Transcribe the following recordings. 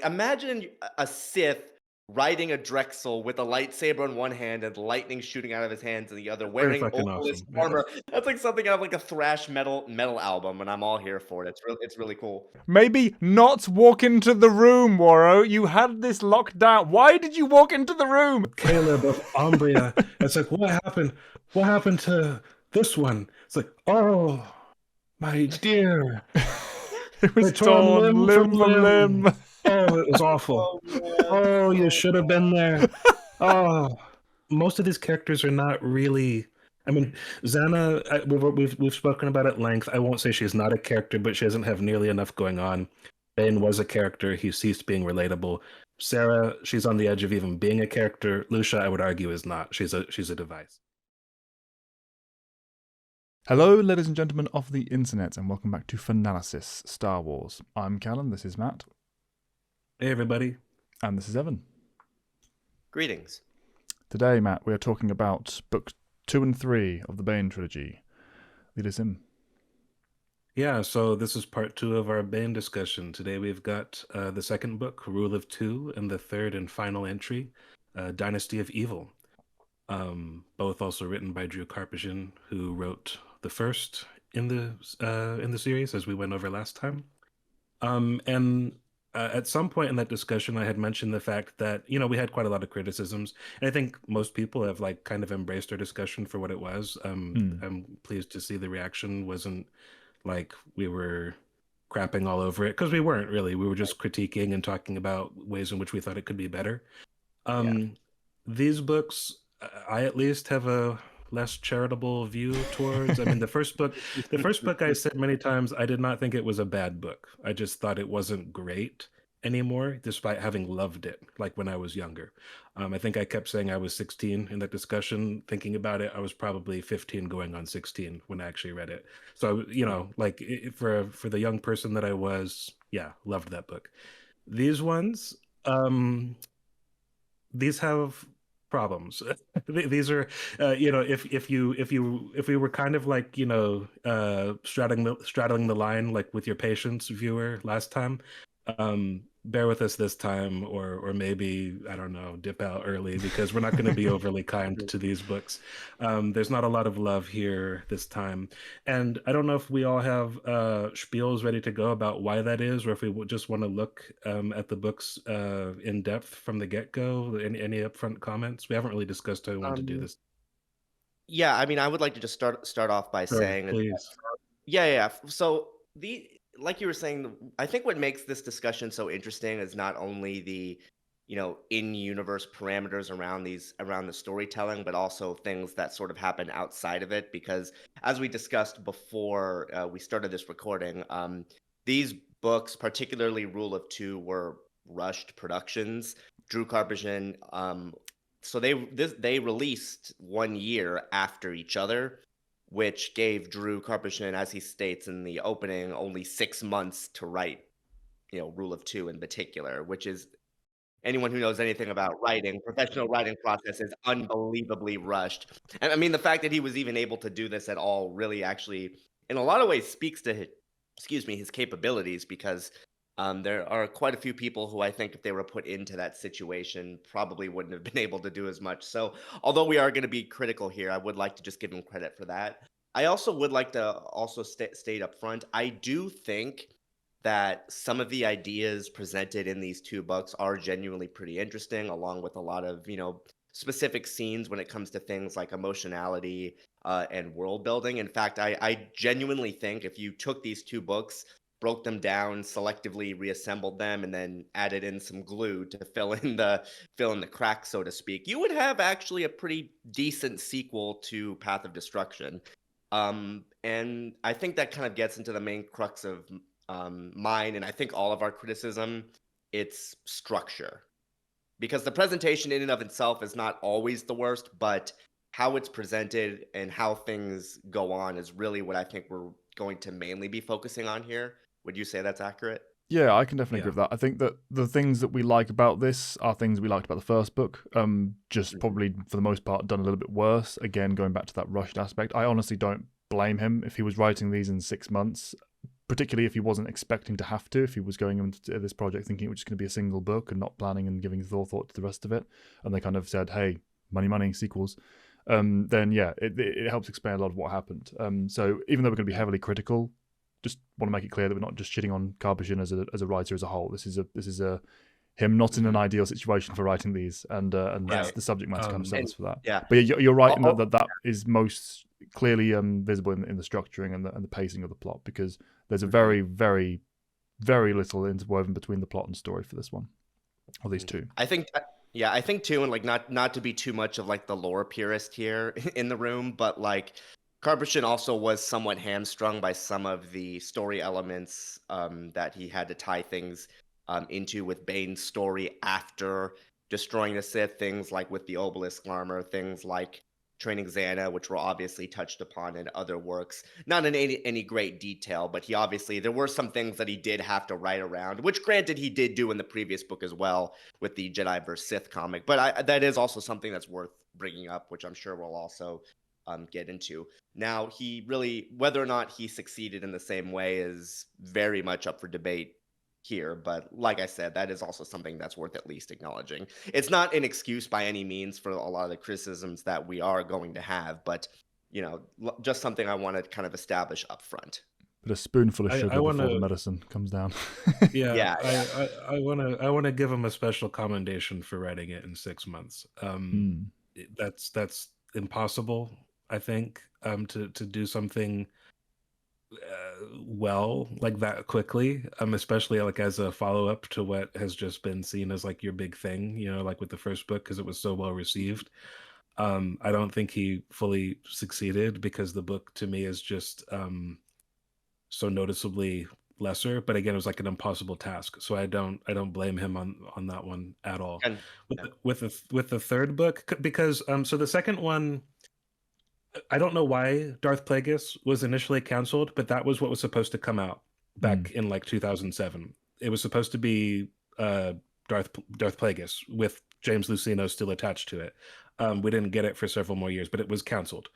imagine a Sith riding a Drexel with a lightsaber in one hand and lightning shooting out of his hands in the other, Pretty wearing fucking Obelisk awesome. Yeah. armor. That's like something out of like a thrash metal album, and I'm all here for it. It's really cool. Maybe not walk into the room, Waro. You had this locked down. Why did you walk into the room? Caleb of Umbria. It's like, what happened? What happened to this one? It's like, oh, my dear. It They was torn torn limb from limb from limb. limb. Oh, it was awful. Oh man. Oh, you Oh, should have been there. Oh, most of these characters are not really. I mean, Zanna, we've spoken about at length. I won't say she's not a character, but she doesn't have nearly enough going on. Bane was a character. He ceased being relatable. Sarah, she's on the edge of even being a character. Lucia, I would argue, is not. She's a device. Hello, ladies and gentlemen of the internet, and welcome back to Fanalysis Star Wars. I'm Callum, this is Matt. Hey, everybody. And this is Evan. greetings. Today, Matt, we are talking about Book 2 and 3 of the Bane Trilogy. Lead us in. Yeah, so this is part 2 of our Bane discussion. Today we've got the second book, Rule of Two, and the third and final entry, Dynasty of Evil. Both also written by Drew Karpyshyn, who wrote the first in the series, as we went over last time. At some point in that discussion, I had mentioned the fact that, we had quite a lot of criticisms. And I think most people have kind of embraced our discussion for what it was. I'm pleased to see the reaction wasn't like we were crapping all over it, because we weren't really. We were just critiquing and talking about ways in which we thought it could be better. These books, I at least have a less charitable view towards. I mean, the first book I said many times, I did not think it was a bad book. I just thought it wasn't great anymore, despite having loved it, like when I was younger. I think I kept saying I was 16 in that discussion. Thinking about it, I was probably 15 going on 16 when I actually read it. So, for the young person that I was, loved that book. These ones, these have problems. These are, if we were kind of like, straddling the line, like with your patience, viewer, last time, bear with us this time, or maybe, I don't know, dip out early, because we're not going to be overly kind to these books. There's not a lot of love here this time, and I don't know if we all have spiels ready to go about why that is, or if we just want to look at the books in depth from the get-go. Any upfront comments? We haven't really discussed how we want to do this. Yeah, I mean, I would like to just start off by Sure, saying, please. yeah. So like you were saying, I think what makes this discussion so interesting is not only the, in-universe parameters around the storytelling, but also things that sort of happen outside of it. Because as we discussed before we started this recording, these books, particularly Rule of Two, were rushed productions. Drew Karpyshyn, so they released 1 year after each other, which gave Drew Karpyshyn, as he states in the opening, only 6 months to write, Rule of Two in particular, which is, anyone who knows anything about writing, professional writing process is unbelievably rushed. And I mean, the fact that he was even able to do this at all really actually, in a lot of ways, speaks to his capabilities, because there are quite a few people who I think, if they were put into that situation, probably wouldn't have been able to do as much. So, although we are going to be critical here, I would like to just give him credit for that. I also would like to also state up front, I do think that some of the ideas presented in these two books are genuinely pretty interesting, along with a lot of, specific scenes when it comes to things like emotionality and world building. In fact, I genuinely think if you took these two books, broke them down, selectively reassembled them, and then added in some glue to fill in the cracks, so to speak, you would have actually a pretty decent sequel to Path of Destruction. And I think that kind of gets into the main crux of mine, and I think all of our criticism. It's structure, because the presentation in and of itself is not always the worst, but how it's presented and how things go on is really what I think we're going to mainly be focusing on here. Would you say that's accurate? Yeah, I can definitely agree with that. I think that the things that we like about this are things we liked about the first book, just probably for the most part done a little bit worse. Again, going back to that rushed aspect, I honestly don't blame him if he was writing these in 6 months. particularly if he wasn't expecting to have to, if he was going into this project thinking it was just going to be a single book and not planning and giving thought to the rest of it, and they kind of said, hey, money, sequels, then yeah, it helps explain a lot of what happened. So even though we're going to be heavily critical, just want to make it clear that we're not just shitting on Carbajin as a writer as a whole. This is a him not in an ideal situation for writing these, and Right. the subject matter kind of serves for that. Yeah. But you're right in that is most clearly visible in the structuring and the pacing of the plot, because there's a very, very, very little interwoven between the plot and story for this one, or these two. I think too, and like not to be too much of like the lore purist here in the room, but like Carbajin also was somewhat hamstrung by some of the story elements that he had to tie things into with Bane's story after destroying the Sith. Things like with the obelisk armor, things like training Zanna, which were obviously touched upon in other works. Not in any great detail, but there were some things that he did have to write around, which granted he did do in the previous book as well with the Jedi vs. Sith comic. But that is also something that's worth bringing up, which I'm sure we'll also get into. Now, whether or not he succeeded in the same way is very much up for debate here, but like I said, that is also something that's worth at least acknowledging. It's not an excuse by any means for a lot of the criticisms that we are going to have, but just something I want to kind of establish up front. But a spoonful of sugar before the medicine comes down. Yeah. I want to give him a special commendation for writing it in 6 months. That's impossible, I think, to do something well like that quickly, especially like as a follow-up to what has just been seen as like your big thing, like with the first book, because it was so well received. I don't think he fully succeeded, because the book to me is just so noticeably lesser, but again, it was like an impossible task, so I don't blame him on that one at all. And with the third book, because so the second one, I don't know why Darth Plagueis was initially canceled, but that was what was supposed to come out back in like 2007. It was supposed to be Darth Plagueis with James Luceno still attached to it. We didn't get it for several more years, but it was canceled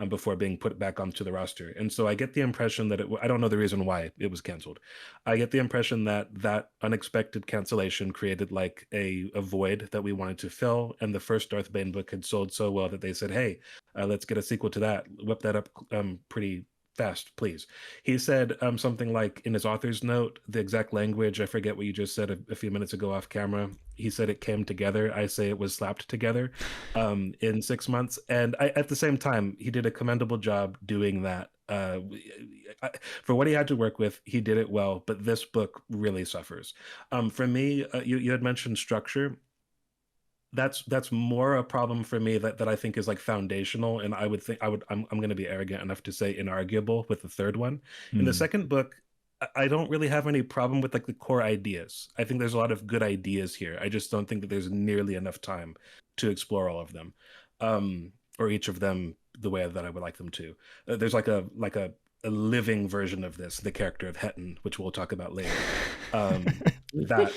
before being put back onto the roster. And so I get the impression that I don't know the reason why it was canceled. I get the impression that unexpected cancellation created like a void that we wanted to fill. And the first Darth Bane book had sold so well that they said, hey, let's get a sequel to that. Whip that up pretty fast, please. He said something like in his author's note, the exact language, I forget what you just said a few minutes ago off camera. He said it came together. I say it was slapped together in 6 months. And at the same time, he did a commendable job doing that. For what he had to work with, he did it well, but this book really suffers. For me, you had mentioned structure. That's more a problem for me that I think is like foundational, and I'm going to be arrogant enough to say inarguable with the third one. In the second book, I don't really have any problem with like the core ideas. I think there's a lot of good ideas here. I just don't think that there's nearly enough time to explore all of them, or each of them the way that I would like them to. There's like a living version of this, the character of Hetton, which we'll talk about later. That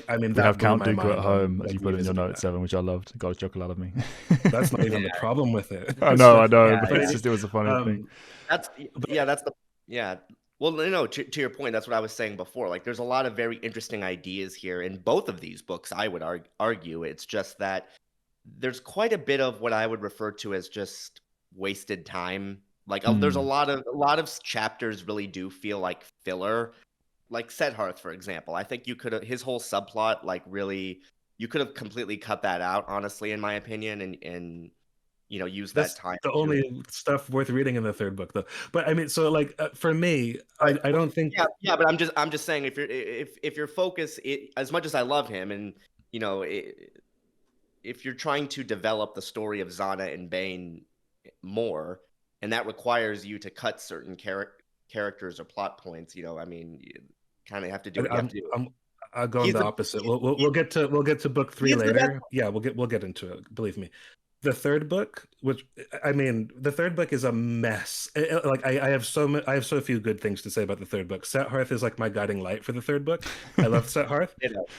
I mean, we have Count Dooku at home, as you put in your notes, Evan, which I loved. Got a chuckle out of me. That's not even the problem with it. I know, but it was a funny thing. Well, to your point, that's what I was saying before. Like, there's a lot of very interesting ideas here in both of these books, I would argue. It's just that there's quite a bit of what I would refer to as just wasted time. Like, there's a lot of chapters really do feel like filler. Like Setharth, for example. I think his whole subplot, like, really, you could have completely cut that out, honestly, in my opinion, and use that time. The only stuff worth reading in the third book, though. But I mean, so like for me, I don't think. Yeah, but I'm just saying, if your focus, as much as I love him, and if you're trying to develop the story of Zanna and Bane more, and that requires you to cut certain characters or plot points, I mean, you kind of have to do what you have to do. I'll go in the opposite. We'll get to book 3 later. Yeah, we'll get into it. Believe me. The third book, the third book is a mess. Like I have so few good things to say about the third book. Setharth is like my guiding light for the third book. I love Setharth.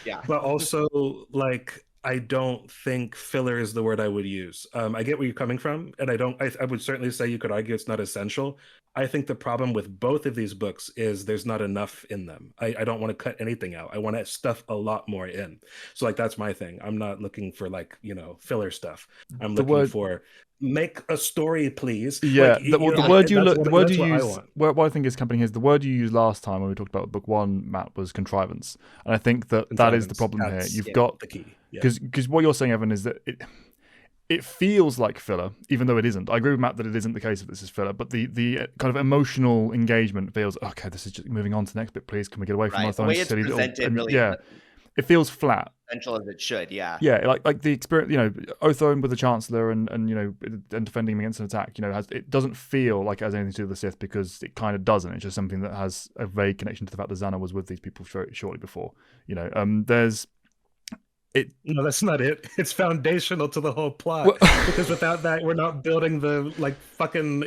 Yeah. But also, like, I don't think filler is the word I would use. I get where you're coming from, and I would certainly say you could argue it's not essential. I think the problem with both of these books is there's not enough in them. I don't want to cut anything out. I want to stuff a lot more in. So like that's my thing. I'm not looking for like, filler stuff. I'm The looking word, for make a story, please. yeah, Like well, the word you that's the word that's you what I use, want. what I think is coming here is the word you used last time when we talked about book one, Matt, was contrivance, and I think that is the Contrivance. problem here. That's You've got the key. Yeah. because what you're saying, Evan, is that it feels like filler, even though it isn't. I agree with Matt that it isn't the case that this is filler, but the kind of emotional engagement feels, okay, this is just moving on to the next bit, please. Can we get away from Right. our The way silly it's little, presented and really yeah, isn't it feels flat. essential as it should. Yeah. Yeah, like the experience, Othone with the Chancellor and and defending him against an attack, it doesn't feel like it has anything to do with the Sith because it kind of doesn't. It's just something that has a vague connection to the fact that Zanna was with these people shortly before. There's it. No, that's not it. It's foundational to the whole plot Well, because without that, we're not building the fucking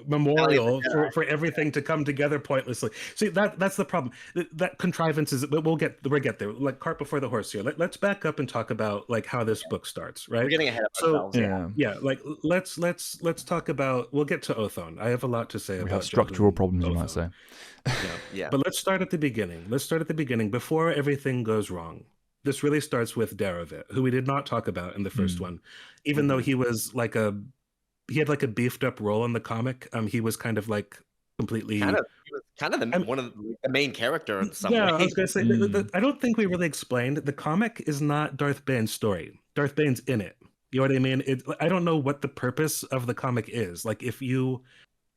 memorial for everything to come together pointlessly. See, that's the problem. That contrivance is. We'll get there. Like cart before the horse here. Let's back up and talk about like how this book starts. Right. We're getting ahead of So ourselves. Yeah. yeah, like let's talk about. We'll get to Othone. I have a lot to say about. we have structural Jolden problems, you might Othone. say. Yeah. But let's start at the beginning. Let's start at the beginning before everything goes wrong. This really starts with Darovit, who we did not talk about in the first one, even though he was he had like a beefed up role in the comic. He was kind of like completely He was kind of one of the main character in some yeah. I way. was gonna say I don't think we really explained the comic is not Darth Bane's story. Darth Bane's in it. You know what I mean? I don't know what the purpose of the comic is. Like if you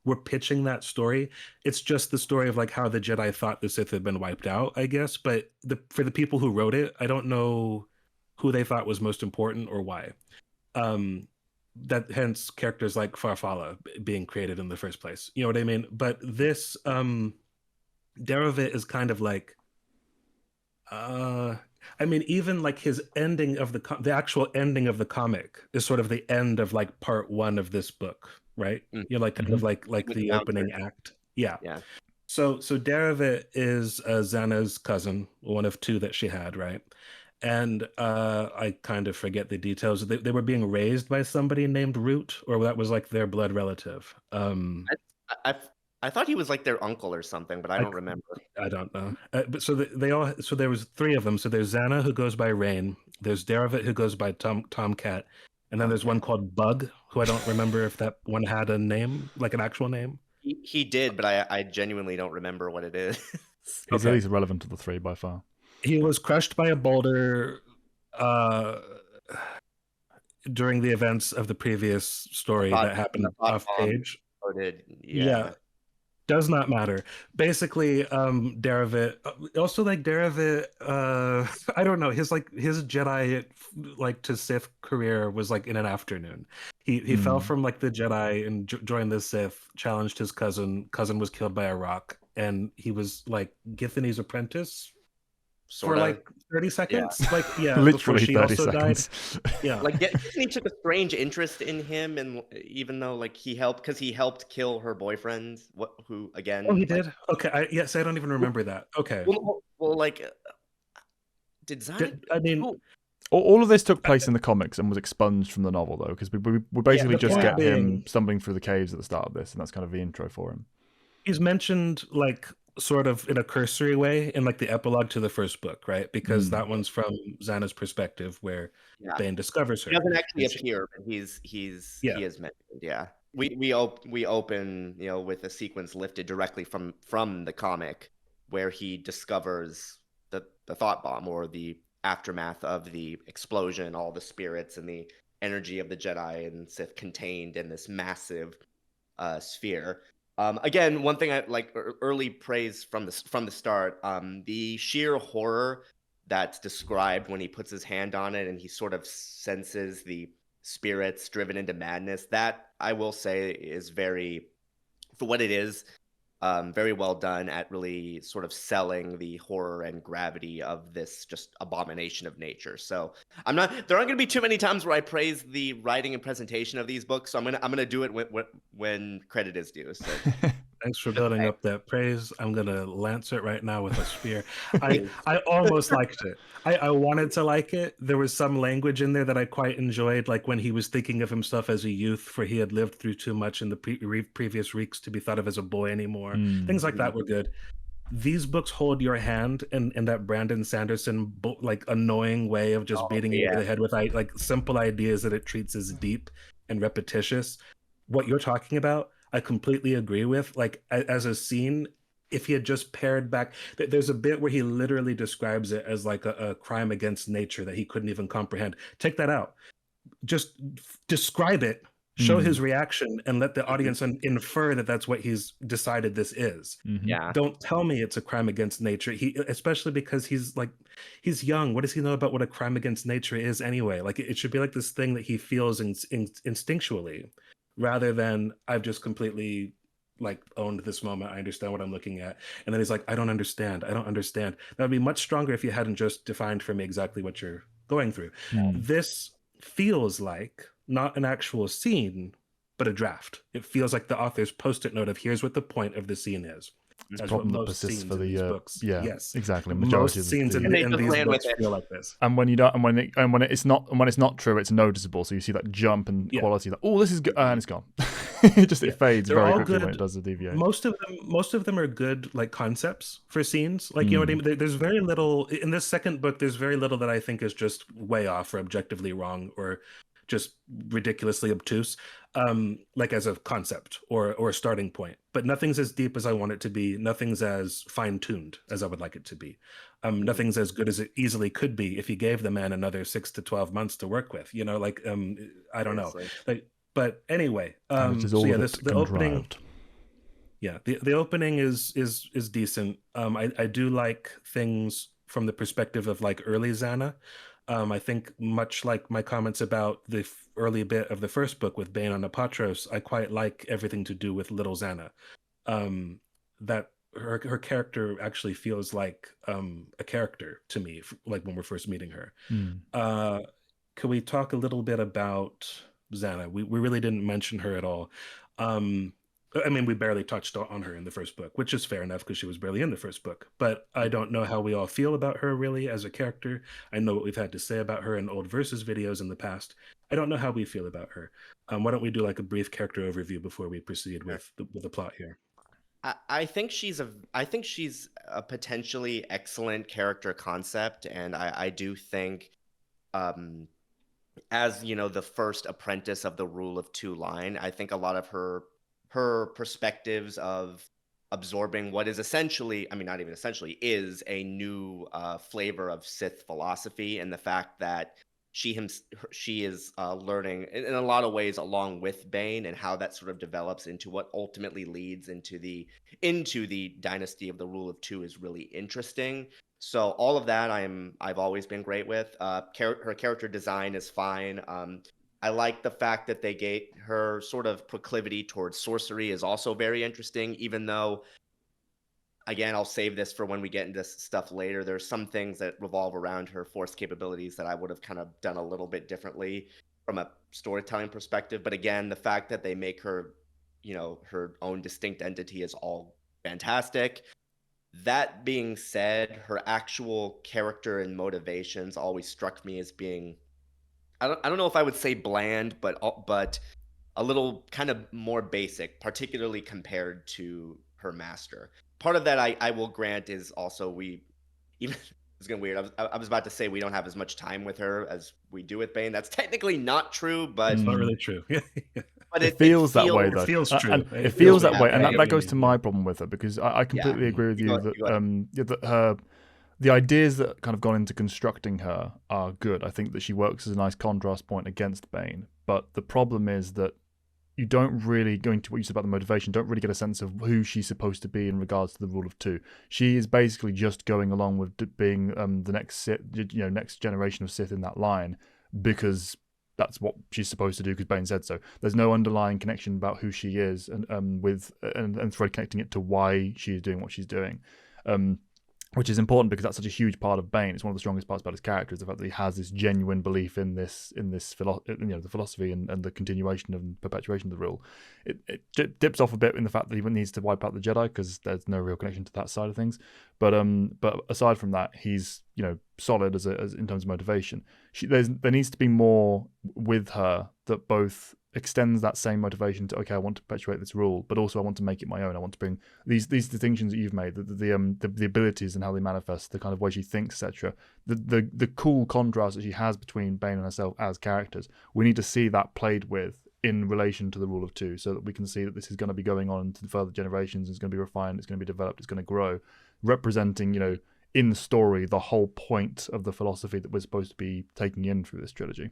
were pitching that story, it's just the story of like how the Jedi thought the Sith had been wiped out, I guess. But for the people who wrote it, I don't know who they thought was most important or why. That hence characters like Farfalla being created in the first place. You know what I mean? But this Darovit is kind of like even like his ending of the actual ending of the comic is sort of the end of like part one of this book, right? Like kind of like the opening act. Yeah. So Darovit is Zanna's cousin, one of two that she had, right? And I kind of forget the details. They were being raised by somebody named Root, or that was like their blood relative. I thought he was like their uncle or something, but I don't remember. I don't know. But so there was three of them. So there's Zanna who goes by Rain. There's Darovit who goes by Tomcat, and then there's one called Bug, who I don't remember if that one had a name, like an actual name. He did, but I genuinely don't remember what it is. He's at least relevant to the three by far. He was crushed by a boulder during the events of the previous story that happened off page. Yeah. Does not matter. Basically, Darovit. Also, like Darovit, I don't know. His Jedi to Sith career was like in an afternoon. He fell from like the Jedi and joined the Sith. Challenged his cousin. Cousin was killed by a rock, and he was like Githany's apprentice for like 30 seconds. Yeah. Like literally before she 30 also seconds. died. Yeah. Like Githany took a strange interest in him, and even though like he helped kill her boyfriend. Who again? Oh, he did. Okay. Yes, I don't even remember that. Okay. Well, like did Zanna? I mean. All of this took place in the comics and was expunged from the novel, though, because we basically just get him stumbling through the caves at the start of this, and that's kind of the intro for him. He's mentioned like sort of in a cursory way in like the epilogue to the first book, right? Because that one's from Zanna's perspective, where Bane discovers her. He doesn't actually appear, but he is mentioned. Yeah, we open with a sequence lifted directly from the comic, where he discovers the thought bomb, or the aftermath of the explosion, all the spirits and the energy of the Jedi and Sith contained in this massive sphere. Again, one thing I like early praise from the start, the sheer horror that's described when he puts his hand on it and he sort of senses the spirits driven into madness. That I will say is very, for what it is, very well done at really sort of selling the horror and gravity of this just abomination of nature. So there aren't going to be too many times where I praise the writing and presentation of these books. So I'm gonna do it when credit is due. So Thanks for building up that praise. I'm gonna lance it right now with a spear. I almost liked it. I wanted to like it. There was some language in there that I quite enjoyed, like when he was thinking of himself as a youth, for he had lived through too much in the previous weeks to be thought of as a boy anymore. Things like that were good. These books hold your hand in that Brandon Sanderson like annoying way of just beating you over the head with like simple ideas that it treats as deep and repetitious. What you're talking about, I completely agree with. Like as a scene, if he had just pared back, there's a bit where he literally describes it as like a crime against nature that he couldn't even comprehend. Take that out. Just describe it, show his reaction, and let the audience infer that that's what he's decided this is. Yeah. Don't tell me it's a crime against nature. Especially because he's young. What does he know about what a crime against nature is anyway? Like it should be like this thing that he feels instinctually, rather than I've just completely like owned this moment. I understand what I'm looking at. And then he's like, I don't understand. That would be much stronger if you hadn't just defined for me exactly what you're going through. This feels like not an actual scene, but a draft. It feels like the author's post-it note of here's what the point of the scene is. It's a problem that persists for the books. yeah, yes, exactly. Most scenes in these books feel like this. And when you don't, and when it's not true, it's noticeable. So you see that jump and quality. That this is good, and it's gone. It fades very quickly when it does the deviate. Most of them are good like concepts for scenes. Like you know what I mean. There's very little in this second book. There's very little that I think is just way off or objectively wrong or just ridiculously obtuse, like as a concept or a starting point. But nothing's as deep as I want it to be. Nothing's as fine-tuned as I would like it to be. Nothing's as good as it easily could be if you gave the man another 6 to 12 months to work with. You know, like I don't know. Like, but anyway, the opening. Yeah, the opening is decent. I do like things from the perspective of like early Zanna. I think much like my comments about the early bit of the first book with Bane on Apatros, I quite like everything to do with little Zanna. That her character actually feels like a character to me, like when we're first meeting her. Could we talk a little bit about Zanna? We really didn't mention her at all. I mean, we barely touched on her in the first book, which is fair enough because she was barely in the first book. But I don't know how we all feel about her really as a character. I know what we've had to say about her in old Versus videos in the past. I don't know how we feel about her. Why don't we do like a brief character overview before we proceed with the plot here? I think she's a potentially excellent character concept, and I do think, as you know, the first apprentice of the Rule of Two line, I think a lot of her perspectives of absorbing what is essentially, I mean, not even essentially, is a new flavor of Sith philosophy, and the fact that she is learning in a lot of ways along with Bane, and how that sort of develops into what ultimately leads into the dynasty of the Rule of Two is really interesting. So all of that I've always been great with. Her character design is fine. I like the fact that they gave her sort of proclivity towards sorcery is also very interesting, even though, again, I'll save this for when we get into stuff later. There's some things that revolve around her force capabilities that I would have kind of done a little bit differently from a storytelling perspective. But again, the fact that they make her, you know, her own distinct entity is all fantastic. That being said, her actual character and motivations always struck me as being, I don't know if I would say bland, but a little kind of more basic, particularly compared to her master. Part of that I will grant is also it's getting weird. I was about to say we don't have as much time with her as we do with Bane. That's technically not true, but it's not really true. But it feels that way, though. It feels true. It feels that way, and that goes to my problem with her, because I completely agree with you that the ideas that kind of gone into constructing her are good. I think that she works as a nice contrast point against Bane. But the problem is that you don't really, going to what you said about the motivation, don't really get a sense of who she's supposed to be in regards to the Rule of Two. She is basically just going along with being the next Sith, next generation of Sith in that line, because that's what she's supposed to do, because Bane said so. There's no underlying connection about who she is, and thread connecting it to why she is doing what she's doing. which is important because that's such a huge part of Bane. It's one of the strongest parts about his character is the fact that he has this genuine belief in the philosophy and the continuation and perpetuation of the rule. It dips off a bit in the fact that he needs to wipe out the Jedi because there's no real connection to that side of things. But aside from that, he's solid as in terms of motivation. There needs to be more with her that both extends that same motivation to, okay, I want to perpetuate this rule, but also I want to make it my own. I want to bring these distinctions that you've made, the abilities and how they manifest, the kind of way she thinks, etc. The cool contrast that she has between Bane and herself as characters. We need to see that played with in relation to the rule of two, so that we can see that this is going to be going on to further generations. It's going to be refined. It's going to be developed. It's going to grow, representing in the story the whole point of the philosophy that we're supposed to be taking in through this trilogy.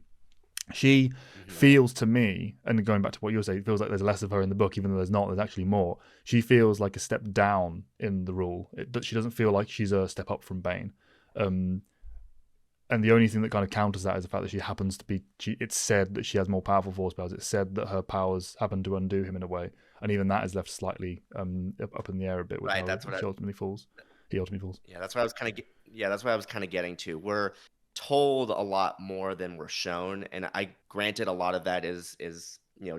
She feels to me, and going back to what you're saying, it feels like there's less of her in the book, even though there's not. There's actually more. She feels like a step down in the rule. She doesn't feel like she's a step up from Bane. And the only thing that kind of counters that is the fact that she happens to be. It's said that she has more powerful force powers. It's said that her powers happen to undo him in a way, and even that is left slightly up in the air a bit. With Right, how that's what she ultimately falls. He ultimately falls. Yeah, that's what I was kind of getting to. We're told a lot more than we're shown, and I granted a lot of that is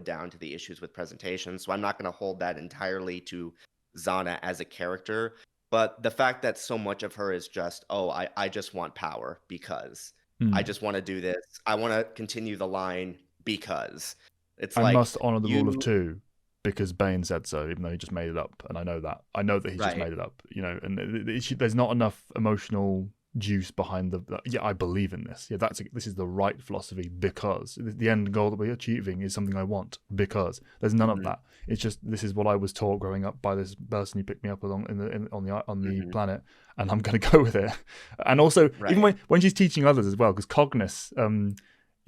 down to the issues with presentation, so I'm not going to hold that entirely to Zanna as a character, but the fact that so much of her is just, I just want power because I just want to do this, I want to continue the line because it's I must honor the rule of two because Bane said so, even though he just made it up, and I know that he just made it up, and there's not enough emotional juice behind I believe in this. This is the right philosophy because the end goal that we're achieving is something I want because there's none of that. It's just, this is what I was taught growing up by this person who picked me up along on the planet, and I'm going to go with it. And also, even when she's teaching others as well, because Cognis,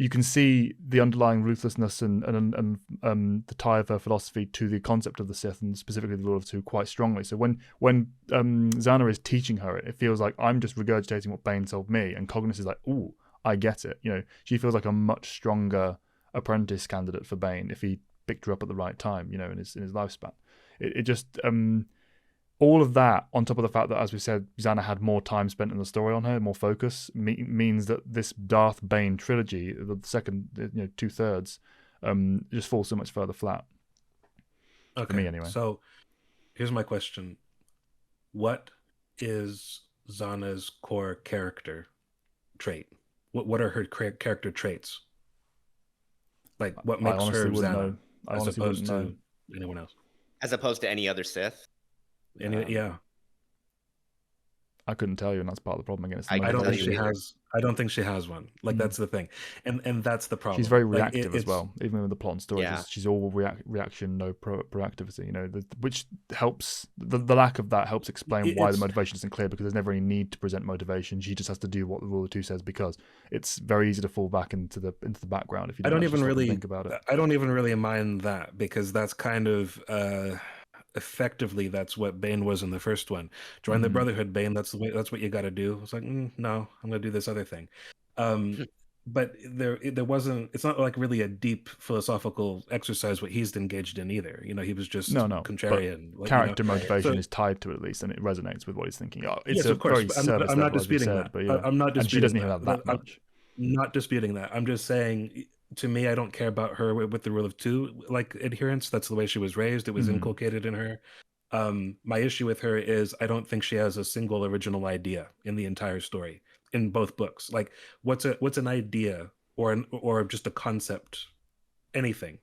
you can see the underlying ruthlessness and the tie of her philosophy to the concept of the Sith and specifically the Rule of Two quite strongly. So when Zanna is teaching her, it feels like I'm just regurgitating what Bane told me, and Cognis is like, "Ooh, I get it." She feels like a much stronger apprentice candidate for Bane if he picked her up at the right time, in his lifespan. It just all of that, on top of the fact that, as we said, Zanna had more time spent in the story on her, more focus, means that this Darth Bane trilogy, the second 2/3, just falls so much further flat. Okay. For me, anyway. So, here's my question: what is Zanna's core character trait? What are her character traits? Like, what makes her Zanna, as opposed to anyone else? As opposed to any other Sith? Yeah, I couldn't tell you, and that's part of the problem. Again, I don't think she has one. Like, that's the thing, and that's the problem. She's very reactive as well, even with the plot and story. Yeah. She's all reaction, no proactivity. Which helps. The lack of that helps explain why the motivation isn't clear, because there's never any need to present motivation. She just has to do what the Rule of Two says, because it's very easy to fall back into the background if you don't think about it. I don't even really mind that, because that's kind of. Effectively, that's what Bane was in the first one. Join the Brotherhood, Bane. That's what you got to do. It's like, no, I'm gonna do this other thing. But there wasn't. It's not like really a deep philosophical exercise what he's engaged in either. He was just contrarian. Character motivation is tied to it, at least, and it resonates with what he's thinking. It's yes, of course. I'm not disputing that. I'm not disputing. And she doesn't even have that much. I'm not disputing that. I'm just saying. To me, I don't care about her with the Rule of Two adherence. That's the way she was raised. It was inculcated in her. My issue with her is I don't think she has a single original idea in the entire story in both books. Like, what's an idea or just a concept, anything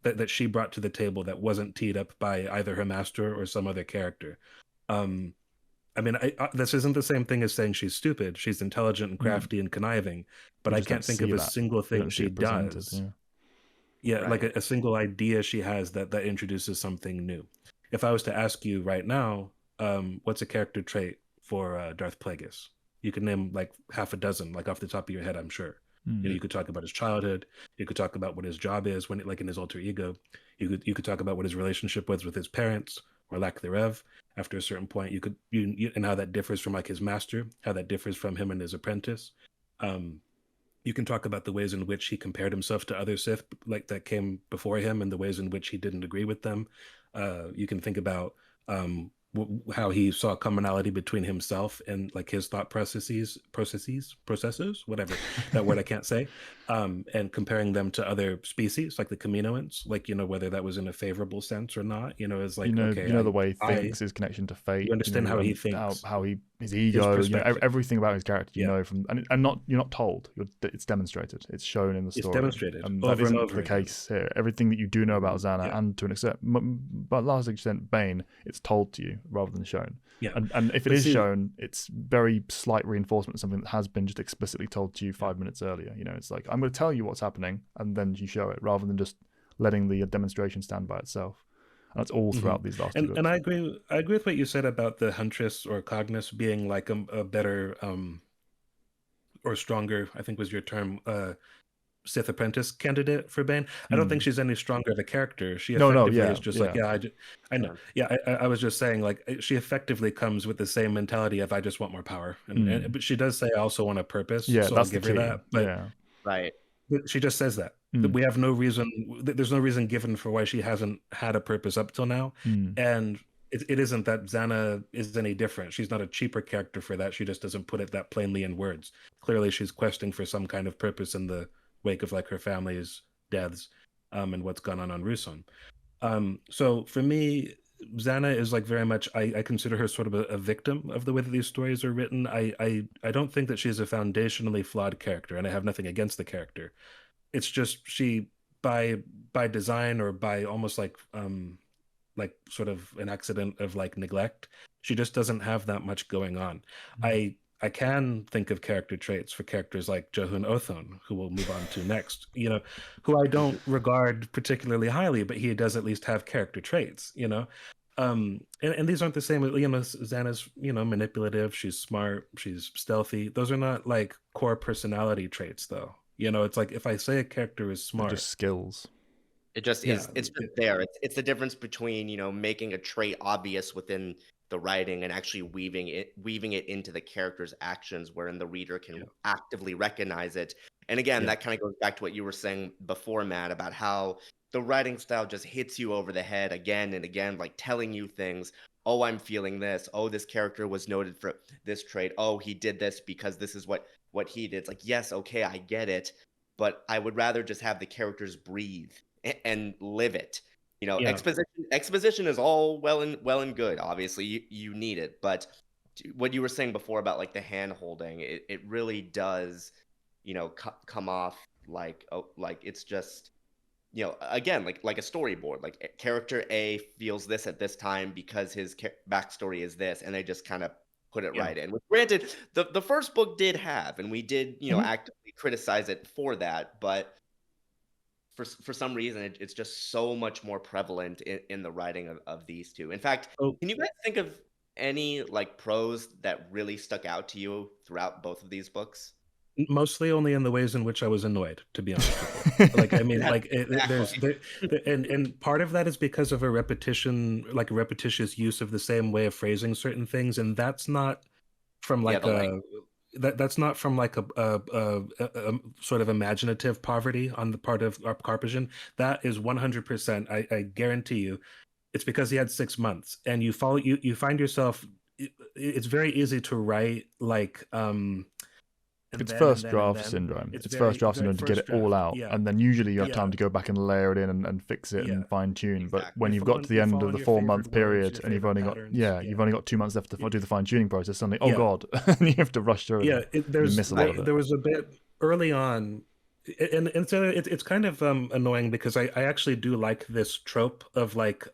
that she brought to the table that wasn't teed up by either her master or some other character. I mean, this isn't the same thing as saying she's stupid. She's intelligent and crafty and conniving, but I can't think of a single thing she does. Like a single idea she has that introduces something new. If I was to ask you right now, what's a character trait for Darth Plagueis? You could name like half a dozen, like off the top of your head, I'm sure. You could talk about his childhood. You could talk about what his job is like in his alter ego. You could talk about what his relationship was with his parents, or lack thereof. After a certain point, and how that differs from like his master, how that differs from him and his apprentice. You can talk about the ways in which he compared himself to other Sith, like that came before him, and the ways in which he didn't agree with them. You can think about how he saw commonality between himself and like his thought processes, whatever that word I can't say, and comparing them to other species like the Kaminoans, like, you know, whether that was in a favorable sense or not, you know, is like, okay, you know the way he I thinks, his connection to fate, you understand how he and thinks, how his his ego, you know, perspective. everything about his character, you Yeah. know, from and not you're not told, it's demonstrated, it's shown in the It's story. demonstrated That over and isn't over the again. case here. Everything that you do know about Zanna, Yeah. and to an extent, but large extent, Bane, it's told to you rather than shown. Yeah. And if it But is see- shown, it's very slight reinforcement of something that has been just explicitly told to you 5 minutes earlier. You know, it's like, I'm going to tell you what's happening, and then you show it, rather than just letting the demonstration stand by itself. And that's all throughout these last two books. And I agree with what you said about the Huntress or Cognis being like a better or stronger, I think was your term, Sith apprentice candidate for Bane. I don't think she's any stronger of a character. She effectively is just like, I know. Yeah, I was just saying, like, she effectively comes with the same mentality of, I just want more power. But she does say, I also want a purpose. Yeah, so that's I'll give the her key. that. But Yeah. Right. she just says that. That we have no reason, there's no reason given for why she hasn't had a purpose up till now. And it isn't that Zanna is any different. She's not a cheaper character for that. She just doesn't put it that plainly in words. Clearly, she's questing for some kind of purpose in the wake of like her family's deaths, and what's gone on Ruusan. So for me, Zanna is like very much, I consider her sort of a victim of the way that these stories are written. I don't think that she's a foundationally flawed character, and I have nothing against the character. It's just she, by design, or by almost like sort of an accident of like neglect, she just doesn't have that much going on. I can think of character traits for characters like Johun Othon, who we'll move on to next, you know, who I don't regard particularly highly, but he does at least have character traits, you know. And these aren't the same. You know, Zanna's, you know, manipulative, she's smart, she's stealthy. Those are not like core personality traits, though. You know, it's like, if I say a character is smart, They're just skills. It just is. It's just there. It's the difference between, you know, making a trait obvious within the writing and actually weaving it into the character's actions, wherein the reader can actively recognize it. And again, that kind of goes back to what you were saying before, Matt, about how the writing style just hits you over the head again and again, like telling you things. Oh, I'm feeling this. Oh, this character was noted for this trait. Oh, he did this because this is what he did. It's like, yes, okay, I get it, but I would rather just have the characters breathe and live it. You know, exposition is all well and good. Obviously, you need it, but what you were saying before about like the hand holding, it really does, you know, come off like it's just, you know, again, like a storyboard. Like character A feels this at this time because his backstory is this, and they just kind of put it right in. Which, granted, the first book did have, and we did, you know, actively criticize it for that, but for some reason, it's just so much more prevalent in the writing of these two. In fact, can you guys think of any like prose that really stuck out to you throughout both of these books? Mostly only in the ways in which I was annoyed, to be honest with you. Like, I mean, like, and part of that is because of a repetitious use of the same way of phrasing certain things, and that's not from like that's not from like a sort of imaginative poverty on the part of Karpazin. That is 100%. I guarantee you, it's because he had 6 months, and you find yourself. It's very easy to write like it's first draft syndrome. It's first draft syndrome to get it all out, and then usually you have time to go back and layer it in and fix it and fine tune. Exactly. But when you've got to the end of the 4-month period and you've only got 2 months left to do the fine tuning process, suddenly, oh god, and you have to rush through it. You miss a lot of it. There was a bit early on, and so it's kind of annoying because I actually do like this trope of like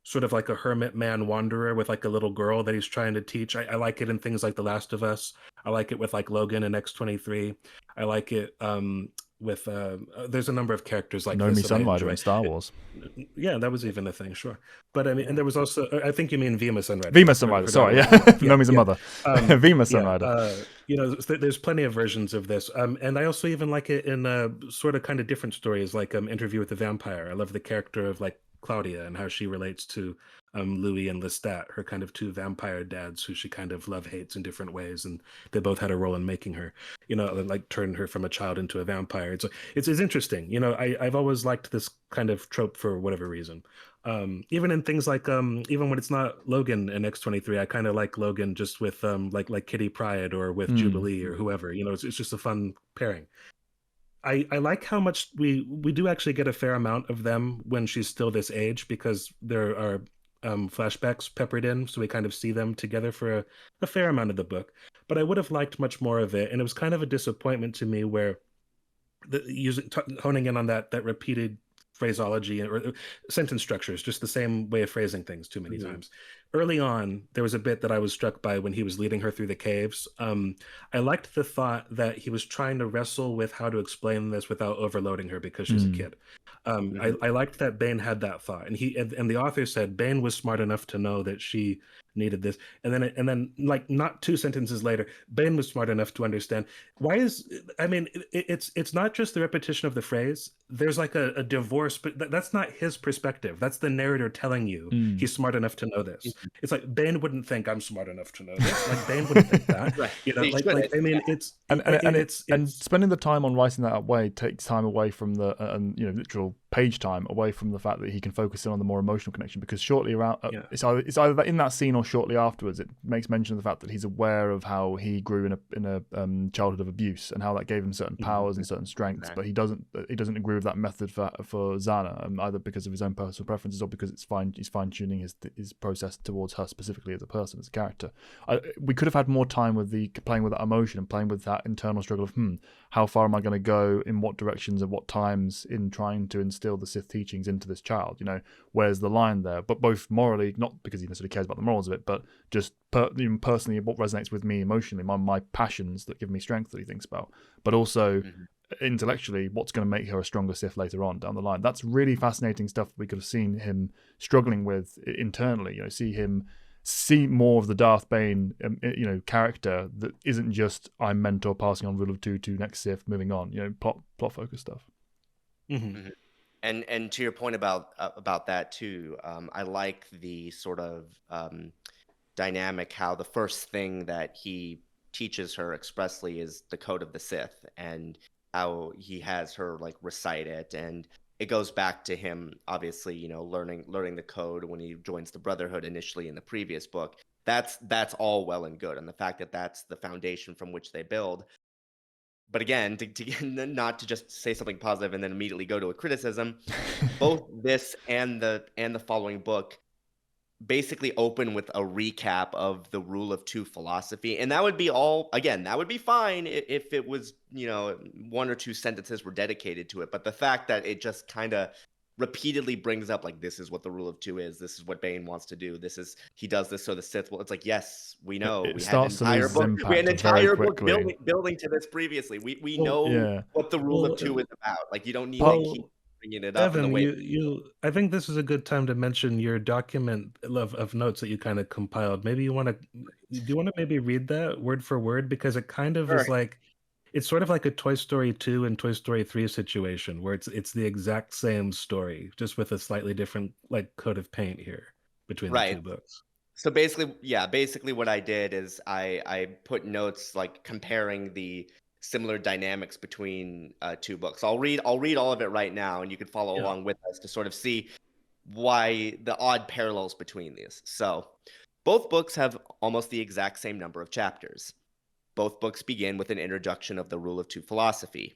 sort of like a hermit man wanderer with like a little girl that he's trying to teach. I like it in things like The Last of Us. I like it with like Logan and X-23. I like it with there's a number of characters like Nomi Sunrider in Star Wars. Yeah, that was even a thing, sure. But I mean, and there was also, I think you mean Vima Sunrider. Vima Sunrider, sorry, yeah. Nomi's a mother. Vima Sunrider. You know, there's plenty of versions of this. And I also even like it in sort of kind of different stories, like Interview with the Vampire. I love the character of like Claudia and how she relates to Louis and Lestat, her kind of two vampire dads who she kind of love hates in different ways, and they both had a role in making her, you know, like turn her from a child into a vampire. It's interesting, you know. I've always liked this kind of trope for whatever reason. Even in things like even when it's not Logan in X-23, I kind of like Logan just with like Kitty Pryde or with Jubilee or whoever. It's just a fun pairing. I like how much we do actually get a fair amount of them when she's still this age, because there are flashbacks peppered in, so we kind of see them together for a fair amount of the book. But I would have liked much more of it, and it was kind of a disappointment to me where honing in on that repeated phraseology or sentence structures, just the same way of phrasing things too many times. Early on, there was a bit that I was struck by when he was leading her through the caves. I liked the thought that he was trying to wrestle with how to explain this without overloading her because she's a kid. I liked that Bane had that thought, and the author said Bane was smart enough to know that she needed this, and then like not 2 sentences later, Bane was smart enough to understand it's not just the repetition of the phrase. There's like a divorce, but that's not his perspective. That's the narrator telling you he's smart enough to know this. It's like Bane wouldn't think I'm smart enough to know this. Like Bane wouldn't think that. Right. And spending the time on writing that way takes time away from the literal page time away from the fact that he can focus in on the more emotional connection, because shortly around it's either in that scene or shortly afterwards it makes mention of the fact that he's aware of how he grew in a childhood of abuse and how that gave him certain powers and certain strengths, but he doesn't agree with that method for Zanna, either because of his own personal preferences or because he's fine-tuning his process towards her specifically as a person, as a character. We could have had more time with playing with that emotion and playing with that internal struggle of how far am I going to go, in what directions, at what times, in trying to instill the Sith teachings into this child. Where's the line there? But both morally, not because he necessarily cares about the morals of it, but just personally, what resonates with me emotionally, my passions that give me strength that he thinks about, but also intellectually, what's going to make her a stronger Sith later on down the line. That's really fascinating stuff that we could have seen him struggling with internally. See more of the Darth Bane, character that isn't just I'm mentor passing on rule of 2 to next Sith, moving on. Plot focused stuff. And to your point about that too, I like the sort of dynamic how the first thing that he teaches her expressly is the code of the Sith, and how he has her like recite it, and it goes back to him obviously learning the code when he joins the Brotherhood initially in the previous book. That's all well and good, and the fact that that's the foundation from which they build. But again, to not to just say something positive and then immediately go to a criticism, both this and the following book basically open with a recap of the rule of 2 philosophy, and that would be all. Again, that would be fine if it was 1 or 2 sentences were dedicated to it. But the fact that it just kind of repeatedly brings up like, this is what the rule of 2 is, this is what Bane wants to do, he does this so the Sith will. It's like, yes, we know. We had an entire book building to this previously. We know what the rule of 2 is about. Like, you don't need to keep bringing it up. Evan, I think this is a good time to mention your document of notes that you kind of compiled. Maybe do you want to maybe read that word for word, because it kind of is like, it's sort of like a Toy Story 2 and Toy Story 3 situation where it's the exact same story, just with a slightly different like coat of paint here between the 2 books. So basically what I did is I put notes like comparing the similar dynamics between 2 books. I'll read all of it right now, and you can follow along with us to sort of see why the odd parallels between these. So both books have almost the exact same number of chapters. Both books begin with an introduction of the rule of 2 philosophy.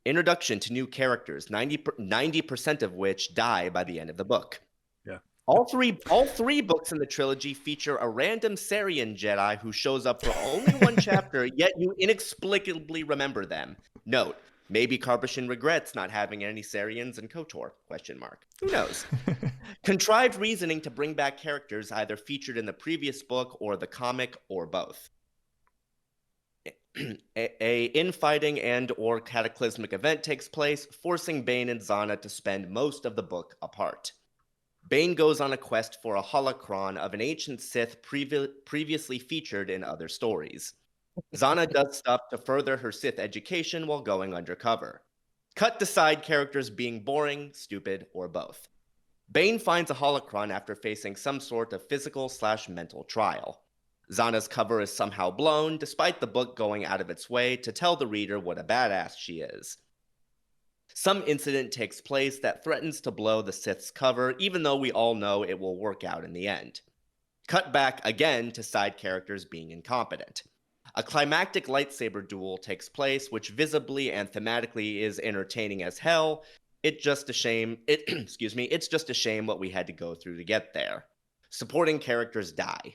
Introduction to new characters, 90% of which die by the end of the book. Yeah. All three books in the trilogy feature a random Sarian Jedi who shows up for only 1 chapter, yet you inexplicably remember them. Note, maybe Carbashin regrets not having any Sarians in KOTOR? ? Who knows? Contrived reasoning to bring back characters either featured in the previous book or the comic, or both. A infighting and or cataclysmic event takes place, forcing Bane and Zanna to spend most of the book apart. Bane goes on a quest for a holocron of an ancient Sith previously featured in other stories. Zanna does stuff to further her Sith education while going undercover. Cut to side characters being boring, stupid, or both. Bane finds a holocron after facing some sort of physical/mental trial. Zanna's cover is somehow blown, despite the book going out of its way to tell the reader what a badass she is. Some incident takes place that threatens to blow the Sith's cover, even though we all know it will work out in the end. Cut back again to side characters being incompetent. A climactic lightsaber duel takes place, which visibly and thematically is entertaining as hell. It's just a shame. Excuse me. It's just a shame what we had to go through to get there. Supporting characters die.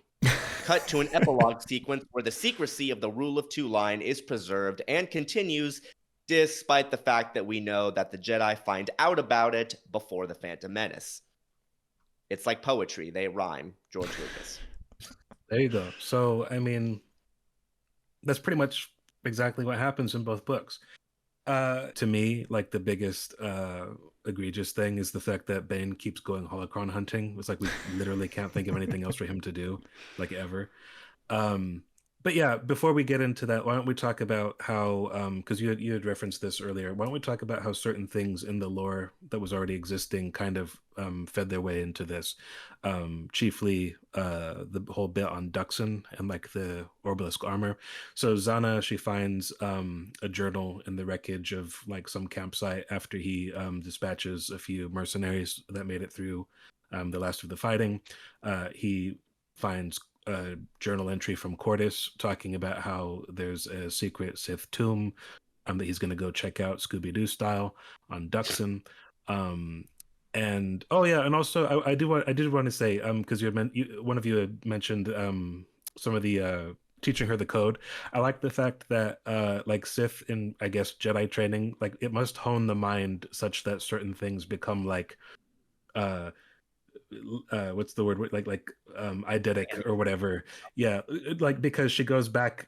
Cut to an epilogue sequence where the secrecy of the Rule of Two line is preserved and continues, despite the fact that we know that the Jedi find out about it before the Phantom Menace. It's like poetry; they rhyme. George Lucas. There you go. So, I mean, that's pretty much exactly what happens in both books. To me, like the biggest egregious thing is the fact that Bane keeps going holocron hunting. It's like we literally can't think of anything else for him to do, like ever. But yeah, before we get into that, why don't we talk about how, because you had referenced this earlier, why don't we talk about how certain things in the lore that was already existing kind of fed their way into this? Chiefly the whole bit on Duxon and like the Orbalisk armor. So Zanna, she finds a journal in the wreckage of like some campsite after he dispatches a few mercenaries that made it through the last of the fighting. He finds a journal entry from Cordis talking about how there's a secret Sith tomb that he's going to go check out Scooby-Doo style on Duxon. And oh yeah, and also I did want to say because one of you had mentioned some of the teaching her the code. I like the fact that like Sith in, I guess, Jedi training, like it must hone the mind such that certain things become like what's the word, like eidetic or whatever. Yeah, like because she goes back,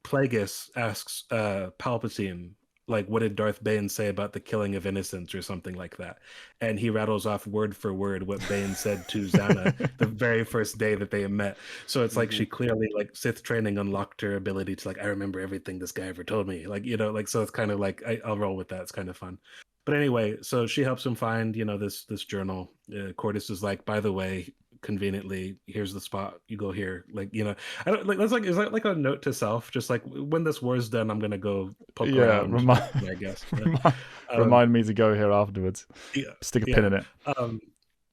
Plagueis asks Palpatine, like, what did Darth Bane say about the killing of innocents or something like that, and he rattles off word for word what Bane said to Zanna the very first day that they met. So it's like she clearly, like, Sith training unlocked her ability to, like, I remember everything this guy ever told me, like, you know, like, so it's kind of like I'll roll with that. It's kind of fun. But anyway, so she helps him find, you know, this journal. Cordis is like, by the way, conveniently, here's the spot. You go here. Like, you know, I don't like. That's like, is that like a note to self? Just like, when this war's done, I'm gonna go poke around. I guess. But, remind me to go here afterwards. Yeah, stick a pin in it.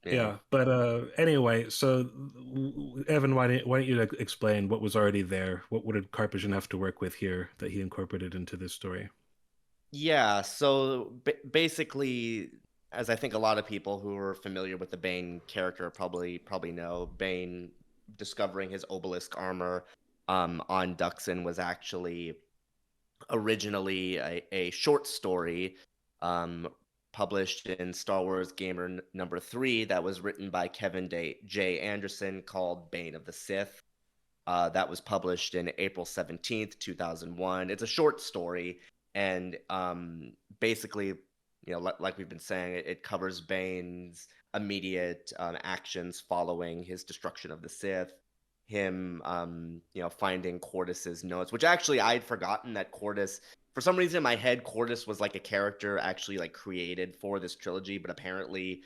Yeah, but anyway, so Evan, why don't you explain what was already there? What did Karpyshyn have to work with here that he incorporated into this story? Yeah, so basically, as I think a lot of people who are familiar with the Bane character probably know, Bane discovering his obelisk armor on Duxon was actually originally a short story published in Star Wars Gamer number 3 that was written by Kevin J. Anderson, called Bane of the Sith. That was published in April 17th, 2001. It's a short story. And basically, you know, like we've been saying, it covers Bane's immediate actions following his destruction of the Sith. Him, you know, finding Cordis's notes, which actually I'd forgotten that Cordis, for some reason in my head, Cordis was like a character actually like created for this trilogy, but apparently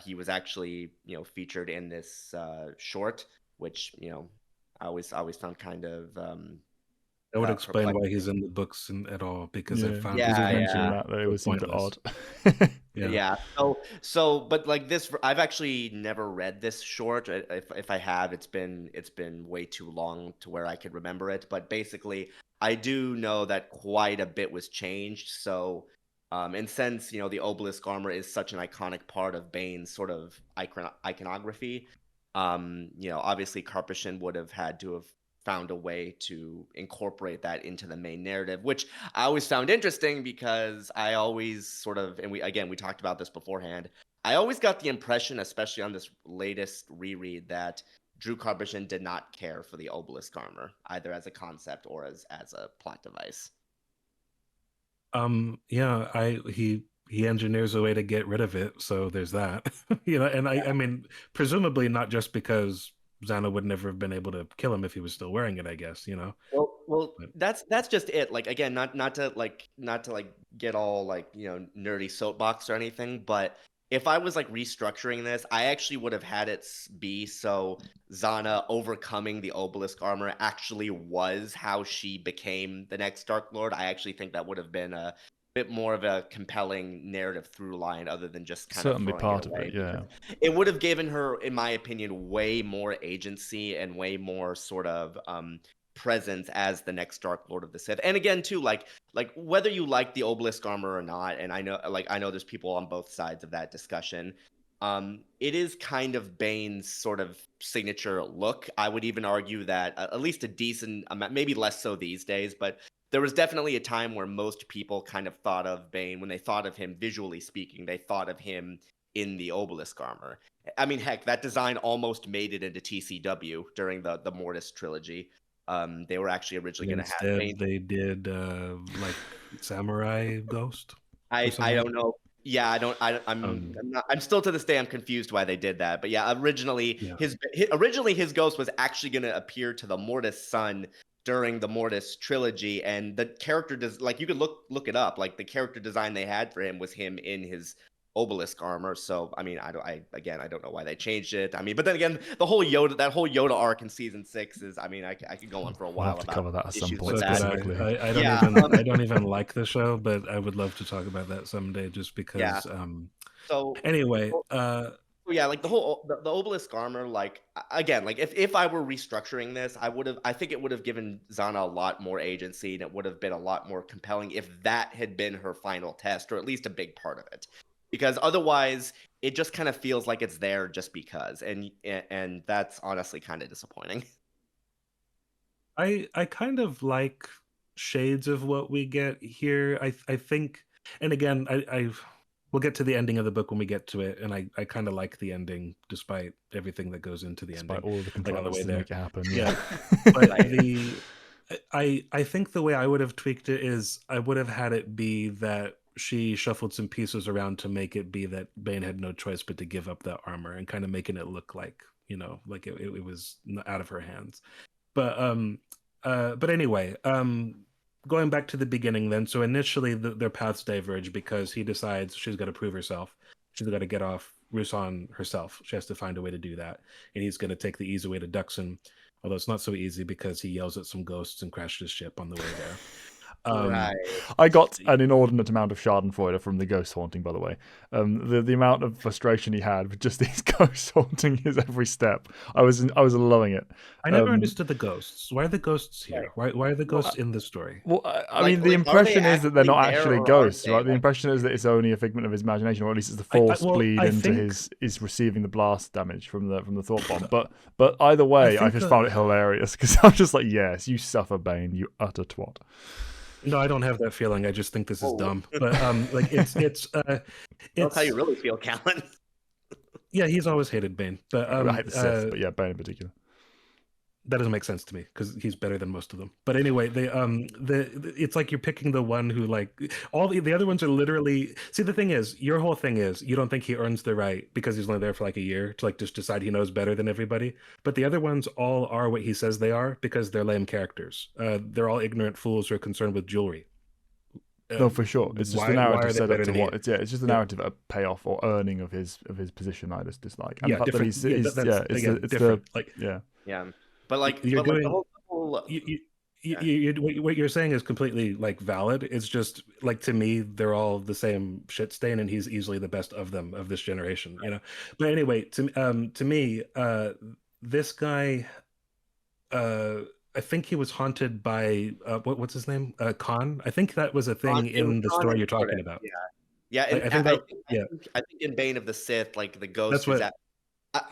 he was actually, you know, featured in this short, which, you know, I always found kind of that would explain why he's in the books at all, because I found that it was seemed odd. Yeah. So, but like this, I've actually never read this short. If I have, it's been way too long to where I could remember it. But basically, I do know that quite a bit was changed. So, and since, you know, the obelisk armor is such an iconic part of Bane's sort of iconography, you know, obviously Karpyshyn would have had to have found a way to incorporate that into the main narrative, which I always found interesting, because I always sort of, and we talked about this beforehand, I always got the impression, especially on this latest reread, that Drew Karpyshyn did not care for the obelisk armor, either as a concept or as a plot device. Yeah, he engineers a way to get rid of it, so there's that. You know, and I mean, presumably not just because Zanna would never have been able to kill him if he was still wearing it, I guess, you know. Well, that's just it. Like, again, not to get all, like, you know, nerdy soapbox or anything, but if I was like restructuring this, I actually would have had it be so Zanna overcoming the obelisk armor actually was how she became the next Dark Lord. I actually think that would have been bit more of a compelling narrative through line other than just kind Certainly of throwing part it of away. it, yeah. It would have given her, in my opinion, way more agency and way more sort of presence as the next Dark Lord of the Sith. And again, too, like whether you like the obelisk armor or not, and I know there's people on both sides of that discussion. It is kind of Bane's sort of signature look. I would even argue that at least a decent amount, maybe less so these days, but there was definitely a time where most people kind of thought of Bane, when they thought of him visually speaking, they thought of him in the obelisk armor. I mean, heck, that design almost made it into TCW during the Mortis trilogy. They were actually originally going to have Bane. Instead, they did like Samurai Ghost or I something. don't know. Yeah, I'm not, I'm still to this day I'm confused why they did that. But yeah, originally Yeah. his ghost was actually going to appear to the Mortis son during the Mortis trilogy, and the character does, like, you could look it up. Like, the character design they had for him was him in his obelisk armor. So I mean, I don't know why they changed it. I mean, but then again, that whole Yoda arc in season 6 is, I mean, I could go on for a We'll while have to about cover that at some issues point with So that. could specifically. I don't Yeah, even I don't even like the show, but I would love to talk about that someday, just yeah. because. So Anyway, yeah, like the obelisk armor, like again, like if I were restructuring this, I think it would have given Zanna a lot more agency, and it would have been a lot more compelling if that had been her final test, or at least a big part of it. Because otherwise it just kind of feels like it's there just because, and that's honestly kind of disappointing. I kind of like shades of what we get here. I think, and again, we'll get to the ending of the book when we get to it, and I kind of like the ending despite everything that goes into the Despite ending, all of the like on the way contrivances to there. make it happen. Yeah, Yeah. but Right. I think the way I would have tweaked it is I would have had it be that she shuffled some pieces around to make it be that Bane had no choice but to give up that armor, and kind of making it look like, like it was out of her hands. But anyway, going back to the beginning then. So initially their paths diverge because he decides she's got to prove herself. She's got to get off Rusan herself. She has to find a way to do that, and he's going to take the easy way to Duxon, although it's not so easy because he yells at some ghosts and crashes his ship on the way there. Right. I got an inordinate amount of Schadenfreude from the ghost haunting, by the way. The amount of frustration he had with just these ghosts haunting his every step. I was loving it. I never understood the ghosts. Why are the ghosts here? Right. Why are the ghosts in the story? Well, I Like- mean, the like, are they impression is that they're not actually there, actually or ghosts, aren't they? right? The Like- impression is that it's only a figment of his imagination, or at least it's the force bleed I into think- his receiving the blast damage from the thought bomb. But either way, I think just that- found it hilarious because I'm just like, yes, you suffer, Bane, you utter twat. No, I don't have that feeling. I just think this is Oh. dumb. But like it's That's how you really feel, Callan. yeah, he's always hated Bane. But I hate the Sith, but yeah, Bane in particular. that doesn't make sense to me because he's better than most of them. But anyway, it's like you're picking the one who, like, all the other ones are literally. See, the thing is, your whole thing is you don't think he earns the right because he's only there for like a year to like just decide he knows better than everybody. But the other ones all are what he says they are because they're lame characters. They're all ignorant fools who are concerned with jewelry. No, for sure. It's just the why are narrative they set up better to than what he? it's just the narrative of payoff or earning of his position. I just dislike. And Yeah, the fact that different. he's That's, it's again, the different. Like yeah. Yeah, but like, You're but like doing- the whole what you're saying is completely like valid. It's just like, to me, they're all the same shit stain, and he's easily the best of them of this generation. But anyway, to me, this guy, I think he was haunted by what's his name, Khan. I think that was a thing in the story you're talking about. Yeah, and I think that- I think in Bane of the Sith, like the ghost That's is what- at.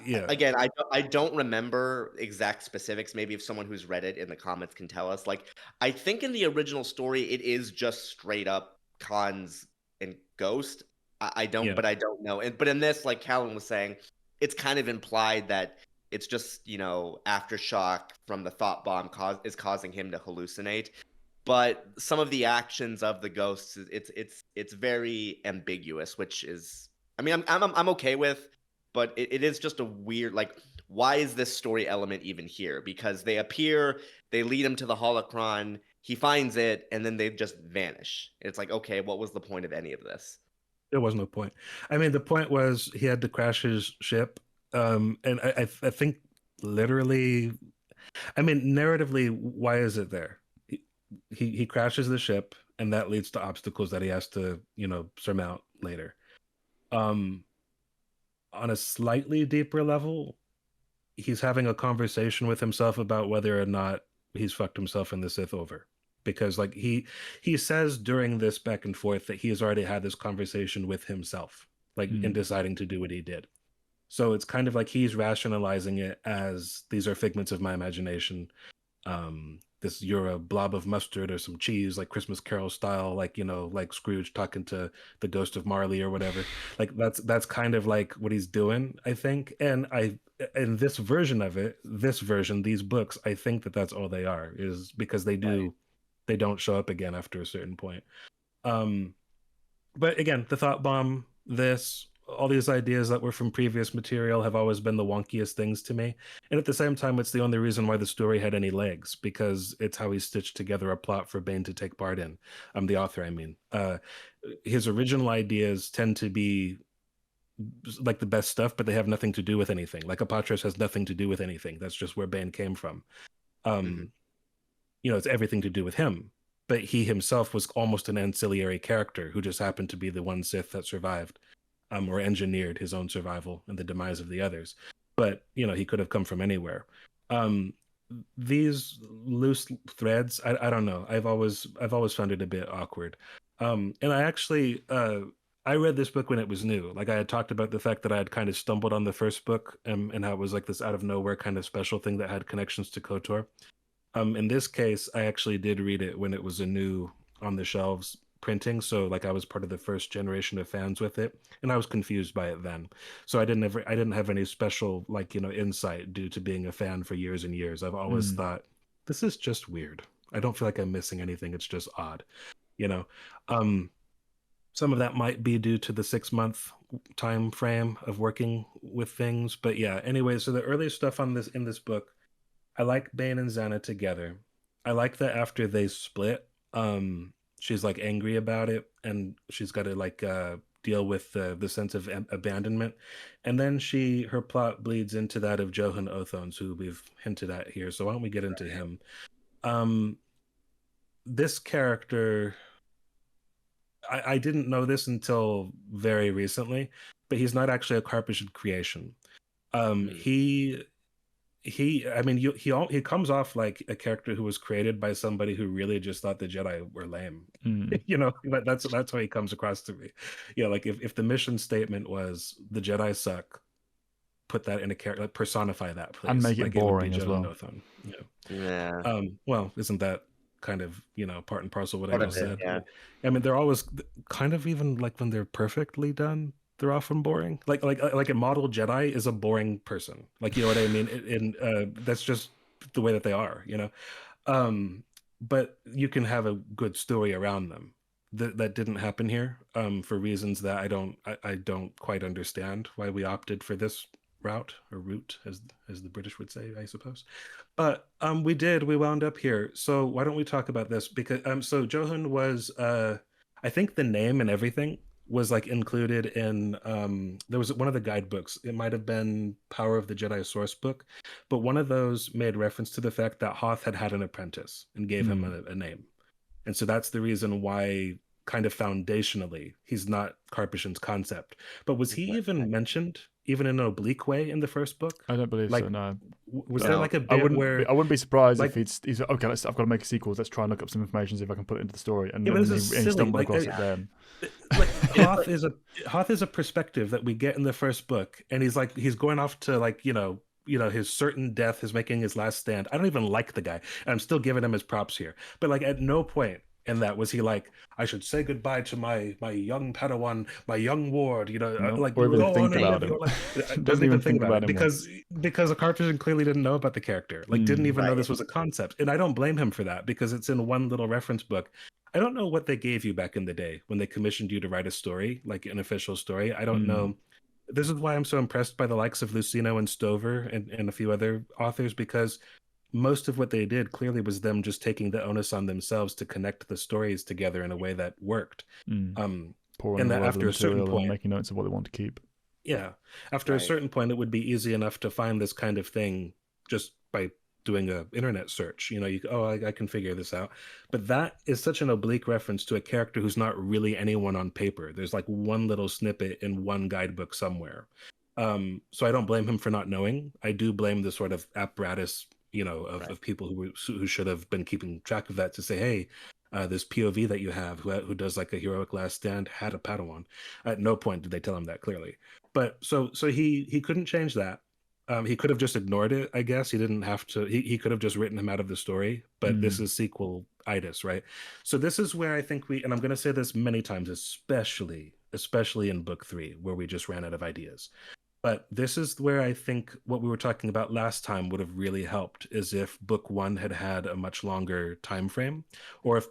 Yeah. Again, I don't remember exact specifics. Maybe if someone who's read it in the comments can tell us. Like, I think in the original story, it is just straight up Khan's and Ghost. I don't, Yeah. but I don't know. But in this, like Callan was saying, it's kind of implied that it's just, aftershock from the thought bomb is causing him to hallucinate. But some of the actions of the ghosts, it's very ambiguous, which is, I mean, I'm okay with. But it is just a weird, like, why is this story element even here? Because they appear, they lead him to the holocron, he finds it, and then they just vanish. It's like, okay, what was the point of any of this? There was no point. I mean, the point was he had to crash his ship, and I think literally, I mean, narratively, why is it there? He crashes the ship, and that leads to obstacles that he has to, surmount later. On a slightly deeper level, he's having a conversation with himself about whether or not he's fucked himself in the Sith over. Because like he says during this back and forth that he has already had this conversation with himself, like in deciding to do what he did. So it's kind of like he's rationalizing it as these are figments of my imagination. You're a blob of mustard or some cheese, like Christmas Carol style, like like Scrooge talking to the ghost of Marley or whatever. Like that's kind of like what he's doing, I think. And in this version of it, these books, I think that's all they are, is because they don't show up again after a certain point. But again, the thought bomb, all these ideas that were from previous material have always been the wonkiest things to me. And at the same time, it's the only reason why the story had any legs, because it's how he stitched together a plot for Bane to take part in. The author, I mean. His original ideas tend to be like the best stuff, but they have nothing to do with anything. Like Apatros has nothing to do with anything. That's just where Bane came from. It's everything to do with him. But he himself was almost an ancillary character who just happened to be the one Sith that survived. Or engineered his own survival and the demise of the others. But, he could have come from anywhere. These loose threads, I don't know. I've always found it a bit awkward. And I actually, I read this book when it was new. Like I had talked about the fact that I had kind of stumbled on the first book and how it was like this out of nowhere kind of special thing that had connections to KOTOR. In this case, I actually did read it when it was a new on the shelves printing, so like I was part of the first generation of fans with it, and I was confused by it then. So I didn't have any special insight due to being a fan for years and years. I've always thought this is just weird. I don't feel like I'm missing anything. It's just odd, Some of that might be due to the 6-month time frame of working with things, but yeah. Anyway, so the early stuff in this book, I like Bane and Zanna together. I like that after they split, she's like angry about it, and she's got to deal with the sense of abandonment, and then her plot bleeds into that of Johan Othons, who we've hinted at here. So why don't we get into him? This character, I didn't know this until very recently, but he's not actually a Karpyshyn creation. He comes off like a character who was created by somebody who really just thought the Jedi were lame. That's how he comes across to me. Like if the mission statement was the Jedi suck, put that in a character, like personify that, please, and make it like boring as well. Yeah. Well, isn't that kind of part and parcel what I just said? Yeah. I mean, they're always kind of, even like when they're perfectly done, they're often boring. Like a model Jedi is a boring person. Like, you know what I mean? That's just the way that they are, But you can have a good story around them. That didn't happen here, for reasons that I don't quite understand why we opted for this route, or route, as the British would say, I suppose. But we wound up here. So why don't we talk about this? Because so Johan was I think the name and everything was like included in there was one of the guidebooks. It might have been Power of the Jedi source book, but one of those made reference to the fact that Hoth had an apprentice and gave him a name. And so that's the reason why, kind of foundationally, he's not Karpyshyn's concept. But was he even mentioned, even in an oblique way, in the first book? I don't believe so, no. Was there like a bit where... I wouldn't be surprised if he's okay, I've got to make a sequel, let's try and look up some information, see if I can put it into the story. And, but he stumbled across it then. Like Hoth is a perspective that we get in the first book, and he's going off to his certain death, is making his last stand. I don't even like the guy, and I'm still giving him his props here. But like at no point in that was he like, I should say goodbye to my young Padawan, my young ward, like or even think about him. Doesn't even think about it because a Karpyshyn clearly didn't know about the character, didn't even know this was a concept. And I don't blame him for that, because it's in one little reference book. I don't know what they gave you back in the day when they commissioned you to write a story, like an official story. I don't know. This is why I'm so impressed by the likes of Lucino and Stover and a few other authors, because most of what they did clearly was them just taking the onus on themselves to connect the stories together in a way that worked. Pouring and that after a certain point, making notes of what they want to keep. Yeah. After a certain point, it would be easy enough to find this kind of thing just by doing a internet search. I can figure this out. But that is such an oblique reference to a character who's not really anyone on paper. There's like one little snippet in one guidebook somewhere. So I don't blame him for not knowing. I do blame the sort of apparatus, of people who should have been keeping track of that to say, hey, this POV that you have who does like a heroic last stand had a Padawan. At no point did they tell him that clearly. But so he couldn't change that. He could have just ignored it, I guess. He didn't have to. He could have just written him out of the story. But this is sequel-itis, right? So this is where I think and I'm going to say this many times, especially in book 3, where we just ran out of ideas. But this is where I think what we were talking about last time would have really helped, is if book 1 had a much longer time frame, or if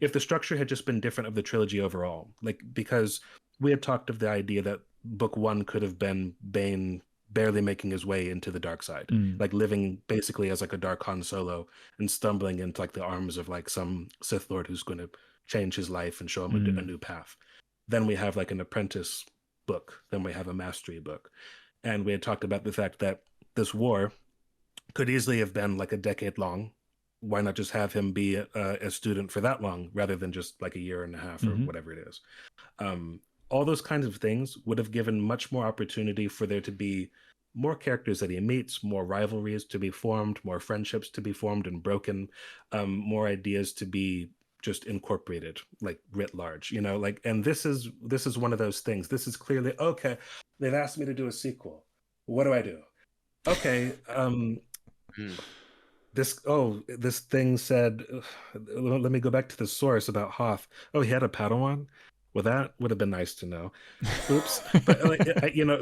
if the structure had just been different of the trilogy overall. Like, because we had talked of the idea that book 1 could have been Bane barely making his way into the dark side, like living basically as like a dark Han Solo and stumbling into like the arms of like some Sith Lord who's going to change his life and show him a new path. Then we have like an apprentice book, then we have a mastery book. And we had talked about the fact that this war could easily have been like a decade long. Why not just have him be a student for that long rather than just like a year and a half or whatever it is? All those kinds of things would have given much more opportunity for there to be more characters that he meets, more rivalries to be formed, more friendships to be formed and broken, more ideas to be just incorporated, like writ large, and this is one of those things. This is clearly, okay, they've asked me to do a sequel. What do I do? Okay, this thing said, let me go back to the source about Hoth. Oh, he had a Padawan? Well, that would have been nice to know. Oops. But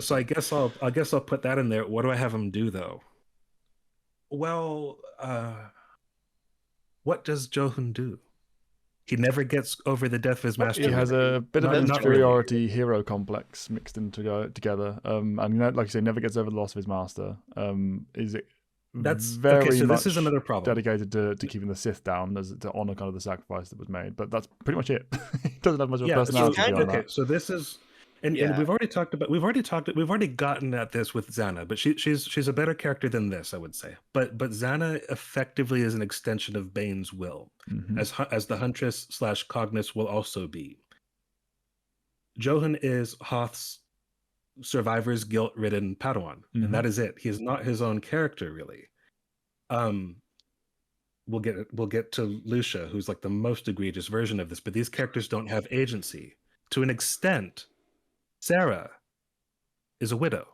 so I guess I'll put that in there. What do I have him do though? Well, what does Johun do? He never gets over the death of his master. He has a bit of an inferiority hero complex mixed in together. And like you say, never gets over the loss of his master. That's very okay, so much this is another problem. Dedicated to keeping the Sith down, to honor kind of the sacrifice that was made. But that's pretty much it. He doesn't have much of a personality. So this is, and we've already gotten at this with Zanna, but she's a better character than this, I would say. But Zanna effectively is an extension of Bane's will, as the Huntress / Cognus will also be. Johun is Hoth's survivor's guilt-ridden Padawan, and that is it. He is not his own character, really. We'll get to Lucia, who's like the most egregious version of this, but these characters don't have agency. To an extent, Sarah is a widow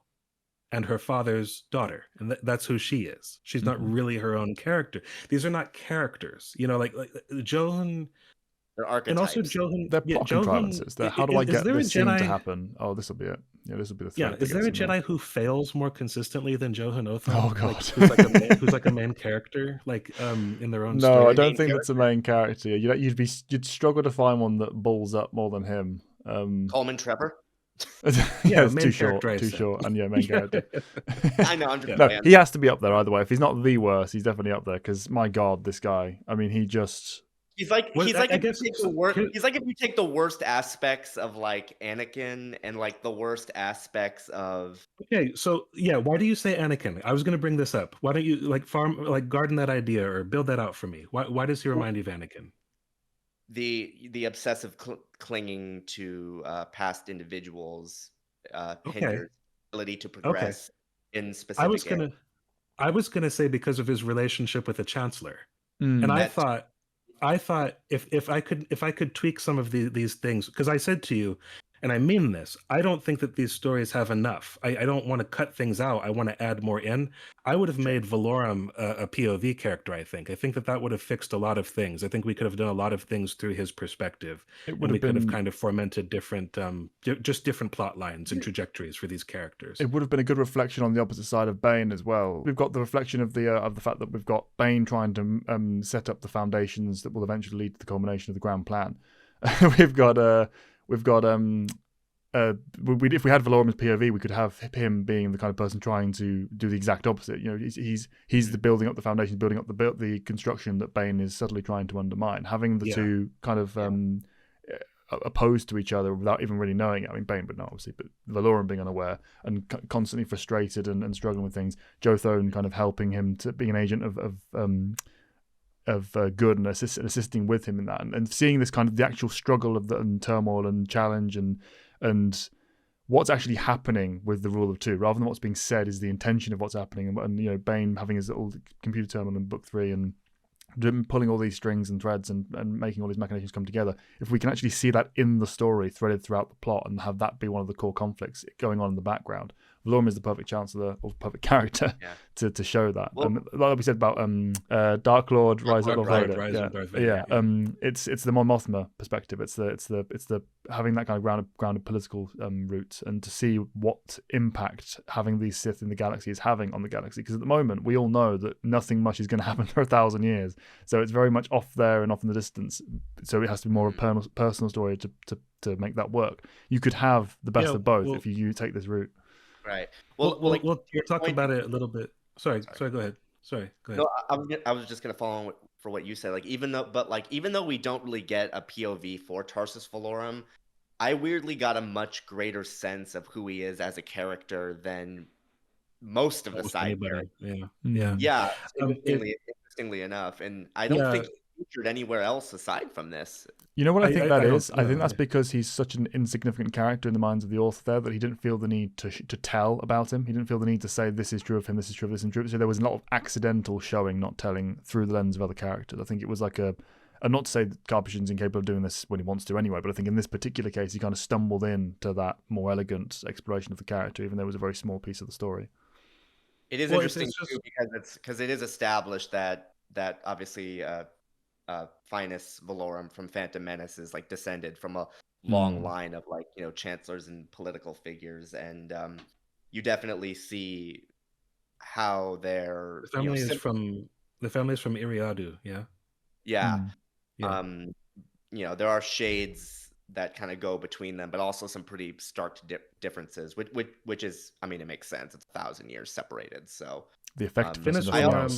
and her father's daughter, and that's who she is. She's not really her own character. These are not characters, like Johun. They're archetypes. And also Johun, they're plot contrivances. How do I get this scene to happen? Oh, this will be it. Yeah, this will be the thing. Yeah, is there a Jedi who fails more consistently than Johun Othon? Oh god, who's like a main character, like in their own. No, story? I don't think that's a main character. You'd struggle to find one that balls up more than him. Coleman Trevor. Yeah, it's too short, and main character. I know. I'm just playing. He has to be up there either way. If he's not the worst, he's definitely up there. Because my god, this guy. I mean, he just. He's like if you take the worst aspects of like Anakin and like the worst aspects of. Okay, so why do you say Anakin? I was going to bring this up. Why don't you garden that idea or build that out for me? Why does he remind you of Anakin? The obsessive clinging to past individuals hinders ability to progress in specific. I was gonna say because of his relationship with the Chancellor, and I thought if I could tweak some of these things, because I said to you, and I mean this, I don't think that these stories have enough. I don't want to cut things out. I want to add more in. I would have made Valorum a POV character, I think that would have fixed a lot of things. I think we could have done a lot of things through his perspective. We could have kind of fomented different different plot lines and trajectories for these characters. It would have been a good reflection on the opposite side of Bane as well. We've got the reflection of the fact that we've got Bane trying to set up the foundations that will eventually lead to the culmination of the grand plan. We've got if we had Valorum's POV, we could have him being the kind of person trying to do the exact opposite. He's the building up the foundation, building up the construction that Bane is subtly trying to undermine. Having the two kind of opposed to each other without even really knowing it. I mean, Bane would know, obviously, but Valorum being unaware and constantly frustrated and struggling with things. Jothone kind of helping him to being an agent of good and assisting with him in that, and seeing this kind of the actual struggle of and turmoil and challenge and what's actually happening with the rule of two, rather than what's being said is the intention of what's happening, and Bane having his little computer terminal in book 3 and pulling all these strings and threads and making all these machinations come together. If we can actually see that in the story threaded throughout the plot and have that be one of the core conflicts going on in the background, Valorum is the perfect chancellor or perfect character to show that. Like we said about Dark Lord, Rise of Darth Vader. It's the Mon Mothma perspective. It's the having that kind of grounded political route, and to see what impact having these Sith in the galaxy is having on the galaxy. Because at the moment we all know that nothing much is going to happen for 1,000 years, so it's very much off there and off in the distance. So it has to be more of a personal story to make that work. You could have the best of both if you take this route. Right. Well, you're talking about it a little bit. Sorry, go ahead. No, I was just gonna follow on for what you said. Like, even though we don't really get a POV for Tarsus Valorum, I weirdly got a much greater sense of who he is as a character than most of the side characters. Yeah. Interestingly enough, and I don't think he's featured anywhere else aside from this. You know what I think that is? I think that's because he's such an insignificant character in the minds of the author there that he didn't feel the need to tell about him. He didn't feel the need to say this is true of him, this is true of this, and true. So there was a lot of accidental showing, not telling through the lens of other characters. I think it was like and not to say that Karpyshyn's incapable of doing this when he wants to anyway, but I think in this particular case he kind of stumbled into that more elegant exploration of the character, even though it was a very small piece of the story. It is interesting too because it is established that obviously Finus Valorum from Phantom Menace is like descended from a long line of like chancellors and political figures, and you definitely see how their the family is from Iriadu. There are shades that kind of go between them, but also some pretty stark differences, which is, I mean, it makes sense. It's 1,000 years separated, so the effectiveness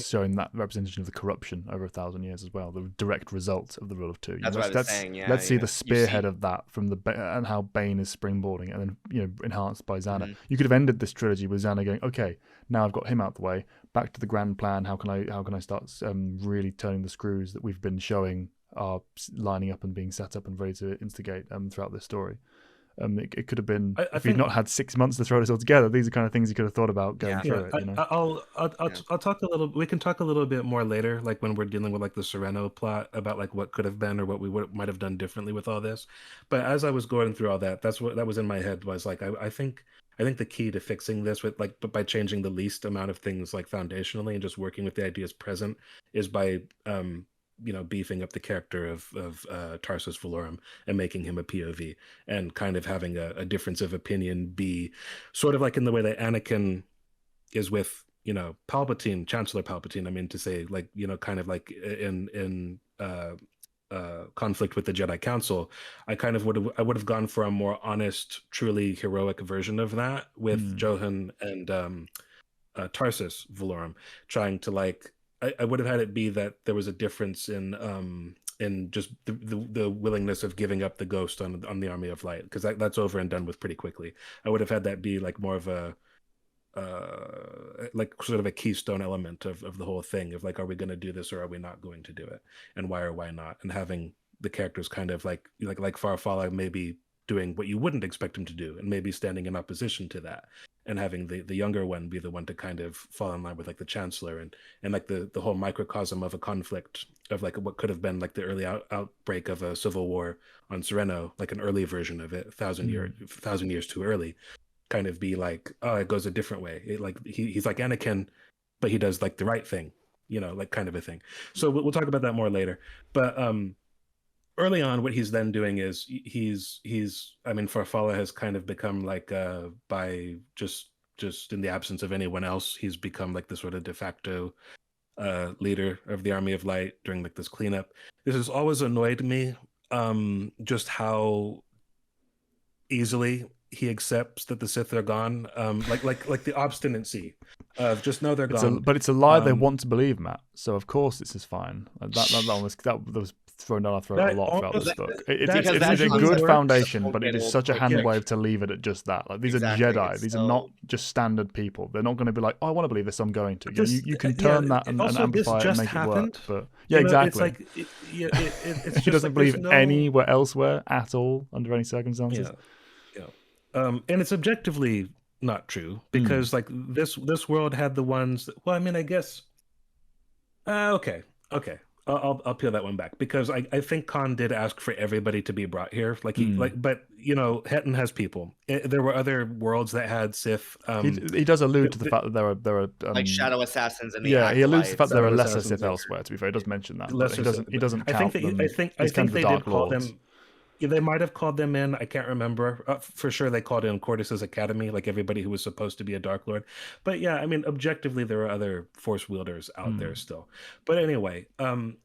showing that representation of the corruption over 1,000 years as well, the direct result of the rule of two. That's what I was saying. Yeah, let's see the spearhead of that from and how Bane is springboarding, and then enhanced by Zanna. You could have ended this trilogy with Zanna going, okay, now I've got him out the way. Back to the grand plan. How can I start really turning the screws that we've been showing are lining up and being set up and ready to instigate throughout this story. It could have been if you'd not had 6 months to throw this all together. These are kind of things you could have thought about going through it. I'll talk a little. We can talk a little bit more later, like when we're dealing with like the Sereno plot, about like what could have been or what we might have done differently with all this. But as I was going through all that, that was in my head. Was like I think the key to fixing this with by changing the least amount of things like foundationally and just working with the ideas present is by beefing up the character of Tarsus Valorum and making him a POV, and kind of having a difference of opinion be sort of like in the way that Anakin is with Palpatine, Chancellor Palpatine. I mean to say, like kind of like in conflict with the Jedi Council. I would have gone for a more honest, truly heroic version of that with Johan and Tarsus Valorum, trying to I would have had it be that there was a difference in just the willingness of giving up the ghost on the Army of Light, because that's over and done with pretty quickly. I would have had that be like more of a like sort of a keystone element of the whole thing of like, are we going to do this or are we not going to do it, and why or why not, and having the characters kind of like Farfalla maybe doing what you wouldn't expect him to do and maybe standing in opposition to that, and having the younger one be the one to kind of fall in line with like the Chancellor and like the whole microcosm of a conflict of like what could have been like the early outbreak of a civil war on Sereno, like an early version of it, 1,000 years too early, kind of be like, oh, it goes a different way. He's like Anakin, but he does like the right thing, like kind of a thing. So we'll talk about that more later. But early on, what he's then doing is I mean, Farfalla has kind of become like by just in the absence of anyone else, he's become like the sort of de facto leader of the Army of Light during like this cleanup. This has always annoyed me, just how easily he accepts that the Sith are gone, like the obstinacy of just know they're gone. But it's a lie they want to believe, Matt. So of course this is fine. That was thrown down our throat That a lot throughout this almost book. that It's Because a that good works. foundation, but Don't it get is old such a quick. hand Yeah. wave to leave it at just that. Like these Exactly, are Jedi. it's These are so- not just standard people. They're not going to be like, oh, I want to believe this, so I'm going to. This- You can yeah, turn that and also, this amplify it and just make happened. it work. But yeah, You know, exactly. It's like it's He just doesn't like there's believe no anywhere elsewhere at all under any circumstances. yeah. And it's objectively not true because like this world had the ones that, well, I mean, I guess okay. I'll peel that one back because I think Khan did ask for everybody to be brought here. Like but you know, Hetton has people. There were other worlds that had Sith. He does allude to the fact that there are like shadow assassins and the yeah, he alludes to the fact that there are Shadow lesser Assassins Sith are- elsewhere. To be fair, he does mention that, but lesser he doesn't. Sith, He doesn't I count think that them. I think He's kind of they the did Dark call Lords. them. Yeah, they might have called them in. I can't remember for sure. They called in Cordis's Academy, like everybody who was supposed to be a Dark Lord. But yeah, I mean, objectively, there are other Force wielders out there still. But anyway,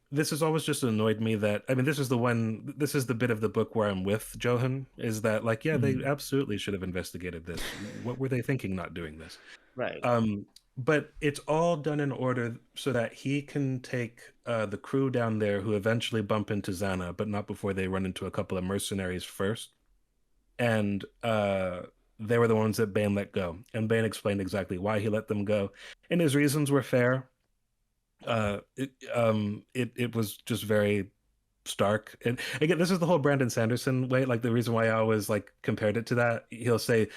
this has always just annoyed me that I mean, this is the bit of the book where I'm with Johan. Is that like, yeah, they absolutely should have investigated this. What were they thinking, not doing this? Right. But it's all done in order so that he can take the crew down there who eventually bump into Zanna, but not before they run into a couple of mercenaries first. And they were the ones that Bane let go. And Bane explained exactly why he let them go. And his reasons were fair. It was just very stark. And again, this is the whole Brandon Sanderson way. Like the reason why I always like compared it to that, he'll say,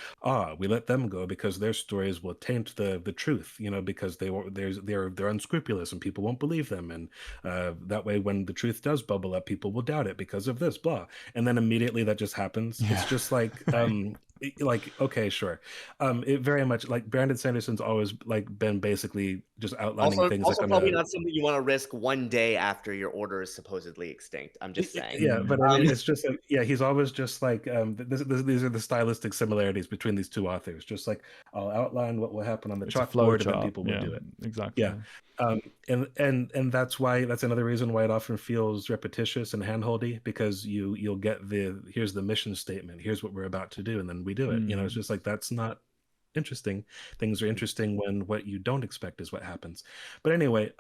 we let them go because their stories will taint the truth, you know, because they're unscrupulous and people won't believe them. And that way when the truth does bubble up, people will doubt it because of this, blah. And then immediately that just happens. Yeah. It's just like like, okay, sure. It very much like Brandon Sanderson's always like been basically just outlining things Also like probably not something you want to risk one day after your order is supposedly extinct. I'm just saying. Yeah, but I mean, it's just like, yeah, he's always just like these are the stylistic similarities between these two authors. Just like I'll outline what will happen on the It's a flow chalkboard, and then chart. people will do it. Exactly. Yeah. And that's another reason why it often feels repetitious and handholdy, because you'll get here's the mission statement, here's what we're about to do, and then we do it. You know, it's just like that's not interesting. Things are interesting when what you don't expect is what happens. But anyway,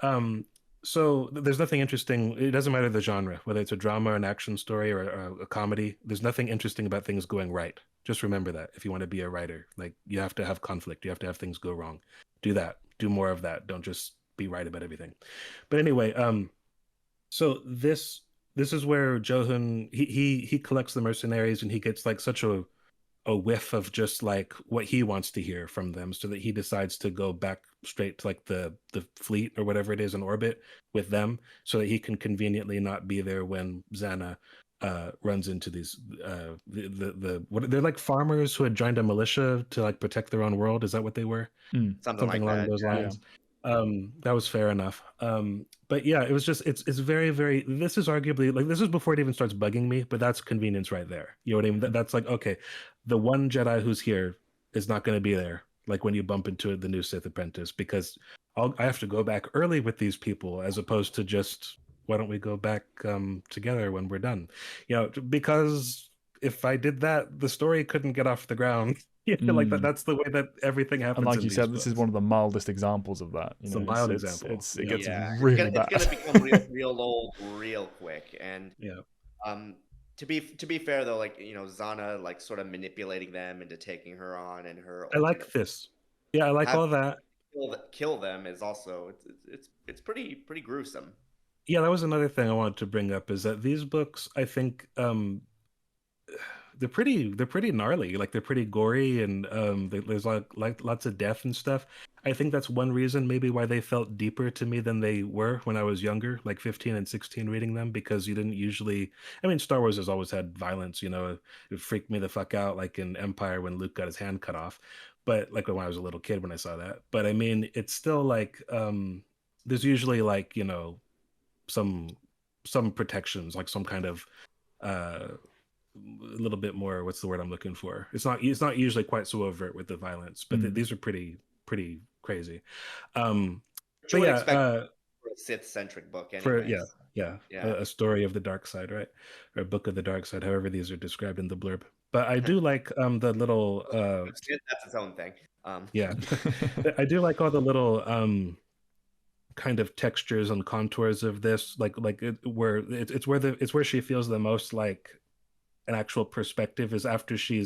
so there's nothing interesting. It doesn't matter the genre, whether it's a drama or an action story or a comedy. There's nothing interesting about things going right. Just remember that if you want to be a writer, like you have to have conflict. You have to have things go wrong. Do that. Do more of that. Don't just be right about everything. But anyway, so this is where Johan he collects the mercenaries and he gets like such a whiff of just like what he wants to hear from them, so that he decides to go back straight to like the fleet or whatever it is in orbit with them, so that he can conveniently not be there when Zanna runs into these what they're like farmers who had joined a militia to like protect their own world. Is that what they were? Something like along that, those yeah. lines. That was fair enough. But yeah, it was just it's very, very, this is arguably like, this is before it even starts bugging me, but that's convenience right there. You know what I mean? That's like, okay, the one Jedi who's here is not going to be there, like when you bump into the new Sith apprentice, because I have to go back early with these people, as opposed to just, why don't we go back together when we're done? You know, because if I did that, the story couldn't get off the ground. You know, like that's the way that everything happens. And like in you these said, books. this is one of the mildest examples of that. It's a mild example. It gets Yeah. really bad. It's gonna become real old real quick. And Yeah. to be fair though, like, you know, Zanna like sort of manipulating them into taking her on, and her I like this. Yeah, I like all that. Kill them is also it's pretty gruesome. Yeah, that was another thing I wanted to bring up, is that these books, I think, they're pretty gnarly. Like they're pretty gory, and there's like lots of death and stuff. I think that's one reason maybe why they felt deeper to me than they were when I was younger, like 15 and 16 reading them, because you didn't usually, I mean, Star Wars has always had violence, you know. It freaked me the fuck out, like in Empire when Luke got his hand cut off, but like when I was a little kid when I saw that. But I mean, it's still like there's usually like, you know, some protections, like some kind of a little bit more, what's the word I'm looking for? It's not usually quite so overt with the violence, but these are pretty crazy. You But would yeah, expect for a Sith-centric book anyway. Yeah. A story of the dark side, right? Or a book of the dark side, however these are described in the blurb. But I do like the little That's its own thing. yeah. I do like all the little kind of textures and contours of this, it's where she feels the most like an actual perspective is after she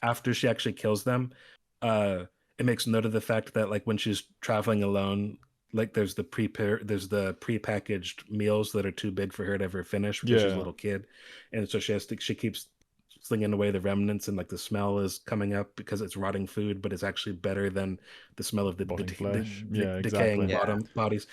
actually kills them. It makes note of the fact that like when she's traveling alone, like there's the prepackaged meals that are too big for her to ever finish because she's a Yeah. little kid, and so she keeps slinging away the remnants, and like the smell is coming up because it's rotting food, but it's actually better than the smell of the Rotting flesh. Yeah, decaying exactly. Yeah. bodies.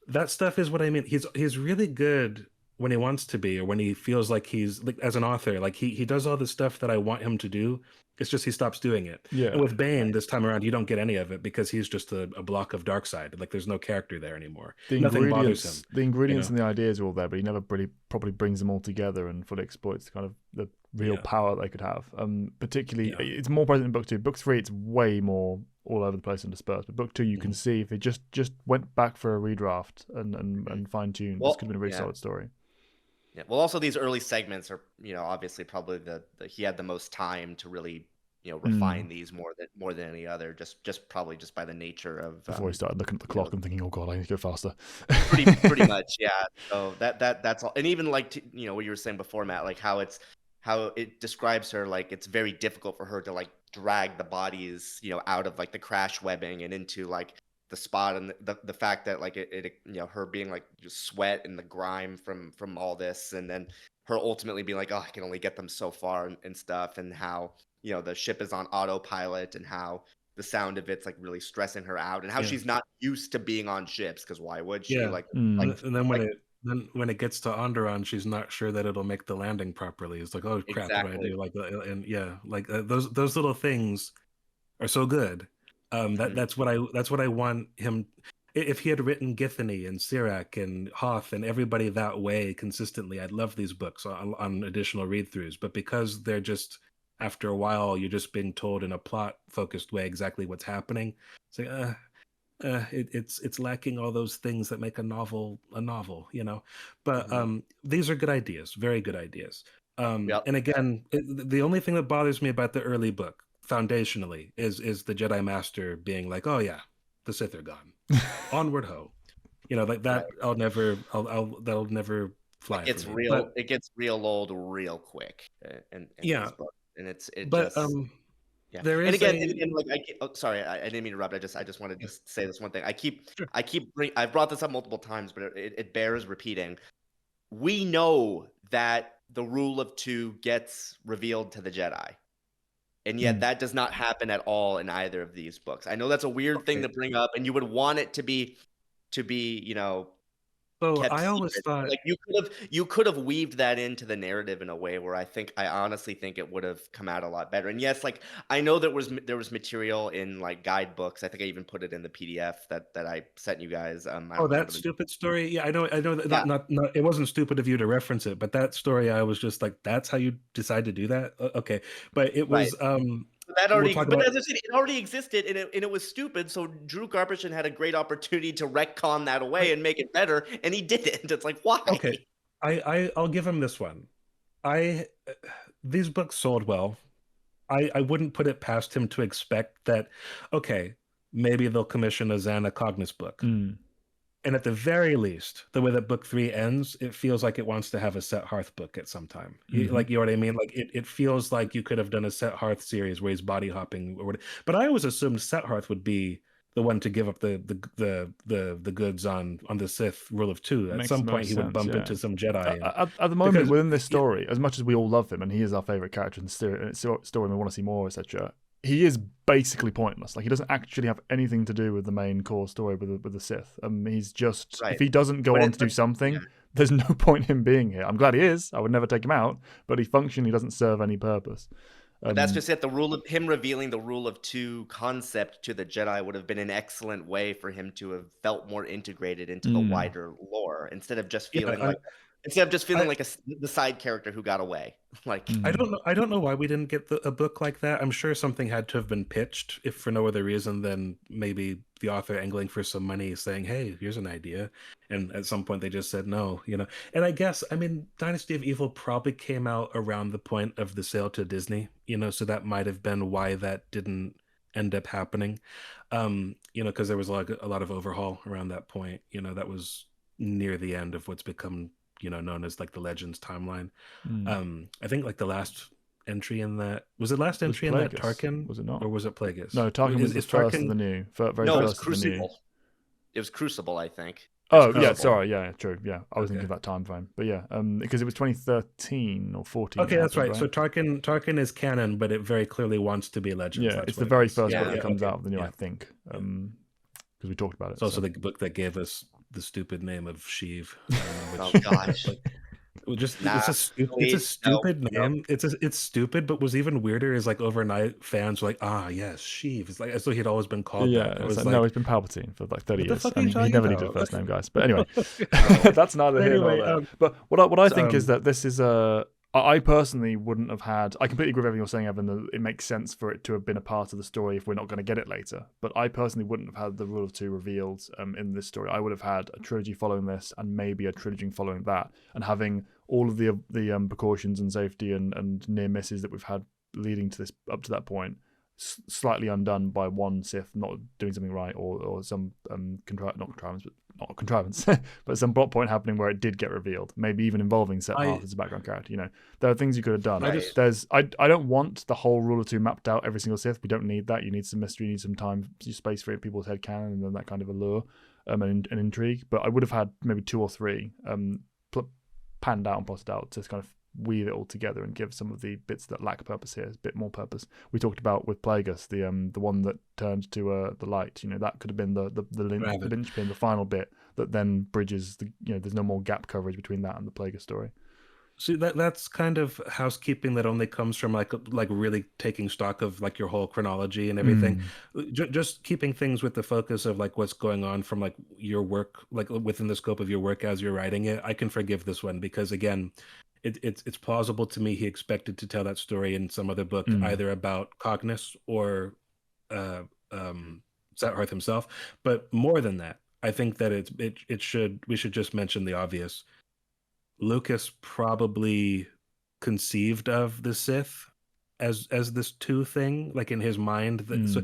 That stuff is what I mean. He's really good when he wants to be, or when he feels like he's like as an author, like he does all the stuff that I want him to do. It's just he stops doing it. Yeah. And with Bane this time around, you don't get any of it because he's just a block of dark side. Like there's no character there anymore. Nothing bothers him. The ingredients you know? and the ideas are all there, but he never really properly brings them all together and fully exploits kind of the real power they could have. Particularly, it's more present in book 2. Book 3, it's way more all over the place and dispersed. But book 2, you can see if they just went back for a redraft and fine tuned, this could have been a really solid story. Yeah. Well, also these early segments are, obviously probably he had the most time to really, refine these more than any other. Just probably just by the nature of before he started looking at the clock and thinking, "Oh God, I need to go faster." pretty much, yeah. So that's all. And even like what you were saying before, Matt, like how it describes her, like it's very difficult for her to like drag the bodies, out of like the crash webbing and into like the spot, and the fact that like it her being like just sweat and the grime from all this, and then her ultimately being like, oh, I can only get them so far and stuff, and how the ship is on autopilot, and how the sound of it's like really stressing her out, and how she's not used to being on ships, because why would she? And then when it gets to Onderon, she's not sure that it'll make the landing properly. It's like, oh crap, exactly. what do I do? Those little things are so good. That's what I want him. If he had written Githany and Sirac and Hoth and everybody that way consistently, I'd love these books on additional read-throughs. But because they're just, after a while, you're just being told in a plot-focused way exactly what's happening. It's like, it's lacking all those things that make a novel, But these are good ideas, very good ideas. And again, the only thing that bothers me about the early book, foundationally, is the Jedi Master being like, oh yeah, the Sith are gone, onward ho, like that. Right. That'll never fly. It gets real old real quick in this book, and there is, and again, sorry, I didn't mean to interrupt. I just wanted to say this one thing. I've brought this up multiple times, but it bears repeating. We know that the rule of 2 gets revealed to the Jedi, and yet that does not happen at all in either of these books. I know that's a weird thing to bring up, and you would want it to be So I always thought like you could have weaved that into the narrative in a way where I honestly think it would have come out a lot better. And yes, like I know there was material in like guidebooks. I think I even put it in the PDF that I sent you guys. That stupid story. Yeah, I know that not it wasn't stupid of you to reference it, but that story I was just like, that's how you decide to do that? Okay. But it was as I said, it already existed, and it was stupid. So Drew Karpyshyn had a great opportunity to retcon that away and make it better, and he didn't. It's like, why? Okay, I'll give him this one. These books sold well. I wouldn't put it past him to expect that. Okay, maybe they'll commission a Zanna Cognis book. And at the very least, the way that book 3 ends, it feels like it wants to have a Set Hearth book at some time. You know what I mean? Like it feels like you could have done a Set Hearth series where he's body hopping or whatever. But I always assumed Set Hearth would be the one to give up the goods on the Sith rule of 2. At some point, he would bump into some Jedi. At the moment, within this story, as much as we all love him and he is our favorite character in the story, and we want to see more, etc., he is basically pointless. Like he doesn't actually have anything to do with the main core story with the Sith. He's just if he doesn't go on to do something, there's no point in him being here. I'm glad he is. I would never take him out, but he functionally doesn't serve any purpose. But that's just it. The rule of him revealing the rule of 2 concept to the Jedi would have been an excellent way for him to have felt more integrated into the wider lore, instead of just feeling like the side character who got away. Like I don't know why we didn't get a book like that. I'm sure something had to have been pitched, if for no other reason than maybe the author angling for some money, saying, "Hey, here's an idea," and at some point they just said no. And I guess Dynasty of Evil probably came out around the point of the sale to Disney. So that might have been why that didn't end up happening. Because there was a lot of overhaul around that point. That was near the end of what's become known as like the Legends timeline. I think like the last entry in that was it last entry in that Tarkin, was it not? Or was it Plagueis? No, Tarkin was the first Tarkin... of the new. Very No, it was first of the new. Crucible. It was Crucible, I think. Oh Crucible. yeah, sorry, yeah, true, yeah. I was Okay. thinking of that time frame, but yeah, because it was 2013 or 14. Okay, that's right. So Tarkin is canon, but it very clearly wants to be Legends. Yeah, That's it's the what it very is. first Yeah. book that comes okay. out of the new, Yeah. I think, because we talked about it. It's also the book that gave us the stupid name of Sheev. Oh gosh. Just Nah, it's a stupid name. It's stupid, but what's even weirder is like overnight fans were like, yes, Sheev. It's like as though he'd always been called Yeah, that. It it's was like, no, it's been Palpatine for like 30 what the years. fuck I are you mean, he talking never needed a about? first name, guys. But anyway, Oh. that's neither here nor there. But what I think is that this is I personally wouldn't have had. I completely agree with everything you're saying, Evan. That it makes sense for it to have been a part of the story if we're not going to get it later. But I personally wouldn't have had the Rule of Two revealed in this story. I would have had a trilogy following this, and maybe a trilogy following that, and having all of the precautions and safety and near misses that we've had leading to this up to that point slightly undone by one Sith not doing something right, or some not contrivance, but some plot point happening where it did get revealed, maybe even involving Set Path as a background character. There are things you could have done. I don't want the whole Rule of Two mapped out every single Sith. We don't need that. You need some mystery, you need some time, space for people's head canon, and then that kind of allure and intrigue. But I would have had maybe 2 or 3 panned out and plotted out to kind of weave it all together and give some of the bits that lack purpose here a bit more purpose. We talked about with Plagueis, the one that turned to the light. That could have been the linchpin, the final bit that then bridges there's no more gap coverage between that and the Plagueis story. See, that's kind of housekeeping that only comes from like really taking stock of like your whole chronology and everything. Just keeping things with the focus of like what's going on from like your work, like within the scope of your work as you're writing it. I can forgive this one because again, it's plausible to me he expected to tell that story in some other book, either about Cognis or Zathrath himself. But more than that, I think that we should just mention the obvious. Lucas probably conceived of the Sith as this two thing, like in his mind. So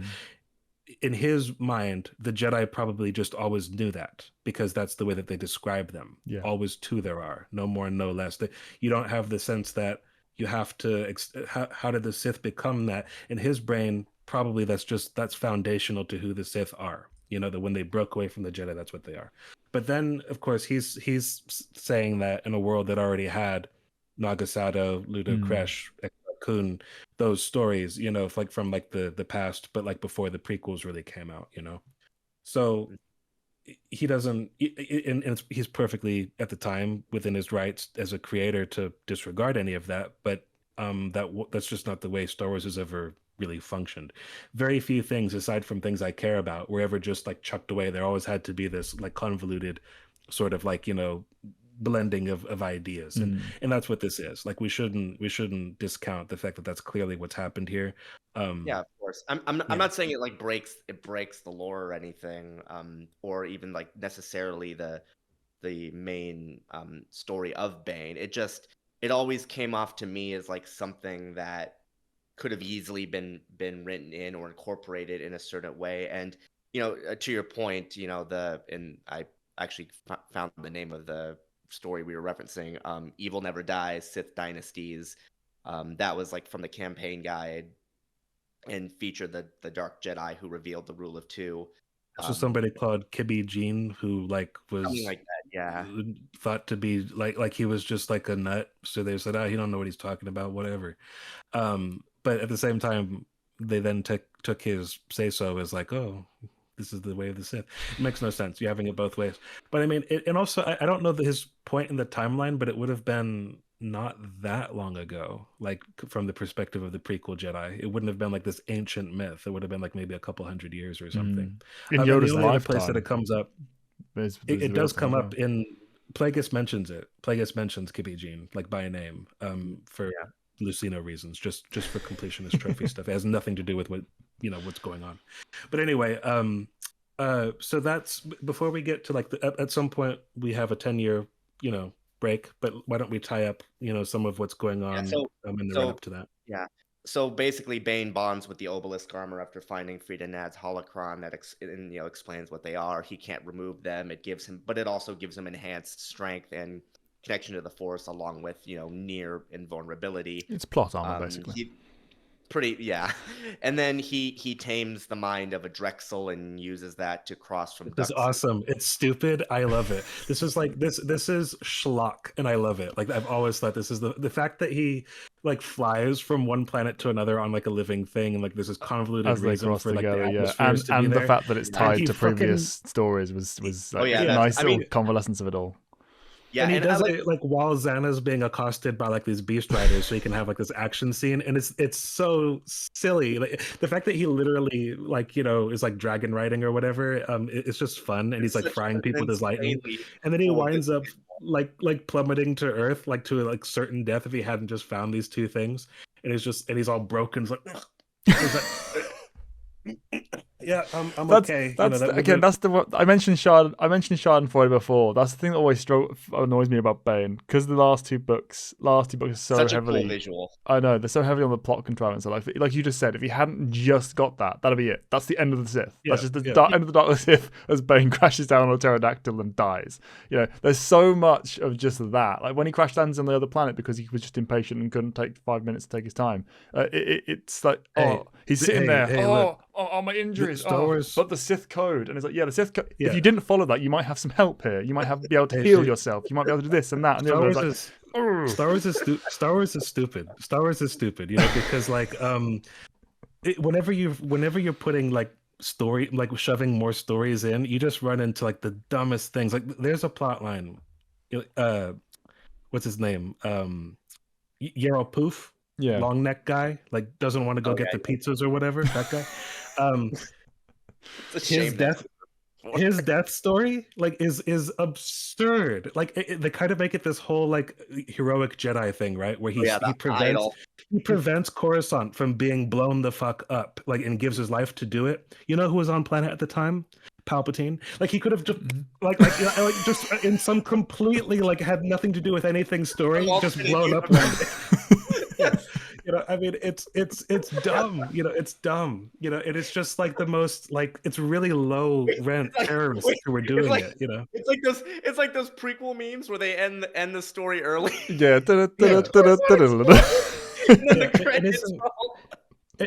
in his mind, the Jedi probably just always knew that because that's the way that they describe them. Yeah. Always two there are, no more, no less. You don't have the sense that you have to. How did the Sith become that? In his brain, probably that's foundational to who the Sith are. That when they broke away from the Jedi, that's what they are. But then, of course, he's saying that in a world that already had Nagasado, Ludo Kresh, Kun, those stories, like from like the past, but like before the prequels really came out, So he doesn't, and he's perfectly at the time within his rights as a creator to disregard any of that. But that's just not the way Star Wars has ever really functioned. Very few things aside from things I care about were ever just like chucked away. There always had to be this like convoluted sort of like blending of ideas, and that's what this is. Like we shouldn't discount the fact that that's clearly what's happened here. Yeah, of course. I'm not saying it like breaks the lore or anything, or even like necessarily the main story of Bane. It always came off to me as like something that could have easily been written in or incorporated in a certain way. And to your point, I actually found the name of the story we were referencing, Evil Never Dies, Sith Dynasties. That was like from the campaign guide and featured the Dark Jedi who revealed the Rule of Two. So somebody called Kibby Jean, who like was something like that, yeah, thought to be like he was just like a nut. So they said, he don't know what he's talking about, whatever. But at the same time, they then took his say-so as like, oh, this is the way of the Sith. It makes no sense. You're having it both ways. But I mean, and also, I don't know his point in the timeline, but it would have been not that long ago, like from the perspective of the prequel Jedi. It wouldn't have been like this ancient myth. It would have been like maybe a couple hundred years or something. In Yoda's the only lifetime, place that it comes up, it does come up in Plagueis mentions it. Plagueis mentions Kibby Jean like by name for Lucino reasons, just for completionist trophy stuff. It has nothing to do with what's going on. But anyway, so that's before we get to like at some point we have a 10-year break, but why don't we tie up some of what's going on in the run up to that? Yeah. so basically, Bane bonds with the obelisk armor after finding Frida Nad's holocron that explains what they are. He can't remove them. But it also gives him enhanced strength and connection to the Force, along with near invulnerability. It's plot armor, basically. Yeah. And then he tames the mind of a Drexel and uses that to cross from. It's awesome. It's stupid. I love it. This is like this is schlock, and I love it. Like I've always thought this is the fact that he like flies from one planet to another on like a living thing, and like there's this convoluted as they reason cross for like together, the and the fact that it's tied to fucking... previous stories was like a that's, nice little convalescence of it all. Yeah, and he does it like while Zanna's being accosted by like these beast riders, so he can have like this action scene, and it's so silly. Like the fact that he literally like is like dragon riding or whatever. It's just fun, and he's like frying people with his lightning, and then he winds up like plummeting to Earth, like to like certain death if he hadn't just found these two things, and he's all broken. It's like. Yeah, I'm okay. That's the what I mentioned. Schadenfreude before. That's the thing that always annoys me about Bane, because the last two books are so such heavily. A cool visual. I know they're so heavily on the plot contrivance. So like you just said, if he hadn't just got that'd be it. That's the end of the Sith. That's just the end of the Dark Sith as Bane crashes down on a pterodactyl and dies. There's so much of just that. Like when he crash lands on the other planet because he was just impatient and couldn't take 5 minutes to take his time. It's like he's sitting there. Oh, my injuries. But the Sith code, and it's like, the Sith code. Yeah. If you didn't follow that, you might have some help here. You might be able to heal yourself. You might be able to do this and that. And Star Wars is stupid. Star Wars is stupid. Because like whenever you're putting like story, like shoving more stories in, you just run into like the dumbest things. Like there's a plot line. What's his name? Yarrow Poof. Yeah, long neck guy, like doesn't want to go get the pizzas or whatever. That guy. His death story like is absurd. Like they kind of make it this whole like heroic Jedi thing, right? Where he prevents Coruscant from being blown the fuck up, like, and gives his life to do it. You know who was on planet at the time? Palpatine. Like he could have just like just in some completely like had nothing to do with anything story, just blown up one day. I mean, it's dumb. It's dumb. It is just like the most like it's really low rent terrorists who were doing it. It's like those prequel memes where they end the story early. Yeah.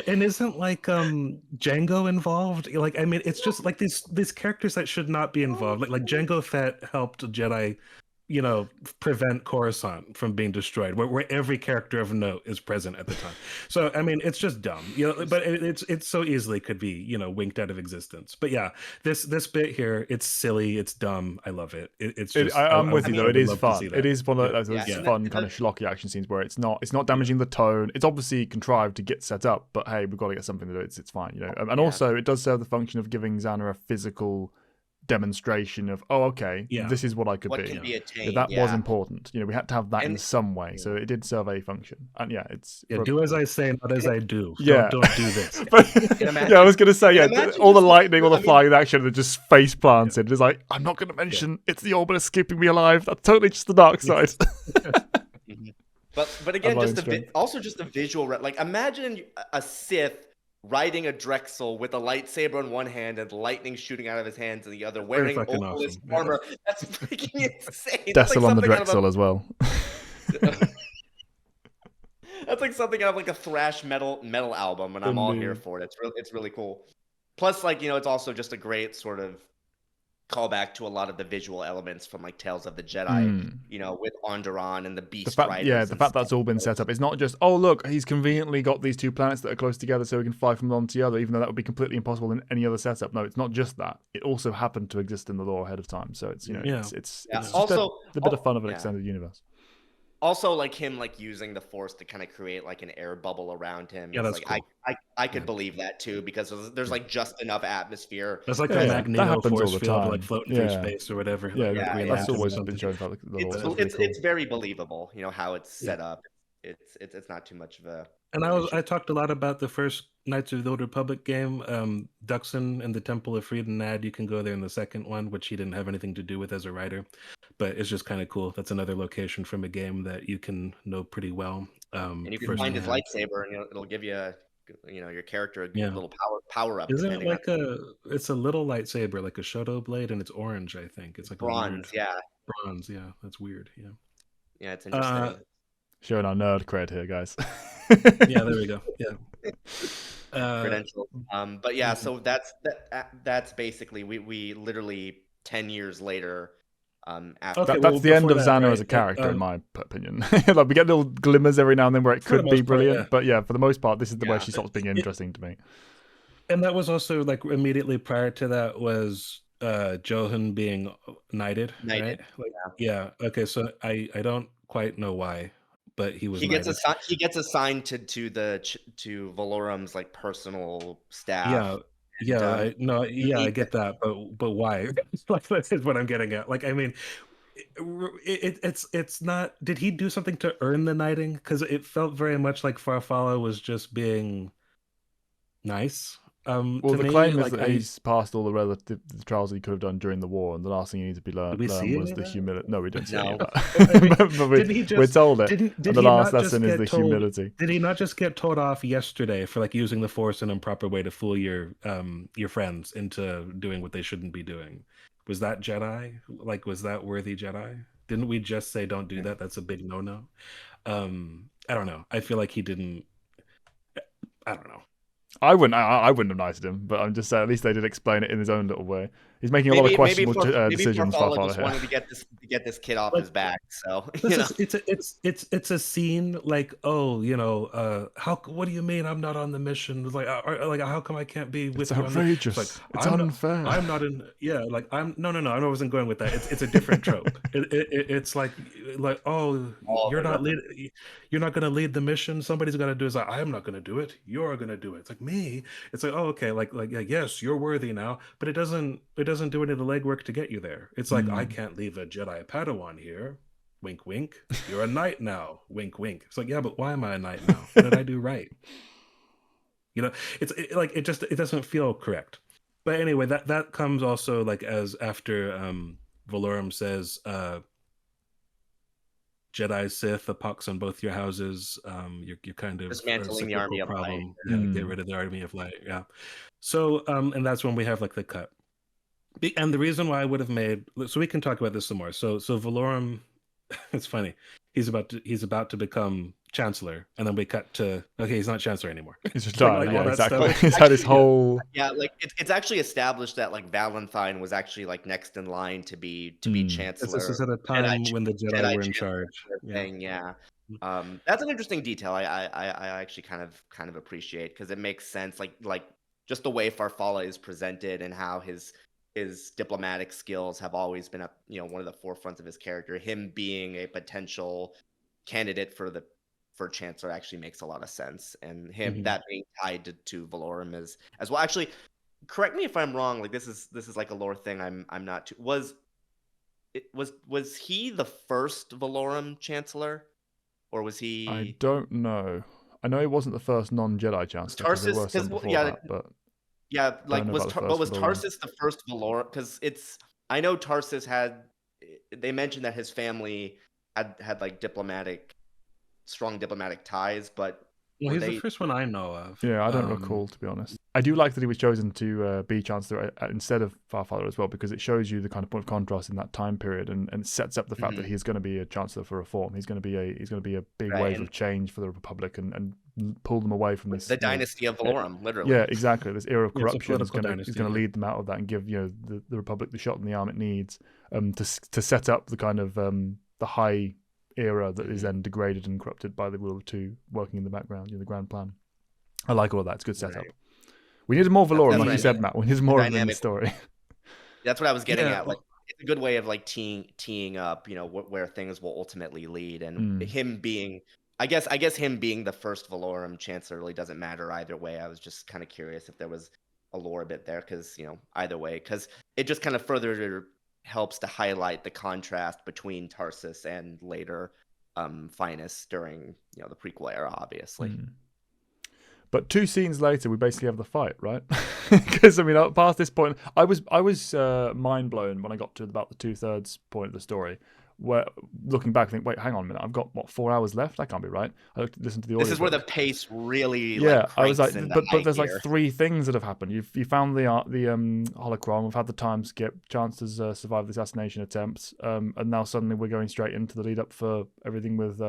And isn't like Django involved? Like I mean, it's just like these characters that should not be involved. Like Jango Fett helped Jedi, prevent Coruscant from being destroyed, where every character of note is present at the time. So I mean, it's just dumb, but it's so easily could be winked out of existence. But yeah, this bit here, it's silly, it's dumb. I love it. I'm with you though. It is fun. It is one of those fun kind of schlocky action scenes where it's not damaging the tone. It's obviously contrived to get set up, but hey, we've got to get something to do. It's fine, And also, it does serve the function of giving Zanna a physical demonstration of this is what I could what be. Can be attained, that was important. We had to have that in some way, so it did serve a function. And do as I say, not as I do. Yeah, don't do this. I was gonna say all the lightning, all the flying action, and just face planted. It's like I'm not gonna mention it's the obelisk keeping me alive. That's totally just the dark side. But again, just the visual. Like imagine a Sith riding a Drexel with a lightsaber in one hand and lightning shooting out of his hands in the other, wearing obelisk armor. Yeah. That's freaking insane. Decil on the Drexel as well. That's like something out of like a thrash metal album, and I'm all here for it. It's really cool. Plus, like it's also just a great sort of callback to a lot of the visual elements from like Tales of the Jedi, with Onderon and the Beast Riders. The fact that's all been set up. It's not just, oh look, he's conveniently got these two planets that are close together so he can fly from one to the other, even though that would be completely impossible in any other setup. No, it's not just that. It also happened to exist in the lore ahead of time. So it's it's just also the bit of fun of an extended universe. Also, like him, like using the Force to kind of create like an air bubble around him. Yeah, that's like cool. I could believe that too, because there's like just enough atmosphere. That's like a Magneto Force field, like floating through space space or whatever. That's always been shown. It's very believable. How it's set up. It's not too much of a. And I talked a lot about the first Knights of the Old Republic game, Duxon and the Temple of Frida Nad. You can go there in the second one, which he didn't have anything to do with as a writer, but it's just kind of cool. That's another location from a game that you can know pretty well. And you can first find his hand. lightsaber, and it'll give you, your character a Yeah. little power up Isn't it depending on like it's a little lightsaber, like a Shoto blade, and it's orange, I think. It's like a weird bronze. Yeah, bronze. Yeah, that's weird. Yeah. yeah, it's Uh, interesting. Showing our nerd cred here, guys. yeah, there we go. Yeah. Credentials. But yeah, yeah. so that's basically we literally 10 years later, after Okay, That's well, the end before of that, Zanna right? as a character, in my opinion. Like we get little glimmers every now and then where it For the could be most part, brilliant, yeah. but yeah, for the most part, this is the way yeah, she stops being It, interesting to me. and that was also like immediately prior to that was Johan being knighted, knighted. right? Like, yeah. Okay, so I don't quite know why, but he was He gets knighted. assigned. He gets assigned to Valorum's like personal staff. Yeah, And yeah, I no, he yeah, I meets. get that, but why? Like that is what I'm getting at. Like, I mean, it's not. Did he do something to earn the knighting? Because it felt very much like Farfalla was just being nice. Well, To the me, claim is like that he's passed all the relative the trials that he could have done during the war, and the last thing he needed to be did we learn see was any of the that? humility. No, we didn't see any of No. I mean, that. but didn't he we're just told it. did And the he last not just lesson is get the told? humility. Did he not just get told off yesterday for like using the Force in an improper way to fool your friends into doing what they shouldn't be doing? Was that Jedi? Like, was that worthy Jedi? Didn't we just say don't do that? That's a big no-no. I don't know. I feel like he didn't. I don't know. I wouldn't have knighted him, but I'm just saying at least they did explain it in his own little way. He's making a lot of questionable Maybe decisions. Farfalla just here. wanted to get this kid off Like, his back. So this is it's a scene like, oh, how, what do you mean I'm not on the mission? It's like, like, how come I can't be with It's you on the, outrageous. it's like, It's I'm unfair. I'm not in, yeah, like no, I wasn't going with that. It's a different trope. It's like, oh, you're not you're not going to lead the mission. Somebody's going to do it. It's like, I'm not going to do it. You're going to do it. It's like, me. It's like, oh, okay, yeah, yes, you're worthy now, but it doesn't do any of the legwork to get you there. It's like, I can't leave a Jedi Padawan here. Wink, wink. You're a knight now. Wink, wink. It's like, yeah, but why am I a knight now? What did I do right? It doesn't feel correct. But anyway, that comes also like as after Valorum says, Jedi, Sith, a pox on both your houses. You're kind of dismantling the army of light. Yeah, get rid of the army of light. Yeah. So and that's when we have like the cut. And the reason why I would have made, so we can talk about this some more. So Valorum, it's funny. He's about to become chancellor, and then we cut to, okay, he's not chancellor anymore. He's just Like, yeah, exactly. He's had his whole like it's actually established that like Valentine was actually like next in line to be chancellor. This is at a time when the Jedi were in charge. Yeah. That's an interesting detail. I actually kind of appreciate, because it makes sense. Like just the way Farfalla is presented and how his diplomatic skills have always been one of the forefronts of his character. Him being a potential candidate for chancellor actually makes a lot of sense, and him that being tied to Valorum as well. Actually, correct me if I'm wrong. Like this is like a lore thing. I'm not too. Was he the first Valorum chancellor, or was he? I don't know. I know he wasn't the first non-Jedi chancellor. Tarsus, yeah, like was Tarsus the first Valorum? Because I know Tarsus had. They mentioned that his family had like strong diplomatic ties, but he's the first one I know of. Yeah, I don't recall, to be honest. I do like that he was chosen to be chancellor instead of Farfalla as well, because it shows you the kind of point of contrast in that time period, and it sets up the fact that he's going to be a chancellor for reform. He's going to be a big wave of change for the Republic and pull them away from this dynasty of Valorum, literally. Yeah, exactly. This era of corruption is going to lead them out of that and give the Republic the shot in the arm it needs to set up the kind of the high era that is then degraded and corrupted by the rule of two working in the background, the grand plan. I like all of that. It's a good setup. Right. We needed more Valorum, like you said, Matt. We needed more of in the story. That's what I was getting at. Like, it's a good way of like teeing up, where things will ultimately lead, and him being, I guess him being the first Valorum chancellor really doesn't matter either way. I was just kind of curious if there was a lore bit there, because either way, because it just kind of further helps to highlight the contrast between Tarsus and later Finus during the prequel era, obviously. But 2 scenes later, we basically have the fight, right? Because past this point, I was mind blown when I got to about the 2/3 point of the story, where looking back, I think, wait, hang on a minute, I've got what 4 hours left? That can't be right. I listened to the audio. This is where the pace really yeah, I was cranks like, into but there's high like gear. 3 things that have happened. You found the holocron. We've had the time skip. Chance has survived the assassination attempts. And now suddenly we're going straight into the lead up for everything with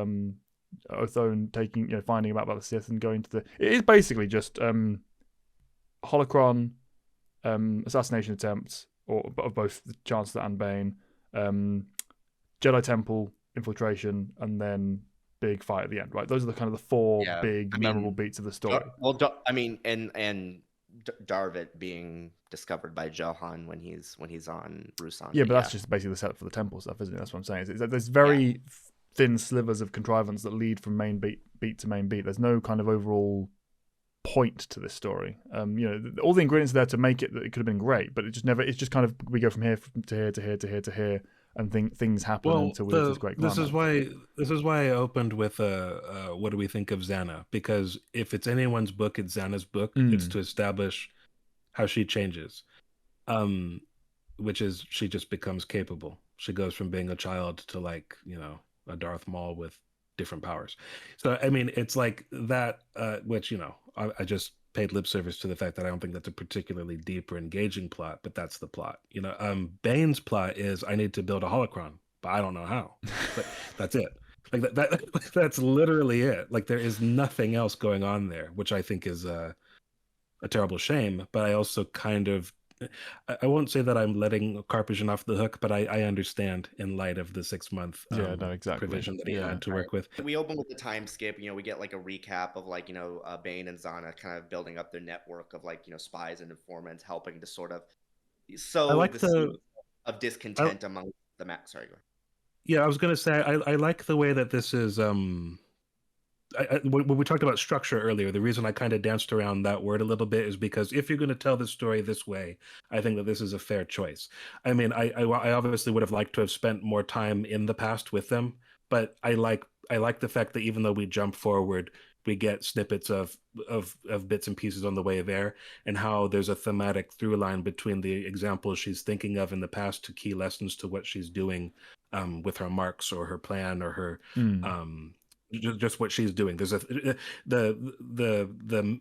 Othone taking, finding about the Sith and going to the. It is basically just holocron, assassination attempts, of both the Chancellor and Bane, Jedi Temple infiltration, and then big fight at the end. Right, those are the kind of the 4 big memorable beats of the story. And Darvit being discovered by Johan when he's on Rusan. Yeah, but that's just basically the setup for the temple stuff, isn't it? That's what I'm saying. There's very thin slivers of contrivance that lead from main beat to main beat. There's no kind of overall point to this story. All the ingredients are there to make it that it could have been great, but it just never. It's just kind of we go from here to here to here to here to here, and things happen until we get this great climax. This is why I opened with what do we think of Zanna? Because if it's anyone's book, it's Zanna's book. It's to establish how she changes, which is she just becomes capable. She goes from being a child to a Darth Maul with different powers. So I mean, it's like that, which I just paid lip service to the fact that I don't think that's a particularly deep or engaging plot, but that's the plot. Bane's plot is I need to build a holocron, but I don't know how. But that's it. Like that's literally it. Like there is nothing else going on there, which I think is a terrible shame. But I also kind of, I won't say that I'm letting Karpyshyn off the hook, but I understand in light of the 6-month provision that he had to work with. We open with the time skip. We get like a recap of Bane and Zanna kind of building up their network of spies and informants, helping to sort of sow the seeds of discontent among the Mac. Sorry, go ahead. Yeah, I was going to say I like the way that this is. When we talked about structure earlier, the reason I kind of danced around that word a little bit is because if you're going to tell the story this way, I think that this is a fair choice. I mean, I obviously would have liked to have spent more time in the past with them, but I like the fact that even though we jump forward, we get snippets of bits and pieces on the way there, and how there's a thematic through line between the examples she's thinking of in the past to key lessons to what she's doing with her marks or her plan or her just what she's doing. There's the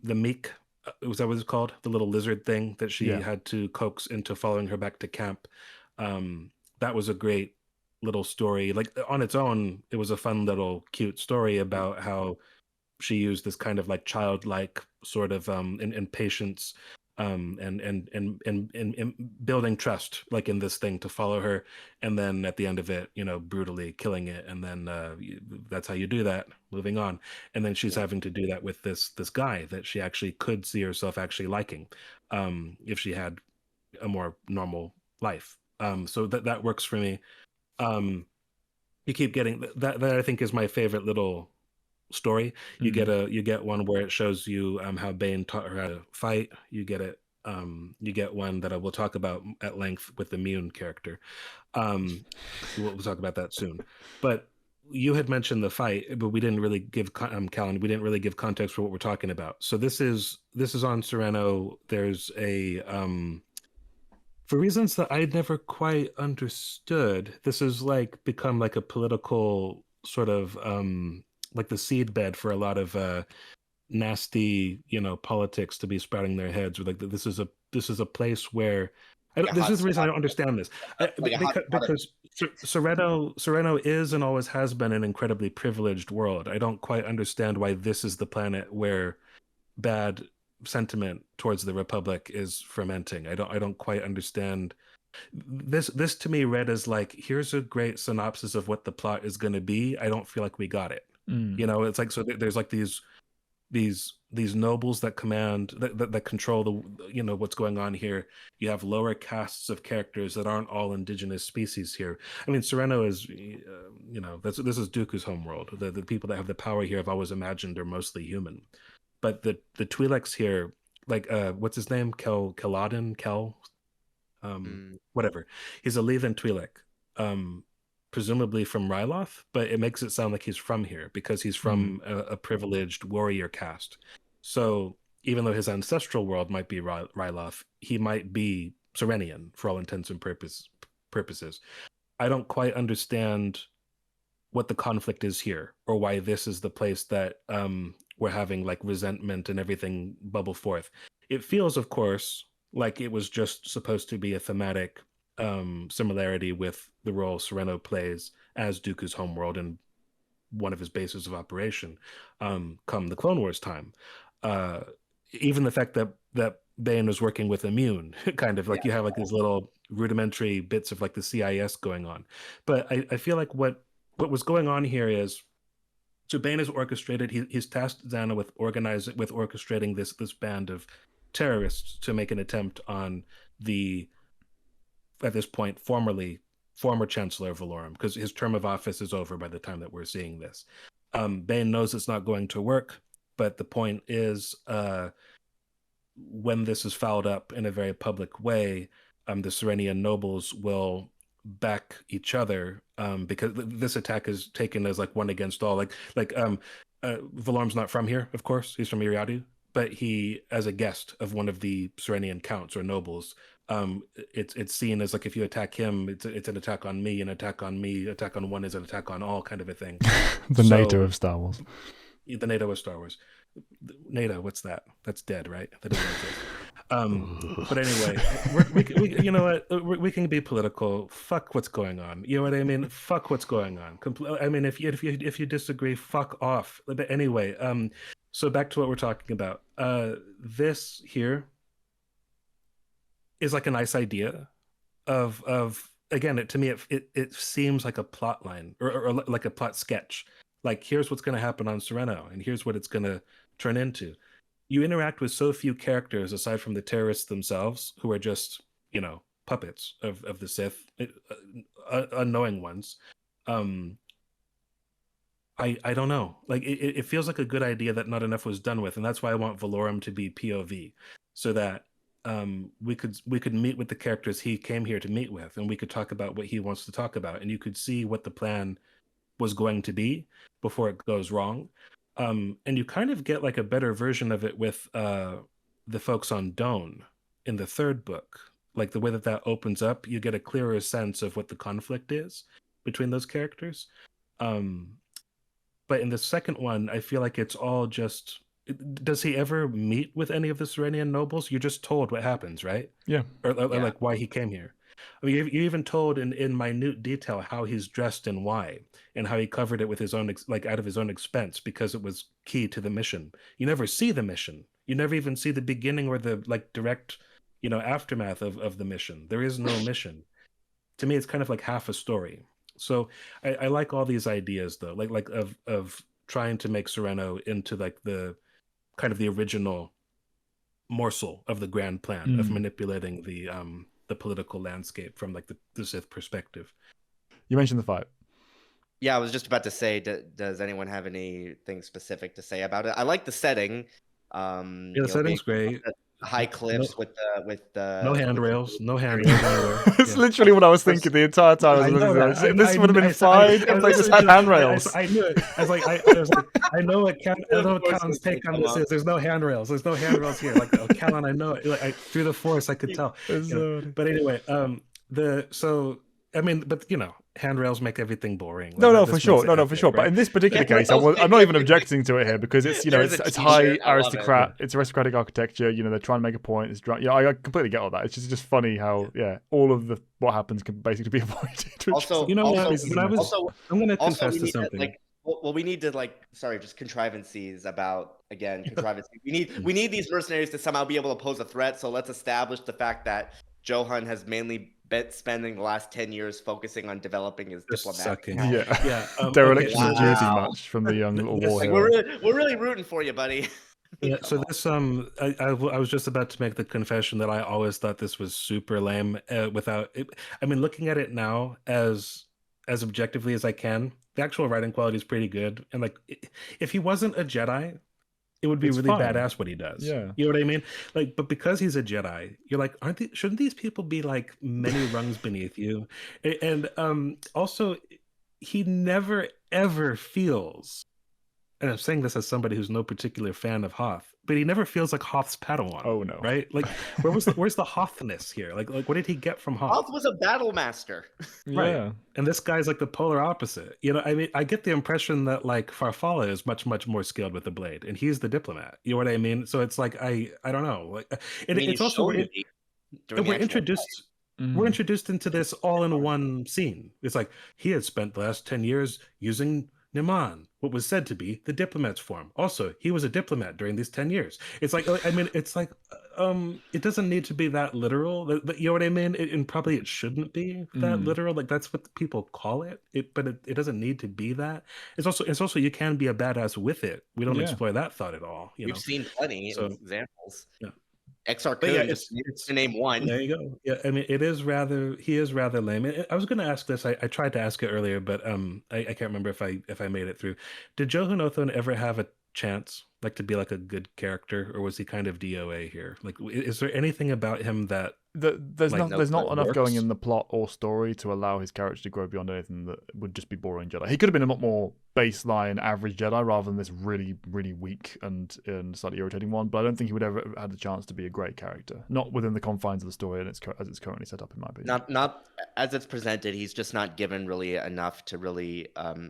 meek, was that what it's called? The little lizard thing that she had to coax into following her back to camp. That was a great little story. Like on its own, it was a fun little cute story about how she used this kind of like childlike sort of in patience and building trust like in this thing to follow her, and then at the end of it brutally killing it, and then that's how you do that, moving on. And then she's having to do that with this guy that she actually could see herself actually liking if she had a more normal life. So that works for me. You keep getting that I think is my favorite little story. You get one where it shows you how Bane taught her how to fight. You get one that I will talk about at length with the Mune character. We'll talk about that soon. But you had mentioned the fight, but we didn't really give Callan. We didn't really give context for what we're talking about. So this is on Sereno. There's a for reasons that I never quite understood. This has become like a political sort of like the seedbed for a lot of nasty politics to be sprouting their heads. Or this is a place where this is the reason I don't understand this, because Sereno is and always has been an incredibly privileged world. I don't quite understand why this is the planet where bad sentiment towards the Republic is fermenting. I don't quite understand. This to me read as here's a great synopsis of what the plot is going to be. I don't feel like we got it. It's like, so there's these nobles that command that control the what's going on here. You have lower castes of characters that aren't all indigenous species here. I mean, Sereno is this is Dooku's homeworld. The people that have the power here I've always imagined are mostly human, but the Twi'leks here, what's his name, Keladin, whatever, he's a Lethan Twi'lek, presumably from Ryloth, but it makes it sound like he's from here because he's from a privileged warrior caste. So even though his ancestral world might be Ryloth, he might be Serenian for all intents and purposes. I don't quite understand what the conflict is here, or why this is the place that we're having like resentment and everything bubble forth. It feels, of course, like it was just supposed to be a thematic similarity with the role Sereno plays as Dooku's homeworld and one of his bases of operation come the Clone Wars time. Even the fact that Bane was working with Immune, kind of like you have like these little rudimentary bits of like the CIS going on. But I feel like what was going on here is, so Bane is orchestrated. He's tasked Zanna with orchestrating this band of terrorists to make an attempt on the, at this point, former Chancellor of Valorum, because his term of office is over by the time that we're seeing this. Bane knows it's not going to work, but the point is, when this is fouled up in a very public way, the Serenian nobles will back each other, because this attack is taken as like one against all. Valorum's not from here, of course. He's from Iriadu, but he, as a guest of one of the Serenian counts or nobles, it's seen as like if you attack him, it's an attack on me, an attack on me, attack on one is an attack on all, kind of a thing. The NATO of Star Wars. The NATO of Star Wars. NATO, what's that? That's dead, right? That doesn't exist. But anyway, we you know what? We can be political. Fuck what's going on. You know what I mean? Fuck what's going on. I mean, if you disagree, fuck off. But anyway, so back to what we're talking about. This here is like a nice idea of again, to me, it seems like a plot line or like a plot sketch. Like, here's what's going to happen on Sereno, and here's what it's going to turn into. You interact with so few characters aside from the terrorists themselves, who are just, puppets of the Sith, unknowing ones. I don't know. Like, it feels like a good idea that not enough was done with, and that's why I want Valorum to be POV, so that we could meet with the characters he came here to meet with, and we could talk about what he wants to talk about, and you could see what the plan was going to be before it goes wrong. And you kind of get like a better version of it with the folks on Dune in the third book. Like the way that opens up, you get a clearer sense of what the conflict is between those characters. But in the second one, I feel like it's all just... Does he ever meet with any of the Serenian nobles? You're just told what happens, right? Yeah. Or like why he came here. I mean, you're even told in minute detail how he's dressed and why, and how he covered it with his own, out of his own expense, because it was key to the mission. You never see the mission. You never even see the beginning or the direct, aftermath of the mission. There is no mission. To me, it's kind of like half a story. So I like all these ideas though, like of trying to make Sereno into like the kind of the original morsel of the grand plan of manipulating the political landscape from like the Sith perspective. You mentioned the fight. Yeah, I was just about to say, does anyone have anything specific to say about it? I like the setting. The setting's great. High cliffs with the no handrails, no handrails anywhere. It's literally what I was thinking the entire time. This would have been fine if they just had handrails. I knew it. I know what Callan's take on this is. There's no handrails. There's no handrails here. Like, Callan, I know it. Through the Force, I could tell. But anyway, handrails make everything boring. No, for sure. Right? But in this particular case, I'm not even objecting to it here, because it's it's high aristocrat. It's aristocratic architecture. They're trying to make a point. I completely get all that. It's just funny how all of what happens can basically be avoided. Also, I'm going to confess to something. We need to just contrivances about contrivances. We need these mercenaries to somehow be able to pose a threat. So let's establish the fact that Johan has mainly spending the last 10 years focusing on developing his diplomatic. Dereliction of duty match from the young little war hero. We're really rooting for you, buddy. Yeah, so this I was just about to make the confession that I always thought this was super lame. Looking at it now as objectively as I can, the actual writing quality is pretty good. And if he wasn't a Jedi, it would be really badass what he does. Yeah. You know what I mean? But because he's a Jedi, you're like, shouldn't these people be like many rungs beneath you? And also, he never ever feels and I'm saying this as somebody who's no particular fan of Hoth, but he never feels like Hoth's Padawan. Oh, no. Right? Like, where's the Hothness here? Like what did he get from Hoth? Hoth was a battle master. Right. Yeah. And this guy's like the polar opposite. I mean, I get the impression that like Farfalla is much, much more skilled with the blade, and he's the diplomat. You know what I mean? So it's like I don't know. Like, I mean, it's also during we're the actual introduced. We're introduced into this all in one scene. It's like he had spent the last 10 years using Niman, what was said to be the diplomat's form. Also, he was a diplomat during these 10 years. It's like, I mean, it's like, it doesn't need to be that literal. You know what I mean? And probably it shouldn't be that literal. Like that's what people call it. But it doesn't need to be that. It's also you can be a badass with it. We don't Yeah. explore that thought at all. We've seen plenty So- of examples. Yeah. XR But yeah, Code just needs to name one. There you go. Yeah, I mean, he is rather lame. I was going to ask this. I tried to ask it earlier, but I can't remember if I made it through. Did Johan Othon ever have a chance, like, to be like a good character, or was he kind of DOA here? Like, is there anything about him that There's like, not enough works? going in the plot or story to allow his character to grow beyond anything that would just be boring Jedi. He could have been a lot more baseline average Jedi rather than this really, really weak and slightly irritating one. But I don't think he would ever have had the chance to be a great character, not within the confines of the story and as it's currently set up, in my opinion. Not as it's presented. He's just not given really enough to really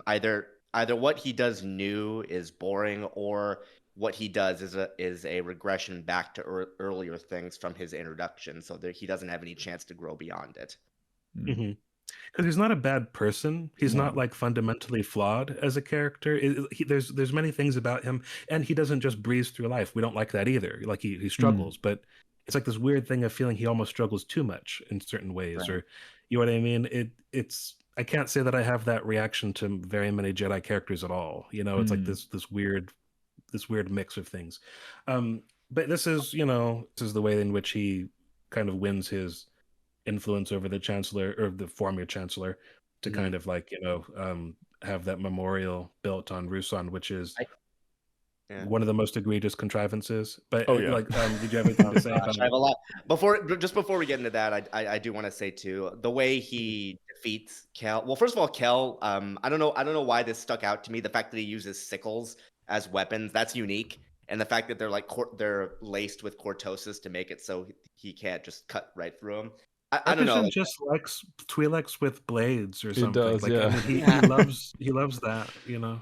either what he does new is boring, or what he does is a regression back to earlier things from his introduction, so that he doesn't have any chance to grow beyond it. Because he's not a bad person. He's not like fundamentally flawed as a character. There's many things about him, and he doesn't just breeze through life. We don't like that either. Like he struggles, but it's like this weird thing of feeling he almost struggles too much in certain ways, Right. or you know what I mean? It's I can't say that I have that reaction to very many Jedi characters at all. It's like this weird mix of things. But this is the way in which he kind of wins his influence over the Chancellor, or the former Chancellor, to kind of like have that memorial built on Rusan, which is one of the most egregious contrivances. But like, did you have anything to say about I have a lot. Before we get into that, I do want to say too, the way he defeats Kel. Well, first of all, Kel, I don't know why this stuck out to me. The fact that he uses sickles as weapons, that's unique, and the fact that they're laced with cortosis to make it so he can't just cut right through them. I don't know. Just likes Twi'leks with blades or something. does, like, yeah. I mean, he loves that.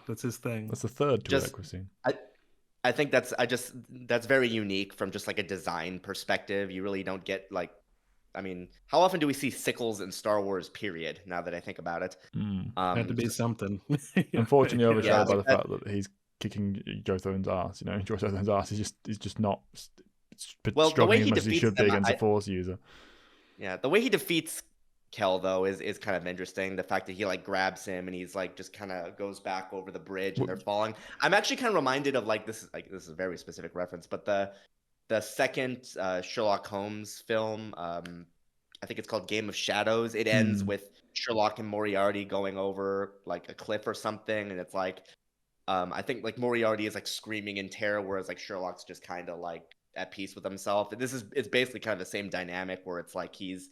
That's his thing. That's the third Twi'lek we've seen. I think that's very unique from just like a design perspective. You really don't get like, I mean, how often do we see sickles in Star Wars? Period. Now that I think about it, had to be something. Unfortunately, overshadowed by the fact that he's kicking Jotho's ass. Jotho's ass is just not struggling as much as he should be against a Force user. Yeah, the way he defeats Kel though is kind of interesting. The fact that he like grabs him and he's like just kind of goes back over the bridge and they're falling. I'm actually kind of reminded of like this is a very specific reference, but the second Sherlock Holmes film, I think it's called Game of Shadows. It ends with Sherlock and Moriarty going over like a cliff or something, and it's like I think like Moriarty is like screaming in terror, whereas like Sherlock's just kind of like at peace with himself. It's basically kind of the same dynamic where it's like he's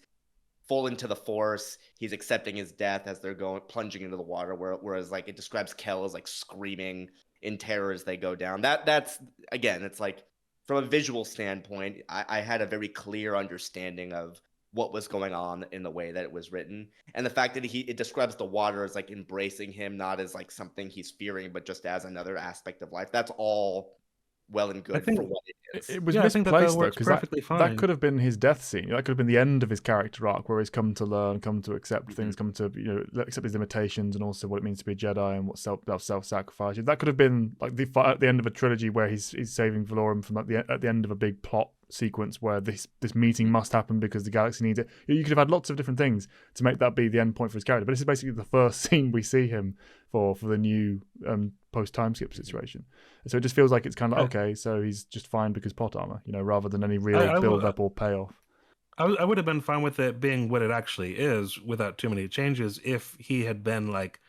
full into the Force, he's accepting his death as they're plunging into the water, whereas like it describes Kel as like screaming in terror as they go down. That's again, it's like from a visual standpoint, I had a very clear understanding of what was going on in the way that it was written, and the fact that it describes the water as like embracing him, not as like something he's fearing, but just as another aspect of life. That's all well and good for what it is. It was I think that misplaced though, works because perfectly fine. that could have been his death scene. That could have been the end of his character arc, where he's come to learn, come to accept things, come to accept his limitations, and also what it means to be a Jedi and what self-sacrifice. That could have been like at the end of a trilogy where he's saving Valorum from at the end of a big plot sequence where this meeting must happen because the galaxy needs it. You could have had lots of different things to make that be the end point for his character, but this is basically the first scene we see him for the new post time skip situation. So it just feels like it's kind of like, okay, so he's just fine because plot armor, rather than any real build up or payoff. I would have been fine with it being what it actually is without too many changes if he had been like,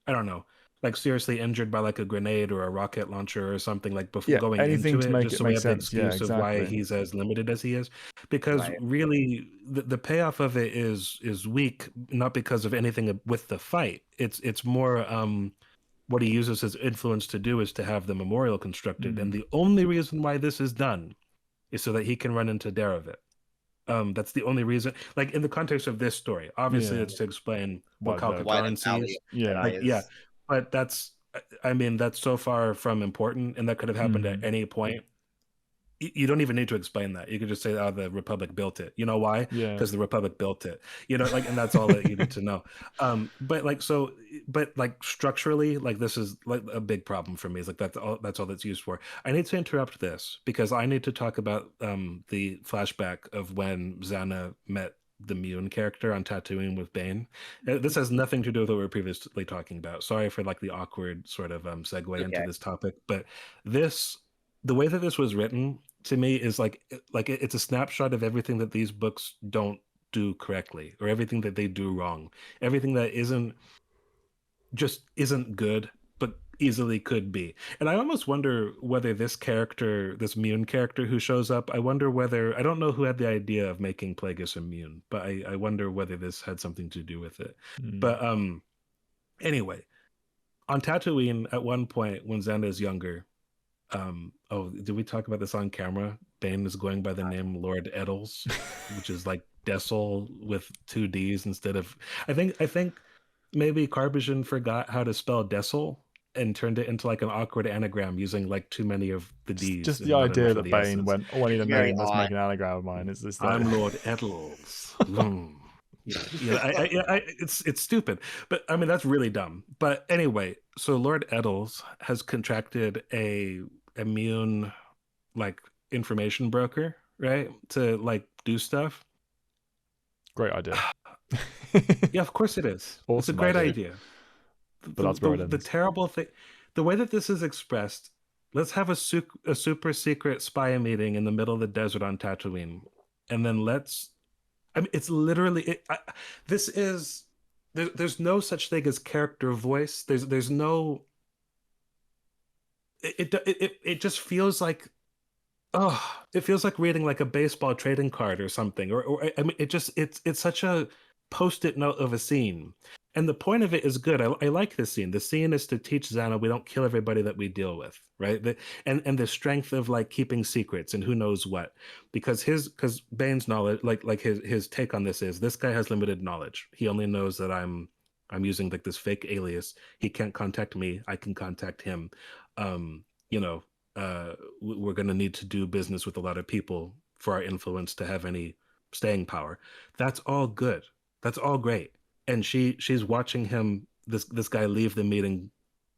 I don't know, like seriously injured by like a grenade or a rocket launcher or something, like before going anything into to make just it so we make have the sense. excuse of why he's as limited as he is. Because really the payoff of it is weak, not because of anything with the fight. It's more what he uses his influence to do is to have the memorial constructed, and Mm. the only reason why this is done is so that he can run into Darovit. That's the only reason. Like in the context of this story, obviously Yeah. it's to explain Why what the- Why the Calcacaran Valley sees. of Yeah. Like, Jedi yeah, is but I mean, that's so far from important, and that could have happened at Mm. any point. You don't even need to explain that. You could just say, "Oh, the Republic built it." You know why? Yeah. Because the Republic built it. You know, like, and that's all that you need to know. But like, so, but like structurally, like this is like a big problem for me. Is like that's all that's used for. I need to interrupt this because I need to talk about the flashback of when Zanna met the Mune character on Tatooine with Bane. This has nothing to do with what we were previously talking about. Sorry for like the awkward sort of segue into okay. this topic, but this, the way that this was written to me is like it's a snapshot of everything that these books don't do correctly, or everything that they do wrong, everything that isn't good but easily could be. And I almost wonder whether this character, this Mune character who shows up, I wonder whether, I don't know who had the idea of making Plagueis immune, but I wonder whether this had something to do with it. Mm. But anyway, on Tatooine at one point when Xander is younger, oh, did we talk about this on camera? Bane is going by the name Lord Eddles, which is like Dessel with 2 D's instead of, I think maybe Carbajin forgot how to spell Dessel and turned it into like an awkward anagram using like too many of the D's. Just and the not idea enough that of the Bane S's. went, oh, I need a Very name. Let's odd. make an anagram of mine. It's this. I'm Lord Eddles. It's stupid, but I mean that's really dumb. But anyway, so Lord Eddles has contracted a immune like information broker, right, to like do stuff. Great idea. Yeah, of course it is. It's a Awesome great idea. idea. But that's where it The ends. terrible thing, the way that this is expressed, let's have a super secret spy meeting in the middle of the desert on Tatooine, and then I mean, it's literally this is there's no such thing as character voice. There's no. It just feels like, oh, it feels like reading like a baseball trading card or something. Or I mean, it's such a post-it note of a scene. And the point of it is good. I like this scene. The scene is to teach Zanna we don't kill everybody that we deal with, right? And the strength of like keeping secrets and who knows what, because Bane's knowledge, like his take on this is this guy has limited knowledge. He only knows that I'm using like this fake alias. He can't contact me. I can contact him. You know, we're going to need to do business with a lot of people for our influence to have any staying power. That's all good. That's all great. And she's watching him, this guy leave the meeting,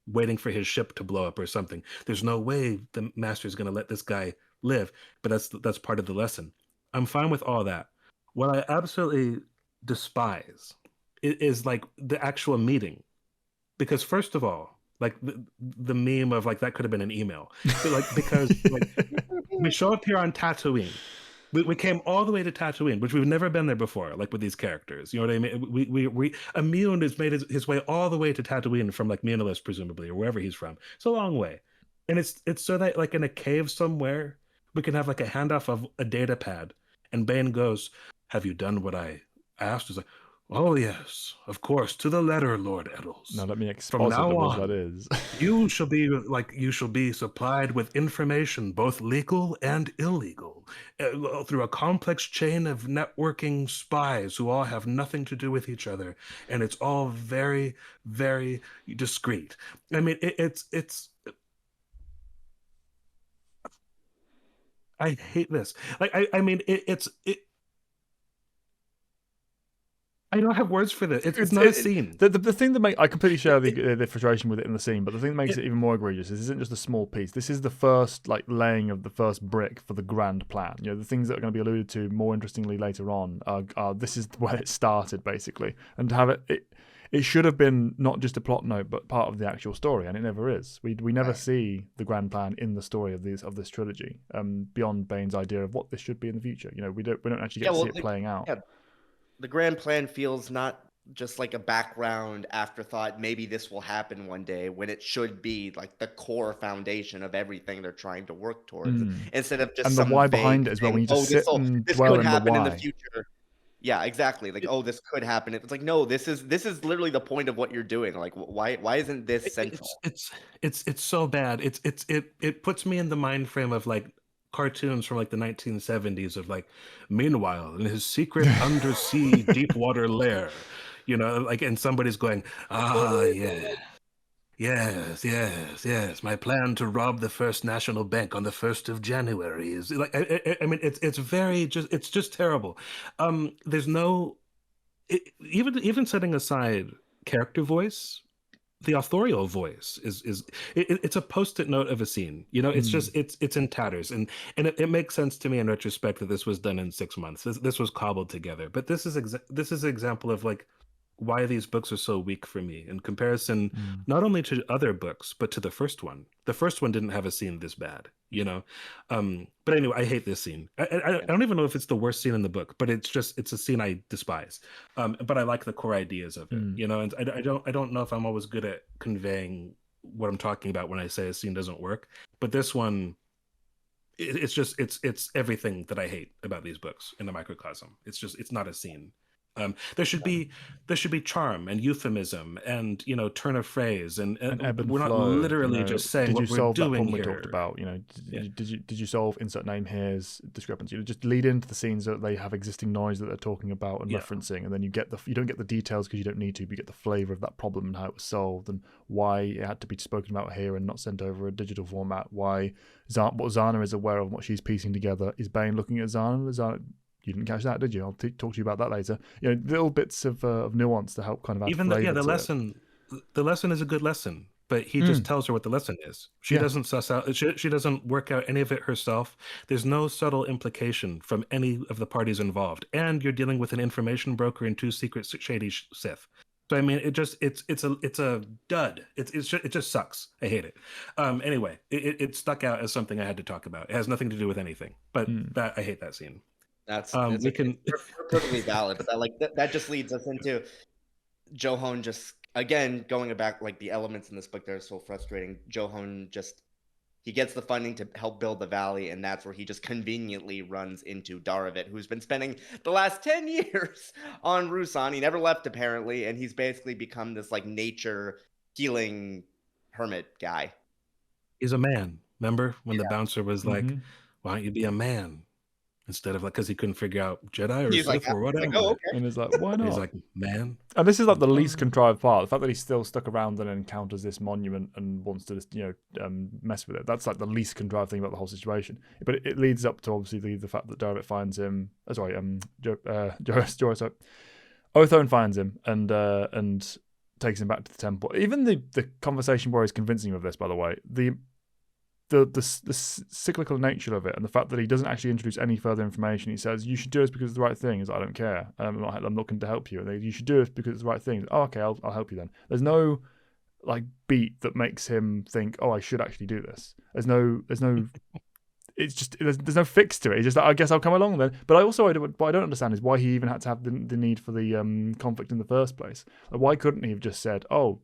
waiting for his ship to blow up or something. There's no way the master's going to let this guy live, but that's part of the lesson. I'm fine with all that. What I absolutely despise is like the actual meeting, because first of all, like the meme of like that could have been an email, but like because like we show up here on Tatooine. We came all the way to Tatooine, which we've never been there before, like with these characters. You know what I mean? We Immune has made his way all the way to Tatooine from like Mianalis, presumably, or wherever he's from. It's a long way. And it's so that like in a cave somewhere, we can have like a handoff of a data pad. And Bane goes, "Have you done what I asked?" He's like, "Oh yes, of course, to the letter, Lord Eddles. Now let me From exposit now what on, that is. you shall be supplied with information, both legal and illegal, through a complex chain of networking spies who all have nothing to do with each other, and it's all very, very discreet." I mean, it's. I hate this. Like, I mean, it's. I don't have words for this. It's not a scene. The thing that I completely share the frustration with it in the scene, but the thing that makes it even more egregious is this isn't just a small piece. This is the first like laying of the first brick for the grand plan. You know, the things that are going to be alluded to more interestingly later on are this is where it started basically, and to have it should have been not just a plot note but part of the actual story, and it never is. We never see the grand plan in the story of this trilogy, beyond Bane's idea of what this should be in the future. You know, we don't actually get to see it playing out. Yeah. The grand plan feels not just like a background afterthought. Maybe this will happen one day, when it should be like the core foundation of everything they're trying to work towards. Instead of just and the why behind it as well. When you just sit and this dwell could in the happen in why. the future. Yeah, exactly. Like, oh, this could happen. It's like, no, this is literally the point of what you're doing. Like, why isn't this central? It's so bad. It puts me in the mind frame of like cartoons from like the 1970s of like, meanwhile in his secret undersea deep water lair, like, and somebody's going, ah, yeah. Yes. My plan to rob the First National Bank on the 1st of January is like, I mean, it's very it's just terrible. There's no, even setting aside character voice, the authorial voice it's a post-it note of a scene. It's just it's in tatters, and it makes sense to me in retrospect that this was done in 6 months. This was cobbled together, but this is an example of like why these books are so weak for me in comparison, not only to other books but to the first one. The first one didn't have a scene this bad. But anyway, I hate this scene. I don't even know if it's the worst scene in the book, but it's a scene I despise. But I like the core ideas of it. And I don't know if I'm always good at conveying what I'm talking about when I say a scene doesn't work, but this one, it's everything that I hate about these books in a microcosm. It's not a scene. There should be charm and euphemism and turn of phrase and ebb and we're not flow, literally just saying what we're doing here. We talked about, did you solve insert name here's discrepancy? Just lead into the scenes that they have existing noise that they're talking about and referencing, and then you don't get the details because you don't need to, but you get the flavor of that problem and how it was solved and why it had to be spoken about here and not sent over a digital format. Why what Zanna is aware of, what she's piecing together. Is Bane looking at Zanna? You didn't catch that, did you? I'll talk to you about that later. Little bits of nuance to help kind of add even flavor the to lesson. The lesson is a good lesson, but he just tells her what the lesson is. She doesn't suss out. She doesn't work out any of it herself. There's no subtle implication from any of the parties involved, and you're dealing with an information broker and 2 secret shady Sith. So I mean, it's a dud. It just sucks. I hate it. Anyway, it stuck out as something I had to talk about. It has nothing to do with anything, but that I hate that scene. That's we perfectly valid, but that just leads us into Johon just again going back, like the elements in this book that are so frustrating. Johon he gets the funding to help build the valley, and that's where he just conveniently runs into Daravit, who's been spending the last 10 years on Ruusan. He never left apparently, and he's basically become this like nature healing hermit guy. He's a man. Remember when the bouncer was like, "Why don't you be a man?" Instead of like, because he couldn't figure out Jedi or Sith or whatever. Like, oh, okay. And he's like, why not? He's like, man. And this is like the least contrived part. The fact that he's still stuck around and encounters this monument and wants to just, mess with it. That's like the least contrived thing about the whole situation. But it leads up to obviously the fact that Daravit finds him. Othone finds him and takes him back to the temple. Even the conversation where he's convincing him of this, by the way, the cyclical nature of it, and the fact that he doesn't actually introduce any further information. He says, "You should do this because it's the right thing." He's like, "I don't care. I'm looking to help you." And you should do this because it's the right thing. Oh, okay, I'll help you then. There's no like beat that makes him think, "Oh, I should actually do this." There's no. It's just there's no fix to it. He's just like, I guess I'll come along then. But what I don't understand is why he even had to have the need for the conflict in the first place. Like, why couldn't he have just said, "Oh,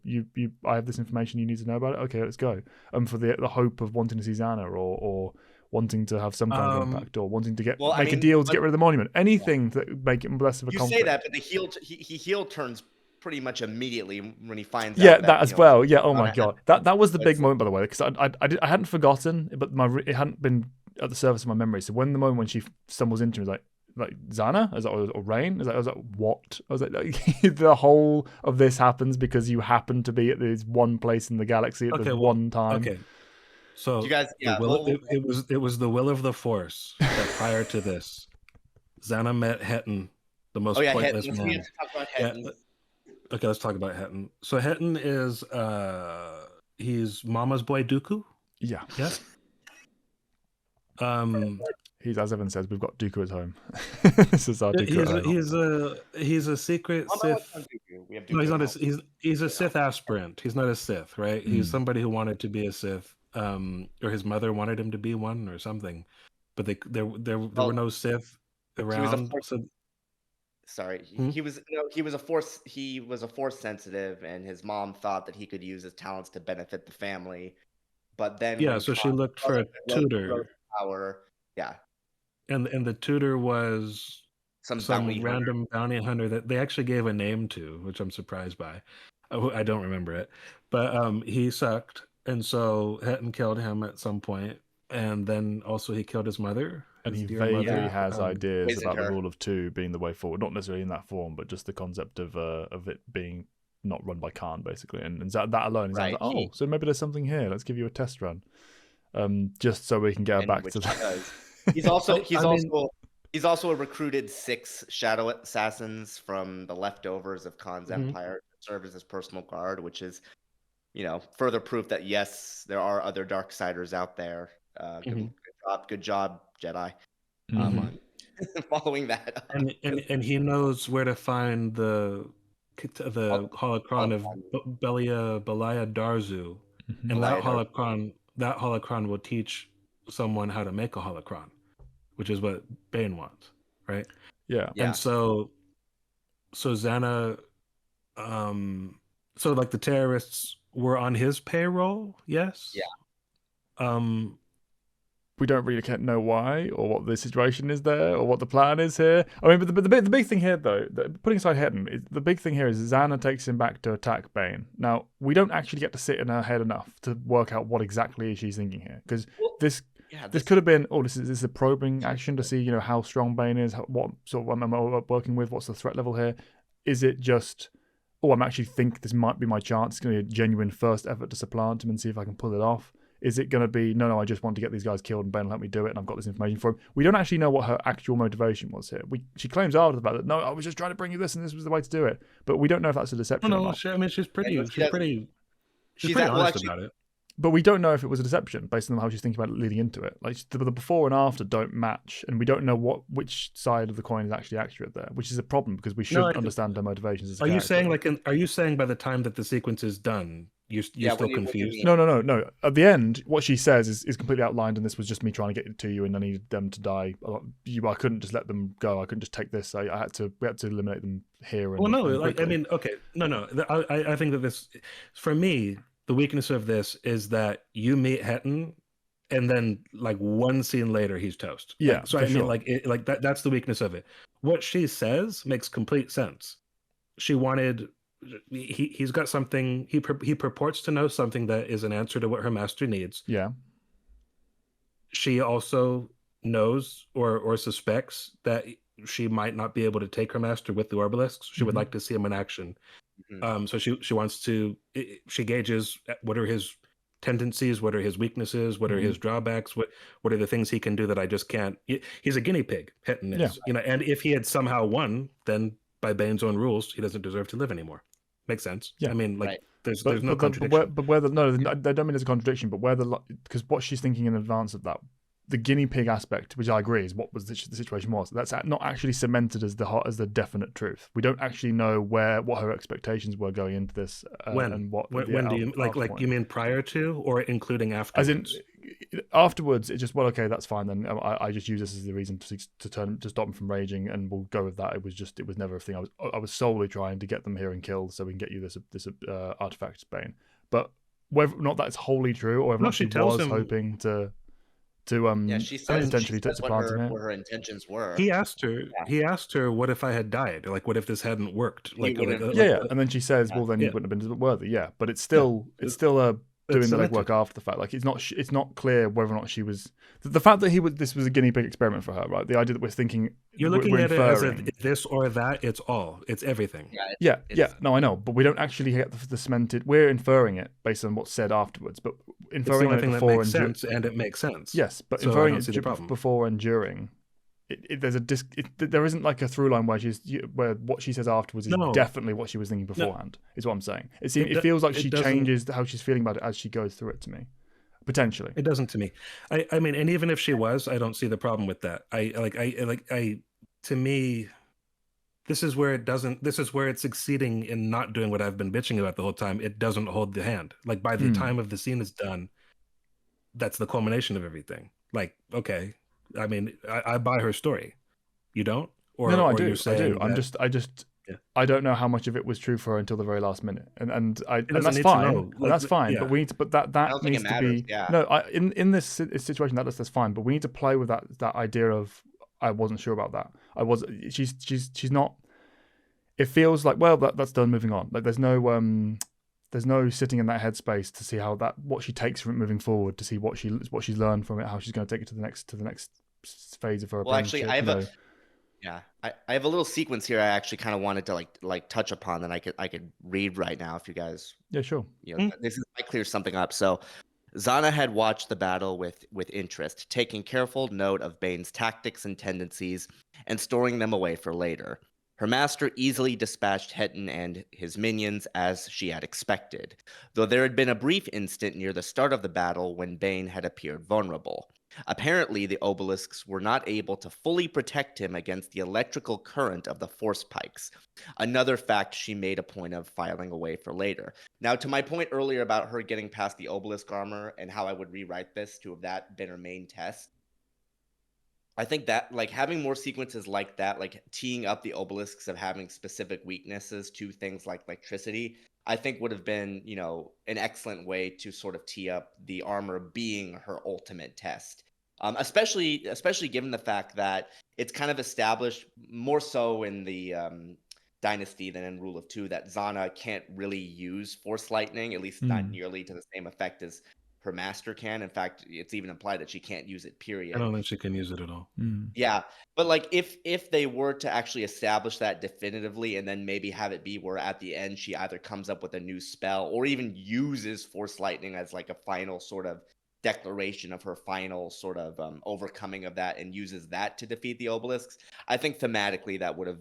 I have this information you need to know about it. Okay, let's go." For the hope of wanting to see Zanna or wanting to have some kind of impact or wanting to make a deal to get rid of the monument. Anything that make it less of a conflict. You say that, but he heel turns pretty much immediately when he finds out that as well. Yeah. Oh my god, that was the big moment, by the way, because I hadn't forgotten, but it hadn't been at the surface of my memory. So when she stumbles into him, like Zanna, or Rain, I was like, what? I was like the whole of this happens because you happen to be at this one place in the galaxy at this one time. Okay. So you guys, it was the will of the Force that prior to this, Zanna met Hetton, the most pointless man. We have to talk about Hetton. Okay, let's talk about Hetton. So Hetton is he's Mama's boy Dooku. Yeah. Yes. He's, as Evan says, we've got Dooku at home. This is our Dooku at home. He's a secret Sith. No, he's not. He's a Sith aspirant. He's not a Sith, right? He's somebody who wanted to be a Sith, or his mother wanted him to be one, or something. But there were no Sith around. Sorry, he was a force sensitive, and his mom thought that he could use his talents to benefit the family. But then so she looked for a tutor. Power, yeah. And the tutor was some some bounty hunter. random bounty hunter that they actually gave a name to, which I'm surprised by. I don't remember it, but he sucked, and so Hetton killed him at some point, and then also he killed his mother, And his he dear vaguely mother. has ideas Poisoned about the her. rule of two being the way forward, not necessarily in that form, but just the concept of it being not run by Khan, basically. And that alone is Right, like, oh, so maybe there's something here. Let's give you a test run, just so we can get her and back which to he the. does. He's also mean, he's also recruited 6 shadow assassins from the leftovers of Khan's Mhm. empire to serve as his personal guard, which is, further proof that yes, there are other Darksiders out there. Mhm. Good job, Jedi. Mhm. On following that up. and he knows where to find the holocron of Belia Darzu, Mhm. and Belia Darzu. that holocron will teach someone how to make a holocron, which is what Bane wants, right? Yeah. Yeah. And so Zanna, so like the terrorists were on his payroll, yes. Yeah. We don't really know why or what the situation is there or what the plan is here. I mean, but the big thing here, though, putting aside Hetton, the big thing here is Zanna takes him back to attack Bane. Now, we don't actually get to sit in her head enough to work out what exactly she's thinking here, because this could have been, this is a probing action to see, how strong Bane is, what sort of am I working with, what's the threat level here. Is it just, I'm actually think this might be my chance, it's going to be a genuine first effort to supplant him and see if I can pull it off? Is it going to be, no, I just want to get these guys killed and Ben will help me do it and I've got this information for him? We don't actually know what her actual motivation was here. She claims after the fact that, no, I was just trying to bring you this and this was the way to do it. But we don't know if that's a deception or not. She's pretty She's honest about it. But we don't know if it was a deception based on how she's thinking about it leading into it. Like the before and after don't match, and we don't know which side of the coin is actually accurate there, which is a problem because we should understand her motivations. As a character. Are you saying by the time that the sequence is done, you're still confused? No. At the end, what she says is completely outlined, and this was just me trying to get it to you, and I needed them to die. I couldn't just let them go. I couldn't just take this. We had to eliminate them here. And, I think that this, for me, the weakness of this is that you meet Hetton, and then like one scene later he's toast. Yeah, that's the weakness of it. What she says makes complete sense. She wanted. He's got something. He purports to know something that is an answer to what her master needs. Yeah. She also knows or suspects that she might not be able to take her master with the obelisks. She would like to see him in action. So she wants to. She gauges what are his tendencies, what are his weaknesses, what are his drawbacks, what are the things he can do that I just can't. He's a guinea pig. Hetton is, and if he had somehow won, then by Bane's own rules, he doesn't deserve to live anymore. Makes sense. Yeah. I mean, there's no contradiction. But where I don't mean there's a contradiction, but because what she's thinking in advance of that, the guinea pig aspect, which I agree is what was the situation was, that's not actually cemented as the definite truth. We don't actually know what her expectations were going into this. When do you like? You mean prior to or including afterwards? As in afterwards, it's just okay, that's fine. Then I just use this as the reason to stop him from raging, and we'll go with that. It was never a thing. I was solely trying to get them here and killed so we can get you this artifact Bane. But whether or not that's wholly true, or whether she was hoping to she says potentially supplant him. What her intentions were. He asked her, what if I had died? Like, what if this hadn't worked? And then she says, well, then you wouldn't have been worthy. Yeah, but it's still doing the legwork after the fact. Like it's not clear whether or not she was the fact that this was a guinea pig experiment for her, right? The idea that we're thinking you're looking at it as this or that. It's everything. No, I know, but we don't actually get the cemented. We're inferring it based on what's said afterwards, but inferring it before that makes sense, and it makes sense. Yes, but inferring it before and during. There isn't like a through line where what she says afterwards is definitely what she was thinking beforehand. Is what I'm saying. It feels like she changes how she's feeling about it as she goes through it to me. Potentially, it doesn't to me. I mean, and even if she was, I don't see the problem with that. To me, this is where it doesn't. This is where it's succeeding in not doing what I've been bitching about the whole time. It doesn't hold the hand. Like by the time of the scene is done, that's the culmination of everything. Like, okay. I mean, I buy her story. You don't? Or, no, I or do. You're saying I do. I don't know how much of it was true for her until the very last minute, and that's fine. That's fine. But we need to. But that needs to be. Yeah. No, in this situation, that's fine. But we need to play with that idea of I wasn't sure about that. She's not. It feels like, well, that's done. Moving on. Like there's no sitting in that headspace to see what she takes from it moving forward, to see what she's learned from it, how she's going to take it to the next phase of her Well, actually, apprenticeship. I have a little sequence here I actually kind of wanted to like touch upon that I could read right now if you guys. Yeah, sure. This might clear something up. So Zanna had watched the battle with interest, taking careful note of Bane's tactics and tendencies and storing them away for later. Her master easily dispatched Hetton and his minions as she had expected, though there had been a brief instant near the start of the battle when Bane had appeared vulnerable. Apparently, the obelisks were not able to fully protect him against the electrical current of the force pikes, another fact she made a point of filing away for later. Now, to my point earlier about her getting past the obelisk armor and how I would rewrite this to have that been her main test, I think that like having more sequences like that, like teeing up the obelisks of having specific weaknesses to things like electricity, I think would have been, an excellent way to sort of tee up the armor being her ultimate test. Especially given the fact that it's kind of established more so in the Dynasty than in Rule of Two that Zanna can't really use Force Lightning, at least not nearly to the same effect as her master can. In fact, it's even implied that she can't use it, period. I don't think she can use it at all. Yeah, but like if they were to actually establish that definitively and then maybe have it be where at the end she either comes up with a new spell or even uses Force Lightning as like a final sort of declaration of her final sort of overcoming of that and uses that to defeat the obelisks, I think thematically that would have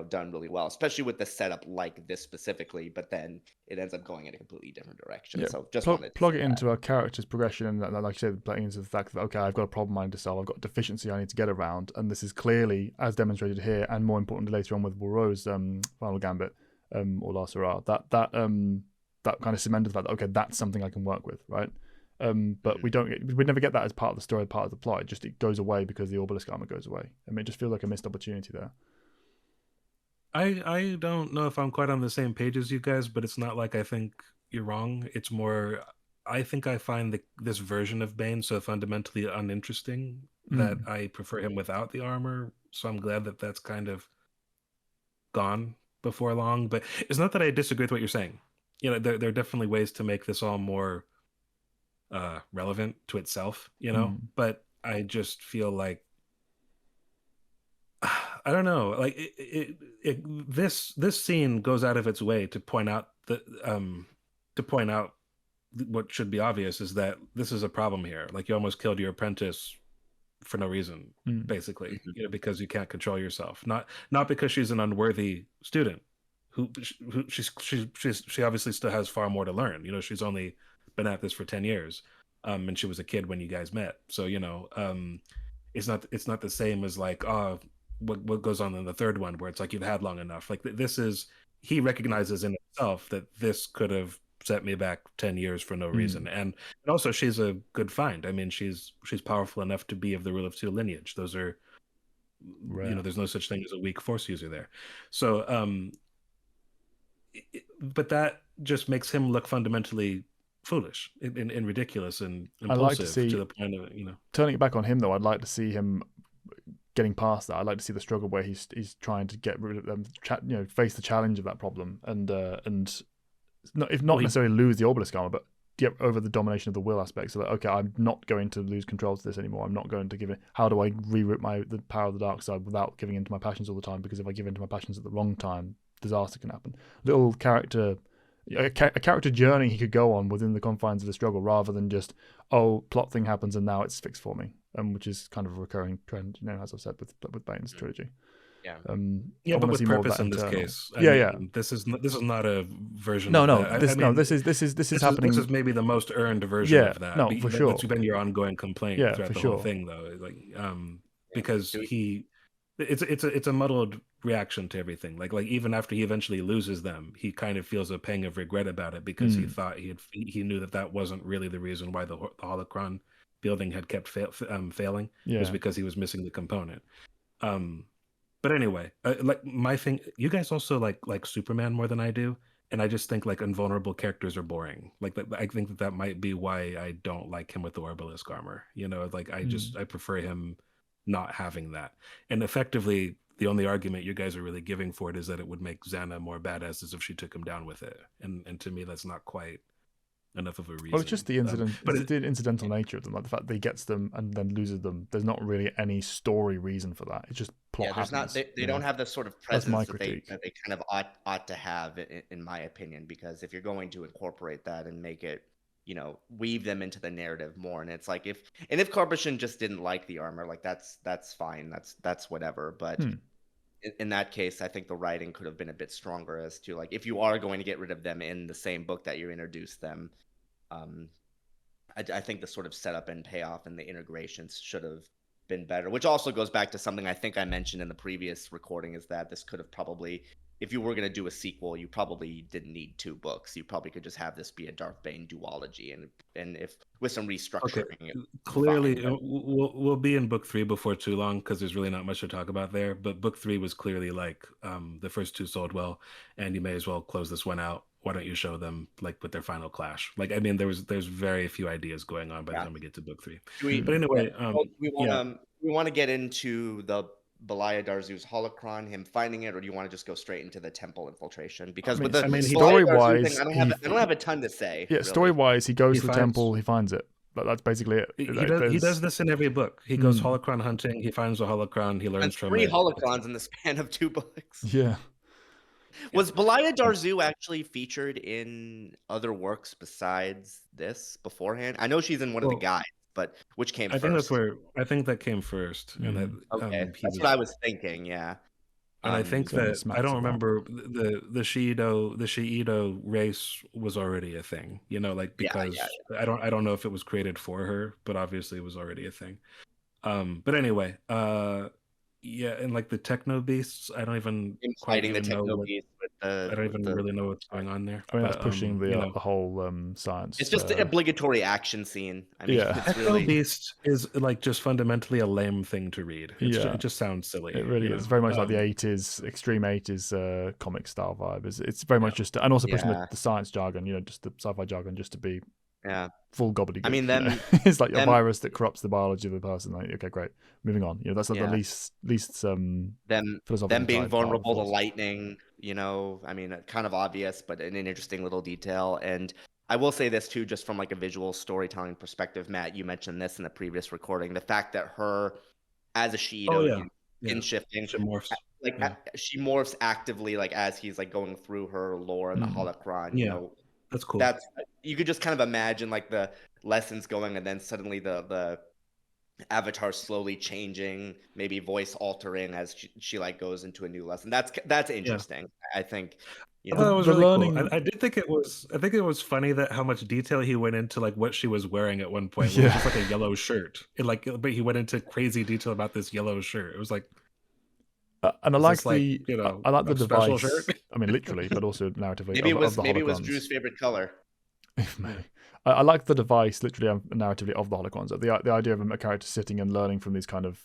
done really well, especially with the setup like this specifically, but then it ends up going in a completely different direction. Yeah. So just plug it into our character's progression, and like you said, playing into the fact that, okay, I've got a problem I need to solve, I've got a deficiency I need to get around, and this is clearly, as demonstrated here, and more importantly later on with Warrow's final gambit, or La Syrah, that kind of cemented the fact that, okay, that's something I can work with, right? But we never get that as part of the story, part of the plot. It goes away because the obelisk armor goes away. I mean, it just feels like a missed opportunity there. I don't know if I'm quite on the same page as you guys, but it's not like I think you're wrong. It's more, I think I find this version of Bane so fundamentally uninteresting that I prefer him without the armor. So I'm glad that that's kind of gone before long. But it's not that I disagree with what you're saying. There are definitely ways to make this all more relevant to itself, but I just feel like I don't know, like this scene goes out of its way to point out what should be obvious is that this is a problem here. Like you almost killed your apprentice for no reason, basically, because you can't control yourself. Not because she's an unworthy student, who she obviously still has far more to learn. She's only been at this for 10 years, and she was a kid when you guys met. So it's not the same as like what goes on in the third one where it's like you've had long enough. Like this is, he recognizes in himself that this could have set me back 10 years for no reason. And also she's a good find. I mean, she's powerful enough to be of the Rule of Two lineage. Those are rare. There's no such thing as a weak force user there. So but that just makes him look fundamentally foolish and ridiculous and impulsive. I'd like to see, to the point of turning it back on him though, I'd like to see him getting past that. I'd like to see the struggle where he's trying to get rid of them, face the challenge of that problem, and if not necessarily lose the obelisk armor, but get over the domination of the will aspect. So that, okay, I'm not going to lose control to this anymore. I'm not going to give it. How do I reroute the power of the dark side without giving into my passions all the time? Because if I give into my passions at the wrong time, disaster can happen. Little character. A character journey he could go on within the confines of the struggle, rather than just, plot thing happens and now it's fixed for me, which is kind of a recurring trend, as I've said with Bane's trilogy. Yeah, but with purpose in this case. I mean, this is not a version. No, of that. This is happening. This is maybe the most earned version of that. No, for sure. That's been your ongoing complaint throughout the whole thing, though. Like, because it's a muddled reaction to everything. Like even after he eventually loses them, he kind of feels a pang of regret about it because he thought he knew that wasn't really the reason why the holocron building had kept failing. It was because he was missing the component. But anyway, like my thing, you guys also like Superman more than I do, and I just think like invulnerable characters are boring. Like I think that might be why I don't like him with the obelisk armor. Like I prefer him not having that. And effectively, the only argument you guys are really giving for it is that it would make Zanna more badass as if she took him down with it. And to me, that's not quite enough of a reason. Well, it's just the incident. But It's the incidental nature of them, like the fact that he gets them and then loses them. There's not really any story reason for that. It's just plot there's happens. not they you don't know? have the sort of That's my presence critique. that they kind of ought to have, in my opinion, because if you're going to incorporate that and make it, weave them into the narrative more, and it's like if Karbashin just didn't like the armor, like that's fine, that's whatever, but in that case, I think the writing could have been a bit stronger as to, like, if you are going to get rid of them in the same book that you introduced them, I think the sort of setup and payoff and the integrations should have been better, which also goes back to something I think I mentioned in the previous recording, is that this could have probably, if you were going to do a sequel, you probably didn't need 2 books. You probably could just have this be a Darth Bane duology, and if with some restructuring. Okay. It Clearly, fine, we'll be in book 3 before too long, because there's really not much to talk about there. But book 3 was clearly like, the first 2 sold well, and you may as well close this one out. Why don't you show them like with their final clash? Like, I mean, there's very few ideas going on by the time we get to book 3. But anyway, we want to get into the Belaya Darzu's holocron, him finding it, or do you want to just go straight into the temple infiltration? Because with the story-wise, thing, I don't have a ton to say. Yeah, really. Story-wise, he goes to the temple, he finds it. That's basically it. He does this in every book. He goes holocron hunting, he finds a holocron, he learns from 3 it. holocrons in the span of 2 books. Yeah. Was Belaya Darzu actually featured in other works besides this beforehand? I know she's in one of the guides, but which came first? I think that came first. And that, okay, that's what I was thinking. Yeah, and I think that I don't remember the Shiido race was already a thing. Because I don't know if it was created for her, but obviously it was already a thing. But anyway, and like the techno beasts, I don't even fighting the techno beasts. I don't even really know what's going on there. I mean, that's pushing the whole science. It's just the obligatory action scene. I mean, it's Techno Beast is like just fundamentally a lame thing to read. It just sounds silly. It really is. Very much like the 80s, extreme 80s comic style vibe. It's very much just, and also pushing the science jargon, just the sci-fi jargon, just to be full gobbledygook. I mean, it's like a virus that corrupts the biology of the person. Like, okay, great, moving on. That's like the least them being vulnerable to lightning. I mean, kind of obvious, but an interesting little detail. And I will say this too, just from like a visual storytelling perspective, Matt, you mentioned this in the previous recording, the fact that her as a Shiido in shifting, she morphs. She morphs actively, like as he's like going through her lore and the holocron. That's cool. You could just kind of imagine like the lessons going, and then suddenly the avatar slowly changing, maybe voice altering as she like goes into a new lesson. That's interesting. I think. I thought it was really cool. I did think it was. I think it was funny that how much detail he went into, like what she was wearing at one point. It was just like a yellow shirt. But he went into crazy detail about this yellow shirt. It was like. And I like the I like the device. Shirt? I mean, literally, but also narratively. Maybe it was Drew's favorite color. I like the device, literally and narratively, of the holocrons. The idea of a character sitting and learning from these kind of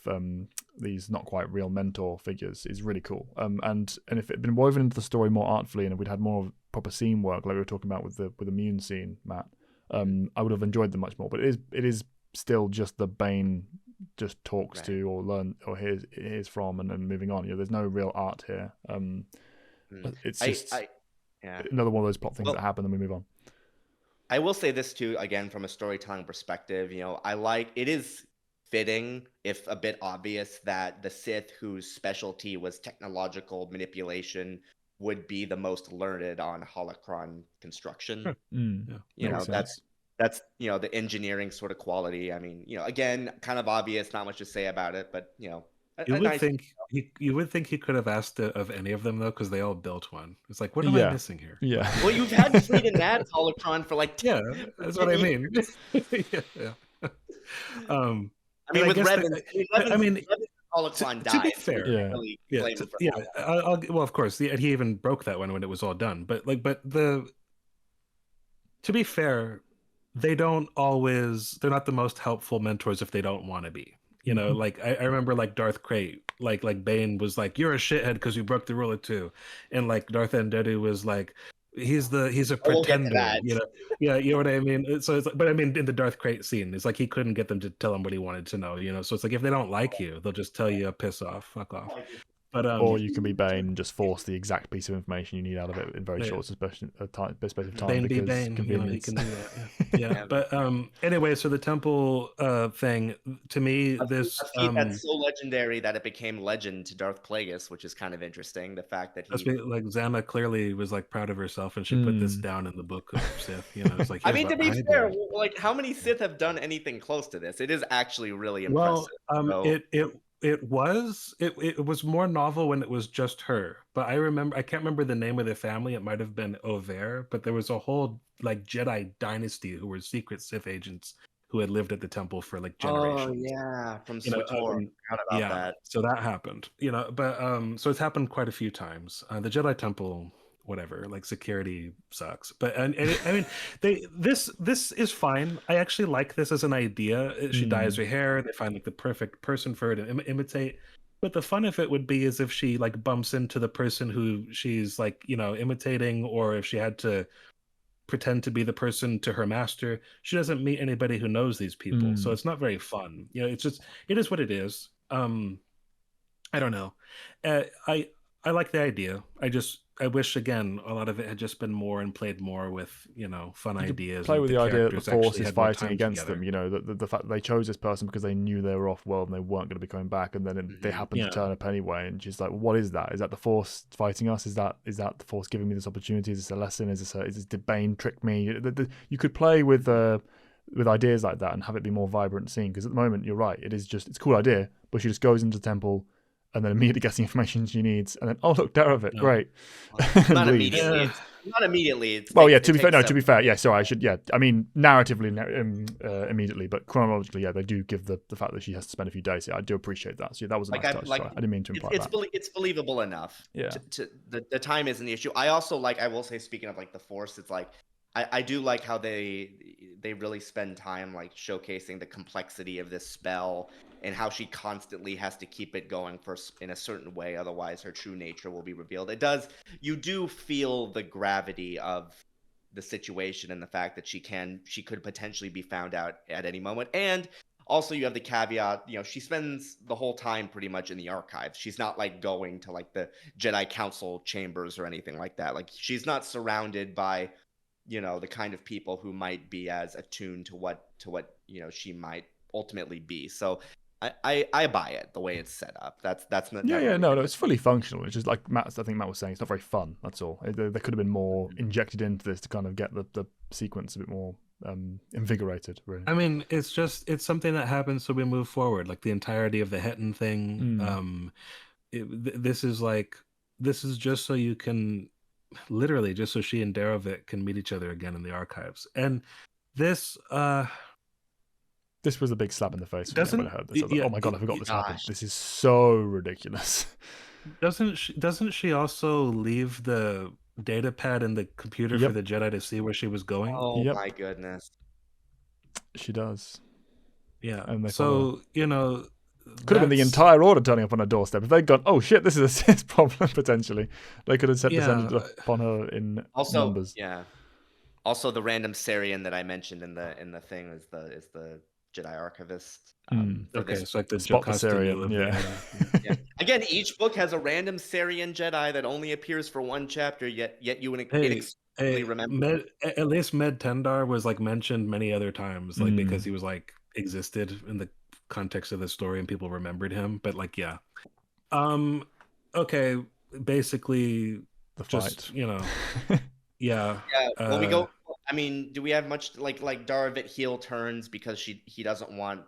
these not quite real mentor figures is really cool. And if it had been woven into the story more artfully, and if we'd had more proper scene work, like we were talking about with the Mune scene, Matt, I would have enjoyed them much more. But it is still just the Bane just talks to or learn or hears from and then moving on. There's no real art here. It's just another one of those plot things that happen and we move on. I will say this too, again, from a storytelling perspective, it is fitting, if a bit obvious, that the Sith, whose specialty was technological manipulation, would be the most learned on holocron construction. That's the engineering sort of quality. I mean, again, kind of obvious, not much to say about it, but you would think he could have asked of any of them though, because they all built one. It's like, what am I missing here? Yeah. Well, you've had Fleet and Nat's holocron for like that's what I mean. I mean, with Revan, holocron died. To be fair, well, of course, he even broke that one when it was all done. But to be fair, they're not the most helpful mentors if they don't want to be. Like I remember like Darth Krayt, like Bane was like, you're a shithead because you broke the rule of 2, and like Darth Endedu was like, he's a We'll get to pretender, that. you know. Yeah, you know what I mean. So it's like, but I mean, in the Darth Crate scene, it's like he couldn't get them to tell him what he wanted to know, you know. So it's like if they don't like you, they'll just tell you piss off, fuck off. But Or you can be Bane and just force the exact piece of information you need out of it in very yeah, short space of time Bane be because Bane, you know, he convenience. can do that. Yeah. Yeah. Yeah. But anyway, so the temple thing to me, this A feat that's so legendary that it became legend to Darth Plagueis, which is kind of interesting. The fact that that's he, like Zanna clearly was like proud of herself, and she put this down in the book of Sith. You know, it's like I here's mean, to what be I fair, did. like how many Sith have done anything close to this? It is actually really Well, impressive. So, it was more novel when it was just her. But I can't remember the name of the family. It might have been Auvert, but there was a whole like Jedi dynasty who were secret Sith agents who had lived at the temple for like oh generations. yeah, from You know, SWTOR, forgot about yeah. that. So that happened. You know, but so it's happened quite a few times. The Jedi Temple, whatever, like security sucks. But I mean, this is fine. I actually like this as an idea. She dyes her hair. They find like the perfect person for her to imitate. But the fun of it would be is if she like bumps into the person who she's like, you know, imitating, or if she had to pretend to be the person to her master. She doesn't meet anybody who knows these people, so it's not very fun. You know, it's just it is what it is. I don't know. I like the idea. I wish again a lot of it had just been more and played more with, you know, fun You could ideas. play and with the idea that the characters Force actually is had more fighting time against together. them. You know, the fact that they chose this person because they knew they were off world and they weren't going to be coming back, and then they happened to Yeah. turn up anyway. And she's like, "What is that? Is that the Force fighting us? Is that the Force giving me this opportunity? Is this a lesson? Is this did Bane trick me?" You could play with ideas like that and have it be more vibrant scene. Because at the moment, you're right. It's a cool idea, but she just goes into the temple and then immediately gets the information she needs, and then look, Darovit, great. Not Leaves. immediately. Not immediately. Well, yeah. To be fair, yeah. Sorry, I should. Yeah, I mean, narratively, immediately, but chronologically, yeah, they do give the fact that she has to spend a few days. Yeah, I do appreciate that. So yeah, that was a nice touch. Sorry, I didn't mean to imply that. It's believable enough. Yeah. The time isn't the issue. I also like. I will say, speaking of like the Force, it's like I do like how they really spend time like showcasing the complexity of this spell and how she constantly has to keep it going in a certain way, otherwise her true nature will be revealed. You do feel the gravity of the situation and the fact that she could potentially be found out at any moment. And also you have the caveat, you know, she spends the whole time pretty much in the archives. She's not like going to like the Jedi Council chambers or anything like that. Like she's not surrounded by, you know, the kind of people who might be as attuned to what you know she might ultimately be. So I buy it the way it's set up. That's not. No, it's fully functional. It's just like I think Matt was saying, it's not very fun. That's all. There could have been more injected into this to kind of get the sequence a bit more invigorated. Really. I mean, it's something that happens, so we move forward. Like the entirety of the Hetton thing. This is just so you can, literally, just so she and Darovit can meet each other again in the archives. And this was a big slap in the face when I heard this. I was like, oh my god, I forgot this happened. This is so ridiculous. Doesn't she also leave the data pad in the computer for the Jedi to see where she was going? Oh my goodness. She does. Yeah. And so, you know, could have been the entire order turning up on her doorstep. If they'd gone, oh shit, this is a Sith problem potentially, they could have set this ended up upon her in numbers. Yeah. Also, the random Sarian that I mentioned in the thing is the Jedi archivist. Okay, it's like the Spot the Sarian. Yeah. Again, each book has a random Sarian Jedi that only appears for one chapter, yet you inexplicably remember. At least Med Tendar was like mentioned many other times, like because he was like existed in the context of the story and people remembered him. But like, yeah. Okay, basically the just fight. You know. Yeah. When we go, I mean, do we have much like Darovit heel turns because he doesn't want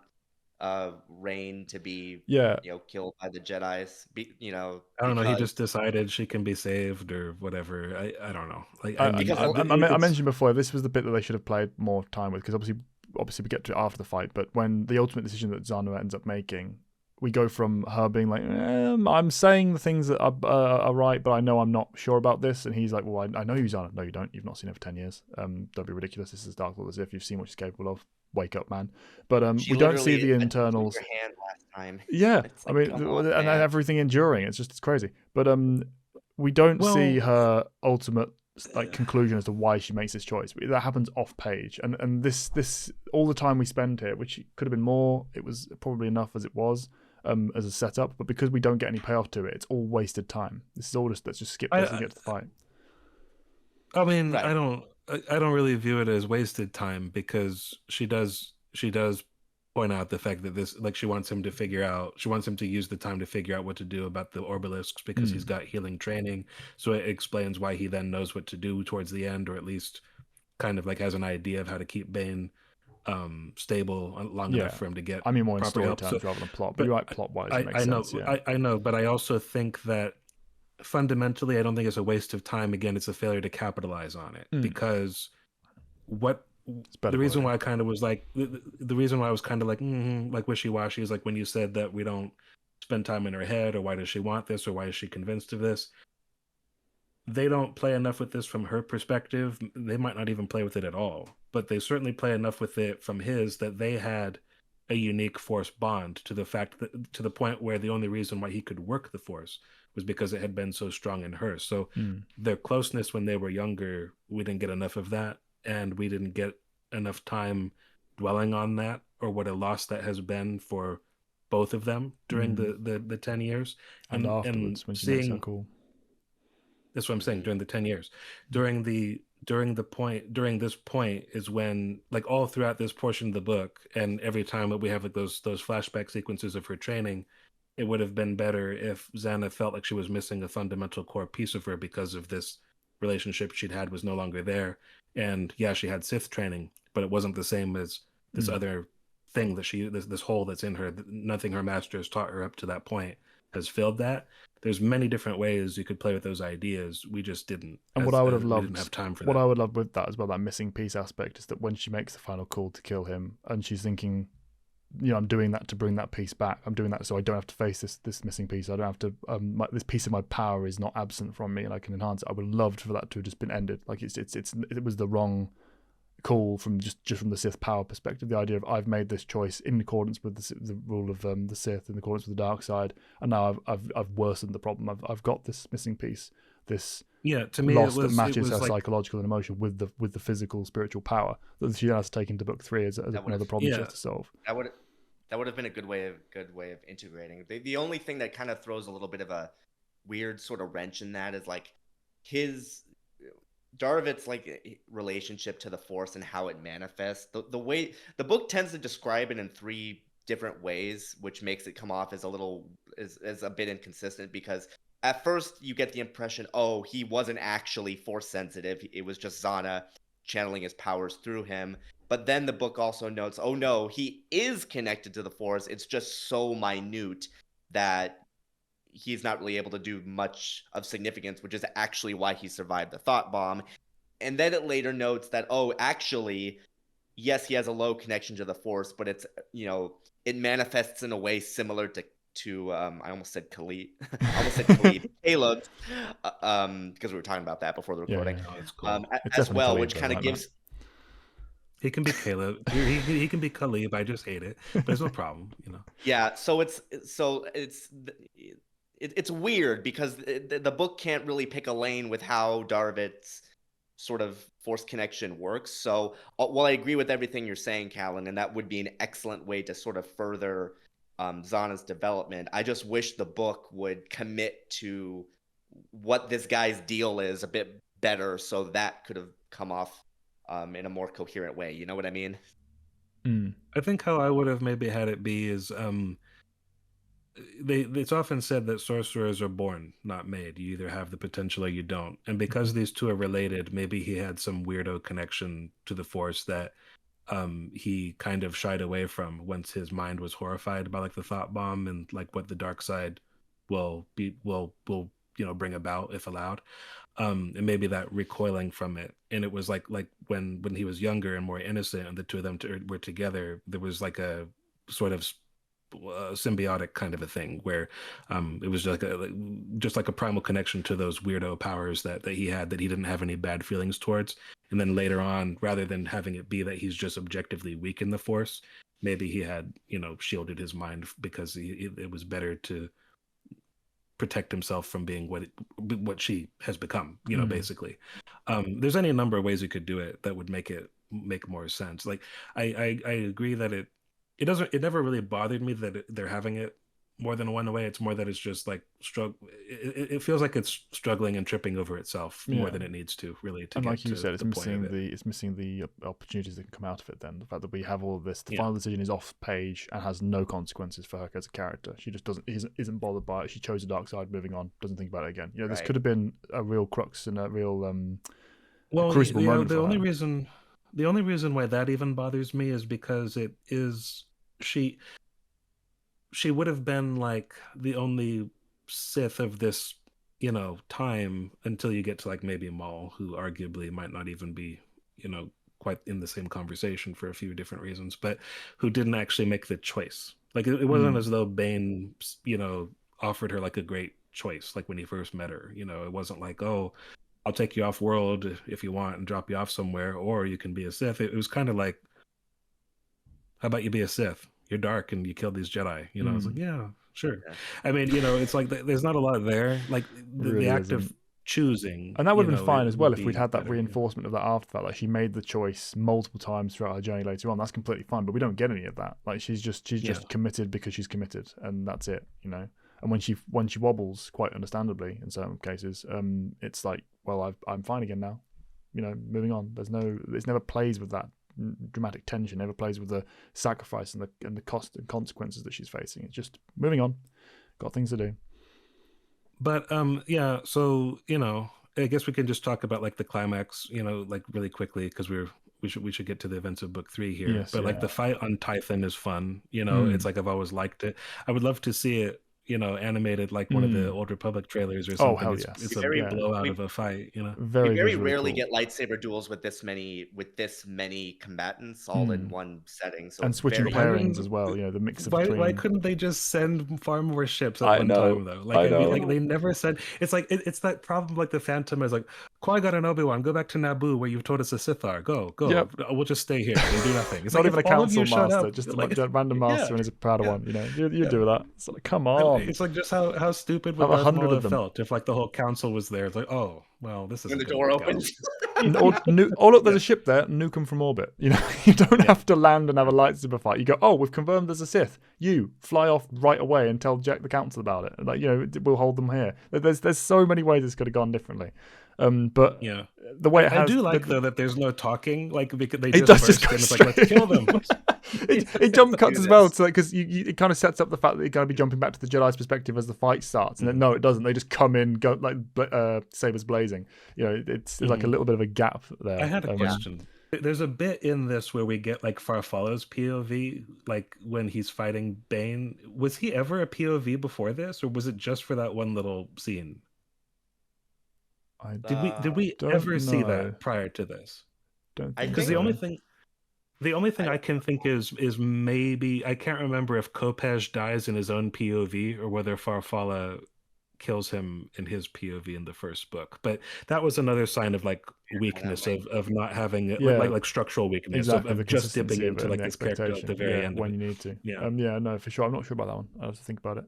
Rain to be you know, killed by the Jedi's, you know, I don't know, he just decided she can be saved or whatever. I don't know. Like I mentioned before, this was the bit that they should have played more time with, because obviously we get to it after the fight, but when the ultimate decision that Zanna ends up making, we go from her being like, I'm saying the things that are right, but I know I'm not sure about this. And he's like, well, I know you, Zanna. No, you don't. You've not seen her for 10 years. Don't be ridiculous. This is Dark Lord as if you've seen what she's capable of. Wake up, man. But we don't see the internals. Your hand last time. Yeah, like, I mean, and everything enduring. It's crazy. But we don't see her ultimate like conclusion as to why she makes this choice. That happens off page, and this all the time we spend here, which could have been more. It was probably enough as it was. As a setup, but because we don't get any payoff to it, it's all wasted time. This is all just let's just skip this and get to the fight. I mean, Right. I don't really view it as wasted time, because she does point out the fact that this, like, she wants him to use the time to figure out what to do about the obelisks, because he's got healing training. So it explains why he then knows what to do towards the end, or at least kind of like has an idea of how to keep Bane stable long enough for him to get. I mean more in proper story help. terms rather than plot. But you're right, plot wise, it makes I know, sense. Yeah. I know, but I also think that fundamentally, I don't think it's a waste of time. Again, it's a failure to capitalize on it, because the reason why I kind of was like, the reason why I was kind of like wishy-washy is like when you said that we don't spend time in her head, or why does she want this, or why is she convinced of this. They don't play enough with this from her perspective. They might not even play with it at all, but they certainly play enough with it from his that they had a unique force bond, to the fact that, to the point where the only reason why he could work the force was because it had been so strong in her. So their closeness when they were younger, we didn't get enough of that, and we didn't get enough time dwelling on that, or what a loss that has been for both of them during the 10 years. And afterwards, when she makes that call. That's what I'm saying, during the 10 years. During this point is when, like, all throughout this portion of the book, and every time that we have like those flashback sequences of her training, it would have been better if Zanna felt like she was missing a fundamental core piece of her, because of this relationship she'd had was no longer there. And yeah, she had Sith training, but it wasn't the same as this other thing that this hole that's in her. Nothing her master has taught her up to that point has filled that. There's many different ways you could play with those ideas. We just didn't. And what I would have loved, we didn't have time for what that. I would love with that as well, that missing piece aspect, is that when she makes the final call to kill him, and she's thinking, I'm doing that to bring that piece back. I'm doing that so I don't have to face this missing piece. I don't have to. This piece of my power is not absent from me, and I can enhance it. I would have loved for that to have just been ended. Like it was the wrong call from just from the Sith power perspective. The idea of, I've made this choice in accordance with the rule of the Sith, in accordance with the dark side, and now I've worsened the problem. I've got this missing piece, this to me loss that matches her like, psychological and emotional with the physical spiritual power that she has to take into book 3 as another problem she has to solve. That would have been a good way of integrating. The only thing that kind of throws a little bit of a weird sort of wrench in that is like Darovit's like relationship to the Force and how it manifests. The way the book tends to describe it in 3 different ways, which makes it come off as a bit inconsistent, because at first you get the impression, oh, he wasn't actually Force sensitive. It was just Zanna channeling his powers through him. But then the book also notes, oh no, he is connected to the Force. It's just so minute that he's not really able to do much of significance, which is actually why he survived the thought bomb. And then it later notes that, oh, actually, yes, he has a low connection to the Force, but it's, it manifests in a way similar to I almost said Khalid. Caleb, because we were talking about that before the recording. Oh, that's cool. As well, Khalid, which kind of gives... He can be Caleb. He can be Khalid. I just hate it. But there's no problem, Yeah, so it's weird, because the book can't really pick a lane with how Darovit's sort of Force connection works. So while I agree with everything you're saying, Callan, and that would be an excellent way to sort of further Zanna's development, I just wish the book would commit to what this guy's deal is a bit better, so that could have come off in a more coherent way. You know what I mean? I think how I would have maybe had it be is it's often said that sorcerers are born, not made. You either have the potential or you don't. And because these two are related, maybe he had some weirdo connection to the Force that he kind of shied away from once his mind was horrified by like the thought bomb and like what the dark side will bring about if allowed. And maybe that recoiling from it. And it was like when he was younger and more innocent and the two of them were together, there was like a sort of symbiotic kind of a thing where it was just like a primal connection to those weirdo powers that he had, that he didn't have any bad feelings towards. And then later on, rather than having it be that he's just objectively weak in the Force, maybe he had shielded his mind because it was better to protect himself from being what she has become, basically. There's any number of ways you could do it that would make more sense. Like I agree that it never really bothered me that they're having it more than one way. It's more that it's just like it feels like it's struggling and tripping over itself more than it needs to, really, to and get like you to said, it's the point of missing it. it's missing the opportunities that can come out of it. Then the fact that we have all of this, the final decision is off page and has no consequences for her as a character. She just isn't bothered by it. She chose the dark side, moving on, doesn't think about it again. This could have been a real crux and a real crucible moment the for only her. reason why that even bothers me is because it is she would have been like the only Sith of this, time, until you get to like maybe Maul, who arguably might not even be, quite in the same conversation for a few different reasons, but who didn't actually make the choice. Like it wasn't as though Bane, offered her like a great choice, like when he first met her. It wasn't like, oh, I'll take you off world if you want and drop you off somewhere, or you can be a Sith. It was kind of like, how about you be a Sith? You're dark and you killed these Jedi. I was like, yeah, sure. Yeah. I mean, it's like there's not a lot there. Like really the act of isn't. choosing, And that would have been fine it as well would if we'd be had that better, reinforcement of that after that. Like she made the choice multiple times throughout her journey later on. That's completely fine, but we don't get any of that. Like she's just committed because she's committed, and that's it. And when she wobbles, quite understandably in certain cases, it's like, well, I'm fine again now. Moving on. It never plays with that dramatic tension. Never plays with the sacrifice and the cost and consequences that she's facing. It's just moving on. Got things to do. But so I guess we can just talk about like the climax, like really quickly, because we should get to the events of book 3 here. Yes, but like the fight on Tython is fun. It's like I've always liked it. I would love to see it, animated like one of the Old Republic trailers or something. Oh, hell It's a blowout of a fight. We Very rarely cool. get lightsaber duels with this many combatants all in one setting. So and it's switching very pairings as well. The mix of why couldn't they just send far more ships at one time though? I know. Like they never said. It's like it's that problem. Like the Phantom is like, Qui-Gon and Obi-Wan, go back to Naboo where you've told us the Sith are. Go. Yep. We'll just stay here and do nothing. It's not like even a if all of council you showed master, up, just like, a random master and his Padawan. You do that. It's like, come on. It's like just how stupid would Have Darth 100 Maul of have them. felt if like the whole council was there. It's like, oh well, this is when the door opens. Oh look, there's a ship there. Nuke them from orbit. You don't have to land and have a lightsaber fight. You go, oh, we've confirmed there's a Sith. You fly off right away and tell Jack the council about it. Like we'll hold them here. There's so many ways this could have gone differently. But the way I do like though that there's no talking, like because they it just does burst just in. go It's like, let's kill them. it jump cuts as well, so because it kind of sets up the fact that you're going to be jumping back to the Jedi's perspective as the fight starts, and then no, it doesn't. They just come in, go like sabers blazing. It's like a little bit of a gap there. I had a question. There's a bit in this where we get like Farfalla's POV, like when he's fighting Bane. Was he ever a POV before this, or was it just for that one little scene? Did we ever see that prior to this? Because the only thing I can think is maybe, I can't remember if Kopej dies in his own POV or whether Farfalla kills him in his POV in the first book. But that was another sign of like weakness of not having like structural weakness of just dipping into like this character at the very end when you need to. Yeah. No, for sure. I'm not sure about that one. I have to think about it.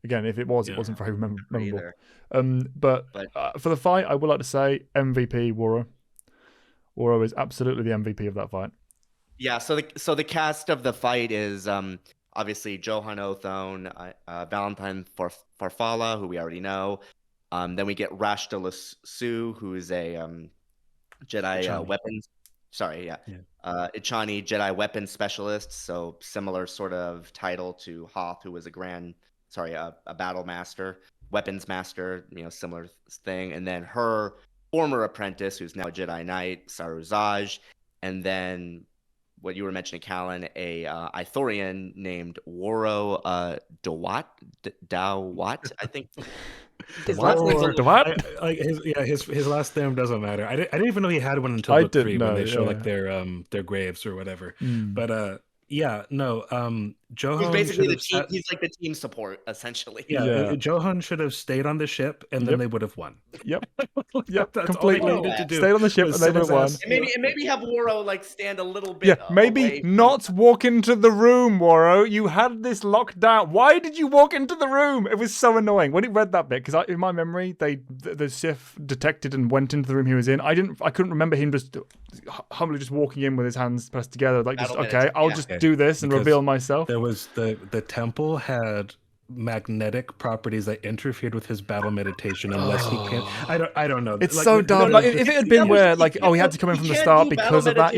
Again, if it wasn't very memorable. But for the fight, I would like to say MVP Wara. Wara is absolutely the MVP of that fight. Yeah, so the cast of the fight is obviously Johan Othone, Valentine Farfalla, who we already know. Then we get Rash de Lassou, who is a Jedi weapons. Sorry, Ichani, Jedi weapons specialist. So similar sort of title to Hoth, who was a battle master, weapons master. Similar thing. And then her former apprentice, who's now a Jedi Knight, Saruzaj, and then what you were mentioning, Callan, a Ithorian named Waro Dawat, I think. His last name's his last name doesn't matter. I didn't even know he had one until book 3 when they show like their graves or whatever. But Johan He's basically should the have team. sat. He's like the team support, essentially. Yeah, Yeah. Johan should have stayed on the ship, and then Yep. they would have won. Yep. Like, Yep. that's all they Completely. needed to do. Stayed on the ship was and they sit would his have won. ass- And maybe have Waro like stand a little Yeah, bit. maybe away not walk into the room, Waro. You had this locked down. Why did you walk into the room? It was so annoying when he read that bit, because in my memory, the Sith detected and went into the room he was in. I couldn't remember him just humbly just walking in with his hands pressed together, like just okay, I'll just do this and reveal myself. There was the temple had magnetic properties that interfered with his battle meditation unless he can. I don't know. It's so dumb. Like, if it had been where like he had to come in from the start because of that,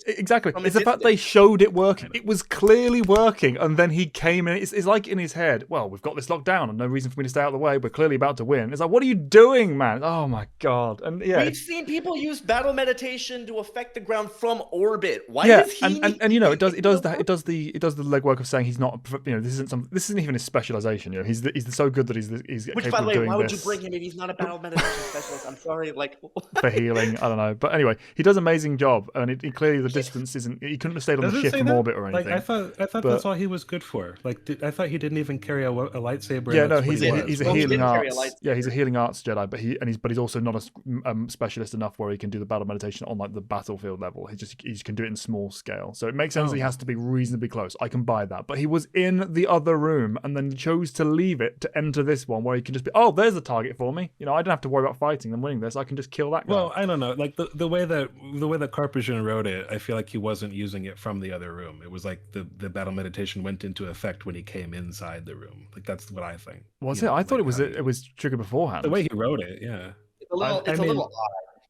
exactly. It's the fact they showed it working. It was clearly working, and then he came in. It's like in his head. Well, we've got this locked down, and no reason for me to stay out of the way. We're clearly about to win. It's like, what are you doing, man? Oh my god! And yeah, we've seen people use battle meditation to affect the ground from orbit. Why yeah, does he? And you know, it does the legwork of saying he's not. You know, this isn't even his specialization. You know, he's so good that he's Which, capable by the way, of doing why would you this bring him if he's not a battle meditation specialist? I'm sorry, like for healing. I don't know, but anyway, he does an amazing job, and clearly the distance isn't. He couldn't have stayed on the ship from orbit or anything. Like I thought that's all he was good for. Like I thought he didn't even carry a lightsaber. Yeah, no, he's a healing arts. Yeah, he's a healing arts Jedi, but he's also not a specialist enough where he can do the battle meditation on like the battlefield level. He can do it in small scale. So it makes sense that he has to be reasonably close. I can buy that, but he was in the other room and then chose to leave it to enter this one where he can just be, oh, there's a target for me. You know, I don't have to worry about fighting and winning this. I can just kill that guy. Well, I don't know. Like the way that Carpesian wrote it, I feel like he wasn't using it from the other room. It was like the battle meditation went into effect when he came inside the room. Like that's what I think. Was it? I thought it was triggered beforehand. The way he wrote it, yeah. It's a little odd.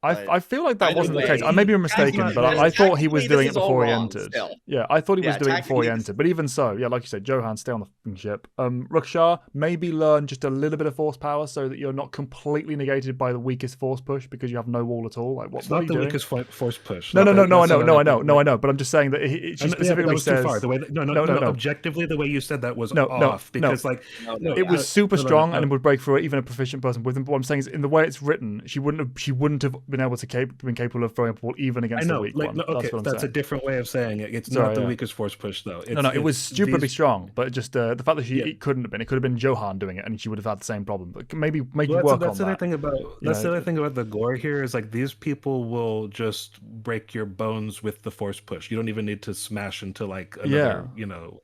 I feel like that wasn't the case. I may be mistaken, but I thought he was doing it before he entered. Yeah, I thought he was doing it before he entered. But even so, yeah, like you said, Johan, stay on the fucking ship. Rakshar, maybe learn just a little bit of force power so that you're not completely negated by the weakest force push because you have no wall at all. Like, what are you doing? Weakest force push. No, I know. But I'm just saying that she specifically says too far. The way that, no. Objectively, the way you said that was off because it was super strong and would break through it, even a proficient person with him. But what I'm saying is, in the way it's written, she wouldn't have been able to been capable of throwing a ball even against the weak one. That's a different way of saying it. It's not the weakest force push though. It was stupidly strong, but just the fact that it couldn't have been. It could have been Johan doing it, and she would have had the same problem. But maybe work on that. That's the other thing about the gore here is like these people will just break your bones with the force push. You don't even need to smash into like another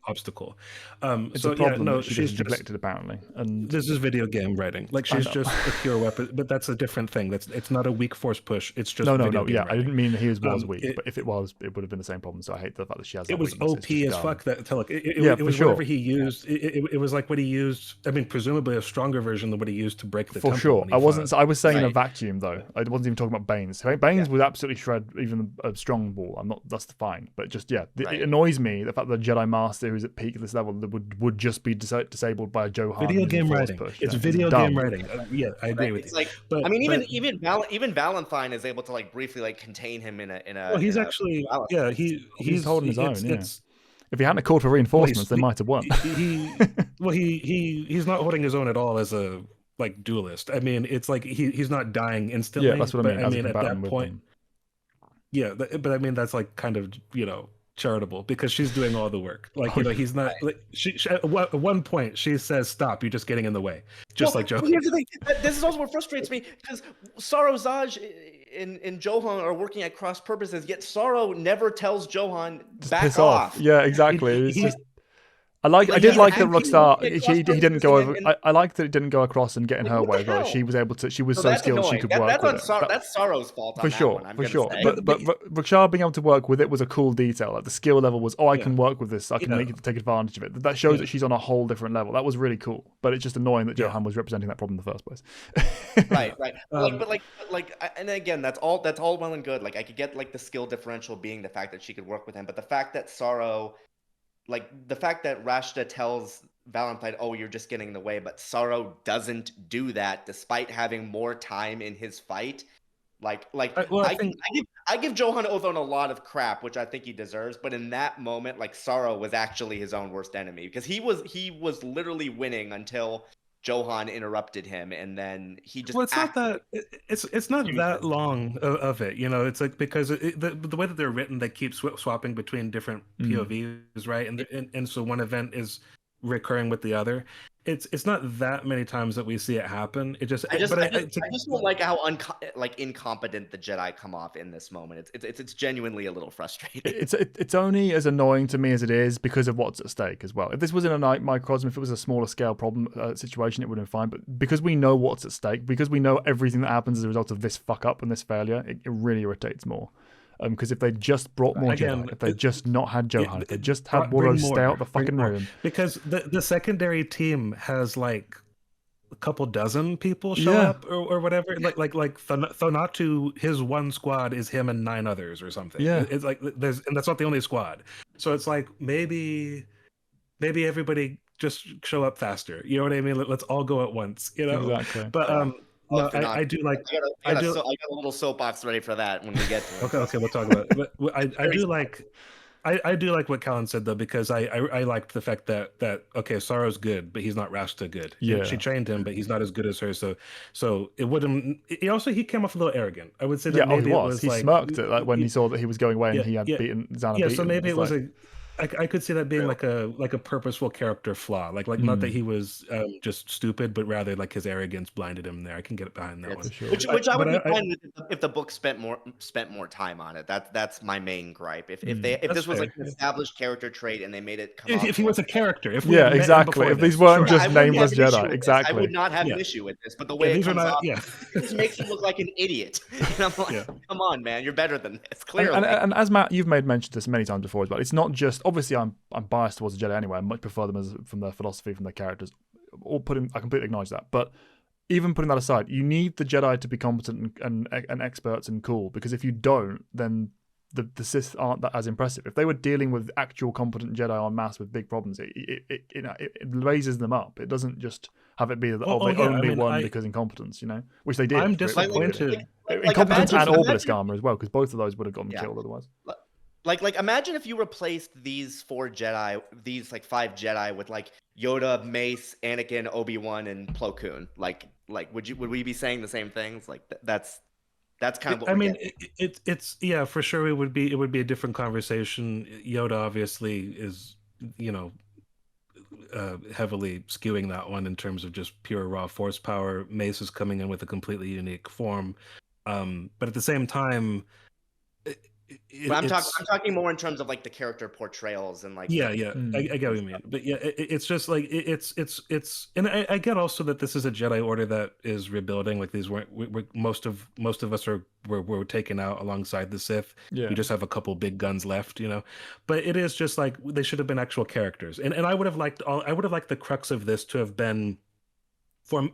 obstacle. It's a problem. No, she's neglected apparently, and this is video game writing. Like she's just a pure weapon, but that's a different thing. It's not a weak force push. It's just no. Yeah, I didn't mean he was weak, but if it was, it would have been the same problem. So I hate the fact that she has. That it was weakness. OP as fuck. It was sure. whatever he used. It was like what he used. I mean, presumably a stronger version than what he used to break the temple. For sure, I wasn't. I was saying in a vacuum though. I wasn't even talking about Bane's. Bane's would absolutely shred even a strong ball. I'm not. That's fine. But just it annoys me the fact that the Jedi Master who's at peak of this level would just be disabled by a Johan. Video game writing. It's video game writing. Yeah, I agree with you. Like, I mean, even Valentine is able to like briefly like contain him in a. Well, he's actually he's holding his own. Yeah. If he hadn't called for reinforcements, they might have won. He's not holding his own at all as a like duelist. I mean, it's like he's not dying instantly. Yeah, that's what I mean. I mean, at that point, but I mean that's like kind of charitable because she's doing all the work. Like he's not. Like, she at one point she says, "Stop! You're just getting in the way." Just like Johan. Here's the thing. This is also what frustrates me because Sorrow Zaj and Johan are working at cross purposes. Yet Sorrow never tells Johan just back piss off. Yeah, exactly. I did like that Rockstar. He didn't go over. I like that it didn't go across and get in her way. Though she was able to. She was so skilled annoying. She could work with it. That's Sorrow's fault. For sure. But Rockstar being able to work with it was a cool detail. Like the skill level was, I can work with this. I can take advantage of it. That shows that she's on a whole different level. That was really cool. But it's just annoying that Johan was representing that problem in the first place. Right. And again, that's all well and good. Like I could get like the skill differential being the fact that she could work with him, but the fact that Sorrow. Like the fact that Rashta tells Valentine, "Oh, you're just getting in the way," but Sorrow doesn't do that despite having more time in his fight. I give Johan Othon a lot of crap, which I think he deserves. But in that moment, like Sorrow was actually his own worst enemy because he was literally winning until Johan interrupted him, and then he just Well, it's not acted that it's not that useless. long of it, you know. It's like because the way that they're written, they keep swapping between different POVs, right? And so one event is recurring with the other. It's not that many times that we see it happen. It just I just but I just I just don't like how incompetent the Jedi come off in this moment. It's genuinely a little frustrating. It's only as annoying to me as it is because of what's at stake as well. If this was in a microcosm, if it was a smaller scale problem situation, it would have been fine. But because we know what's at stake, because we know everything that happens as a result of this fuck up and this failure, it really irritates more. Because if they just brought more Jedi, if they just not had Johan, if they just had Waldo stay out the fucking room. Because the secondary team has like a couple dozen people show up or whatever. Like Thonatu, his one squad is him and 9 others or something. Yeah. It's like and that's not the only squad. So it's like maybe everybody just show up faster. You know what I mean? Let's all go at once. You know. Exactly. But no, I do like. I got a little soapbox ready for that when we get to it. Okay, we'll talk about it. But I do like. I do like what Callan said though, because I liked the fact that okay, Sorrow's good, but he's not Rasta good. Yeah, she trained him, but he's not as good as her. So it wouldn't. He came off a little arrogant. I would say that maybe he it was he like, smirked at like when he saw that he was going away and he had beaten Zanna. Yeah, so maybe it was I could see that being like a purposeful character flaw, like not that he was just stupid, but rather like his arrogance blinded him there. I can get behind that one. Sure. Which I would be fine with if the book spent more time on it. That's my main gripe. If this was like an established character trait and they made it come if he was a character, exactly. If these weren't just nameless Jedi, exactly. I would not have an issue with this, but the way it comes off, it just makes him look like an idiot. And I'm like, come on, man, you're better than this. Clearly. And as Matt, you've mentioned this many times before as well. It's not just obviously I'm biased towards the Jedi anyway. I much prefer them from their philosophy, from their characters. I completely acknowledge that. But even putting that aside, you need the Jedi to be competent and experts and cool, because if you don't, then the Sith aren't that as impressive. If they were dealing with actual competent Jedi en masse with big problems, it raises them up. It doesn't just have it be that they only won because incompetence, which they did. I'm disappointed. Incompetence and Obelisk armor as well, because both of those would have gotten killed otherwise. Like imagine if you replaced these 4 Jedi, these like 5 Jedi with like Yoda, Mace, Anakin, Obi-Wan, and Plo Koon. Like would we be saying the same things? Like that's kind of what it's for sure it would be a different conversation. Yoda obviously is heavily skewing that one in terms of just pure raw force power. Mace is coming in with a completely unique form, but at the same time. I'm talking more in terms of like the character portrayals and like I get what you mean, but it's just like it's and I get also that this is a Jedi Order that is rebuilding. Like these weren't most of us were taken out alongside the Sith. We just have a couple big guns left, but it is just like they should have been actual characters, and I would have liked the crux of this to have been formed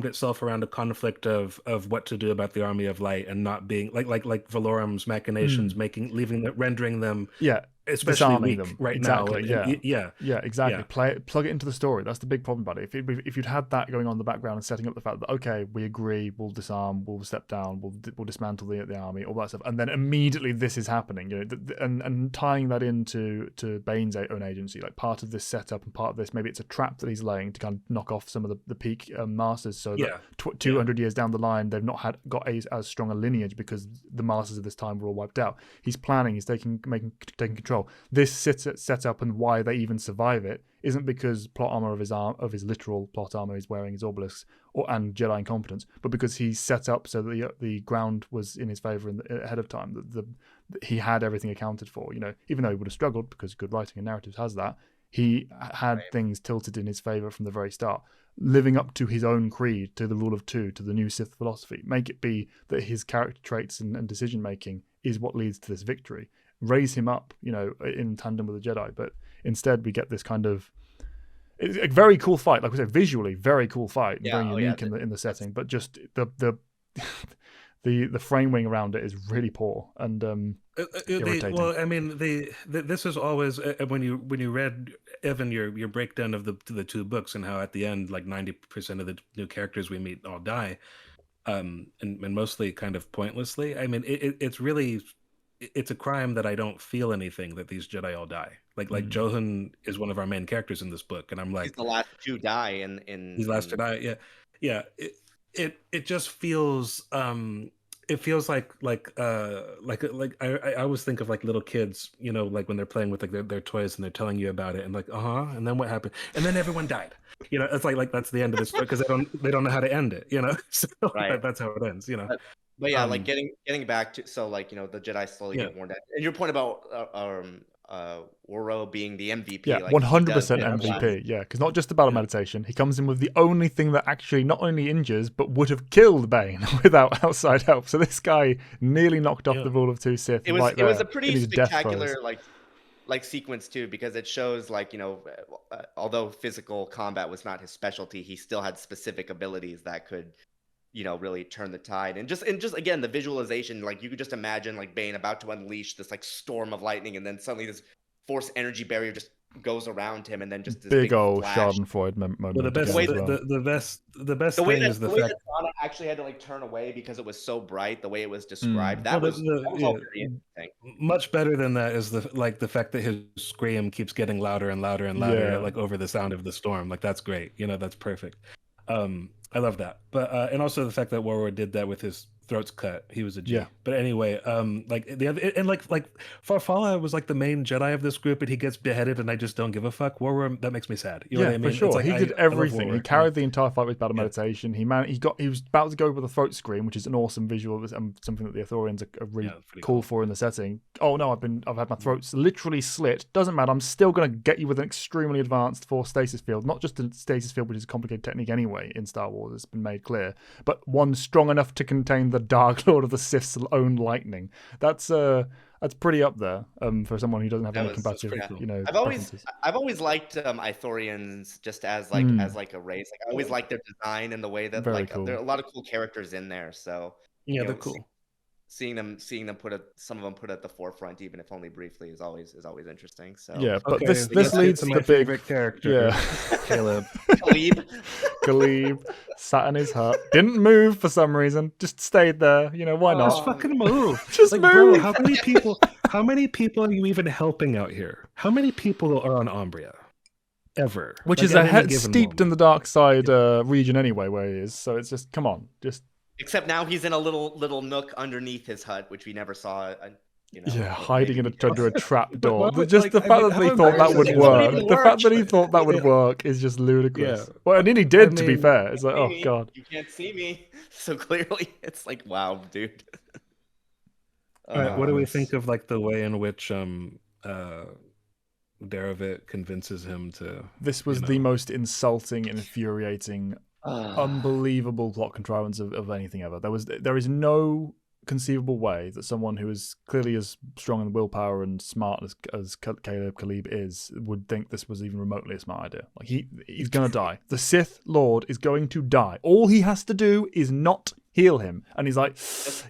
itself around a conflict of what to do about the Army of Light, and not being like Valorum's machinations, rendering them especially weak them now. Exactly. Plug it into the story. That's the big problem about it. If you'd had that going on in the background and setting up the fact that okay, we agree, we'll disarm, we'll step down, we'll dismantle the army, all that stuff, and then immediately this is happening, and tying that into Bane's own agency, like part of this setup and part of this, maybe it's a trap that he's laying to kind of knock off some of the peak masters, so that 200 years down the line they've not got as strong a lineage because the masters of this time were all wiped out. He's planning, he's taking control. This setup and why they even survive it isn't because plot armor of his literal plot armor he's wearing his obelisks and Jedi incompetence, but because he's set up so that the ground was in his favor ahead of time. He had everything accounted for. Even though he would have struggled because good writing and narratives has that, he had things tilted in his favor from the very start. Living up to his own creed, to the rule of 2, to the new Sith philosophy, make it be that his character traits and decision making is what leads to this victory. Raise him up, in tandem with the Jedi. But instead, we get this kind of a very cool fight. Like we said, visually, very cool fight, very unique in the setting. But just the framing around it is really poor and irritating. This is always when you read Evan your breakdown of the 2 books and how at the end like 90% of the new characters we meet all die, and mostly kind of pointlessly. It's really it's a crime that I don't feel anything that these Jedi all die. Like Johan is one of our main characters in this book, and I'm He's like, the last to die these last to die. Yeah, yeah. It just feels it feels like I always think of like little kids, you know, like when they're playing with like their toys and they're telling you about it and like and then what happened, and then everyone died. You know, it's like that's the end of the story because they don't know how to end it. You know, so right. that's how it ends. You know, But yeah, like um, getting back to, so like, you know, the Jedi slowly yeah. get worn down. And your point about Waro being the MVP, Yeah, like he does 100% get the last. MVP. Yeah, because not just the battle Yeah. meditation, he comes in with the only thing that actually not only injures but would have killed Bane without outside help. So this guy nearly knocked off Yeah. the rule of two Sith It was right it there was a in pretty his death spectacular throes. like sequence too, because it shows like, you know, although physical combat was not his specialty, he still had specific abilities that could, you know, really turn the tide. And just again, the visualization, like you could just imagine like Bane about to unleash this like storm of lightning, and then suddenly this force energy barrier just goes around him, and then just this Big big old flash. Schadenfreude moment Well, the again best as well. the best The way thing that is the the way fact. that Zanna actually had to like turn away because it was so bright, the way it was Mm. described, Well, that was all very interesting. much better than that is the fact that his scream keeps getting louder and louder and louder, Yeah. like over the sound of the storm. Like that's great. You know, that's perfect. I love that. But and also the fact that Warwick did that with his throats cut. He was a G. Yeah. But anyway, like the other, and like Farfalla was like the main Jedi of this group, and he gets beheaded, and I just don't give a fuck. Warwick, that makes me sad. You know what I mean? For sure. It's like, He did I love everything. He Warwick, carried the entire fight with battle Yeah. meditation. He was about to go with a throat scream, which is an awesome visual, something that the Ithorians are really pretty cool for in the setting. Oh no, I've had my throat literally slit. Doesn't matter. I'm still going to get you with an extremely advanced force stasis field. Not just a stasis field, which is a complicated technique anyway in Star Wars. It's been made clear, but one strong enough to contain the Dark Lord of the Sith's own lightning. That's pretty up there for someone who doesn't have any combative, pretty cool. you know, I've preferences. always liked Ithorians just as like a race. Like I always liked their design and the way that Very like cool. there are a lot of cool characters in there. So Yeah, you know, they're cool. seeing them some of them put at the forefront, even if only briefly, is always interesting. So Yeah, but Okay, this let's get leads to to my the big favorite character, Caleb. Khalib, Khalib sat in his hut, didn't move for some reason, just stayed there. You know, why Just not? fucking move. Just like, move. Bro, how many people are you even helping out here? How many people are on Umbria? Ever. Which Like, is at any given steeped in the moment. dark side region anyway, where he is. So it's just, come on, just except now he's in a little nook underneath his hut, which we never saw. You know, yeah, hiding under a trap door. But Just the fact that they thought that would embarrassing. work. It wouldn't The fact that he work. thought that would work is just ludicrous. Yeah. Well, and he did, to be mean, fair. It's like, See oh me. god. You can't see me. So clearly, it's like, wow, dude. All right, what do we Nice. think of like the way in which Daravit convinces him to? This was the most insulting, infuriating, unbelievable plot contrivance of anything ever. There is no conceivable way that someone who is clearly as strong in willpower and smart as Caleb Khalib is would think this was even remotely a smart idea. Like he's gonna die. The Sith Lord is going to die. All he has to do is not heal him, and he's like,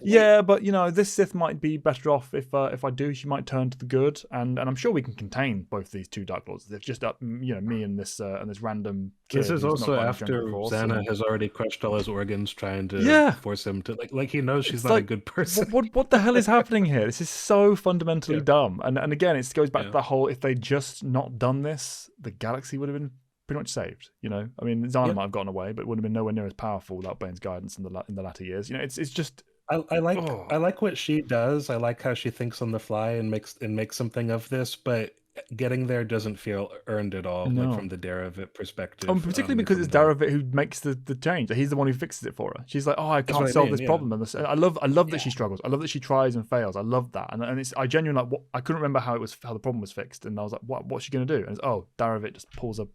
yeah, but you know, this Sith might be better off if I do. She might turn to the good, and I'm sure we can contain both these two Dark Lords. They've just you know, me and this random kid. This is who's also not quite after General Force, Zanna and- has already crushed all his organs, trying to force him to like he knows she's It's not like, a good person. What the hell is happening here? This is so fundamentally dumb. And again, it goes back to that whole, if they'd just not done this, the galaxy would have been pretty much saved. You know, I mean, Zanna might have gotten away, but it would have been nowhere near as powerful without Bane's guidance in the latter years. You know, it's just. I like what she does. I like how she thinks on the fly and makes something of this, but getting there doesn't feel earned at all, like from the Daravit perspective. Particularly because it's Daravit who makes the change. He's the one who fixes it for her. She's like, oh, I can't solve this problem. And I love that she struggles. I love that she tries and fails. I love that. And it's, I genuinely like, I couldn't remember how the problem was fixed. And I was like, what's she going to do? And it's, Daravit just pulls a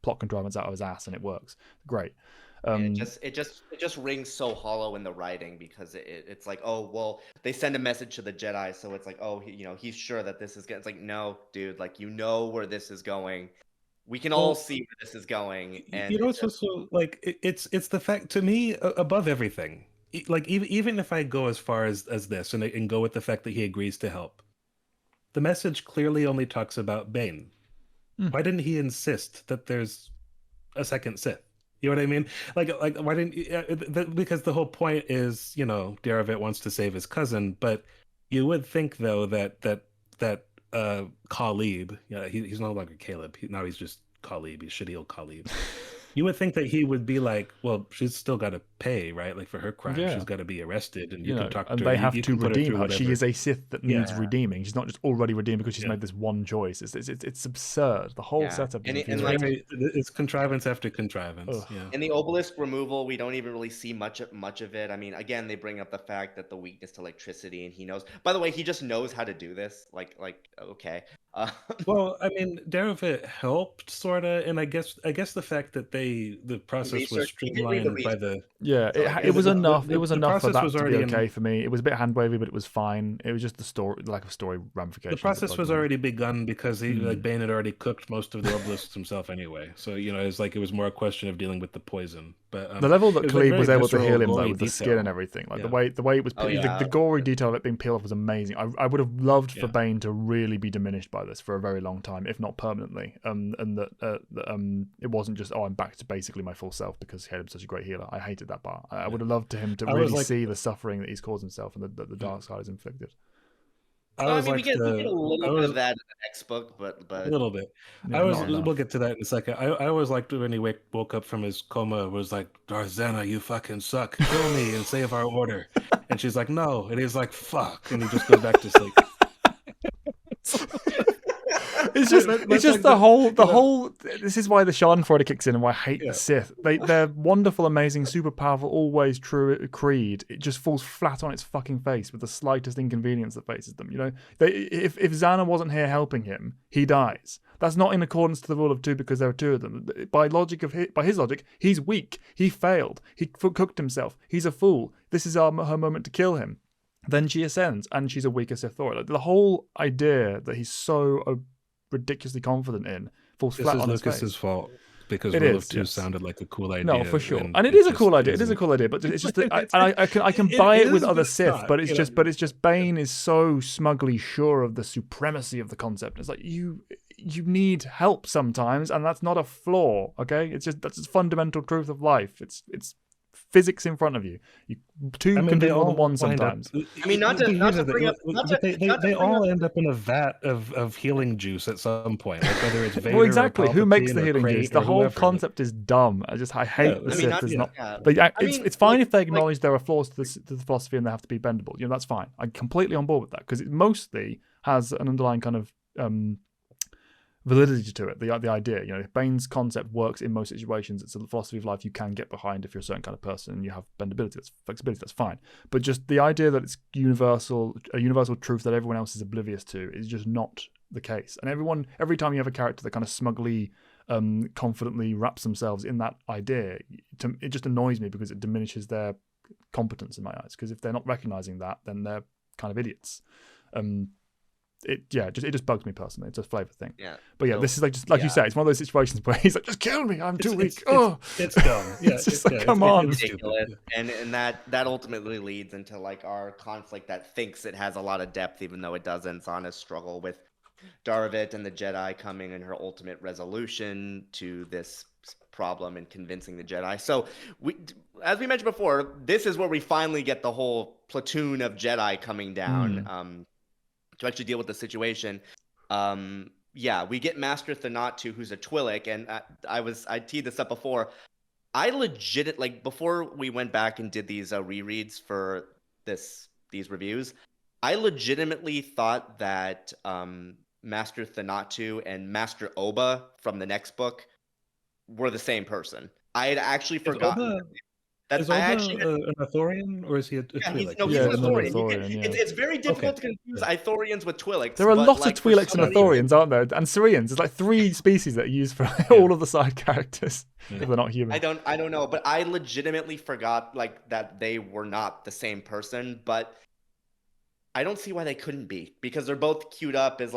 plot contrivance out of his ass and it works. Great. It just rings so hollow in the writing, because it's like, oh well, they send a message to the Jedi, so it's like, oh, he's sure that this is going. It's like, no, dude, like, you know where this is going. We can all see where this is going. And you know, it's also like it's the fact, to me, above everything. Like even if I go as far as this and go with the fact that he agrees to help, the message clearly only talks about Bane. Why didn't he insist that there's a second Sith? You know what I mean? Like why didn't? Because the whole point is, you know, Daravit wants to save his cousin, but You would think though that Khalib, yeah, he's no longer Caleb. Now he's just Khalib. He's Shadil Khalib. You would think that he would be like, well, she's still got to pay, right? Like for her crime, Yeah. she's got to be arrested, and You you can know, talk and to her. they have You to can put her redeem through her. She whatever. is a Sith that needs Yeah. redeeming. She's not just already redeemed because she's Yeah. made this one choice. It's absurd. The whole Yeah. setup is And infuriating. It's contrivance after contrivance. Ugh. Yeah. in the obelisk removal, we don't even really see much of it. I mean, again, they bring up the fact that the weakness to electricity, and he knows. By the way, he just knows how to do this. Like okay. Well, I mean, Darovit helped sorta, and I guess the fact that the process was He did read the streamlined by the Yeah, So, like, it was the- enough. the- It was the enough for process that was to be already okay in- for me. It was a bit hand wavy, but it was fine. It was just the story, lack of story the ramifications. that process bugged was me. already begun because he Hmm. like Bane had already cooked most of the obelisks himself anyway. So it's like it was more a question of dealing with the poison. But The level that it was, Khalid very was able to visceral, heal him though, gory with the skin detail. and everything, like Yeah. the way it was, Oh, yeah. the gory detail of it being peeled off was amazing. I would have loved for Yeah. Bane to really be diminished by this for a very long time, if not permanently. And that it wasn't just I'm back to basically my full self because Caleb's such a great healer. I hated that part. I would have loved him to I was really like- see the suffering that he's caused himself and that the dark side has inflicted. I I was mean, like we get a I little bit was of that in the next book, but a little bit. Yeah, not enough. We'll get to that in a second. I always liked when he woke up from his coma. Was like, Darth Zanna, you fucking suck. Kill me and save our order. And she's like, no. And he's like, fuck. And he just goes back to sleep. It's just, That's it's just like the whole, you know- whole. This is why the Schadenfreude kicks in, and why I hate Yeah. the Sith. They're wonderful, amazing, super powerful, always true creed. It just falls flat on its fucking face with the slightest inconvenience that faces them. If Zanna wasn't here helping him, he dies. That's not in accordance to the rule of two because there are two of them. By his logic, he's weak. He failed. He cooked himself. He's a fool. This is her moment to kill him. Then she ascends, and she's a weaker Sith Lord. Like, the whole idea that he's so ridiculously confident in falls This flat is on his Lucas's face. fault because It Rule is, of Two yes. sounded like a cool idea. No, for sure, and it is a cool idea. It is a cool idea, but it's just that I can buy it with is, other but Sith, not, but it's you just know. Bane is so smugly sure of the supremacy of the concept. It's like you need help sometimes, and that's not a flaw. Okay, that's just fundamental truth of life. It's physics in front of you. Two can do more than one sometimes. I mean, not to bring up- not to- They not to bring all up- end up in a vat of healing juice at some point. Like whether it's Vader Well, exactly. or Who makes the Palpatine or healing Crate juice? The or whole whoever. concept is dumb. I hate Yeah, the I mean, Sith. not- Is yeah. not. Yeah. It's fine like- if they acknowledge there are flaws to the philosophy and they have to be bendable. That's fine. I'm completely on board with that because it mostly has an underlying kind of validity to it. The idea, if Bane's concept works in most situations, it's a philosophy of life you can get behind if you're a certain kind of person and you have bendability, that's flexibility, that's fine. But just the idea that it's a universal truth that everyone else is oblivious to is just not the case. And every time you have a character that kind of smugly, confidently wraps themselves in that idea, it just annoys me because it diminishes their competence in my eyes. Because if they're not recognizing that, then they're kind of idiots. It just bugs me personally. It's a flavor thing. Yeah. But yeah, So, this is like you say, it's one of those situations where he's like, just kill me, I'm too weak. It's dumb. Yeah, It's just like, come on. ridiculous, and that ultimately leads into like our conflict that thinks it has a lot of depth, even though it doesn't. Zanna's struggle with Darvit and the Jedi coming and her ultimate resolution to this problem and convincing the Jedi. So as we mentioned before, this is where we finally get the whole platoon of Jedi coming down to actually deal with the situation. We get Master Thanatu, who's a Twi'lek, and I teed this up before. I legit before we went back and did these rereads for these reviews, I legitimately thought that Master Thanatu and Master Oba from the next book were the same person. I had actually forgotten. Is Oba an Ithorian or is he a Twi'lek? He's an another Ithorian. Ithorian, yeah. It's very difficult to confuse Ithorians with Twi'leks. There are but, lots of for Twi'leks some and reason- Ithorians, aren't there? And Syrians. There's like 3 species that are used for all of the side characters if they're not human. I don't know, but I legitimately forgot that they were not the same person, but I don't see why they couldn't be, because they're both queued up as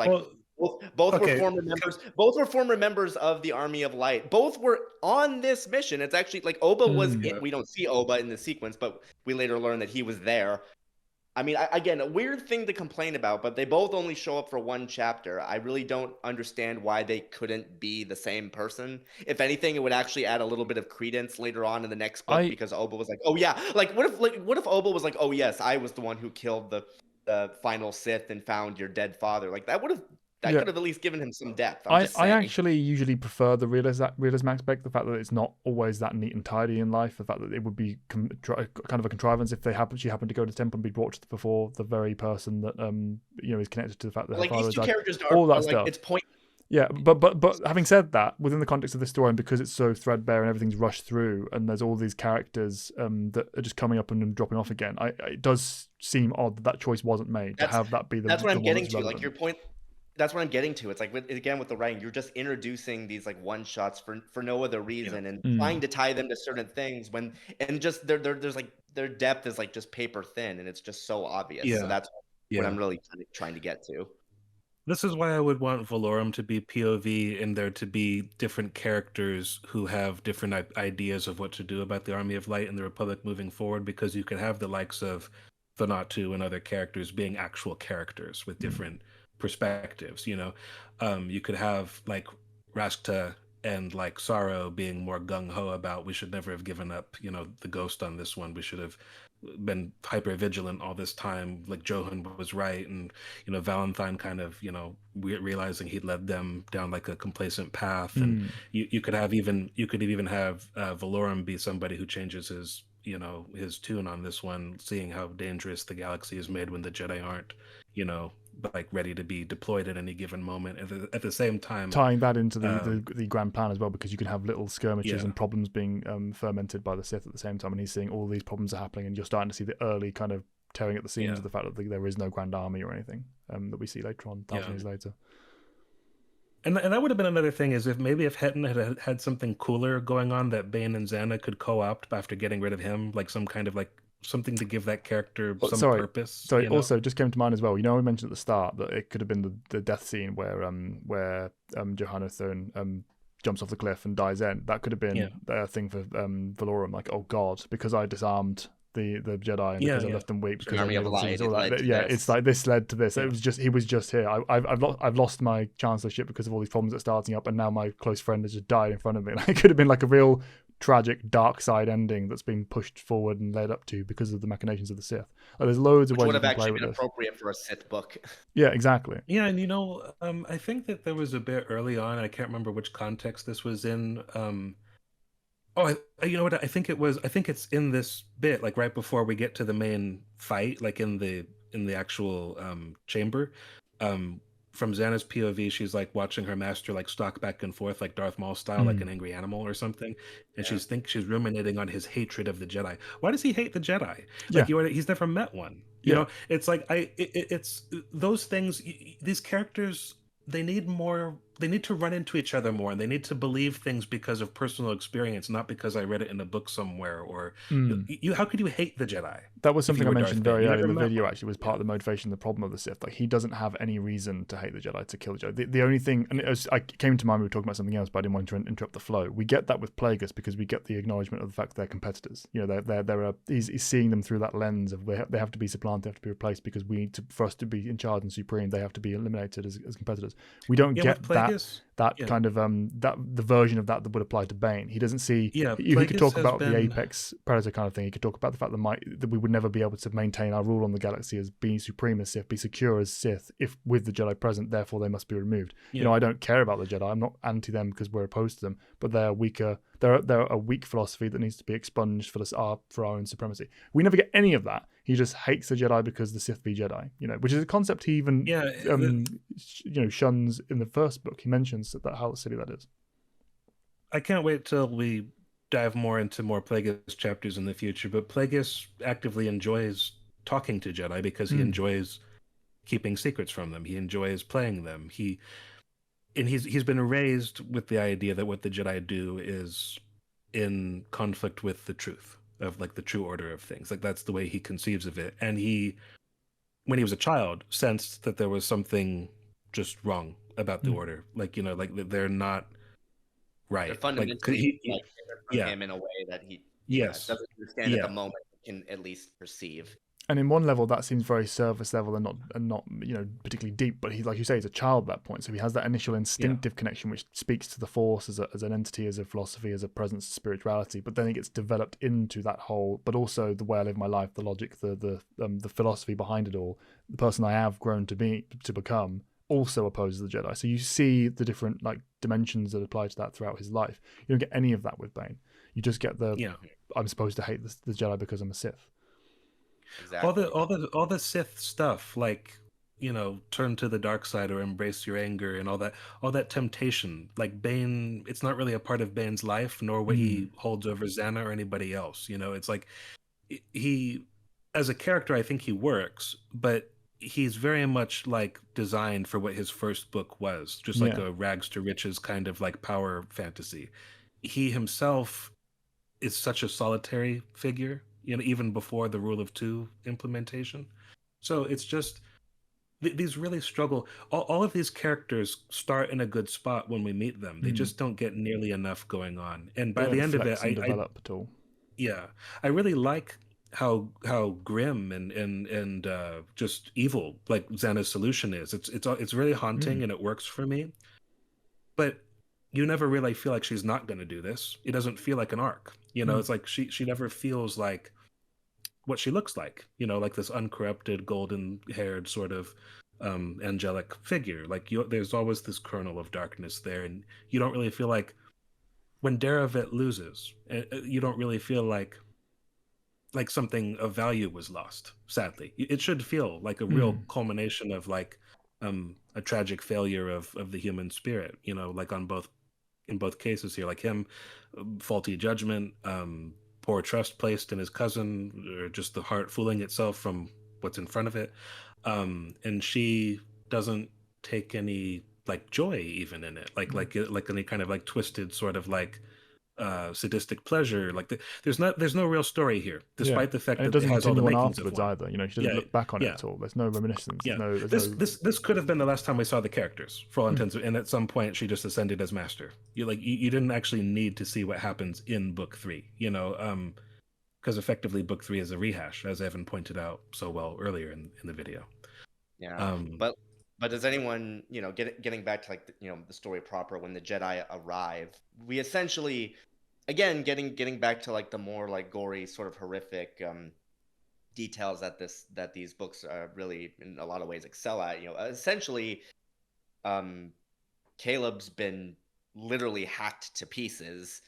both okay. were former members. Both were former members of the Army of Light. Both were on this mission. It's actually Oba was. We don't see Oba in the sequence, but we later learn that he was there. I mean, again, a weird thing to complain about, but they both only show up for one chapter. I really don't understand why they couldn't be the same person. If anything, it would actually add a little bit of credence later on in the next book, because Oba was like, "Oh yeah," what if Oba was like, "Oh yes, I was the one who killed the the final Sith and found your dead father. Like that Yeah. could have at least given him some depth. I'm just I saying. actually usually prefer the realism aspect, the fact that it's not always that neat and tidy in life, the fact that it would be kind of a contrivance if she happened to go to the temple and be brought before the very person that is connected to the fact that her Like father these two died. characters All that are stuff. like it's point. Yeah, but having said that, within the context of this story, and because it's so threadbare and everything's rushed through, and there's all these characters that are just coming up and then dropping off again, it does seem odd that choice wasn't made to have that be the. That's what I'm getting to. Relevant. Like your point. That's what I'm getting to. It's like with the writing, you're just introducing these like one shots for no other reason and trying to tie them to certain things just there's like their depth is like just paper thin and it's just so obvious. Yeah. So that's what I'm really trying to get to. This is why I would want Valorum to be POV and there to be different characters who have different ideas of what to do about the Army of Light and the Republic moving forward, because you could have the likes of Thanatu and other characters being actual characters with different perspectives. You could have like Rashta and like Sorrow being more gung-ho about we should never have given up the ghost on this one, we should have been hyper vigilant all this time, like Johan was right, and Valentine kind of realizing he led them down like a complacent path. And you could even have Valorum be somebody who changes his his tune on this one, seeing how dangerous the galaxy is made when the Jedi aren't like ready to be deployed at any given moment. At the same time, tying that into the grand plan as well, because you can have little skirmishes and problems being fermented by the Sith at the same time, and he's seeing all these problems are happening, and you're starting to see the early kind of tearing at the seams of the fact that there is no grand army or anything that we see later on, 1,000 years later. And that would have been another thing, is if Hetton had something cooler going on that Bane and Zanna could co-opt after getting rid of him, like some kind of like something to give that character some purpose. Sorry, also just came to mind as well. We mentioned at the start that it could have been the death scene where Johanna Thone jumps off the cliff and dies. That could have been a thing for Valorum, like, oh god, because I disarmed the Jedi and because I left them weak because I made all that. It's like this led to this. It was just he was just here. I've lost my chancellorship because of all these problems that are starting up, and now my close friend has just died in front of me. Like, it could have been like a real tragic dark side ending that's been pushed forward and led up to because of the machinations of the Sith. Like, there's loads of ways would you have can play actually with been this. Appropriate for a Sith book. Yeah, exactly. Yeah, and I think that there was a bit early on, I can't remember which context this was in. You know what? I think it's in this bit, like right before we get to the main fight, like in the actual chamber. From Zanna's POV, she's like watching her master like stalk back and forth like Darth Maul style, like an angry animal or something, and she's ruminating on his hatred of the Jedi. Why does he hate the Jedi? Like he's never met one. You know, it's like it's those things. These characters, they need to run into each other more, and they need to believe things because of personal experience, not because I read it in a book somewhere. Or how could you hate the Jedi? That was something I mentioned very early in the video. Actually, was part of the motivation, the problem of the Sith. Like, he doesn't have any reason to hate the Jedi, to kill the Jedi. The only thing, and I came to mind, we were talking about something else, but I didn't want to interrupt the flow. We get that with Plagueis because we get the acknowledgement of the fact that they're competitors. He's seeing them through that lens of they have to be supplanted, they have to be replaced, because for us to be in charge and supreme, they have to be eliminated as competitors. We don't get that kind of the version of that would apply to Bane. He doesn't see. He could talk about the apex predator kind of thing. He could talk about the fact that we would never be able to maintain our rule on the galaxy as being supreme as Sith, be secure as Sith, if with the Jedi present, therefore they must be removed. I don't care about the Jedi. I'm not anti them because we're opposed to them, but they're weaker. They're a weak philosophy that needs to be expunged for our own supremacy. We never get any of that. He just hates the Jedi because the Sith be Jedi, which is a concept he even shuns in the first book. He mentions how silly that is. I can't wait till we dive more into more Plagueis chapters in the future, but Plagueis actively enjoys talking to Jedi because he enjoys keeping secrets from them. He enjoys playing them. He's been raised with the idea that what the Jedi do is in conflict with the truth of like the true order of things. Like, that's the way he conceives of it. And when he was a child, sensed that there was something just wrong about the order. Like, they're not right. They're fundamentally from him in a way that he doesn't understand at the moment, he can at least perceive. And in one level, that seems very surface level and not particularly deep. But he, like you say, he's a child at that point, so he has that initial instinctive connection, which speaks to the Force as an entity, as a philosophy, as a presence, spirituality. But then it gets developed into that whole, but also the way I live my life, the logic, the philosophy behind it all. The person I have grown to become also opposes the Jedi. So you see the different like dimensions that apply to that throughout his life. You don't get any of that with Bane. You just get I'm supposed to hate the Jedi because I'm a Sith. Exactly. All the Sith stuff, like, turn to the dark side or embrace your anger and all that temptation. Like Bane, it's not really a part of Bane's life, nor what he holds over Zanna or anybody else. It's like he, as a character, I think he works, but he's very much like designed for what his first book was, just like a rags to riches kind of like power fantasy. He himself is such a solitary figure, even before the Rule of Two implementation. So it's just these really struggle. All of these characters start in a good spot when we meet them. They just don't get nearly enough going on, and by the end of it, I develop at all. Yeah, I really like how grim and just evil like Zanna's solution is. It's really haunting and it works for me. But you never really feel like she's not going to do this. It doesn't feel like an arc. It's like she never feels like what she looks like. Like this uncorrupted, golden-haired sort of angelic figure. Like there's always this kernel of darkness there, and you don't really feel like when Daravit loses, you don't really feel like something of value was lost. Sadly, it should feel like a real culmination of like a tragic failure of the human spirit. Like in both cases here, like him, faulty judgment, poor trust placed in his cousin, or just the heart fooling itself from what's in front of it. And she doesn't take any like joy even in it, like any kind of like twisted sort of like sadistic pleasure. Like there's no real story here, despite the fact that it has all the makings of one. Either. She doesn't look back on it at all. There's no reminiscence. Yeah. This could have been the last time we saw the characters for all intents, and at some point she just ascended as master. You didn't actually need to see what happens in book 3, because effectively book 3 is a rehash, as Evan pointed out so well earlier in the video. Yeah. But does anyone, getting back to like the story proper, when the Jedi arrive, we essentially, again, getting back to like the more like gory, sort of horrific details that these books really in a lot of ways excel at. Essentially, Caleb's been literally hacked to pieces,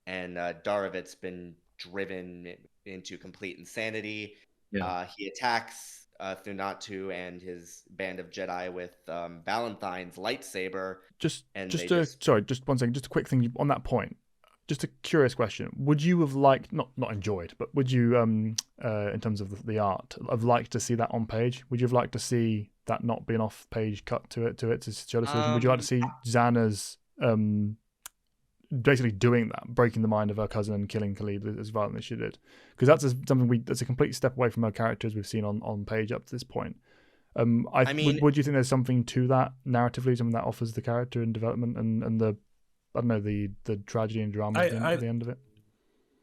and Daravit's been driven into complete insanity. Yeah. He attacks Thunatu and his band of Jedi with Valentine's lightsaber. Just one second, just a quick thing on that point. Just a curious question: would you have liked, not enjoyed, but would you, in terms of the art, have liked to see that on page? Would you have liked to see that not being off page, cut to it to show the solution? Would you like to see Zanna's basically doing that, breaking the mind of her cousin and killing Khalid as violently as she did? Because that's a complete step away from her character as we've seen on page up to this point. Would you think there's something to that narratively, something that offers the character and development and the, I don't know, the tragedy and drama at the end of it?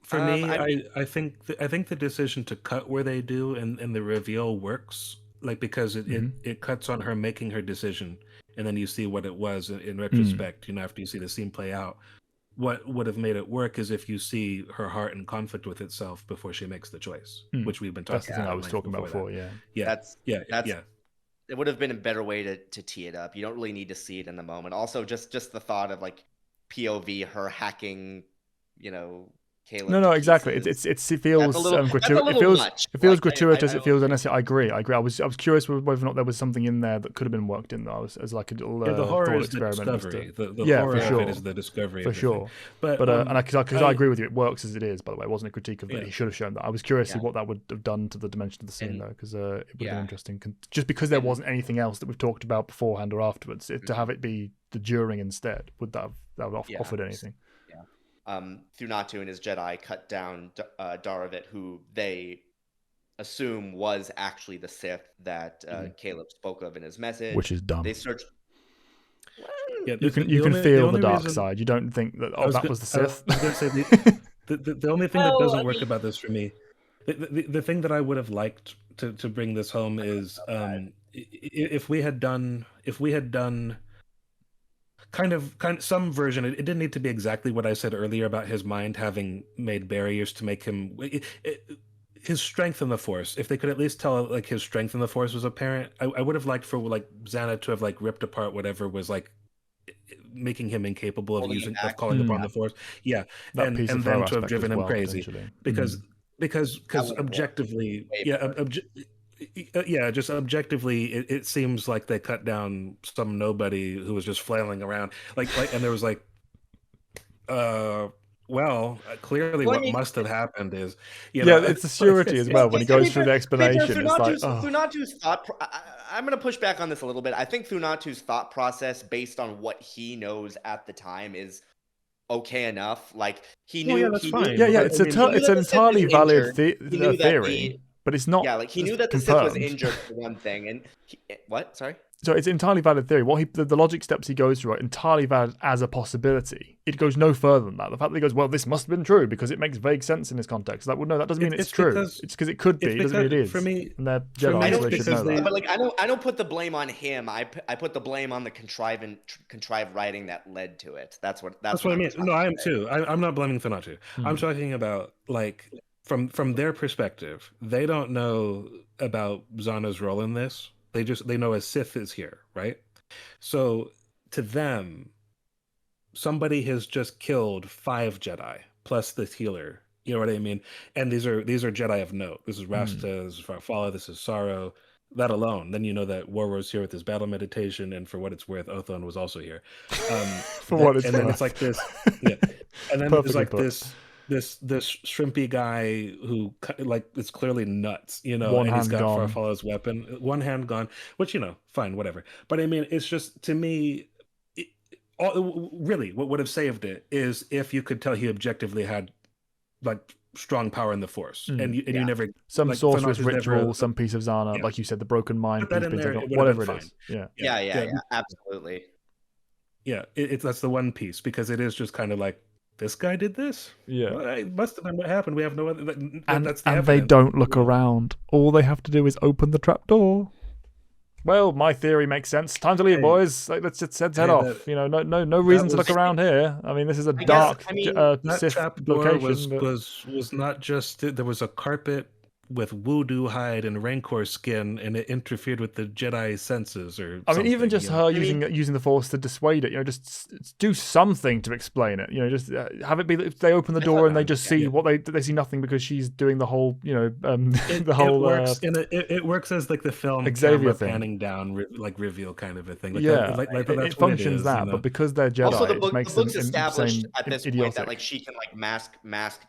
For me, I think the decision to cut where they do and the reveal works, like, because it cuts on her making her decision, and then you see what it was in retrospect. After you see the scene play out. What would have made it work is if you see her heart in conflict with itself before she makes the choice, which we've been talking about. That's the thing I was talking about before. It would have been a better way to tee it up. You don't really need to see it in the moment. Also, just the thought of like POV, her hacking, Caleb. No, exactly. It feels gratuitous. It feels gratuitous. It feels unnecessary. I agree. I was curious whether or not there was something in there that could have been worked in. Though, as like a little the horror thought is experiment. The discovery. The horror of it is the discovery. For sure. But I agree with you. It works as it is. By the way, it wasn't a critique of that. He should have shown that. I was curious to see what that would have done to the dimension of the scene, though, because it would have been interesting. Just because there wasn't anything else that we've talked about beforehand or afterwards, to have it be the during instead, would that have offered anything? Thunatu and his Jedi cut down Daravit, who they assume was actually the Sith that Caleb spoke of in his message. Which is dumb. They search. You can feel the dark side. You don't think that that was the Sith. I was going to say the only thing that doesn't work about this for me The thing that I would have liked to bring this home is if we had done kind of some version. It didn't need to be exactly what I said earlier about his mind having made barriers to make him his strength in the Force. If they could at least tell like his strength in the Force was apparent, I would have liked for like Zanna to have like ripped apart whatever was like making him incapable of Holding him of back. calling upon the Force. Yeah, That piece of and her then to have aspect driven as him well, crazy potentially. because That would work objectively, way yeah, better. yeah, just objectively, it seems like they cut down some nobody who was just flailing around, and there was like, clearly Well, I what mean, must have happened is, Yeah, it's the surety as well. When he I goes mean, through the to be fair, explanation, it's like, Thunatu's thought. I'm going to push back on this a little bit. I think Thunatu's thought process, based on what he knows at the time, is okay enough. Like he well, yeah, knew, that's he knew, fine. yeah, yeah, But I mean, it's an that the Sith was entirely valid injured. He knew that theory, but it's not like he knew that the Sith was confirmed. injured for one thing. And what? Sorry. So it's an entirely valid theory. The logic steps he goes through are entirely valid as a possibility. It goes no further than that. The fact that he goes, well, this must have been true because it makes vague sense in this context. Like, well, no, that doesn't mean it's true. It's because it could be. It doesn't mean it is. For me, and they're Jedi, so they should know that. But like, I don't put the blame on him. I put the blame on the contrived writing that led to it. That's what I mean. No, I am too. I'm not blaming Thanatu. I'm talking about like from their perspective, they don't know about Zana's role in this. They know a Sith is here, right? So to them, somebody has just killed 5 Jedi plus the healer. You know what I mean? And these are Jedi of note. This is Rasta, this is Farfalla, this is Sorrow. That alone, then you know that Warwar's here with his battle meditation, and for what it's worth, Othon was also here. And then it's like this, yeah. And then there's like this shrimpy guy who like is clearly nuts, you know, and he's got Farfalla's weapon, one hand gone, which, you know, fine, whatever. But I mean, it's just, to me, really what would have saved it is if you could tell he objectively had like strong power in the Force, and you never some sorcerer's ritual, some piece of Zanna, like you said, the broken mind piece, whatever it is. Yeah, absolutely. Yeah, that's the one piece, because it is just kind of like, this guy did this? Yeah. Well, it must have been what happened. We have no other... And they don't look around. All they have to do is open the trapdoor. Well, my theory makes sense. Time to leave, boys. Like, let's just head off. You know, no reason to look around here. I mean, this is a dark Sith location. Was not just... There was a carpet with voodoo hide and rancor skin, and it interfered with the Jedi senses, or I mean, even just her using the Force to dissuade it, you know, just do something to explain it, you know, just have it be that if they open the door and they just see what they see nothing because she's doing the whole, you know, the whole it works as like the film Xavier thing, panning down, like reveal kind of a thing. Like it functions that, but because they're Jedi, also it makes the book's them established at this idiotic. point that like she can like mask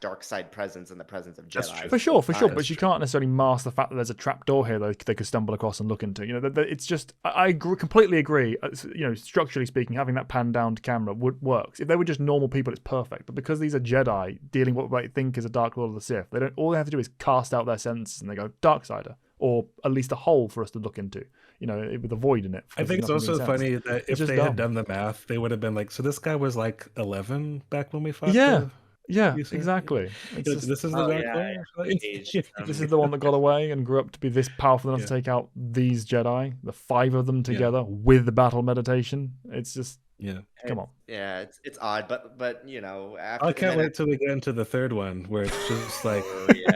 dark side presence in the presence of Jedi. For sure, but she can't necessarily mask the fact that there's a trapdoor here that they could stumble across and look into. You know, it's just, I completely agree. You know, structurally speaking, having that pan down camera works. If they were just normal people, it's perfect. But because these are Jedi dealing with what they think is a Dark Lord of the Sith, all they have to do is cast out their senses and they go Darksider, or at least a hole for us to look into. You know, with a void in it. I think it's also funny that if they had done the math, they would have been like, so this guy was like 11 back when we fought. Yeah, exactly. This is the Dark Lord. This is the one that got away and grew up to be this powerful enough to take out these Jedi, the 5 of them together with the battle meditation. It's just, come on. Yeah, it's odd, but you know, I can't wait till we get into the third one where it's just like,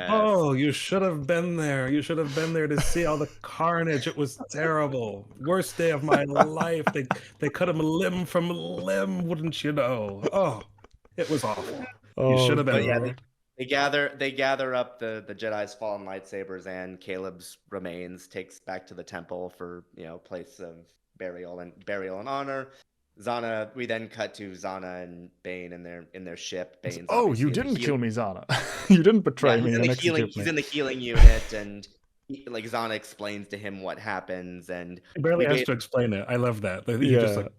oh, you should have been there. You should have been there to see all the carnage. It was terrible. Worst day of my life. They cut him limb from limb, wouldn't you know? Oh, it was awful. You should have been. Yeah, they gather up the Jedi's fallen lightsabers and Caleb's remains, takes back to the temple for, you know, place of burial and honor. Zanna, we then cut to Zanna and Bane in their ship. Bane's you didn't kill me, Zanna. You didn't betray me. He's in the healing unit, and like Zanna explains to him what happens, and he barely has to explain it. I love that. He's just like,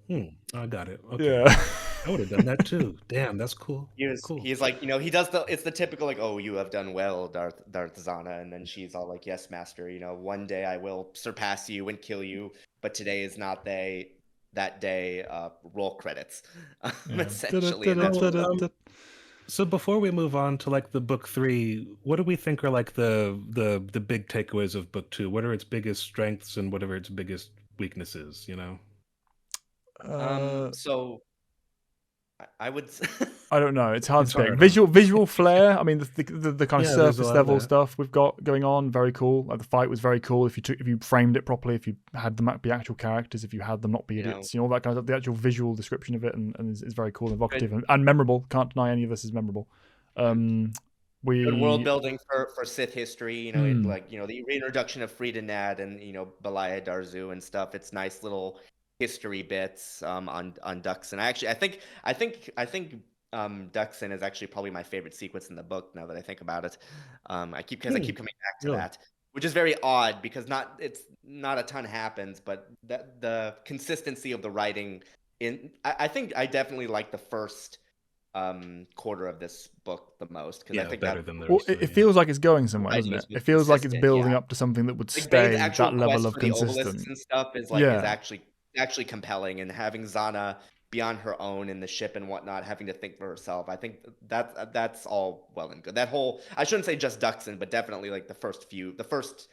I got it. Okay. Yeah. I would have done that too. Damn, that's cool. He's like, you know, he does it's the typical like, oh, you have done well, Darth Zanna, and then she's all like, yes, master, you know, one day I will surpass you and kill you, but today is not that day. Roll credits, essentially. So before we move on to like the book 3, what do we think are like the big takeaways of book 2? What are its biggest strengths and what are its biggest weaknesses? You know? So I would. I don't know. It's hard It's to pick. hard, huh? Visual flair. I mean, the kind of Yeah, there's a surface lot of level that. stuff we've got going on, very cool. Like the fight was very cool. If you framed it properly, if you had them be actual characters, if you had them not be You know, idiots, all that kind of stuff. The actual visual description of it and is very cool, and evocative, good, and memorable. Can't deny any of this is memorable. Um, good world we building for Sith history. hmm, The reintroduction of Frida Nad and Balaya Darzu and stuff. It's nice little history bits on Duxon. I think Duxon is actually probably my favorite sequence in the book. Now that I think about it, I keep Hmm, coming back to really? that, which is very odd because it's not a ton happens, but the consistency of the writing I think I definitely like the first quarter of this book the most because I Yeah, think better that than the well, rest of it it, yeah. feels like it's going somewhere, writing doesn't is it? It most feels like it's consistent. building Yeah, up to something that would like Bane's stay actual that level quest of for the obelisks consistent. and stuff is Yeah, actually compelling, and having Zanna be on her own in the ship and whatnot, having to think for herself. I think that's all well and good. That whole, I shouldn't say just Duxon, but definitely like the first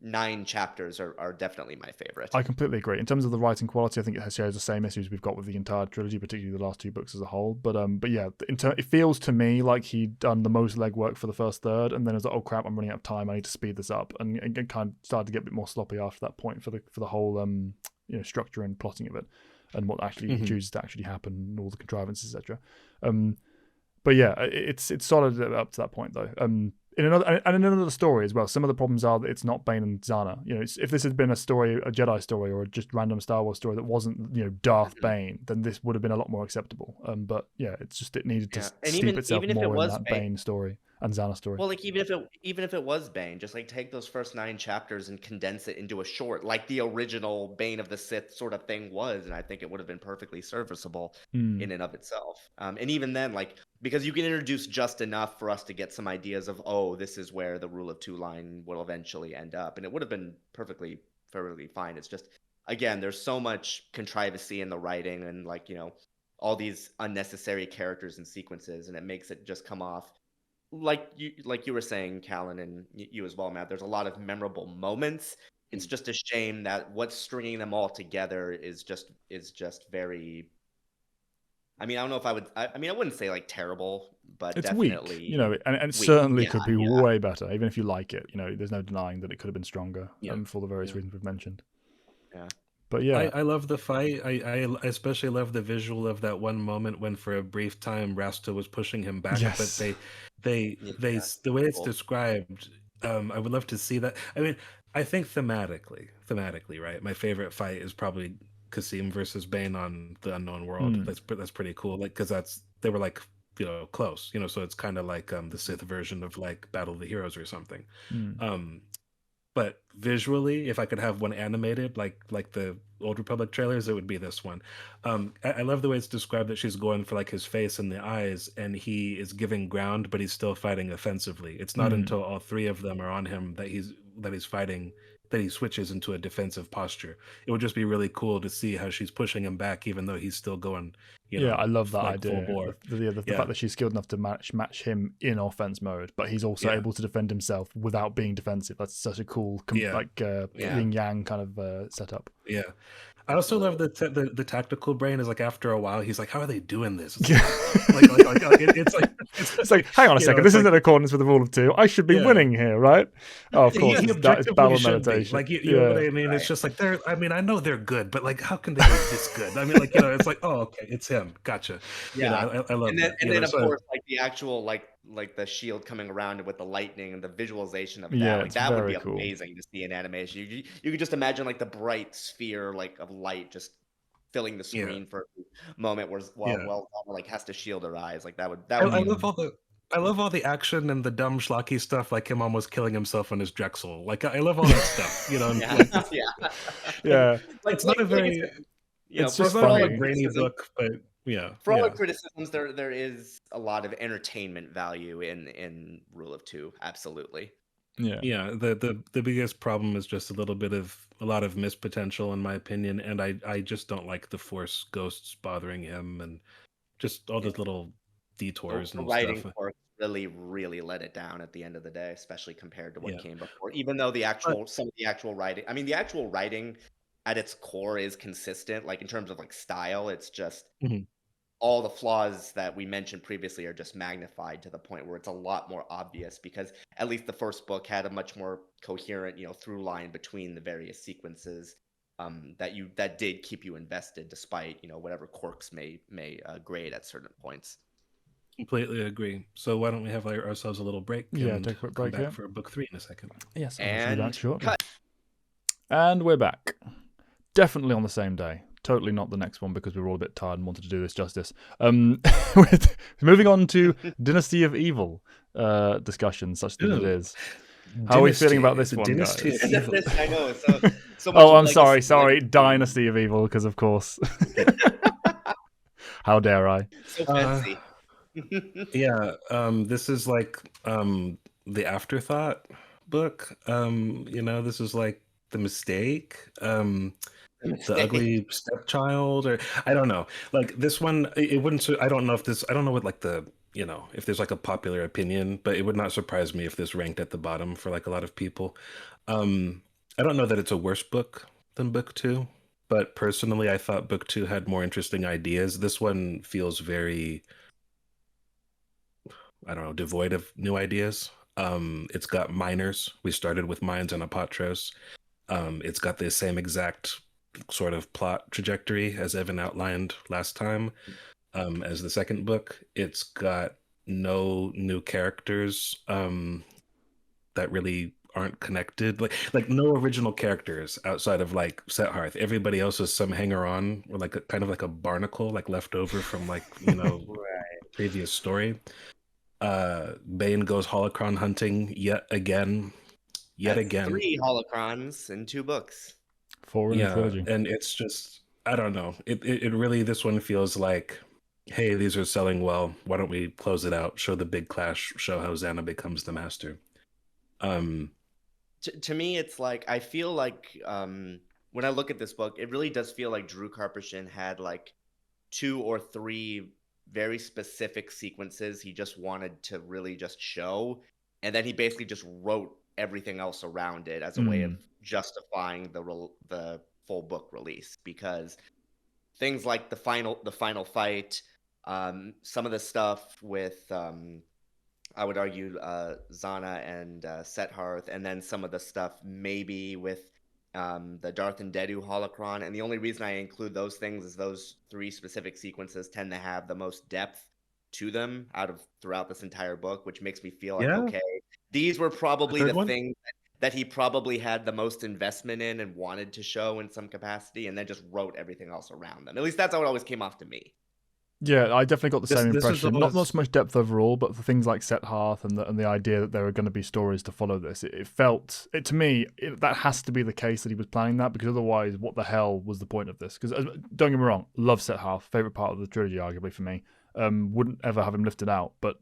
9 chapters are definitely my favorite. I completely agree. In terms of the writing quality, I think it shares the same issues we've got with the entire trilogy, particularly the last 2 books as a whole. But yeah, it feels to me like he'd done the most legwork for the first third, and then it was like, oh crap, I'm running out of time. I need to speed this up, and kind of started to get a bit more sloppy after that point for the whole structure and plotting of it, and what actually Hmm. chooses to actually happen, and all the contrivances, etc. But yeah, it's solid up to that point though. In another story as well, some of the problems are that it's not Bane and Zanna. If this had been a Jedi story, or a just random Star Wars story that wasn't Darth Mhm. Bane, then this would have been a lot more acceptable. But yeah, it's just it needed to Yeah, and steep itself even if it more in was that Bane. Bane story and Zanna story. Well, like even if it was Bane, just like take those first 9 chapters and condense it into a short, like the original Bane of the Sith sort of thing was, and I think it would have been perfectly serviceable Hmm. in and of itself. And even then, like because you can introduce just enough for us to get some ideas of, oh, this is where the Rule of Two line will eventually end up, and it would have been perfectly fine. It's just again, there's so much contrivancy in the writing, and all these unnecessary characters and sequences, and it makes it just come off like you were saying, Callan, and you as well, Matt. There's a lot of memorable moments. It's just a shame that what's stringing them all together is just very. I mean, I don't know if I would. I mean, I wouldn't say like terrible, but It's weak, definitely and it weak. certainly Yeah, could be yeah, way better, even if you like it. There's no denying that it could have been stronger, yeah, for the various yeah, reasons we've mentioned. yeah. But I, yeah, I love the fight. I especially love the visual of that one moment when, for a brief time, Rasta was pushing him back. But yes, Yeah, the way it's cool. described, I would love to see that. I mean, I think thematically, right? My favorite fight is probably Kasim versus Bane on the Unknown World. mm, That's pretty cool. Like, because they were like close. So it's kind of like the Sith version of like Battle of the Heroes or something. mm, Um, but visually, if I could have one animated like the Old Republic trailers, it would be this one. I love the way it's described that she's going for like his face and the eyes, and he is giving ground, but he's still fighting offensively. It's not mm. until all 3 of them are on him that he's fighting, that he switches into a defensive posture. It would just be really cool to see how she's pushing him back, even though he's still going, Yeah, I love that like full idea. bore. The fact Yeah, that she's skilled enough to match him in offense mode, but he's also yeah, able to defend himself without being defensive. That's such a cool, yeah, Yeah, yin yang kind of setup. yeah. I also love absolutely. the tactical brain is like after a while he's like, how are they doing this? It's Yeah. like, it's like It's like, hang on a second, this it's isn't like in accordance with the rule of 2. I should be yeah, winning here, right? Oh, of he, course, he it's objectively battle should be meditation. like you know what Yeah, I mean. It's Right. just like they're. I mean, I know they're good, but like, how can they be this good? I mean, it's like, oh, okay, it's him. Gotcha. Yeah. I love And then that. of So course like the actual like the shield coming around with the lightning and the visualization of that. yeah, Like it's that would be very cool. amazing to see in animation. You could just imagine like the bright sphere like of light just filling the yeah, screen for a moment where yeah. Donna, like has to shield her eyes. Like I, that would I be love Mm. all the. I love all the action and the dumb schlocky stuff, like him almost killing himself on his Drexel. Like I love all that stuff, and yeah. like it's Yeah. Yeah, it's not a Like I very said, it's it's just for not a all very the funny. brainy criticism book, but yeah, for all the yeah. criticisms, there is a lot of entertainment value in Rule of Two. Absolutely. Yeah. Yeah, the biggest problem is just a lot of missed potential in my opinion, and I just don't like the Force ghosts bothering him and just all Yeah. those little detours The and writing stuff. quirk really let it down at the end of the day, especially compared to what Yeah, came before. Even though but some of the actual writing, I mean, the actual writing at its core is consistent, like in terms of like style. It's just mhm, all the flaws that we mentioned previously are just magnified to the point where it's a lot more obvious because at least the first book had a much more coherent, through line between the various sequences that did keep you invested despite whatever quirks may grade at certain points. completely agree. So why don't we have ourselves a little break Yeah, and take a quick come break back here. for book 3 in a second? Yes, and I shall be back And shortly. cut. And we're back. Definitely on the same day. Totally not the next one because we were all a bit tired and wanted to do this justice. Moving on to Dynasty of Evil discussion, such that it Ooh, is. How are we feeling about this the one, Dynasty guys? of Evil. I know. So much Oh, I'm legacy, sorry. legacy. Dynasty of Evil, because of course. How dare I? So Uh, fancy. yeah, this is like the afterthought book. This is like the mistake. The ugly stepchild, or I don't know. Like this one, it wouldn't. I don't know if this. I don't know what like the if there's like a popular opinion, but it would not surprise me if this ranked at the bottom for like a lot of people. Um, I don't know that it's a worse book than book 2, but personally, I thought book 2 had more interesting ideas. This one feels very, I don't know, devoid of new ideas. It's got minors. We started with mines and apotros. It's got the same exact sort of plot trajectory as Evan outlined last time. As the second book, it's got no new characters that really aren't connected. Like no original characters outside of like Set Hearth. Everybody else is some hanger on or like kind of like a barnacle, like left over from like Right. previous story. Bane goes holocron hunting yet again. That's Again. 3 holocrons in 2 books. 4 in the trilogy. And it's just, I don't know. It really, this one feels like, hey, these are selling well. Why don't we close it out? Show the big clash. Show how Zanna becomes the master. To me, it's like I feel like when I look at this book, it really does feel like Drew Karpyshyn had like 2 or 3 very specific sequences he just wanted to really just show, and then he basically just wrote everything else around it as a way of justifying the full book release. Because things like the final fight, some of the stuff with I would argue Zanna and Set Hearth, and then some of the stuff maybe with the Darth and Dedu holocron. And the only reason I include those things is those 3 specific sequences tend to have the most depth to them throughout this entire book, which makes me feel like, okay, these were probably the things that he probably had the most investment in and wanted to show in some capacity, and then just wrote everything else around them. At least that's how it always came off to me. Yeah, I definitely got the same impression. almost... Not so much depth overall, but for things like Set Hearth and the idea that there are going to be stories to follow this. It felt, to me, that has to be the case that he was planning that, because otherwise, what the hell was the point of this? Because don't get me wrong, love Set Hearth, favorite part of the trilogy, arguably for me. Wouldn't ever have him lifted out, but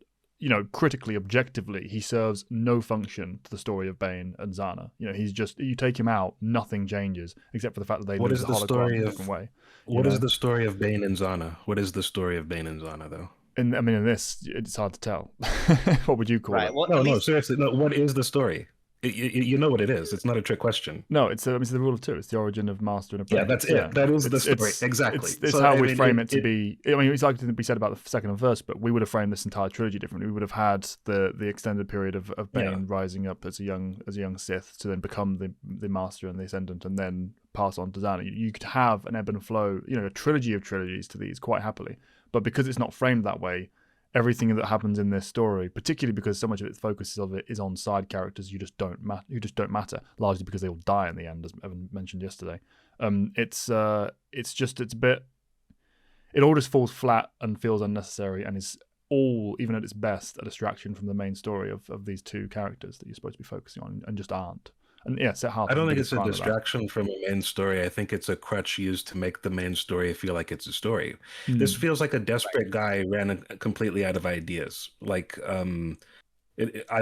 critically, objectively, he serves no function to the story of Bane and Zanna. He's just, you take him out, nothing changes except for the fact that they lose the holocron in a different way. What is the story of Bane and Zanna? What is the story of Bane and Zanna, though? In this, it's hard to tell. What would you call it? Well, no, seriously, no. What is the story? You know what it is. It's not a trick question. No, it's the rule of 2. It's the origin of master and apprentice. Yeah, that's it. That is the story. Exactly. It's so, how we frame it to be. I mean, it's like to be said about the second and first, but we would have framed this entire trilogy differently. We would have had the extended period of Bane rising up as a young Sith to then become the master and the ascendant, and then pass on to Zanna. You could have an ebb and flow, a trilogy of trilogies to these quite happily. But because it's not framed that way, everything that happens in this story, particularly because so much of its focus of it is on side characters who just don't matter, largely because they all die in the end, as Evan mentioned yesterday. It all just falls flat and feels unnecessary, and is all, even at its best, a distraction from the main story of these 2 characters that you're supposed to be focusing on, and just aren't. And yeah, Set Hearth. I don't think it's a distraction from a main story. I think it's a crutch used to make the main story feel like it's a story. This feels like a desperate guy ran completely out of ideas. Like, I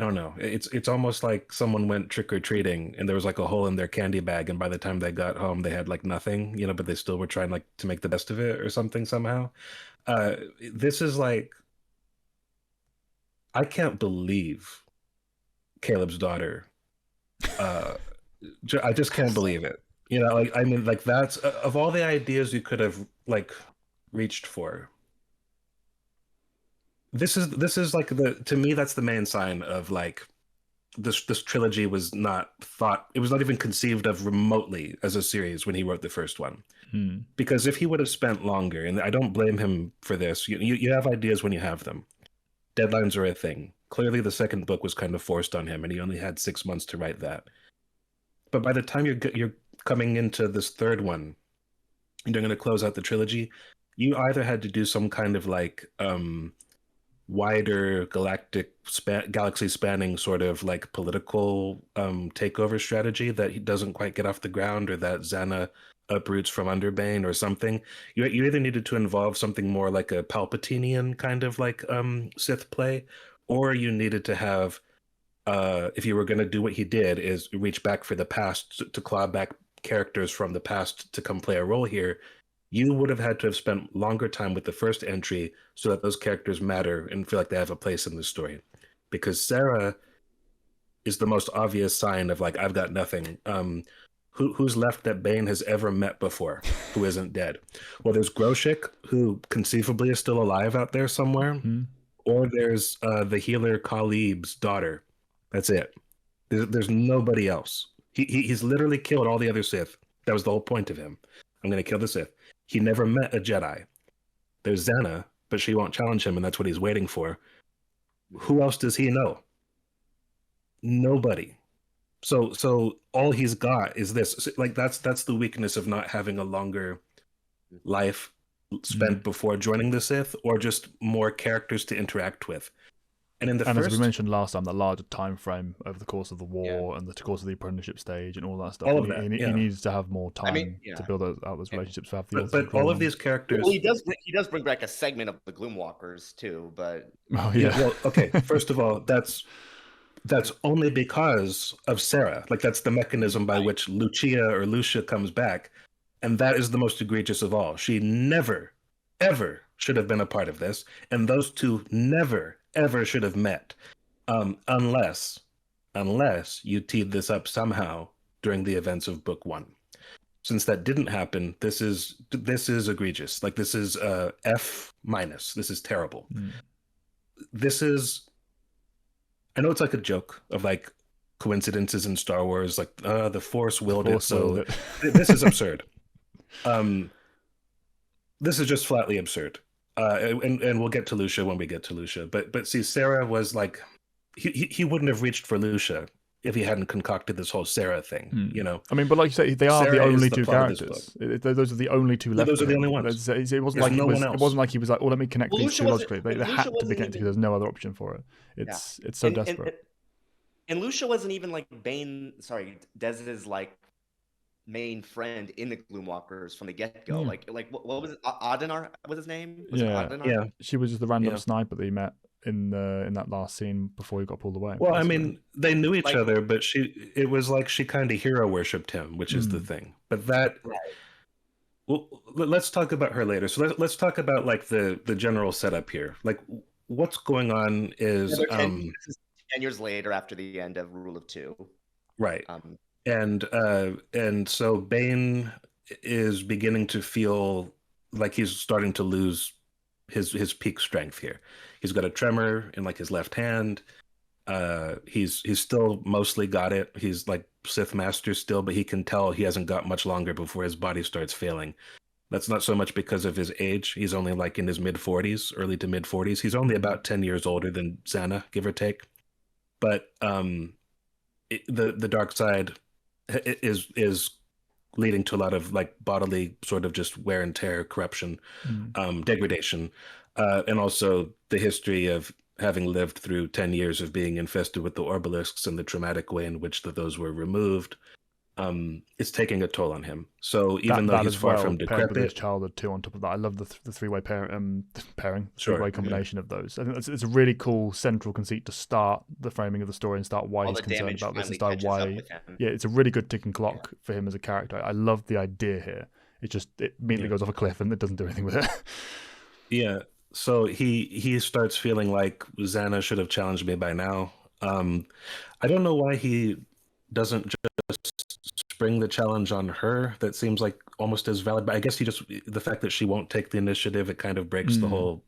don't know. It's almost like someone went trick-or-treating and there was like a hole in their candy bag, and by the time they got home, they had like nothing, but they still were trying like to make the best of it or something somehow. This is like I can't believe Caleb's daughter. I just can't believe it. You know, like, I mean, like, that's of all the ideas you could have like reached for. This is like to me, that's the main sign of like this trilogy was not thought, it was not even conceived of remotely as a series when he wrote the first one. Because if he would have spent longer, and I don't blame him for this, you have ideas when you have them. Deadlines are a thing. Clearly the second book was kind of forced on him, and he only had 6 months to write that. But by the time you're coming into this third one, and you're going to close out the trilogy, you either had to do some kind of like wider galaxy spanning sort of like political takeover strategy that he doesn't quite get off the ground, or that Zanna uproots from under Bane or something. You either needed to involve something more like a Palpatinian kind of like Sith play, or you needed to have if you were going to do what he did, is reach back for the past to claw back characters from the past to come play a role here. You would have had to have spent longer time with the first entry so that those characters matter and feel like they have a place in the story. Because Sarah is the most obvious sign of like, I've got nothing. Who's left that Bane has ever met before who isn't dead? Well, there's Groshik, who conceivably is still alive out there somewhere. Or there's the healer Khalib's daughter. That's it. There's nobody else. He's literally killed all the other Sith. That was the whole point of him. I'm going to kill the Sith. He never met a Jedi. There's Zanna, but she won't challenge him, and that's what he's waiting for. Who else does he know? Nobody. So all he's got is this. Like that's the weakness of not having a longer life spent before joining the Sith, or just more characters to interact with. And as we mentioned last time, the larger time frame over the course of the war and the course of the apprenticeship stage and all that stuff. All of that, he needs to have more time to build out those relationships. But all of these characters. Well, he does bring back a segment of the Gloomwalkers too, but well, okay. First of all, that's only because of Sarah. Like that's the mechanism by which Lucia comes back, and that is the most egregious of all. She never, ever should have been a part of this, and those two never, ever should have met, unless you teed this up somehow during the events of book one. Since that didn't happen, this is egregious. Like this is F-. This is terrible. This is, I know it's like a joke of like coincidences in Star Wars, like the Force willed it. So this is absurd. This is just flatly absurd. And we'll get to Lucia when we get to Lucia. But see, Sarah was like, he wouldn't have reached forCia if he hadn't concocted this whole Sarah thing, you know? I mean, but like you say, they are Sarah the only two characters. Those are the only two left. Those are the only ones. It wasn't like no one else. It wasn't like he was like, let me connect these two logically. They had to be connected because there's no other option for it. It's so desperate. And Lucia wasn't even like Dez's like main friend in the Gloomwalkers from the get-go. Like what was it? Adenar was his name? Was it Adenar? Yeah. She was just the random sniper that he met in that last scene before he got pulled away. Well, basically. I mean, they knew each other, but it was like she kind of hero worshipped him, which is the thing. But that, well, let's talk about her later. So let's talk about like the general setup here. Like what's going on is this is 10 years later after the end of Rule of Two, right? And so Bane is beginning to feel like he's starting to lose his peak strength here. He's got a tremor in like his left hand. He's still mostly got it. He's like Sith Master still, but he can tell he hasn't got much longer before his body starts failing. That's not so much because of his age. He's only like in his mid-40s, early to mid-40s. He's only about 10 years older than Zanna, give or take. But the dark side is leading to a lot of like bodily sort of just wear and tear, corruption, degradation, and also the history of having lived through 10 years of being infested with the obelisks and the traumatic way in which those were removed. It's taking a toll on him. So even though he's far from decrepit, his childhood too. On top of that, I love the three-way pairing, three-way combination of those. I think it's a really cool central conceit to start the framing of the story and start why he's concerned about this and start why. Yeah, it's a really good ticking clock for him as a character. I love the idea here. It immediately goes off a cliff and it doesn't do anything with it. Yeah. So he starts feeling like Zanna should have challenged me by now. Um, I don't know why he doesn't just spring the challenge on her. That seems like almost as valid. But I guess he just the fact that she won't take the initiative, it kind of breaks the whole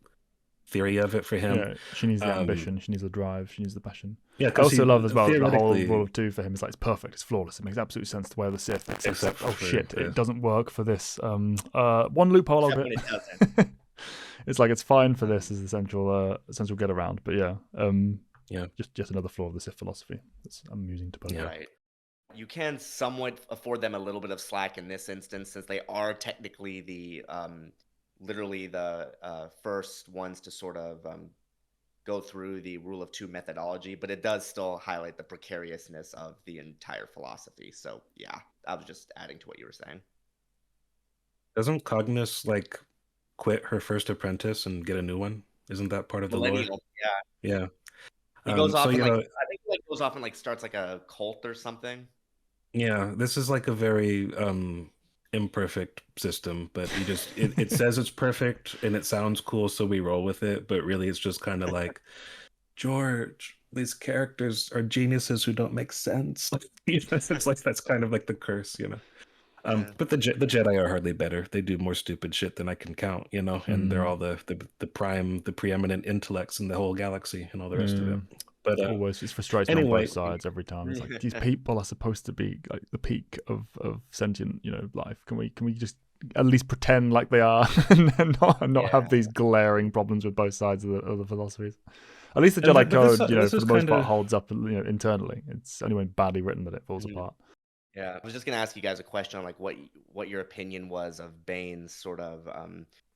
theory of it for him. Yeah, she needs the Um, ambition, she needs the drive, she needs the passion. yeah, I because also he love as well the whole theoretically, rule of two for him is like it's perfect, it's flawless, it makes absolute sense to wear the Sith. except Oh for shit, the it doesn't work for this. One loophole of Except when it. it doesn't. It's like it's fine for this as the central get around, but yeah, yeah, just another flaw of the Sith philosophy. It's amusing to poke Yeah. at. Right. You can somewhat afford them a little bit of slack in this instance, since they are technically the literally the first ones to sort of go through the rule of two methodology, but it does still highlight the precariousness of the entire philosophy. So yeah, I was just adding to what you were saying. doesn't Cognis like quit her first apprentice and get a new one? Isn't that part of the lore? Millennial, yeah. Yeah. He goes So off and you like know, I think he like goes off and like starts like a cult or something. yeah, this is like a very imperfect system, but he just it says it's perfect and it sounds cool, so we roll with it. But really, it's just kind of like, George, these characters are geniuses who don't make sense. It's like that's kind of like the curse, you know. Yeah. But the Jedi are hardly better. They do more stupid shit than I can count, you know, and they're all the preeminent intellects in the whole galaxy and all the rest of it. But Always, it's frustrating on anyway, both sides every time. It's like these people are supposed to be like the peak of sentient, life. Can we just at least pretend like they are and not have these glaring problems with both sides of the philosophies? At least the Jedi Code, for the most part, holds up, internally. It's only when badly written that it falls apart. Yeah, I was just gonna ask you guys a question on like what your opinion was of Bane's sort of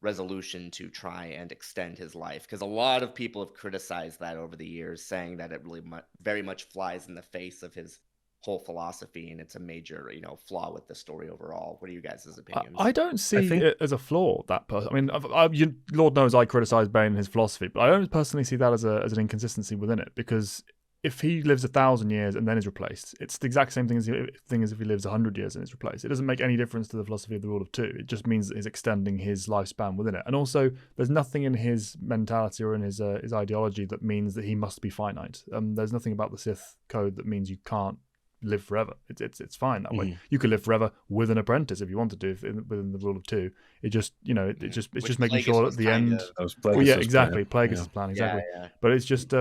resolution to try and extend his life, because a lot of people have criticized that over the years, saying that it really very much flies in the face of his whole philosophy, and it's a major flaw with the story overall. What are you guys' opinions? I don't see it as a flaw. That person. I mean, Lord knows I criticize Bane and his philosophy, but I don't personally see that as an inconsistency within it, because if he lives 1,000 years and then is replaced, it's the exact same thing as if he lives 100 years and is replaced. It doesn't make any difference to the philosophy of the rule of two. It just means that he's extending his lifespan within it. And also, there's nothing in his mentality or in his ideology that means that he must be finite. There's nothing about the Sith code that means you can't live forever. It's fine that way. You could live forever with an apprentice if you wanted to within the rule of two. It just it's just making sure at the end. Exactly. Plagueis' plan, exactly. Yeah. But it's just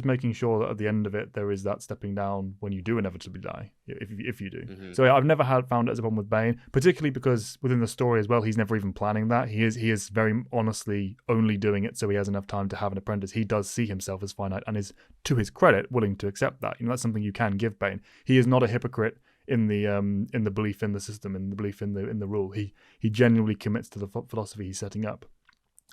making sure that at the end of it there is that stepping down when you do inevitably die, if you do. So I've never found it as a problem with Bane, particularly because within the story as well, he's never even planning that. He is very honestly only doing it so he has enough time to have an apprentice. He does see himself as finite and is, to his credit, willing to accept that. That's something you can give Bane. He is not a hypocrite in the belief in the system, in the belief in the rule. He genuinely commits to the philosophy he's setting up.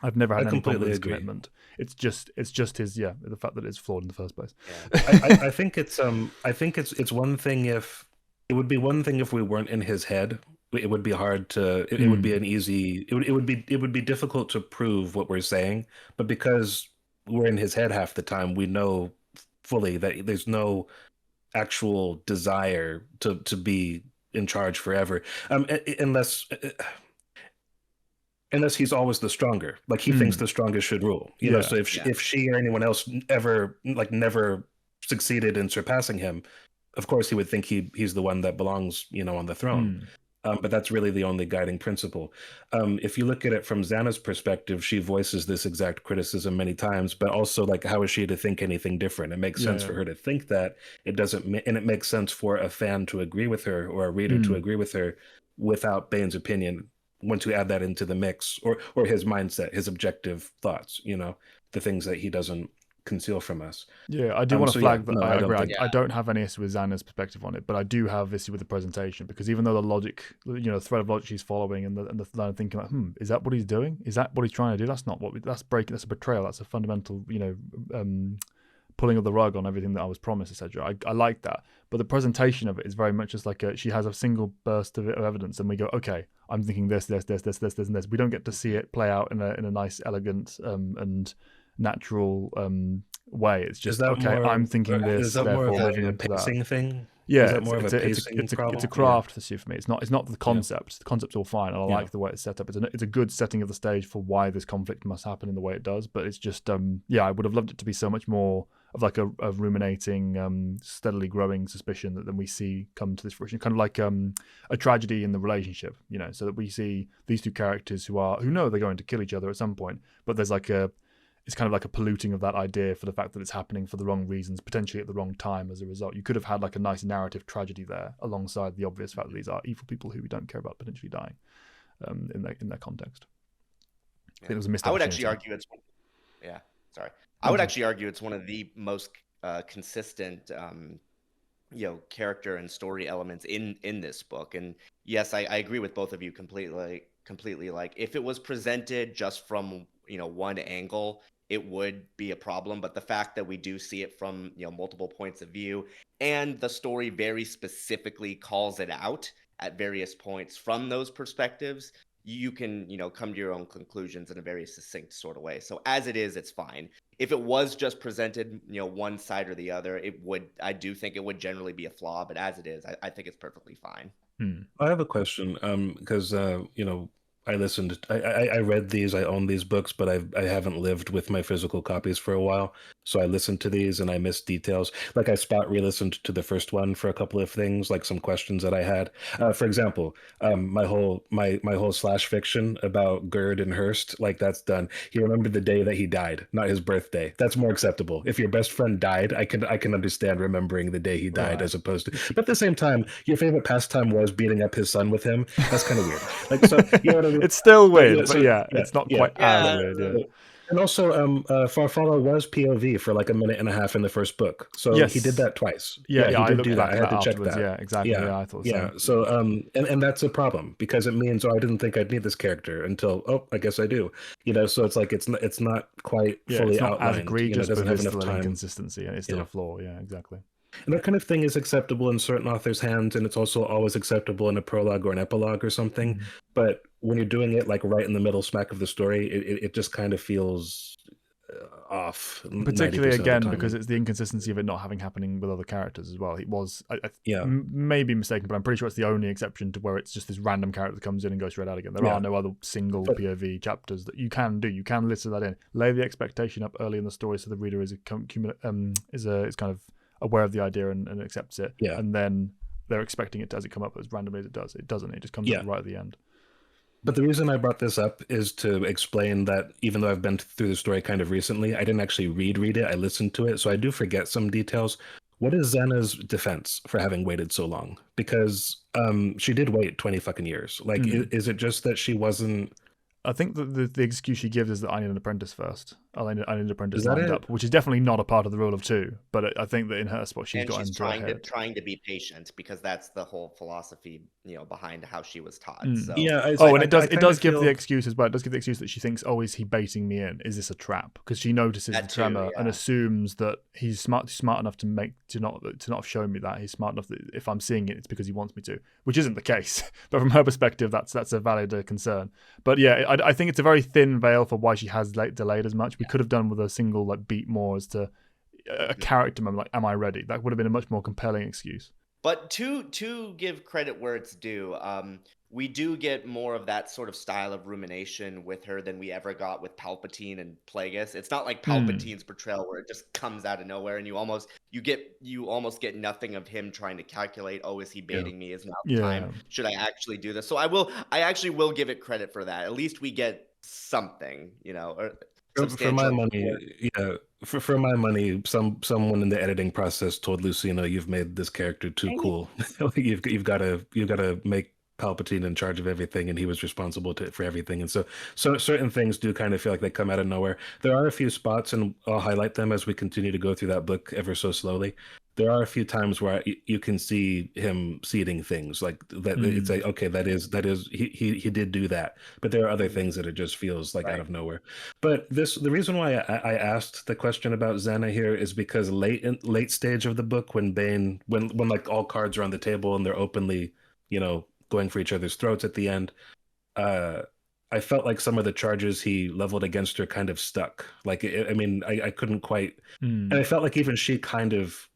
I've never had any problem with his commitment. It's just his the fact that it's flawed in the first place. Yeah. I think it's one thing if it would be one thing if we weren't in his head. It would be hard to. It would be an easy. It would be difficult to prove what we're saying, but because we're in his head half the time, we know fully that there's no actual desire to be in charge forever, unless he's always the stronger. Like he thinks the strongest should rule. You know, so if she or anyone else never succeeded in surpassing him, of course he would think he's the one that belongs, on the throne. But that's really the only guiding principle. If you look at it from Zanna's perspective, she voices this exact criticism many times, but also like, how is she to think anything different? It makes sense for her to think that. It doesn't, and it makes sense for a fan to agree with her or a reader to agree with her without Bane's opinion. Once you add that into the mix, or his mindset, his objective thoughts, the things that he doesn't conceal from us. I do want to flag that I agree. think... I don't have any issue with Zanna's perspective on it, but I do have issue with the presentation, because even though the logic, thread of logic she's following and the line of thinking like, is that what he's doing? Is that what he's trying to do? That's not what that's breaking. That's a betrayal. That's a fundamental, pulling of the rug on everything that I was promised, etc. I like that, but the presentation of it is very much just like she has a single burst of evidence, and we go, okay, I'm thinking this, and this. We don't get to see it play out in a nice, elegant, and natural way. It's just okay. I'm thinking this. Is that therefore more of living a into pacing that thing? Yeah, Is that more of a pacing it's a problem? craft issue for me. It's not the Yeah. concept. The concept's all fine, and I Yeah. like the way it's set up. It's a good setting of the stage for why this conflict must happen in the way it does. But it's just I would have loved it to be so much more of like a ruminating, steadily growing suspicion than we see come to this fruition. Kind of like a tragedy in the relationship, so that we see these two characters who know they're going to kill each other at some point, but there's like it's kind of like a polluting of that idea for the fact that it's happening for the wrong reasons, potentially at the wrong time as a result. You could have had like a nice narrative tragedy there alongside the obvious fact that these are evil people who we don't care about potentially dying in their context. I think it was a missed I would opportunity. actually argue it's I would actually argue it's one of the most consistent character and story elements in this book. And yes, I agree with both of you completely. Like, if it was presented just from one angle, it would be a problem. But the fact that we do see it from multiple points of view, and the story very specifically calls it out at various points from those perspectives, you can come to your own conclusions in a very succinct sort of way. So as it is, it's fine. If it was just presented one side or the other, I do think it would generally be a flaw. But as it is, I think it's perfectly fine. I have a question, because I listened. I read these. I own these books, but I haven't lived with my physical copies for a while. So I listened to these and I missed details. Like, I spot re-listened to the first one for a couple of things, like some questions that I had. For example, my whole slash fiction about Gerd and Hurst, like, that's done. He remembered the day that he died, not his birthday. That's more acceptable. If your best friend died, I can understand remembering the day he died, as opposed to. But at the same time, your favorite pastime was beating up his son with him. That's kind of weird. Like, so you know what I mean? It's still weird, but yeah, it's not quite as weird. Yeah. And also, Farfalla was POV for like a minute and a half in the first book, so Yes. he did that twice. Yeah, he I did looked do back that. I at had that to check afterwards. that. Yeah, exactly. Yeah, I thought the same. So, and that's a problem, because it means, I didn't think I'd need this character until, I guess I do. So it's like it's not quite fully it's not outlined. as egregious, doesn't but have it's enough still an time. inconsistency, and it's still a flaw. Yeah, exactly. And that kind of thing is acceptable in certain authors' hands, and it's also always acceptable in a prologue or an epilogue or something. But when you're doing it like right in the middle smack of the story, it just kind of feels off. Particularly again because time. it's the inconsistency of it not having happening with other characters as well. It was, Yeah. maybe mistaken, but I'm pretty sure it's the only exception to where it's just this random character that comes in and goes straight out again. There are no other single POV chapters that you can do. You can listen that in, lay the expectation up early in the story so the reader is kind of aware of the idea and accepts it. Yeah. And then they're expecting it as it come up as randomly as it does. It doesn't. It just comes up right at the end. But the reason I brought this up is to explain that even though I've been through the story kind of recently, I didn't actually read it. I listened to it, so I do forget some details. What is Zanna's defense for having waited so long? Because she did wait 20 fucking years. Like, is it just that she wasn't... I think that the excuse she gives is that I need an apprentice first. I need an apprentice Is that lined it? up, which is definitely not a part of the rule of two. But I think that in her spot, she's got into trying to be patient, because that's the whole philosophy, behind how she was taught. So. Yeah. And it does give the excuse as well. It does give the excuse that she thinks, is he baiting me in? Is this a trap? Because she notices the tremor and assumes that he's smart enough to not have shown me that. He's smart enough that if I'm seeing it, it's because he wants me to, which isn't the case. But from her perspective, that's a valid concern. But yeah, I think it's a very thin veil for why she has delayed as much. We could have done with a single beat more as to a character moment, like, am I ready? That would have been a much more compelling excuse. But to give credit where it's due, we do get more of that sort of style of rumination with her than we ever got with Palpatine and Plagueis. It's not like Palpatine's portrayal where it just comes out of nowhere and you almost get nothing of him trying to calculate, is he baiting me? Is now the time? Should I actually do this? So I actually will give it credit for that. At least we get something, or for my money, for my money, someone in the editing process told Lucina, "You've made this character too cool. you've got to make Palpatine in charge of everything, and he was responsible for everything." And so certain things do kind of feel like they come out of nowhere. There are a few spots, and I'll highlight them as we continue to go through that book ever so slowly. There are a few times where you can see him seeding things like that. It's like, okay, that is he did do that. But there are other things that it just feels like out of nowhere. But the reason why I asked the question about Zanna here is because late stage of the book, when Bane, when like all cards are on the table and they're openly, going for each other's throats at the end, I felt like some of the charges he leveled against her kind of stuck. Like, I couldn't quite, and I felt like even she kind of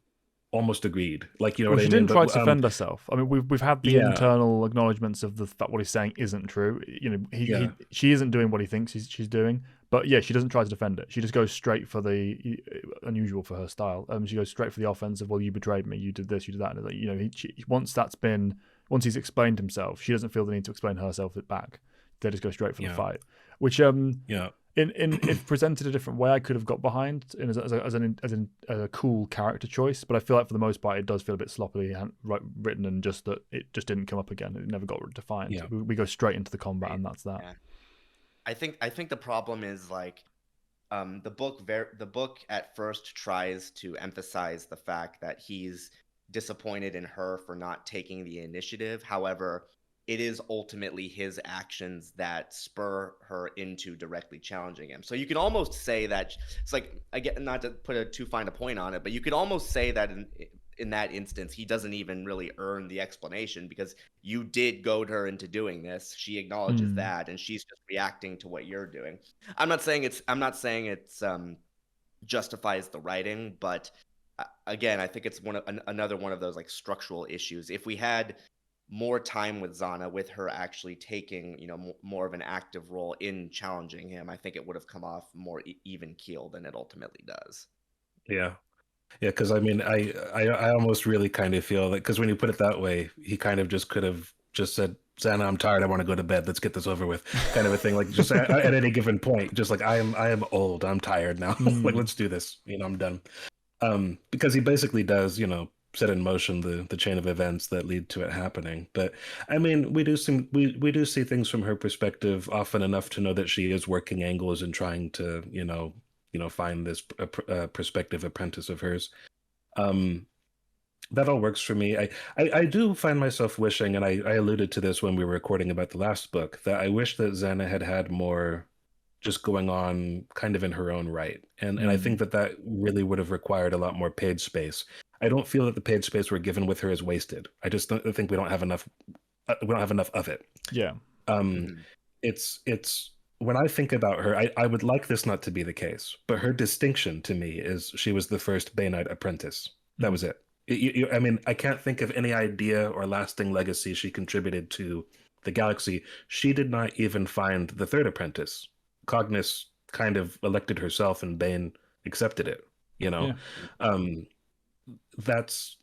almost agreed. Like, you know Well, what she I mean? didn't try But to defend herself. I mean, we've had the yeah, internal acknowledgements of that what he's saying isn't true. You know, yeah, she isn't doing what he thinks she's doing. But yeah, she doesn't try to defend it. She just goes straight for the unusual for her style. She goes straight for the offensive. Well, you betrayed me. You did this. You did that. And like, you know, once he's explained himself, she doesn't feel the need to explain herself back. They just go straight for the yeah, fight, which yeah, in if presented a different way, I could have got behind as a cool character choice. But I feel like for the most part, it does feel a bit sloppily written, and just that it just didn't come up again. It never got defined. yeah, We go straight into the combat, Right. and that's that. Yeah. I think the problem is like the book at first tries to emphasize the fact that he's disappointed in her for not taking the initiative. However, it is ultimately his actions that spur her into directly challenging him. So you can almost say that it's like, again, not to put a too fine a point on it, but you could almost say that in that instance, he doesn't even really earn the explanation because you did goad her into doing this. She acknowledges that, and she's just reacting to what you're doing. I'm not saying it's justifies the writing, but again, I think it's another one of those like structural issues. If we had more time with Zanna, with her actually taking, you know, more of an active role in challenging him, I think it would have come off more even keel than it ultimately does. yeah. Yeah, because I mean, I almost really kind of feel that because when you put it that way, he kind of just could have just said, "Zanna, I'm tired. I want to go to bed. Let's get this over with," kind of a thing. Like just at any given point, just like I am old. I'm tired now. Like let's do this. You know, I'm done. Because he basically does, you know, set in motion the chain of events that lead to it happening. But I mean, we do see things from her perspective often enough to know that she is working angles and trying to, find this prospective apprentice of hers. That all works for me. I do find myself wishing, and I alluded to this when we were recording about the last book, that I wish that Zanna had more just going on kind of in her own right. And I think that really would have required a lot more page space. I don't feel that the page space we're given with her is wasted. I just don't think we don't have enough. We don't have enough of it. Yeah. It's when I think about her, I would like this not to be the case, but her distinction to me is she was the first Baneite apprentice. That was it. I mean, I can't think of any idea or lasting legacy she contributed to the galaxy. She did not even find the third apprentice. Cognis kind of elected herself, and Bane accepted it. You know, that's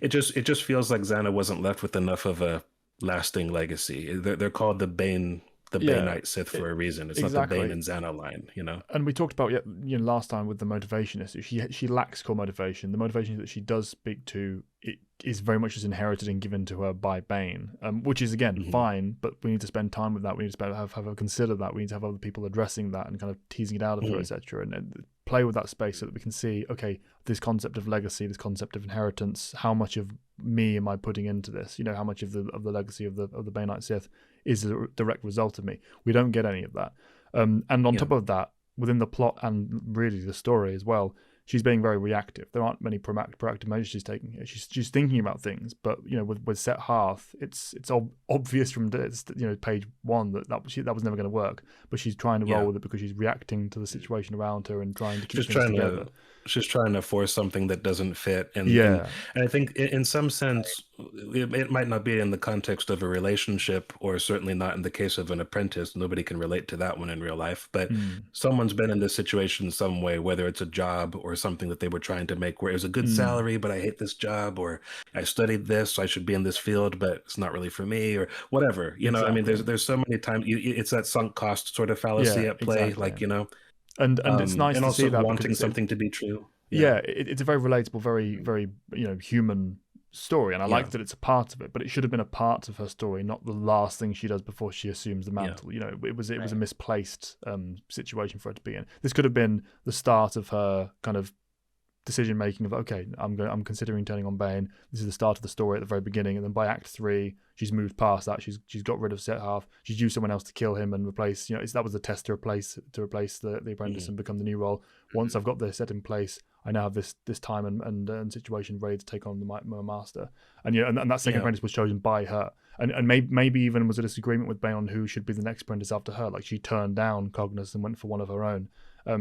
it. Just feels like Zanna wasn't left with enough of a lasting legacy. They're called the Baneite Sith for a reason. It's exactly. not the Bane and Zanna line, you know. And we talked about last time with the motivation issue. She lacks core motivation. The motivation that she does speak to it is very much just inherited and given to her by Bane, which is again fine. But we need to spend time with that. We need to have her consider that. We need to have other people addressing that and kind of teasing it out of her, etc. And play with that space so that we can see, okay, this concept of legacy, this concept of inheritance. How much of me am I putting into this? You know, how much of the legacy of the Baneite Sith is a direct result of me. We don't get any of that. And on top of that, within the plot and really the story as well, she's being very reactive. There aren't many proactive measures she's taking here. She's thinking about things, but with Set Hearth, it's obvious from page one that was never going to work. But she's trying to roll with it because she's reacting to the situation around her and trying to keep things together. She's trying to force something that doesn't fit. And I think in some sense, it might not be in the context of a relationship, or certainly not in the case of an apprentice. Nobody can relate to that one in real life. But someone's been in this situation some way, whether it's a job or something that they were trying to make where it was a good salary, but I hate this job, or I studied this, so I should be in this field, but it's not really for me, or whatever. I mean, there's so many times it's that sunk cost sort of fallacy at play, exactly. And it's nice and to also see that wanting something to be true. It's a very relatable, very very human story, and I like that it's a part of it. But it should have been a part of her story, not the last thing she does before she assumes the mantle. It was a misplaced situation for her to be in. This could have been the start of her kind of decision making of, okay, I'm considering turning on Bane. This is the start of the story at the very beginning, and then by Act 3, she's moved past that. She's got rid of Set Hearth. She's used someone else to kill him and replace. That was the test to replace the apprentice and become the new role. Once I've got this set in place, I now have this time and situation ready to take on my master. And and that second apprentice was chosen by her. And maybe even was a disagreement with Bane on who should be the next apprentice after her. Like she turned down Cognis and went for one of her own.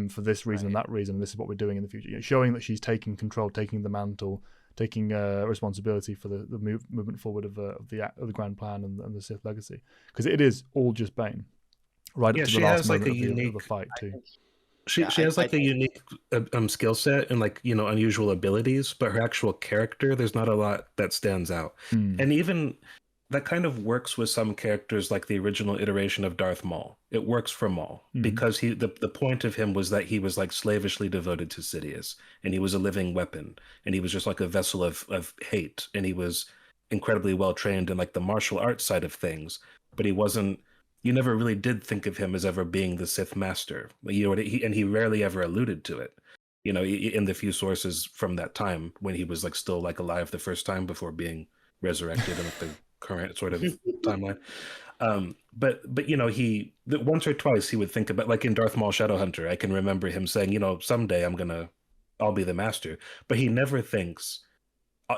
For this reason and that reason, and this is what we're doing in the future. Showing that she's taking control, taking the mantle, taking responsibility for the movement forward of the grand plan and the Sith legacy, because it is all just Bane, right up to the last moment of the fight too. She has like a unique skill set and like, you know, unusual abilities, but her actual character, there's not a lot that stands out. And even that kind of works with some characters, like the original iteration of Darth Maul. It works for Maul because the point of him was that he was like slavishly devoted to Sidious, and he was a living weapon, and he was just like a vessel of hate, and he was incredibly well trained in like the martial arts side of things, but he wasn't. You never really did think of him as ever being the Sith master. You know, and he rarely ever alluded to it. You know, in the few sources from that time when he was like still like alive the first time before being resurrected in like the current sort of timeline. But you know, once or twice he would think about, like in Darth Maul Shadowhunter, I can remember him saying, you know, someday I'll be the master. But he never thinks,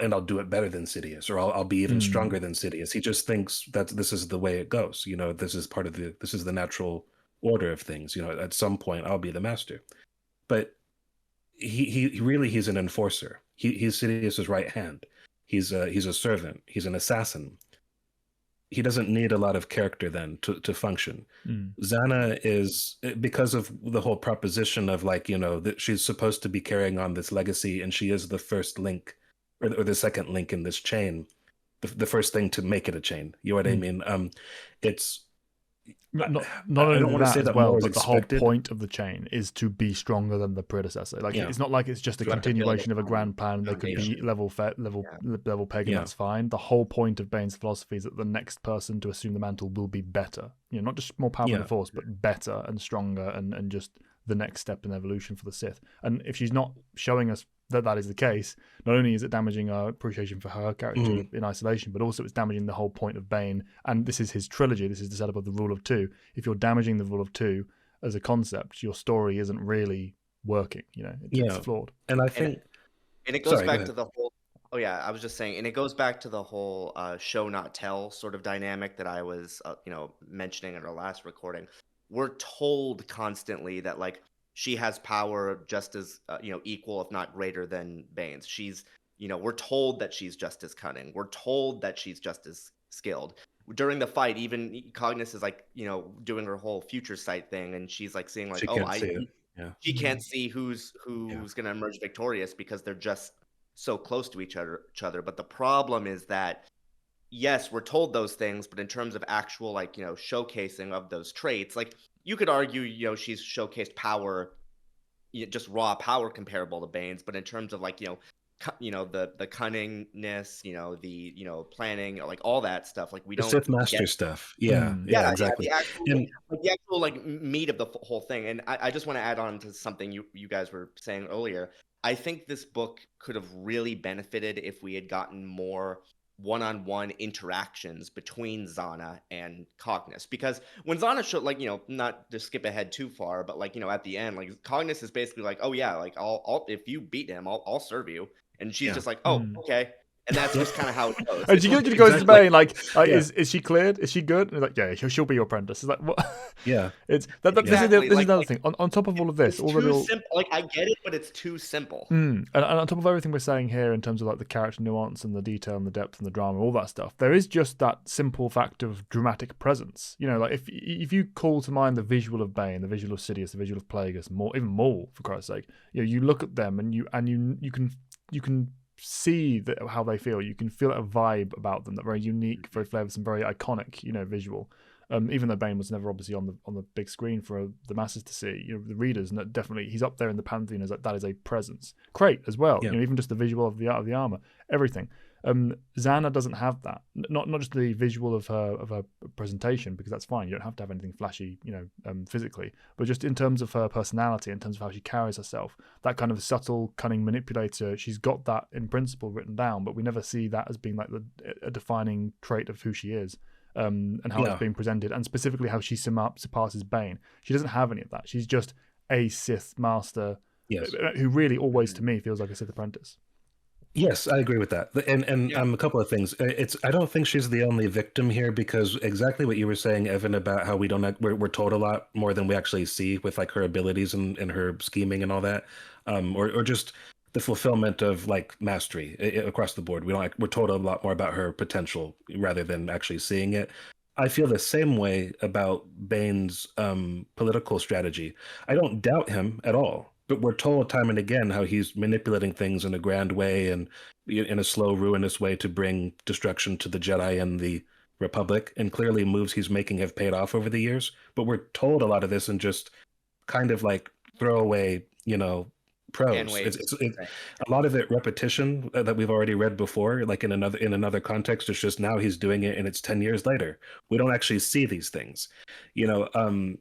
and I'll do it better than Sidious, or I'll be even stronger than Sidious. He just thinks that this is the way it goes. You know, this is the natural order of things. You know, at some point I'll be the master. But he's an enforcer. He's Sidious's right hand. He's a servant. He's an assassin. He doesn't need a lot of character then to function. Zanna is, because of the whole proposition of like, you know, that she's supposed to be carrying on this legacy, and she is the first link, or the second link in this chain, the first thing to make it a chain. You know what I mean? It's not only that as well, but the whole point of the chain is to be stronger than the predecessor. Like it's not like it's just a continuation of a grand plan. They could be level peg, and that's fine. The whole point of Bane's philosophy is that the next person to assume the mantle will be better. You know, not just more powerful in the Force, but better and stronger, and just the next step in evolution for the Sith. And if she's not showing us that is the case, not only is it damaging our appreciation for her character in isolation, but also it's damaging the whole point of Bane. And this is his trilogy. This is the setup of the rule of two. If you're damaging the rule of two as a concept, your story isn't really working. You know, it's flawed. And I think, and it goes back to the whole. Oh yeah, I was just saying, and it goes back to the whole show not tell sort of dynamic that I was, mentioning in our last recording. We're told constantly that like she has power just as equal, if not greater, than Bane's. She's, we're told that she's just as cunning. We're told that she's just as skilled. During the fight, even Cognis is like, doing her whole future sight thing, and she's like seeing like, she can't see who's going to emerge victorious because they're just so close to each other. But the problem is that, yes, we're told those things, but in terms of actual showcasing of those traits, like you could argue, she's showcased power, just raw power comparable to Bane's, but in terms of like, the cunningness, the planning, like all that stuff, like we don't Sith master stuff. Yeah, exactly. The actual like meat of the whole thing. And I just want to add on to something you guys were saying earlier. I think this book could have really benefited if we had gotten more one-on-one interactions between Zanna and Cognis, because when Zanna showed, like, not to skip ahead too far, but like, at the end, like Cognis is basically like, oh yeah, like I'll if you beat him, I'll serve you, and she's just like, oh okay. And that's just kind of how it goes. And she goes to Bane like, is she cleared? Is she good? And like, yeah, she'll be your apprentice. It's like, what? Yeah. It's this is another thing. On top of all of this, all the little simple. Like I get it, but it's too simple. And on top of everything we're saying here in terms of like the character nuance and the detail and the depth and the drama, all that stuff, there is just that simple fact of dramatic presence. Like if you call to mind the visual of Bane, the visual of Sidious, the visual of Plagueis, even Maul, for Christ's sake, you look at them and you can see how they feel. You can feel a vibe about them, that very unique, very flavoursome, very iconic, visual. Even though Bane was never obviously on the big screen for the masses to see, the readers, and definitely he's up there in the pantheon as that is a presence. Great as well. Even just the visual of the art of the armor, everything. Zanna doesn't have that. Not just the visual of her presentation, because that's fine. You don't have to have anything flashy, physically, but just in terms of her personality, in terms of how she carries herself, that kind of subtle, cunning manipulator. She's got that in principle written down, but we never see that as being like a defining trait of who she is. And how it's being presented, and specifically how she surpasses Bane. She doesn't have any of that. She's just a Sith master, who really always, to me, feels like a Sith apprentice. Yes, I agree with that. And a couple of things. I don't think she's the only victim here, because exactly what you were saying, Evan, about how we're told a lot more than we actually see with like her abilities and her scheming and all that, or just the fulfillment of like mastery across the board. We're told a lot more about her potential rather than actually seeing it. I feel the same way about Bane's political strategy. I don't doubt him at all, but we're told time and again how he's manipulating things in a grand way and in a slow, ruinous way to bring destruction to the Jedi and the Republic. And clearly, moves he's making have paid off over the years. But we're told a lot of this in just kind of like throwaway, prose. It's a lot of it repetition that we've already read before, like in another context. It's just now he's doing it, and it's 10 years later. We don't actually see these things, when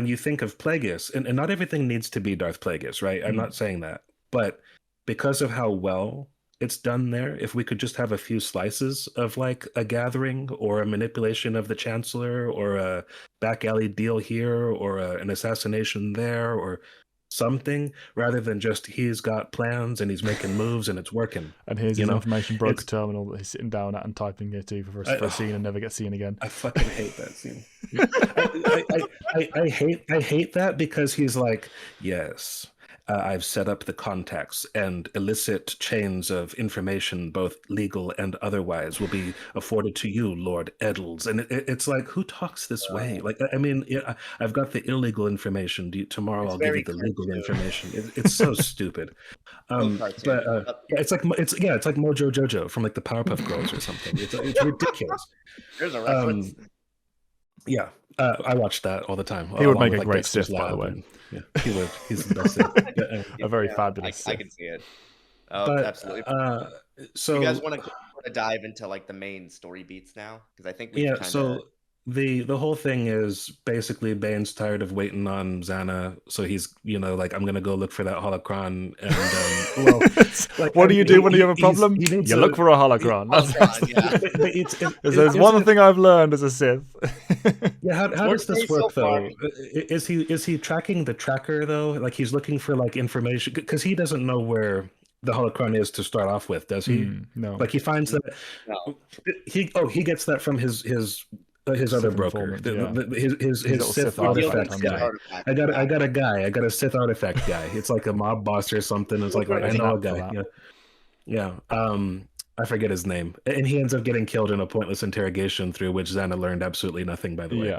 you think of Plagueis, and not everything needs to be Darth Plagueis, right? I'm not saying that, but because of how well it's done there, if we could just have a few slices of like a gathering or a manipulation of the Chancellor or a back alley deal here or an assassination there or something, rather than just he's got plans and he's making moves and it's working. And here's his information broker terminal that he's sitting down at and typing here too for a scene and never gets seen again. I fucking hate that scene. I hate that because he's like, yes, I've set up the contacts and illicit chains of information, both legal and otherwise, will be afforded to you, Lord Eddles. And it's like, who talks this way? Like, I mean, I've got the illegal information. Tomorrow I'll give you the legal information. It's so stupid. It's like Mojo Jojo from like the Powerpuff Girls or something. It's ridiculous. There's a reference. Yeah, I watched that all the time. He would make a great Sith, by the way. Yeah, he would. He's the best Sith. A very fabulous Sith. I can see it. Oh, absolutely. So you guys want to dive into like the main story beats now? Because I think the whole thing is basically Bane's tired of waiting on Zanna, so he's like, I'm gonna go look for that holocron. And what do you do when you have a problem? You look for a holocron. There's one thing I've learned as a Sith. Yeah, how does this work though? Is he tracking the tracker though? Like he's looking for like information because he doesn't know where the holocron is to start off with, does he? No. Like he finds that. No. He gets that from his other broker, his Sith artifact guy. I got a Sith artifact guy. It's like a mob boss or something. It's like I know a guy. Yeah. I forget his name, and he ends up getting killed in a pointless interrogation through which Zanna learned absolutely nothing. By the way,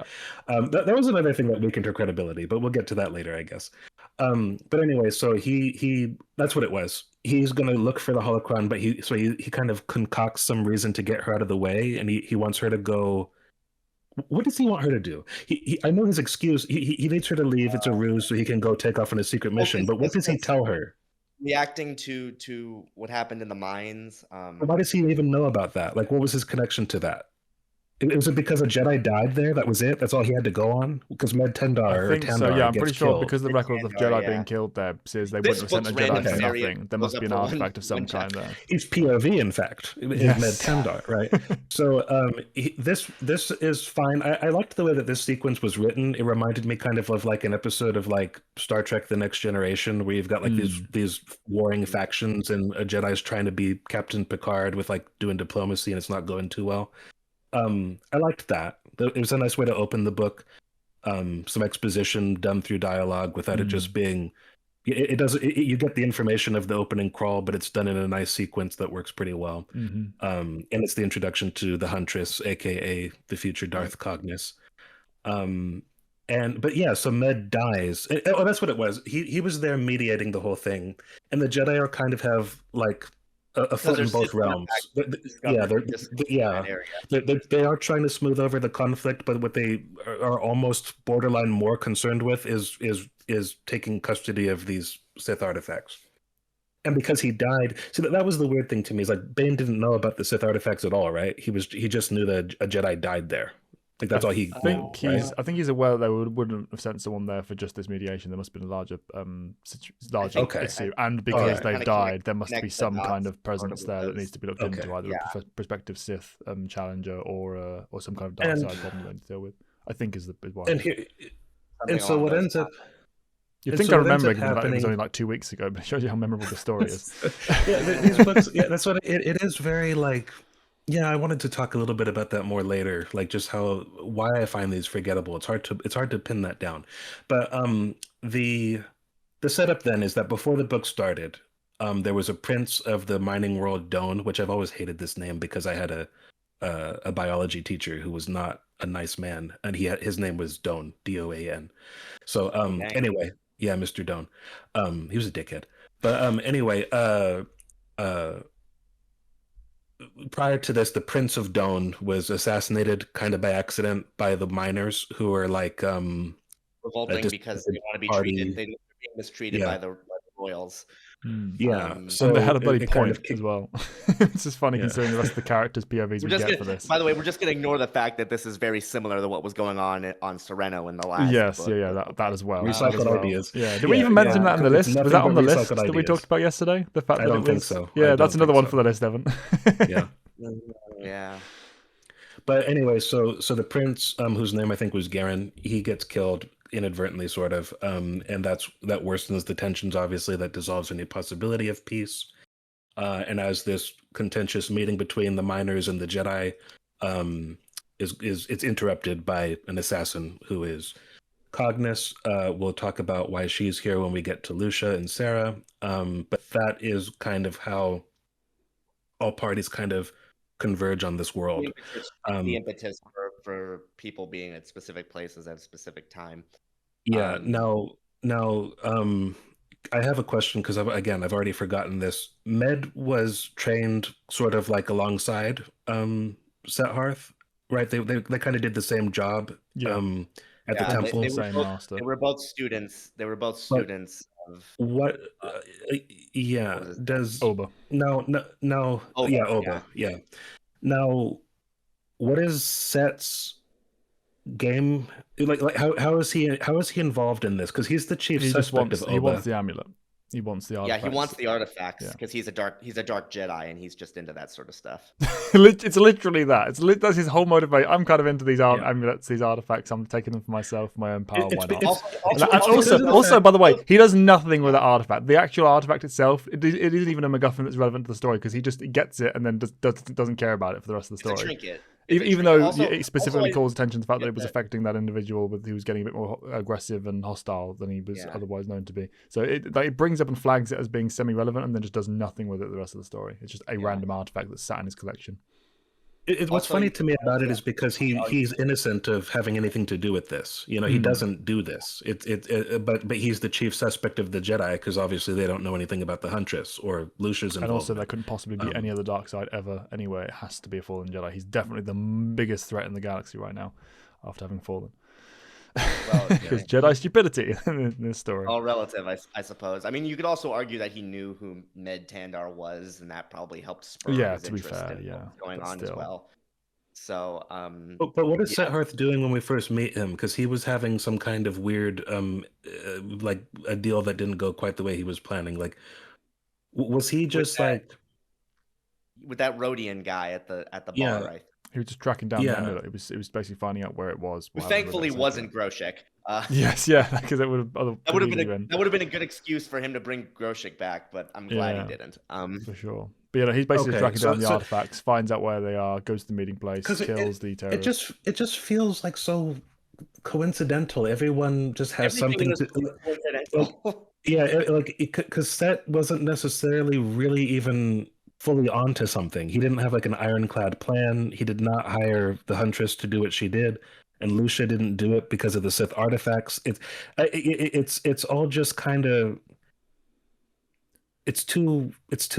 that was another thing that weakened her credibility, but we'll get to that later, I guess. But anyway, so he that's what it was. He's going to look for the holocron, but he kind of concocts some reason to get her out of the way, and he wants her to go. What does he want her to do? I know his excuse. He needs her to leave. It's a ruse so he can go take off on a secret mission. But what does he tell her? Reacting to what happened in the mines. Why does he even know about that? Like, what was his connection to that? Was it because a Jedi died there? That was it? That's all he had to go on? Because Med Tendar I think so, yeah, I'm pretty sure because the record of Jedi being killed there says they wouldn't have sent a Jedi for nothing. There must be an artifact of some kind there. It's POV, in fact, in Med Tendar, right? So this is fine. I liked the way that this sequence was written. It reminded me kind of like an episode of like Star Trek The Next Generation, where you've got like these warring factions and a Jedi's trying to be Captain Picard with like doing diplomacy and it's not going too well. I liked that. It was a nice way to open the book. Some exposition done through dialogue without it just being. You get the information of the opening crawl, but it's done in a nice sequence that works pretty well. And it's the introduction to the Huntress, aka the future Darth Cognis. So Med dies. That's what it was. He was there mediating the whole thing, and the Jedi are kind of have like a foot in both realms. They are trying to smooth over the conflict, but what they are almost borderline more concerned with is taking custody of these Sith artifacts. And because he died, that was the weird thing to me. Is like Bane didn't know about the Sith artifacts at all, right? He just knew that a Jedi died there. Like that's all he. I think he's aware that they wouldn't have sent someone there for just this mediation. There must have been a larger issue, and because they've died, there must be some kind of presence there that needs to be looked into, either a prospective Sith challenger or some kind of dark side problem they need to deal with. I think is why. And so what ends up. You think I remember it was only like 2 weeks ago, but it shows you how memorable the story is. These books. Yeah, that's what it is. Very like. Yeah, I wanted to talk a little bit about that more later, like just why I find these forgettable. It's hard to pin that down. But the setup then is that before the book started, there was a prince of the mining world, Duen, which I've always hated this name because I had a biology teacher who was not a nice man, and his name was Duen, Doan. So Oh, dang. anyway, yeah, Mr. Duen. He was a dickhead. But anyway, uh prior to this, the Prince of Duen was assassinated kind of by accident by the miners who were like a Revolting because they want to be party. treated. They're being mistreated Yeah. by the royals. Yeah, So and they had a bloody it kind point of as well. It's just funny Yeah. considering the rest of the characters' POVs we get for this. By the way, we're just gonna ignore the fact that this is very similar to what was going on Sereno in the last. Yes, book. yeah, that as well. Recycled as well. ideas. Yeah, did we even mention that in the list? Was that on the list that we talked about yesterday? The fact I that don't it was. think so. Yeah, that's another one for the list, Evan. Yeah. Yeah. But anyway, so the prince, whose name I think was Garen, he gets killed inadvertently, sort of, and that worsens the tensions. Obviously, that dissolves any possibility of peace. And as this contentious meeting between the miners and the Jedi it's interrupted by an assassin who is Cognis. We'll talk about why she's here when we get to Lucia and Sarah. But that is kind of how all parties kind of converge on this world. The impetus for people being at specific places at a specific time. Yeah. Now, I have a question because I've already forgotten this. Med was trained sort of like alongside Setharth, right? They kind of did the same job. At the temple. They were both students. They were both students of what? Does Oba? No. Oba, yeah, Oba. Yeah. Now, what is Set's game like? How is he involved in this? Because he's the chief suspect of Oba. He wants the amulet. He wants the artifacts. Yeah, he wants the artifacts because he's a dark Jedi and he's just into that sort of stuff. It's literally that. That's his whole motivation. I'm kind of into these amulets, these artifacts. I'm taking them for myself, for my own power. Why not? Also, by the way, he does nothing with the artifact. The actual artifact itself, it isn't even a MacGuffin that's relevant to the story because he just gets it and then doesn't care about it for the rest of the story. It's a trinket. Even though it specifically calls attention to the fact that it was affecting that individual, who was getting a bit more aggressive and hostile than he was otherwise known to be. So it brings up and flags it as being semi-relevant, and then just does nothing with it the rest of the story. It's just a random artifact that's sat in his collection. What's funny to me about it is because he's innocent of having anything to do with this. You know, he doesn't do this. But he's the chief suspect of the Jedi because obviously they don't know anything about the Huntress or Lucia's involvement. And also there couldn't possibly be any other dark side ever anyway. It has to be a fallen Jedi. He's definitely the biggest threat in the galaxy right now after having fallen. Because Jedi stupidity in this story. All relative, I suppose. I mean, you could also argue that he knew who Med Tandar was, and that probably helped spur his interest in what's going on as well. So, but what is Setharth doing when we first meet him? Because he was having some kind of weird, like a deal that didn't go quite the way he was planning. Like, was he just with that Rhodian guy at the bar, right? He was just tracking down the amulet. It was basically finding out where it was. Who thankfully wasn't Groshek. Yes, because it would have been a good excuse for him to bring Groshek back, but I'm glad he didn't. For sure. But he's basically tracking down the artifacts, finds out where they are, goes to the meeting place, kills the terrorists. It just feels like so coincidental. Everyone just has something to. Because Set wasn't necessarily really even fully onto something. He didn't have like an ironclad plan. He did not hire the Huntress to do what she did, and Lucia didn't do it because of the Sith artifacts. It's all just kind of. It's too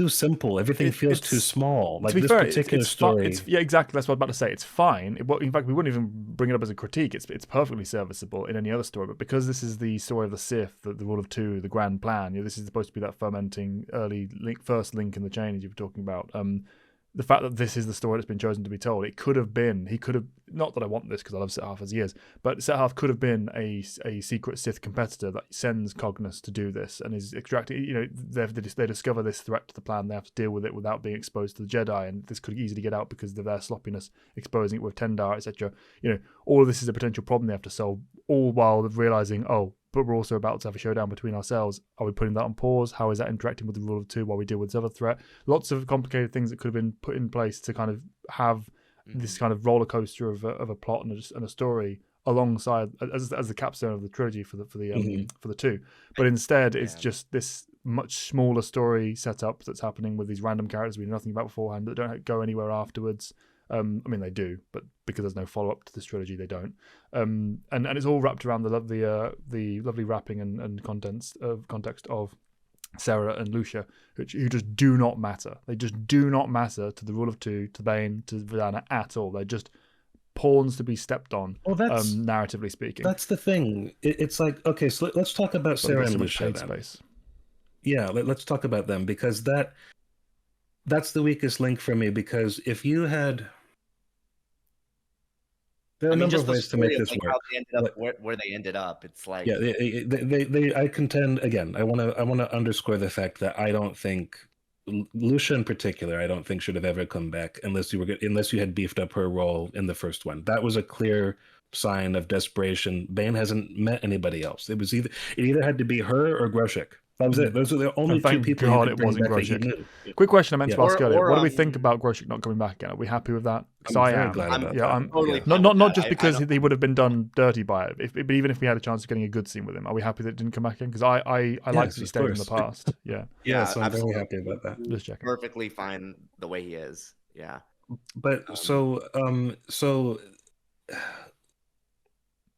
simple. Everything feels too small. Like this particular story. Exactly. That's what I'm about to say. It's fine. In fact, we wouldn't even bring it up as a critique. It's perfectly serviceable in any other story. But because this is the story of the Sith, the Rule of Two, the grand plan, this is supposed to be that fermenting first link in the chain as you were talking about. The fact that this is the story that's been chosen to be told, he could have, not that I want this because I love Setharth as he is, but Setharth could have been a secret Sith competitor that sends Cognis to do this and is extracting, they discover this threat to the plan, they have to deal with it without being exposed to the Jedi, and this could easily get out because of their sloppiness, exposing it with Tendar, etc. All of this is a potential problem they have to solve, all while realizing, but we're also about to have a showdown between ourselves. Are we putting that on pause? How is that interacting with the Rule of Two while we deal with this other threat? Lots of complicated things that could have been put in place to kind of have this kind of roller coaster of a plot and a story alongside as the capstone of the trilogy for the two. But instead, it's just this much smaller story setup that's happening with these random characters we know nothing about beforehand that don't go anywhere afterwards. I mean, they do, but because there's no follow up to this trilogy, they don't. And it's all wrapped around the lovely wrapping and context of Sarah and Lucia, who just do not matter. They just do not matter to the rule of two, to Bane, to Zanna at all. They're just pawns to be stepped on. Well, that's narratively speaking. That's the thing. It's like, okay, so let's talk about Sarah and Lucia then. Space. Yeah, let's talk about them, because that's the weakest link for me. Because if you had, there are a number of ways to make this work. How they ended up, where they ended up, it's like, yeah, they I contend again. I want to underscore the fact that I don't think Lucia in particular, I don't think should have ever come back unless you had beefed up her role in the first one. That was a clear sign of desperation. Bane hasn't met anybody else. It either had to be her or Groshek. That was it. Those are the only two people. God, it wasn't Groshek. Quick question I meant to ask earlier. What do we think about Groshek not coming back again? Are we happy with that? Because I am. Glad about that. I'm totally not just because he would have been done dirty by it, but even if we had a chance of getting a good scene with him, are we happy that it didn't come back in? Because I like that he stayed in the past. Yeah, so I'm very happy about that. Just checking. Perfectly fine the way he is. Yeah. But so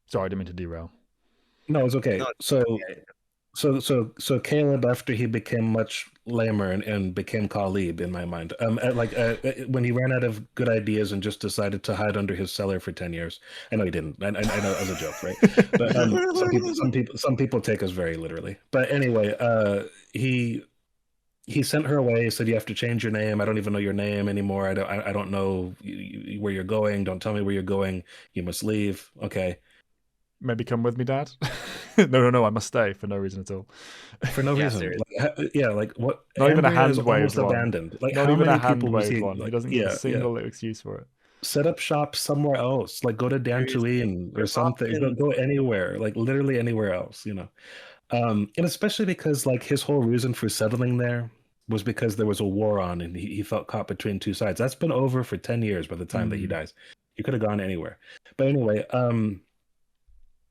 sorry, I didn't mean to derail. No, it's okay. So Caleb, after he became much lamer and became Khalib in my mind, when he ran out of good ideas and just decided to hide under his cellar for 10 years. I know he didn't. I know as a joke, right? But some people take us very literally. But anyway, he sent her away. He said, "You have to change your name. I don't even know your name anymore. I don't know where you're going. Don't tell me where you're going. You must leave." Okay. Maybe come with me, Dad. No, I must stay for no reason at all. For no reason. Like what? Not even a hand waved one. Abandoned. Like, not how even many a hand people was waved one. He doesn't give a single excuse for it. Set up shop somewhere else. Like go to Dantooine or something. Go anywhere. Like literally anywhere else. And especially because like his whole reason for settling there was because there was a war on, and he felt caught between two sides. That's been over for 10 years by the time that he dies. He could have gone anywhere. But anyway,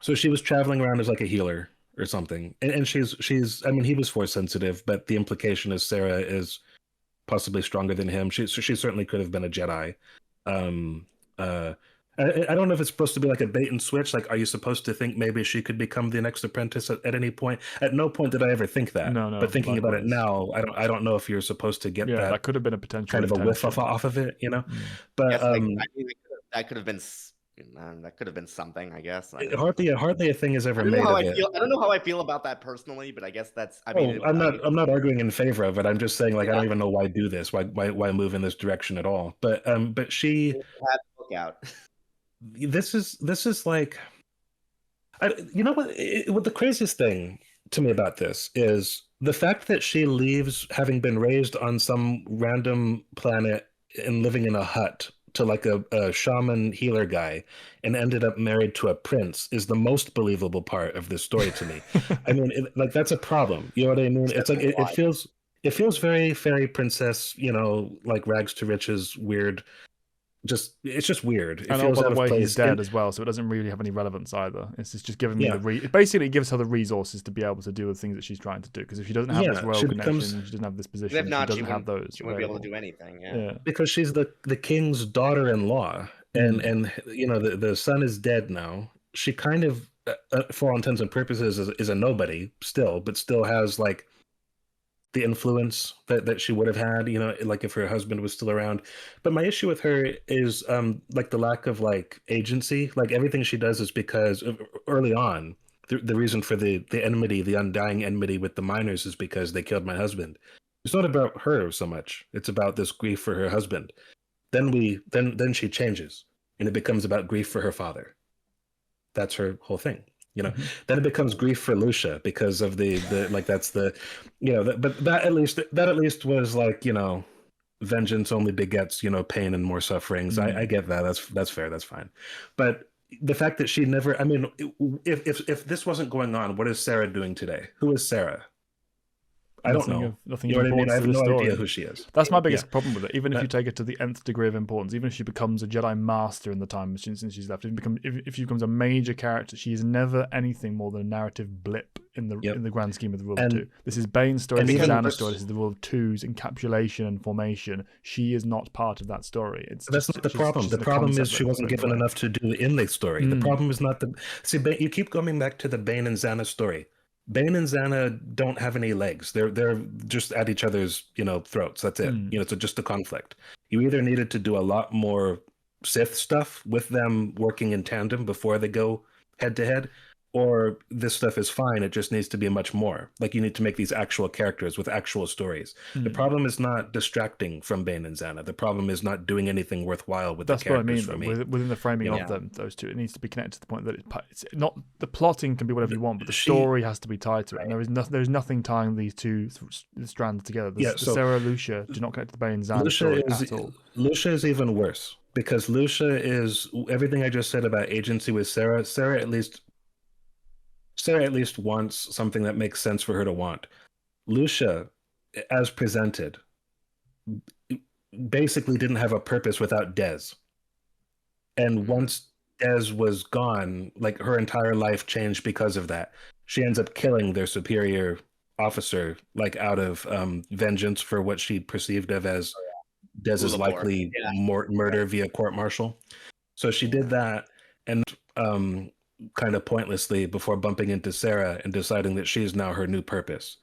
so she was traveling around as like a healer or something. And she's I mean, he was force sensitive, but the implication is Sarah is possibly stronger than him. She certainly could have been a Jedi. I don't know if it's supposed to be like a bait and switch. Like, are you supposed to think maybe she could become the next apprentice at any point? At no point did I ever think that. No. But thinking about it now, I don't know if you're supposed to get that. Yeah, that could have been a potential kind of a whiff off of it, But yes, that could have been. That could have been something, I guess. Hardly a thing is ever made of it. I don't know how I feel about that personally, but I guess that's. I'm not arguing in favor of it. I'm just saying, like, I don't even know why do this. Why move in this direction at all? But she. Look out. This is like, you know what the craziest thing to me about this is the fact that she leaves having been raised on some random planet and living in a hut to like a shaman healer guy and ended up married to a prince is the most believable part of this story to me. I mean, like that's a problem. You know what I mean? It's like it feels very fairy princess, like rags to riches, weird. It's just weird. It feels by the way, he's dead as well, so it doesn't really have any relevance either. It's just giving me it basically gives her the resources to be able to do the things that she's trying to do. Because if she doesn't have this royal connection, she doesn't have this position. She doesn't have those. She wouldn't be able to do anything. Yeah. Because she's the king's daughter-in-law, and the son is dead now. She kind of, for all intents and purposes, is a nobody still, but still has like the influence that she would have had, like if her husband was still around. But my issue with her is like the lack of like agency. Like everything she does is because early on, the reason for the enmity, the undying enmity with the miners is because they killed my husband. It's not about her so much. It's about this grief for her husband. Then she changes and it becomes about grief for her father. That's her whole thing. Then it becomes grief for Lucia because of the like that's the but that at least was like vengeance only begets pain and more sufferings. I get that. That's fair. That's fine. But the fact that she never, I mean, if this wasn't going on, what is Sarah doing today? Who is Sarah? I don't know. Nothing You of know what I mean? importance I have to the no story. idea who she is. That's my Yeah. biggest problem with it. Even if you That- take it to the nth degree of importance, even if she becomes a Jedi Master in the time since she's left, if she becomes a major character, she is never anything more than a narrative blip in the grand scheme of the Rule of Two. This is Bane's story, this is Zanna's story, this is the Rule of Two's encapsulation and formation. She is not part of that story. That's not the problem. The problem is she wasn't given enough to do in the story. The problem is not you keep going back to the Bane and Zanna story. Bane and Zanna don't have any legs. They're just at each other's, throats. That's it. It's just a conflict. You either needed to do a lot more Sith stuff with them working in tandem before they go head to head, or this stuff is fine. It just needs to be much more. Like, you need to make these actual characters with actual stories. The problem is not distracting from Bane and Zanna. The problem is not doing anything worthwhile with the characters. That's what I mean. Within the framing of them, those two, it needs to be connected to the point that it's not, the plotting can be whatever you want, but the story has to be tied to it. And there is nothing tying these two strands together. The Sarah Lucia do not connect to the Bane and Zanna story at all. Lucia is even worse, because Lucia is everything I just said about agency with Sarah. Sarah at least wants something that makes sense for her to want. Lucia, as presented, basically didn't have a purpose without Dez. And once Dez was gone, like, her entire life changed because of that. She ends up killing their superior officer, like, out of vengeance for what she perceived of as Dez's likely murder via court-martial. So she did that, and kind of pointlessly, before bumping into Sarah and deciding that she's now her new purpose.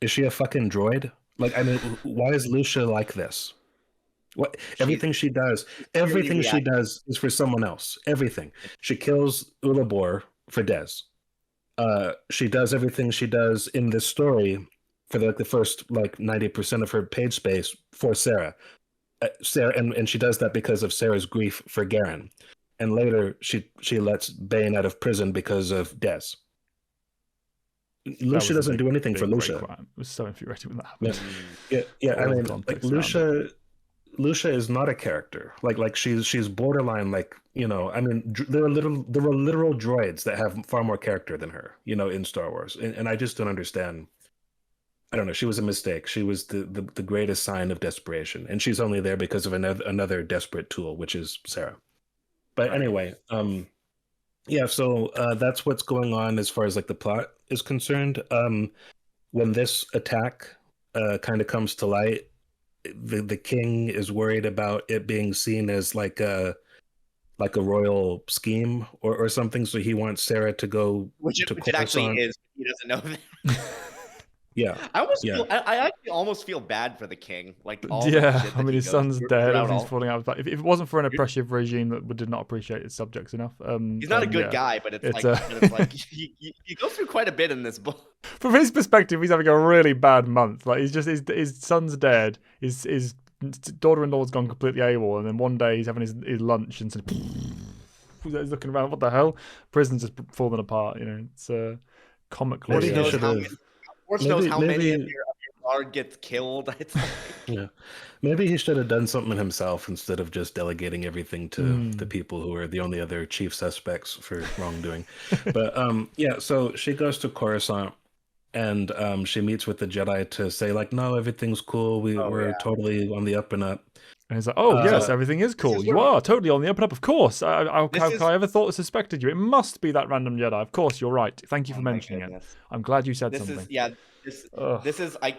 Is she a fucking droid? Like, I mean, why is Lucia like this? Everything she does is for someone else. Everything. She kills Ulabor for Dez. She does everything she does in this story for the first 90% of her page space for Sarah. And she does that because of Sarah's grief for Garen. And later, she lets Bane out of prison because of Dez. Lucia doesn't do anything for Lucia. It was so infuriating when that happened. Yeah. I mean, Lucia is not a character. Like she's borderline. I mean, there were literal droids that have far more character than her. In Star Wars, and I just don't understand. I don't know. She was a mistake. She was the greatest sign of desperation, and she's only there because of another desperate tool, which is Sarah. But anyway, so that's what's going on as far as the plot is concerned. When this attack kind of comes to light, the king is worried about it being seen as like a royal scheme or something. So he wants Sarah to go which actually is. He doesn't know that. Yeah, I actually almost feel bad for the king. I mean, his son's dead. Everything's falling out. If it wasn't for an oppressive regime that did not appreciate its subjects enough, he's not a good guy. But it's he goes through quite a bit in this book. From his perspective, he's having a really bad month. Like, he's just his son's dead. His daughter-in-law's gone completely AWOL, and then one day he's having his lunch and he's looking around. What the hell? Prison's just falling apart. It's comic. Maybe he should have. Knows how many of your guard gets killed. Maybe he should have done something himself instead of just delegating everything to the people who are the only other chief suspects for wrongdoing. But so she goes to Coruscant, and she meets with the Jedi to say no, everything's cool. We're totally on the up and up. And he's like, yes, everything is cool. You are totally on the up and up, of course. How could I ever thought or suspected you? It must be that random Jedi. Of course, you're right. Thank you for mentioning it. I'm glad you said something. This is I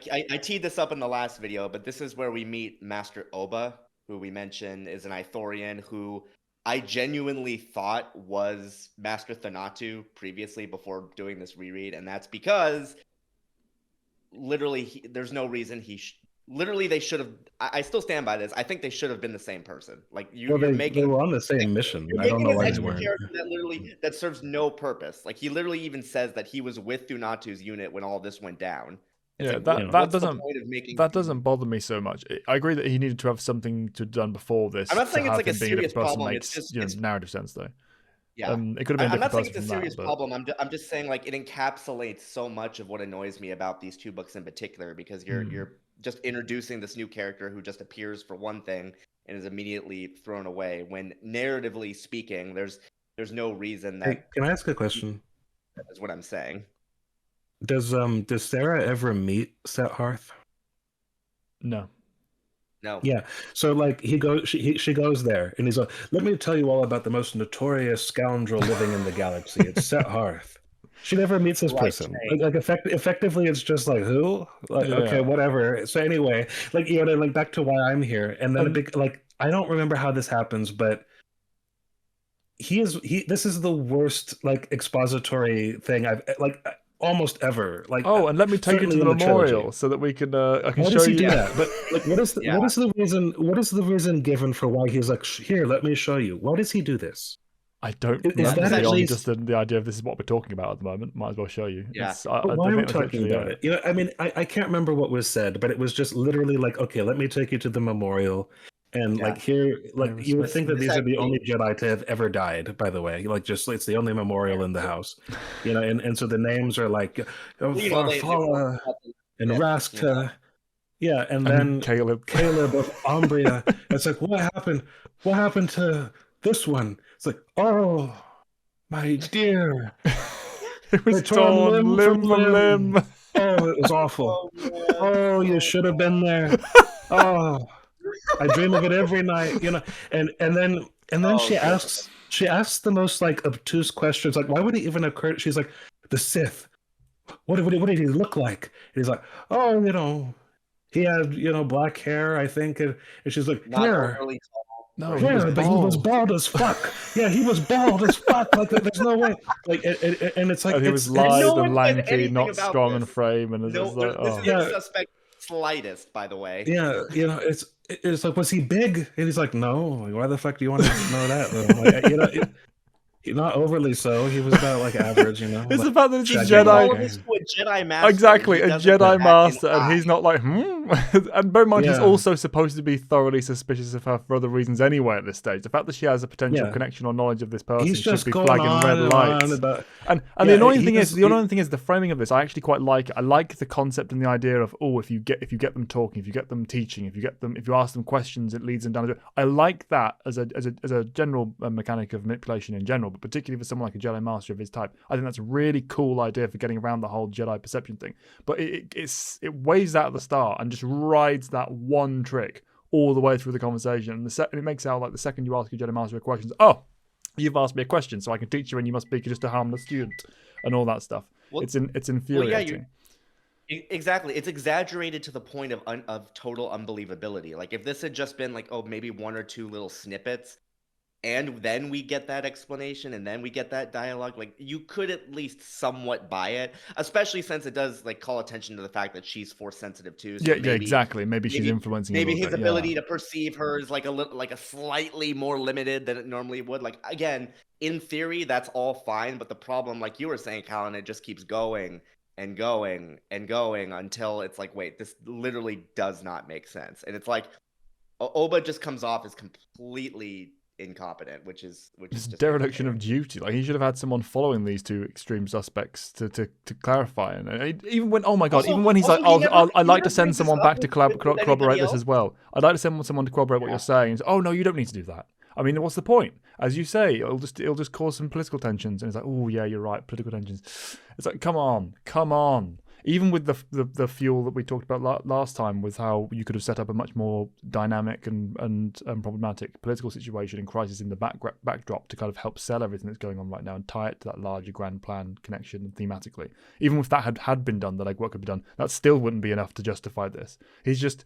teed this up in the last video, but this is where we meet Master Oba, who we mentioned is an Ithorian who I genuinely thought was Master Thanatu previously before doing this reread, and that's because literally there's no reason they should have. I still stand by this. I think they should have been the same person. They were on the same mission. I don't know why they weren't. That serves no purpose. He literally even says that he was with Thunatu's unit when all this went down. It's that doesn't bother me so much. I agree that he needed to have something to done before this. I'm not saying it's a serious problem. Makes, it's narrative sense though. Yeah, it could have been. I'm not saying it's a serious problem. I'm just saying it encapsulates so much of what annoys me about these two books in particular, because you're just introducing this new character who just appears for one thing and is immediately thrown away, when narratively speaking there's no reason that. Can I ask a question? That's what I'm saying. Does Sarah ever meet Set Hearth? No. No. Yeah. So like she goes there and he's like, let me tell you all about the most notorious scoundrel living in the galaxy. It's Set Hearth. She never meets this Right. person. Effectively, it's just like who? Like okay, Yeah. whatever. So anyway, like you know, like back to why I'm here, and then a And- big like I don't remember how this happens, but this is the worst like expository thing I've like almost ever like Oh, and let me take you to certainly the in the trilogy. memorial so that we can I can Why show does he you. do that? But like, what is Yeah. what is the reason given for why he's like here? Let me show you. Why does he do this? I don't Is remember that at beyond least- just the idea of this is what we're talking about at the moment. Might as well show you. Yeah. But why are we think that's talking literally about it? You know, I mean, I can't remember what was said, but it was just literally like, okay, let me take you to the memorial. And Yeah. like here, like was you would think that this these are the actually- only Jedi to have ever died, by the way. Like just it's the only memorial in the house. You know, and so the names are like You know, they- Farfalla and Yeah, Raskta. Yeah, and And then Caleb. Caleb of Umbria. It's like, what happened? What happened to this one? It's like, oh, my dear. It was They tore torn limb from limb. Oh, it was awful. Oh, man. Oh, you should have been there. Oh, I dream of it every night, you know. And then Oh, she God. asks the most like obtuse questions, like why would it even occur? She's like, the Sith. What did he look like? And he's like, oh, you know, he had black hair, I think, and she's like, Not here. overly tall. No, he Yeah, was but he was bald. bald as fuck. Yeah, he was bald as fuck. Like, there's no way. Like, and it's like And he was it's- lithe no one and said lanky, anything not about strong this. in frame, and No, it's like, this oh. is Yeah. suspect slightest, by the way. Yeah, you know, it's like, was he big? And he's like, no. Like, why the fuck do you want to know that? Though? Like, you know, he's not overly so. He was about like average, you know. It's like, the fact that it's a shaggy Give all Jedi. of this to a Jedi master. Exactly, He a doesn't Jedi bat an master, and eye. he's not like, and bear in mind, he's Yeah. also supposed to be thoroughly suspicious of her for other reasons anyway at this stage. The fact that she has a potential Yeah. connection or knowledge of this person He's should just be going flagging on red and on lights. about. And Yeah, the annoying he thing just- is the framing of this. I actually quite like. I like the concept and the idea of if you get them talking, if you get them teaching, if you ask them questions, it leads them down. I like that as a general mechanic of manipulation in general, but particularly for someone like a Jedi Master of his type, I think that's a really cool idea for getting around the whole Jedi perception thing. But it waves out at the start and just rides that one trick all the way through the conversation. And it makes it out like the second you ask a Jedi Master a question, oh, you've asked me a question, so I can teach you, and you must be just a harmless student, and all that stuff. Well- It's infuriating. Exactly. It's exaggerated to the point of total unbelievability. Like if this had just been like, oh, maybe one or two little snippets, and then we get that explanation, and then we get that dialogue, like you could at least somewhat buy it, especially since it does like call attention to the fact that she's force sensitive too. So Yeah, exactly. Maybe she's influencing. Maybe a little his bit, ability yeah. to perceive her is like a slightly more limited than it normally would. Like again, in theory, that's all fine, but the problem, like you were saying, Colin, it just keeps going and going and going until it's like, wait, this literally does not make sense. And it's like Oba just comes off as completely incompetent, which is just dereliction of duty. Like he should have had someone following these two extreme suspects to clarify. And even when, oh my god, Also- even when he's also, like, he I'd never like to send brings this someone up back to with corroborate anybody this else. as well. I'd like to send someone to corroborate what you're saying. Oh no, you don't need to do that. I mean, what's the point? As you say, it'll just cause some political tensions. And it's like, oh yeah, you're right, political tensions. It's like, come on. Even with the fuel that we talked about last time, with how you could have set up a much more dynamic and problematic political situation and crisis in the backdrop to kind of help sell everything that's going on right now and tie it to that larger grand plan connection thematically. Even if that had been done, the legwork could be done, that still wouldn't be enough to justify this. He's just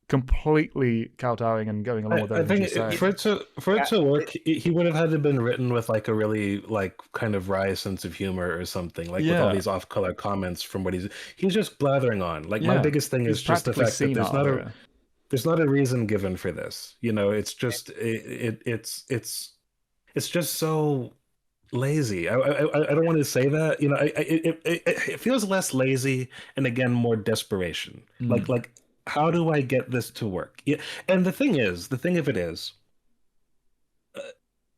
completely kowtowing and going along with I everything think she's saying. for it to work, he would have had to been written with like a really like kind of wry sense of humor or something, like with all Yeah. these off-color comments from what he's just blathering on. Like my Yeah. biggest thing He's is just the practically fact that senile, there's not a reason given for this. You know, it's just it's just so lazy. I don't want to say that. You know, it feels less lazy and again more desperation. Like how do I get this to work? Yeah, and the thing of it is,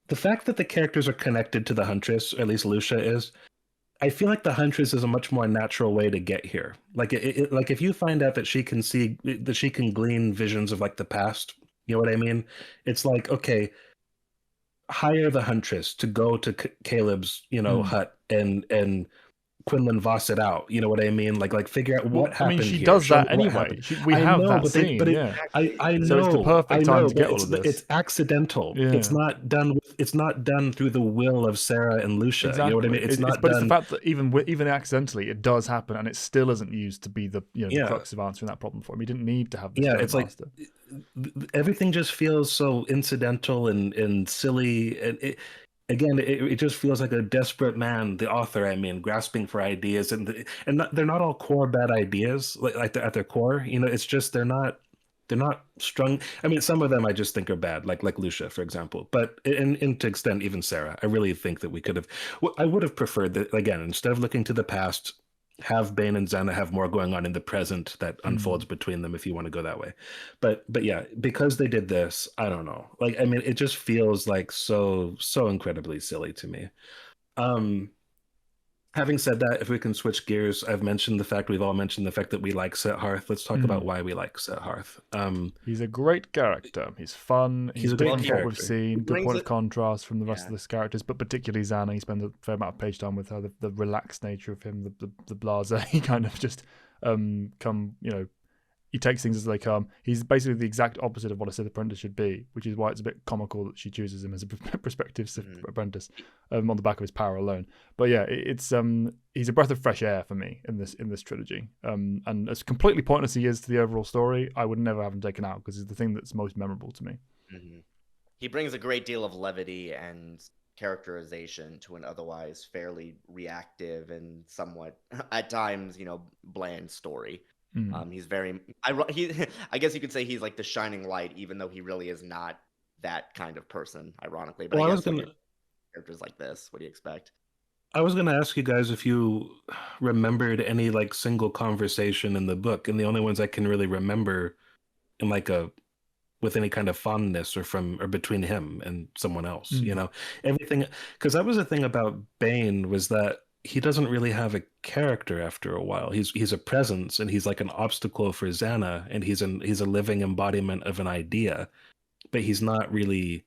the fact that the characters are connected to the Huntress, or at least Lucia is, I feel like the Huntress is a much more natural way to get here. Like like if you find out that she can glean visions of like the past, you know what I mean? It's like, okay, hire the Huntress to go to Caleb's, hut and Quinlan Voss it out. You know what I mean? Like figure out what I happened mean, she here. does Show that me what anyway. happened. We I have know, that but scene. I know. So it's the perfect time to but get all of this. It's accidental. Yeah. It's not done. It's not done through the will of Sarah and Lucia. Exactly. You know what I mean? It's not done. It's the fact that even accidentally, it does happen, and it still isn't used to be the the crux of answering that problem for him. He didn't need to have this. It's master. like everything just feels so incidental and silly, and it just feels like a desperate man, the author, I mean, grasping for ideas, they're not all core bad ideas, like at their core. It's just they're not strung. I mean, some of them I just think are bad, like Lucia, for example. But in to extent, even Sarah, I really think that we could have. I would have preferred that, again, instead of looking to the past, have Bane and Zanna have more going on in the present that unfolds between them, if you want to go that way. But yeah, because they did this, I don't know. Like, I mean, it just feels like so incredibly silly to me. Having said that, if we can switch gears, we've all mentioned the fact that we like Siddharth. Let's talk about why we like Siddharth. He's a great character. He's fun. He's a great different from what we've seen. Good point of contrast from the rest of the characters, but particularly Zanna. He spends a fair amount of page time with her. The relaxed nature of him, the blasé kind of just he takes things as they come. He's basically the exact opposite of what a Sith apprentice should be, which is why it's a bit comical that she chooses him as a prospective Sith apprentice on the back of his power alone. But yeah, it's he's a breath of fresh air for me in this trilogy. And as completely pointless he is to the overall story, I would never have him taken out because he's the thing that's most memorable to me. Mm-hmm. He brings a great deal of levity and characterization to an otherwise fairly reactive and somewhat, at times, bland story. He's very. I guess you could say he's like the shining light, even though he really is not that kind of person. Ironically, but I guess characters like this, what do you expect? I was gonna ask you guys if you remembered any like single conversation in the book, and the only ones I can really remember in with any kind of fondness or between him and someone else. Everything, because that was the thing about Bane, was that he doesn't really have a character after a while. He's a presence, and he's like an obstacle for Zanna, and he's a living embodiment of an idea, but he's not really.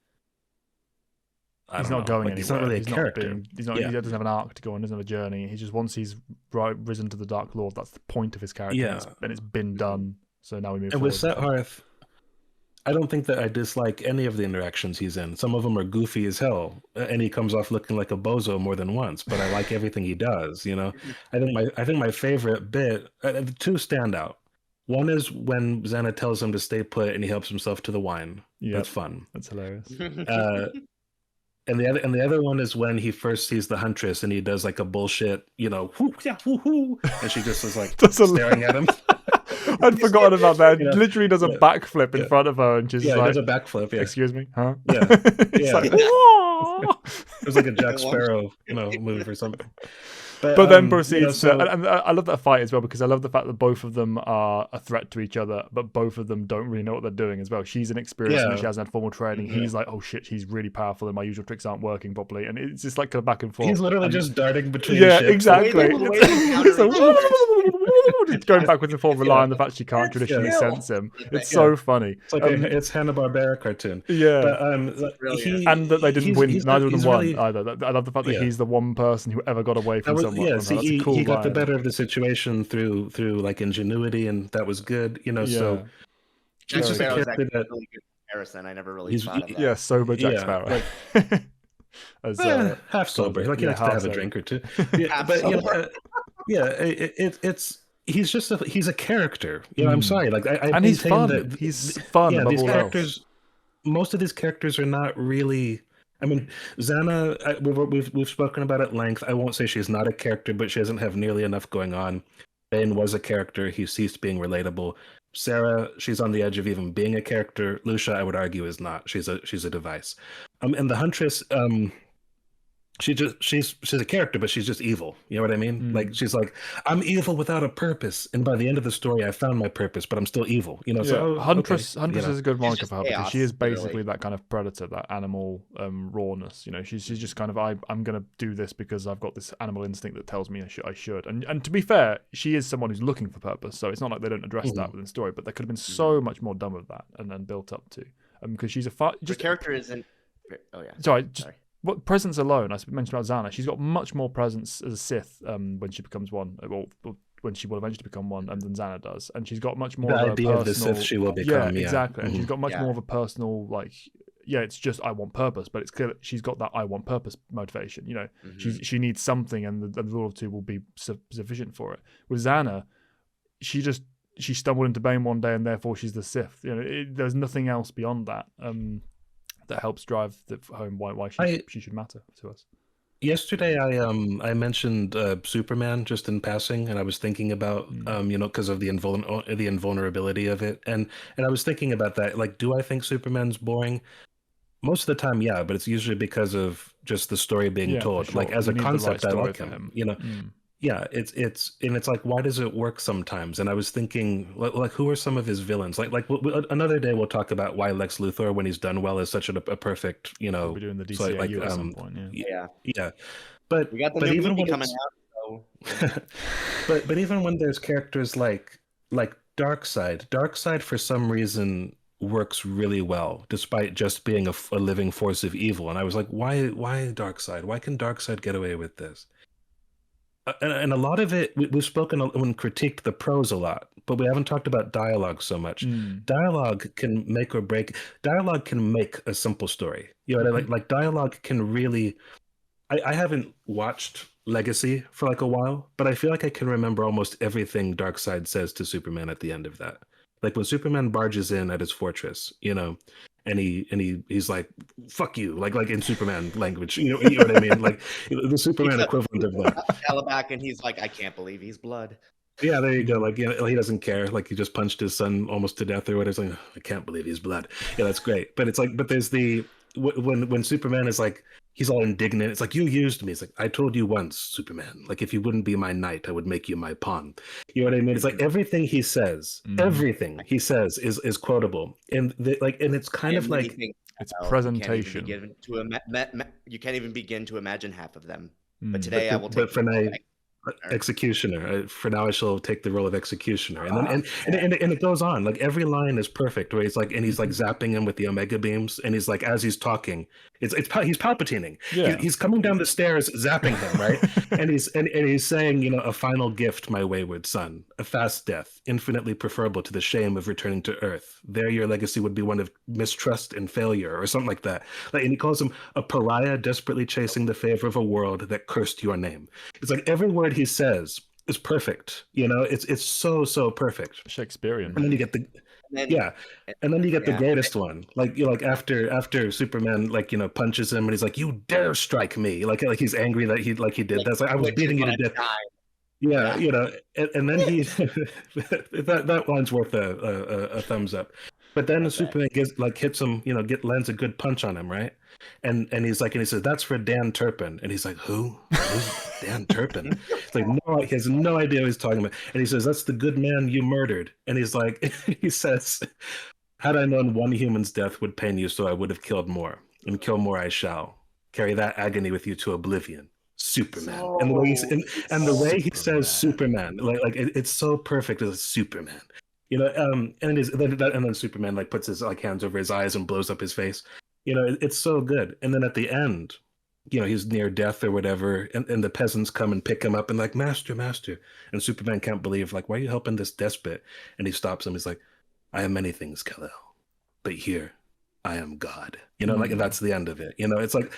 He's not going anywhere. He's not really a character. He doesn't have an arc to go on. Doesn't have a journey. He just once he's risen to the Dark Lord, that's the point of his character. Yeah. And it's been done. So now we move and forward. With Siddharth, I don't think that I dislike any of the interactions he's in. Some of them are goofy as hell, and he comes off looking like a bozo more than once. But I like everything he does. I think my favorite bit, two stand out. One is when Zanna tells him to stay put, and he helps himself to the wine. Yep. That's fun. That's hilarious. And the other one is when he first sees the Huntress, and he does like a bullshit, whoo, yeah, whoo, hoo, and she just is like staring at him. I'd forgotten about that. Literally does a backflip in front of her, and she's like, does a backflip. Yeah. Excuse me, huh? Yeah, Like, it was like a Jack Sparrow, move or something. But then proceeds and I love that fight as well, because I love the fact that both of them are a threat to each other, but both of them don't really know what they're doing as well. She's inexperienced and she hasn't had formal training. He's like, oh shit, he's really powerful and my usual tricks aren't working properly, and it's just like kind of back and forth. He's literally just darting between ships. Exactly. Just going backwards and forth, relying on the fact she can't traditionally sense him. It's so funny. It's like it's Hanna-Barbera cartoon. Yeah. But, and that they didn't win. Neither of them won either. I love the fact that he's the one person who ever got away from someone. Yeah, see, he got the better of the situation through like ingenuity, and that was good. So Jack Sparrow is actually a really good comparison. I never really thought of that. Yeah, sober Jack Sparrow. Half sober, like he likes to have a drink or two. He's a character. I'm sorry, like and he's fun. He's fun. Yeah, these characters. Most of these characters are not really. I mean, Zanna, we've spoken about at length. I won't say she's not a character, but she doesn't have nearly enough going on. Bane was a character. He ceased being relatable. Sarah, she's on the edge of even being a character. Lucia, I would argue, is not. She's a device. And the Huntress, she's a character, but she's just evil. You know what I mean? Like, she's like, I'm evil without a purpose, and by the end of the story, I found my purpose, but I'm still evil. So Huntress is a good moniker for her, because she is basically that kind of predator, that animal rawness. She's just kind of I'm gonna do this because I've got this animal instinct that tells me I should. And to be fair, she is someone who's looking for purpose, so it's not like they don't address that within the story, but there could have been so much more done with that and then built up to, because she's the character isn't. Oh yeah. Sorry. what presence alone, I mentioned about Zanna, she's got much more presence as a Sith when she becomes one, or when she will eventually become one, than Zanna does, and she's got much more The of a idea personal. of the Sith she will become. Yeah, exactly, and she's Mhm. got much more of a personal, like, yeah, it's just I want purpose, but it's clear that she's got that I want purpose motivation. You know, she needs something, and the rule of two will be sufficient for it. With Zanna, she stumbled into Bane one day, and therefore she's the Sith. You know, there's nothing else beyond that. That helps drive home why she should matter to us. Yesterday, I mentioned Superman just in passing, and I was thinking about because of the invulnerability of it, and I was thinking about that. Like, do I think Superman's boring? Most of the time, yeah, but it's usually because of just the story being told. Sure. Like, as You a need the right concept, I story like for him. him. Yeah, it's like, why does it work sometimes? And I was thinking, like who are some of his villains? Like another day we'll talk about why Lex Luthor, when he's done well, is such a perfect, We'll be doing the DCAU at some point. Yeah. But we got the but new even movie when coming out. So. but even when there's characters like Darkseid for some reason works really well, despite just being a living force of evil. And I was like, why Darkseid? Why can Darkseid get away with this? And a lot of it, we've spoken and critiqued the prose a lot, but we haven't talked about dialogue so much. Dialogue can make or break. Dialogue can make a simple story. You know, like dialogue can really. I haven't watched Legacy for like a while, but I feel like I can remember almost everything Darkseid says to Superman at the end of that. Like when Superman barges in at his fortress, and he's like, "Fuck you," like in Superman language, you know what I mean? Like the Superman equivalent of that. Back and he's like, "I can't believe he's blood." Yeah, there you go. Like, he doesn't care. Like, he just punched his son almost to death or whatever. It's like, I can't believe he's blood. Yeah, that's great. But it's like, but there's when Superman is like, he's all indignant. It's like, you used me. It's like, I told you once, Superman. Like, if you wouldn't be my knight, I would make you my pawn. You know what I mean? It's like everything he says is quotable, and and it's kind of like it's presentation. You can't even begin to imagine half of them. But today I will take. But for now, executioner. For now, I shall take the role of executioner, and then and it goes on. Like every line is perfect. Where he's like, and he's like zapping him with the omega beams, and he's like, as he's talking, he's palpitating. Yeah. He's coming down the stairs, zapping him, right? and he's saying, a final gift, my wayward son, a fast death, infinitely preferable to the shame of returning to Earth. There, your legacy would be one of mistrust and failure, or something like that. Like, and he calls him a pariah, desperately chasing the favor of a world that cursed your name. It's like every word he says is perfect. It's so perfect. Shakespearean. And then you get the greatest one. Like after Superman punches him and he's like, "You dare strike me!" Like he's angry that he did. That's like, I was beating you to death. Yeah, and then he that line's worth a thumbs up. But then Superman hits him, lands a good punch on him, right? And he's like, and he says, "That's for Dan Turpin." And he's like, "Who? Who's Dan Turpin?" It's like, no, he has no idea what he's talking about. And he says, "That's the good man you murdered." And he's like, he says, "Had I known one human's death would pain you, so I would have killed more. And kill more I shall. Carry that agony with you to oblivion. Superman." And the way he says Superman, it's so perfect as Superman. And then Superman puts his hands over his eyes and blows up his face. It's so good. And then at the end, he's near death or whatever, and the peasants come and pick him up and like, master. And Superman can't believe, why are you helping this despot? And he stops him. He's like, "I am many things, Kal-El, but here I am God." And that's the end of it. It's like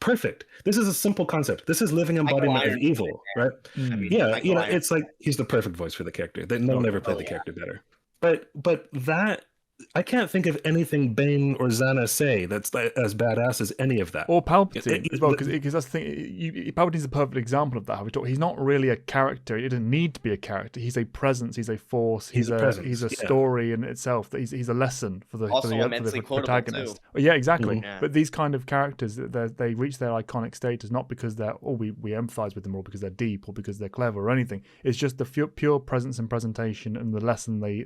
perfect. This is a simple concept. This is living embodiment of evil, right? It's like he's the perfect voice for the character. No one ever played the character better. But that, I can't think of anything Bane or Zanna say that's as badass as any of that. Or Palpatine as well, because that's the thing. Palpatine's a perfect example of that. How we talk. He's not really a character. He doesn't need to be a character. He's a presence. He's a force. He's a story in itself. He's a lesson for the protagonist. Too. Yeah, exactly. Mm-hmm. But these kind of characters, they reach their iconic status not because we empathize with them, or because they're deep, or because they're clever, or anything. It's just the pure presence and presentation and the lesson they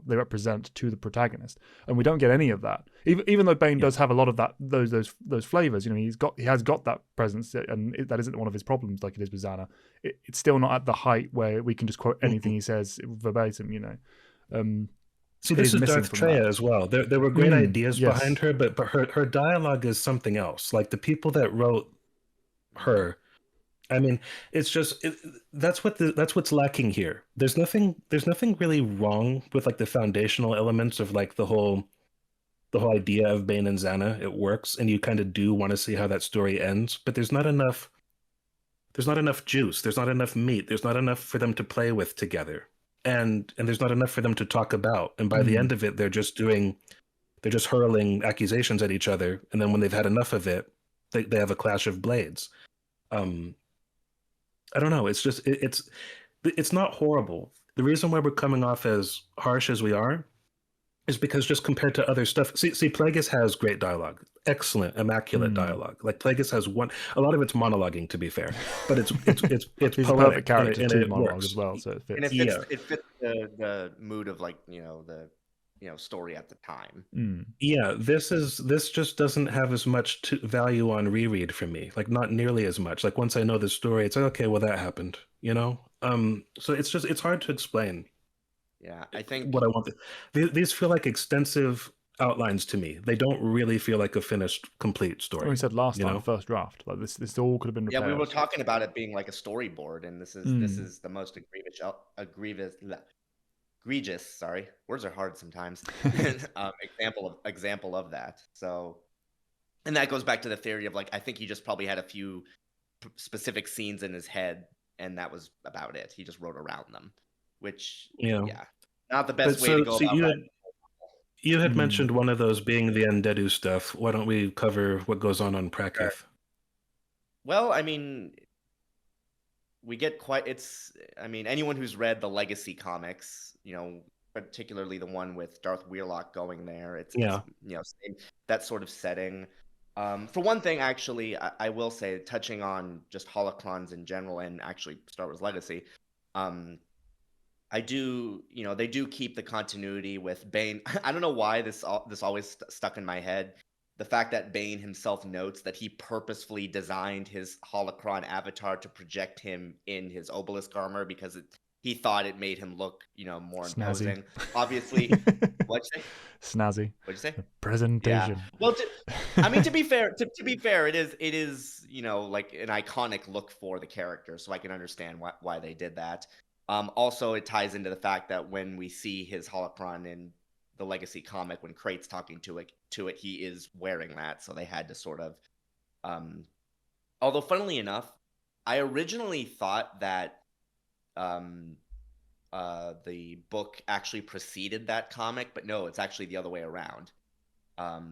represent to the protagonist. And we don't get any of that, even though Bane does have a lot of that, those flavors. He has got that presence, and that isn't one of his problems like it is with Zanna. It's still not at the height where we can just quote anything he says verbatim. See, that this he's is missing Darth from Treya that. as well. There were great ideas Yes. behind her, but her dialogue is something else. Like the people that wrote her, I mean, it's just that's what's lacking here. There's nothing really wrong with like the foundational elements of like the whole idea of Bane and Zanna. It works, and you kind of do want to see how that story ends, but there's not enough. There's not enough juice. There's not enough meat. There's not enough for them to play with together, and there's not enough for them to talk about. And by the end of it, they're just hurling accusations at each other, and then when they've had enough of it, they have a clash of blades. Um, I don't know. It's just it's not horrible. The reason why we're coming off as harsh as we are is because just compared to other stuff, see, Plagueis has great dialogue, excellent, immaculate dialogue. Like Plagueis has a lot of it's monologuing, to be fair, but it's He's a poetic perfect character and to it monologue works. as well, so it And fits. it fits the mood of like the story at the time. Yeah, this just doesn't have as much value on reread for me. Like not nearly as much. Like once I know the story, it's like okay, well that happened, you know. So it's hard to explain. Yeah, I think What I want. These feel like extensive outlines to me. They don't really feel like a finished, complete story. We said last you time, know? first draft, like this all could have been repaired. we were talking about it being like a storyboard, and this is the most egregious. Sorry, words are hard sometimes. Example of that. So, and that goes back to the theory of like I think he just probably had a few specific scenes in his head, and that was about it. He just wrote around them, which not the best way to go about that. You had mentioned one of those being the Endedu stuff. Why don't we cover what goes on Prakith? Sure. Well, I mean, we get anyone who's read the Legacy comics, particularly the one with Darth Weirlock going there, it's same, that sort of setting. For one thing, actually, I will say, touching on just holocrons in general and actually Star Wars Legacy, they do keep the continuity with Bane. I don't know why this always stuck in my head. The fact that Bane himself notes that he purposefully designed his holocron avatar to project him in his obelisk armor because he thought it made him look, more imposing. Obviously, what'd you say? Snazzy. What'd you say? Presentation. Yeah. Well, to be fair, it is like an iconic look for the character, so I can understand why they did that. Also, it ties into the fact that when we see his holocron in the Legacy comic, when Krait's talking to it, he is wearing that, so they had to sort of. Although, funnily enough, I originally thought that the book actually preceded that comic, but no, it's actually the other way around.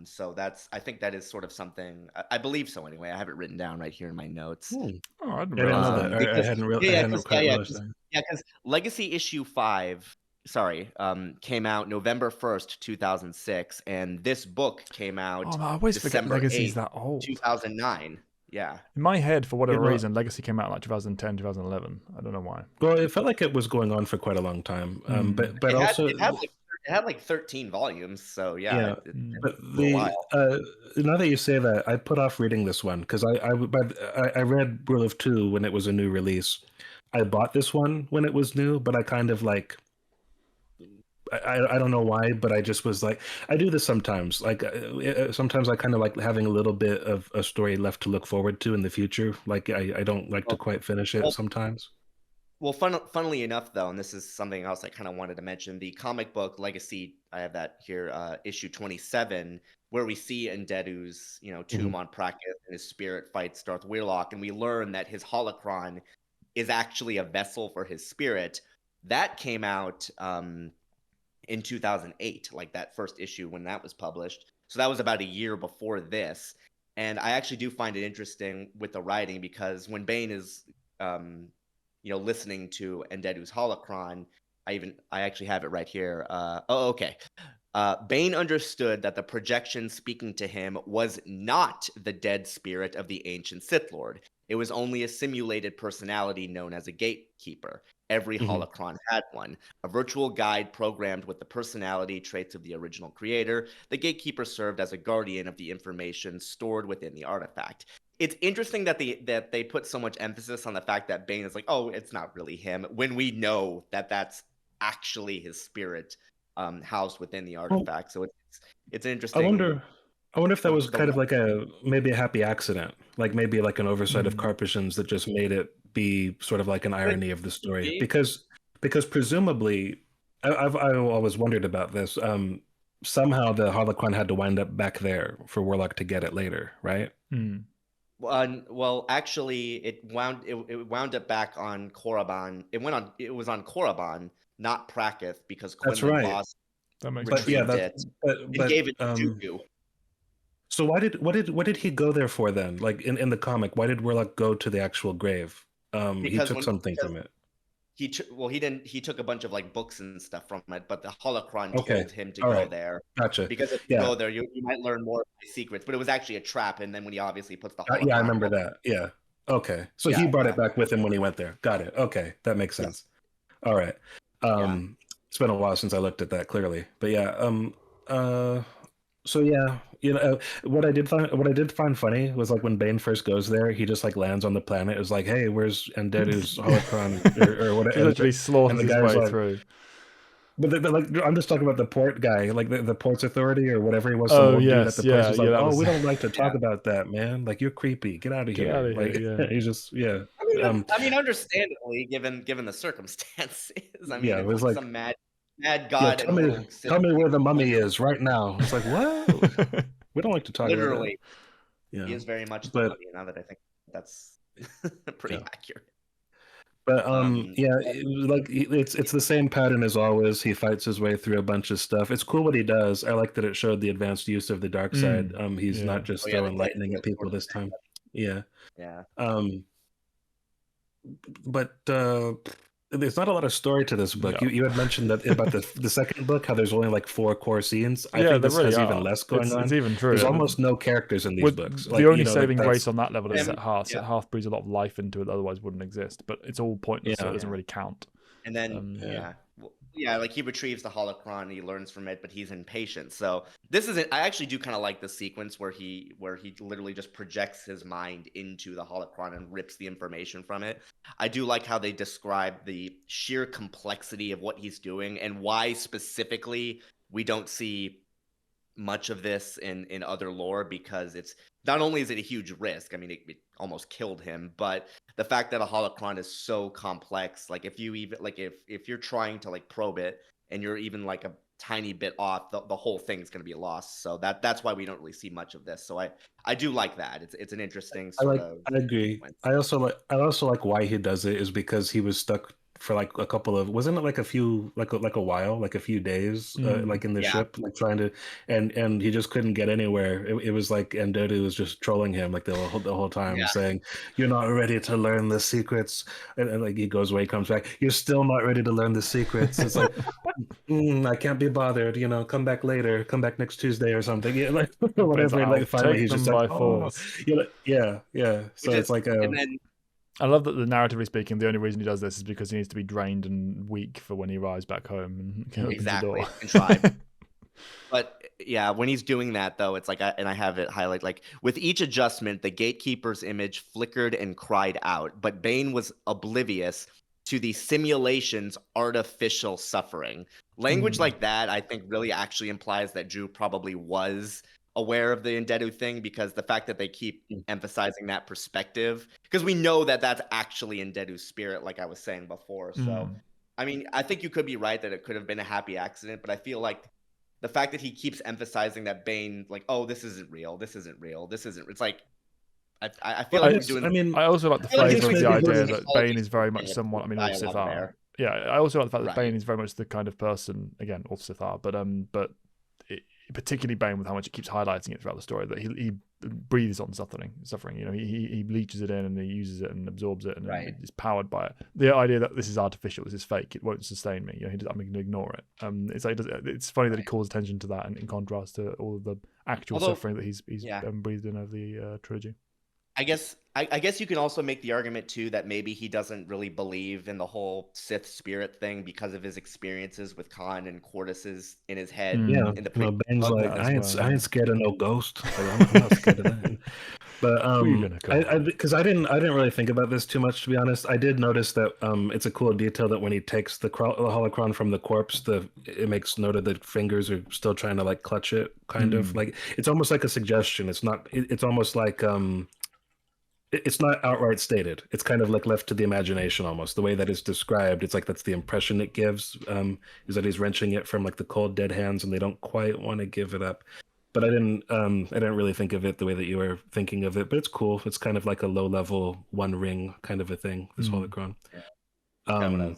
So I think that is sort of something. I believe so anyway. I have it written down right here in my notes. Oh, I didn't know realize that. I hadn't realized that. Yeah, because Legacy issue 5, came out November 1st, 2006, and this book came out I always forget December Legacy's 8th, that old. 2009. Yeah. In my head, for whatever reason, Legacy came out like 2010, 2011. I don't know why. Well, it felt like it was going on for quite a long time. But it had like 13 volumes, so yeah. But now that you say that, I put off reading this one because I read Rule of Two when it was a new release. I bought this one when it was new, but I kind of like. I don't know why, but I just was like, I do this sometimes. Like sometimes I kind of like having a little bit of a story left to look forward to in the future. Like I don't like to quite finish it sometimes. Well, funnily enough, though, and this is something else I kind of wanted to mention, the comic book Legacy, I have that here, issue 27, where we see Endedu's, tomb on Prakith, and his spirit fights Darth Weirlock, and we learn that his holocron is actually a vessel for his spirit. That came out in 2008, like that first issue when that was published. So that was about a year before this. And I actually do find it interesting with the writing because when Bane is, listening to Endedu's holocron, I actually have it right here. Okay. Bane understood that the projection speaking to him was not the dead spirit of the ancient Sith Lord. It was only a simulated personality known as a gatekeeper. Every holocron had one, a virtual guide programmed with the personality traits of the original creator. The gatekeeper served as a guardian of the information stored within the artifact. It's interesting that they put so much emphasis on the fact that Bane is like, oh, it's not really him, when we know that that's actually his spirit housed within the Well, artifact. So it's an I interesting. wonder. I wonder if that The, was the kind of like maybe a happy accident, like maybe like an oversight of Hmm. Carpatians that just made it be sort of like an could irony of the story, be. because presumably, I always wondered about this. Somehow the holocron had to wind up back there for Warlock to get it later, right? Hmm. Well, actually, it wound up back on Korriban. It was on Korriban, not Prakoth, because That's Quinlan right. Voss That makes But sense. yeah, retrieved that's it but and gave it to Dooku. so what did he go there for then? Like in the comic, why did Warlock go to the actual grave? He Because took something from it. he didn't. He took a bunch of like books and stuff from it, but the holocron Okay, told him to all go right, there gotcha. because if you Yeah, go there, you might learn more of my secrets. But it was actually a trap, and then when he obviously puts the yeah, I holocron remember over, that. Yeah. Okay, so yeah, he brought yeah, it back with him when he went there. Got it. Okay, that makes yes, sense. All right. yeah. It's been a while since I looked at that clearly, but yeah. Uh, so yeah, what I did find funny was like when Bane first goes there, he just like lands on the planet. It was like, hey, where's Endedu's holocron or what? Just literally And slaughters the his guy's way like, through. but like I'm just talking about the port guy, like the ports authority or whatever he was, some Oh old dude at yes, the place yeah, was yeah. like, That oh, was we don't like to talk Yeah. about that, man. Like you're creepy. Get out of get out here. of Like here. Yeah. he's just yeah. I mean, understandably, given the circumstances. I mean, Yeah, it it's was like like, some mad yeah, god and a little tell me where the mummy literally, is right now. It's like, what? We don't like to talk about that. he Yeah. is very much the But mummy. Now that I think that's pretty yeah. accurate. But yeah, But it's the same pattern as always. He fights his way through a bunch of stuff. It's cool what he does. I like that it showed the advanced use of the dark side. He's Yeah. not just the throwing light lightning at people this time. Yeah. yeah. But there's not a lot of story to this book. No. You had mentioned that about the second book, how there's only like 4 core scenes. I Yeah, think there this really has even are. less going on. It's even true. There's I mean, almost no characters in these with books. the Like, only you know, saving like grace that's on that level is Yeah. Set Hearth. Yeah. Set Hearth breathes a lot of life into it that otherwise wouldn't exist. But it's all pointless, so Yeah. it doesn't really count. And then Yeah. like he retrieves the holocron, he learns from it, but he's impatient. So this is I actually do kind of like the sequence where he literally just projects his mind into the holocron and rips the information from it. I do like how they describe the sheer complexity of what he's doing and why specifically we don't see much of this in other lore, because it's not only is it a huge risk, I mean it almost killed him, but the fact that a holocron is so complex, like if you even like if you're trying to like probe it and you're even like a tiny bit off, the whole thing's going to be lost. So that's why we don't really see much of this. So I do like that. It's an interesting sort of I agree. sequence. I also like why he does it is because he was stuck for like a couple of, wasn't it like a few like a while, like a few days, like in the Yeah. ship, like trying to, and he just couldn't get anywhere. It was like Endedu was just trolling him like the whole time, Yeah. saying, "You're not ready to learn the secrets," and like he goes away, comes back, "You're still not ready to learn the secrets." It's like, I can't be bothered. Come back later. Come back next Tuesday or something. Yeah, like whatever. I'll Like finally, take he's just them like, by "Oh," force. yeah. So it's like a. And then I love that, the narratively speaking, the only reason he does this is because he needs to be drained and weak for when he arrives back home and opens exactly the door. contrived. But yeah, when he's doing that though, it's like, and I have it highlight, like with each adjustment, the gatekeeper's image flickered and cried out, but Bane was oblivious to the simulation's artificial suffering. Language like that, I think, really actually implies that Drew probably was aware of the Endedu thing, because the fact that they keep emphasizing that perspective, because we know that that's actually Endedu's spirit, like I was saying before. So, I mean, I think you could be right that it could have been a happy accident, but I feel like the fact that he keeps emphasizing that Bane, like, oh, this isn't real, this isn't real, this isn't, it's like, I feel like he's doing. I mean, I also like the I feel like flavor of he's the maybe idea doing that Bane is very much someone. I mean, all dialogue Sith are. there. Yeah, I also like the fact that Right. Bane is very much the kind of person. Again, all Sith are, but particularly Bane, with how much it keeps highlighting it throughout the story, that he breathes on suffering. He leeches it in and he uses it and absorbs it and Right. is powered by it. The idea that this is artificial, this is fake, it won't sustain me. I'm going to ignore it. It's like it's funny that he calls attention to that, in contrast to all of the actual suffering that he's breathed in over the trilogy. I guess you can also make the argument too that maybe he doesn't really believe in the whole Sith spirit thing because of his experiences with Khan and Cortis's in his head. Yeah, in the Bane's book. like, That as I ain't well. scared of no ghost. Like, I'm not scared of that. But We're gonna go. because I didn't really think about this too much, to be honest. I did notice that it's a cool detail that when he takes the holocron from the corpse, it makes note of the fingers are still trying to like clutch it, kind of like it's almost like a suggestion. It's not. It's almost like it's not outright stated. It's kind of like left to the imagination almost. The way that it's described, it's like that's the impression it gives. Is that he's wrenching it from like the cold dead hands, and they don't quite want to give it up. But I didn't really think of it the way that you were thinking of it. But it's cool. It's kind of like a low level One Ring kind of a thing. This holocron. Yeah.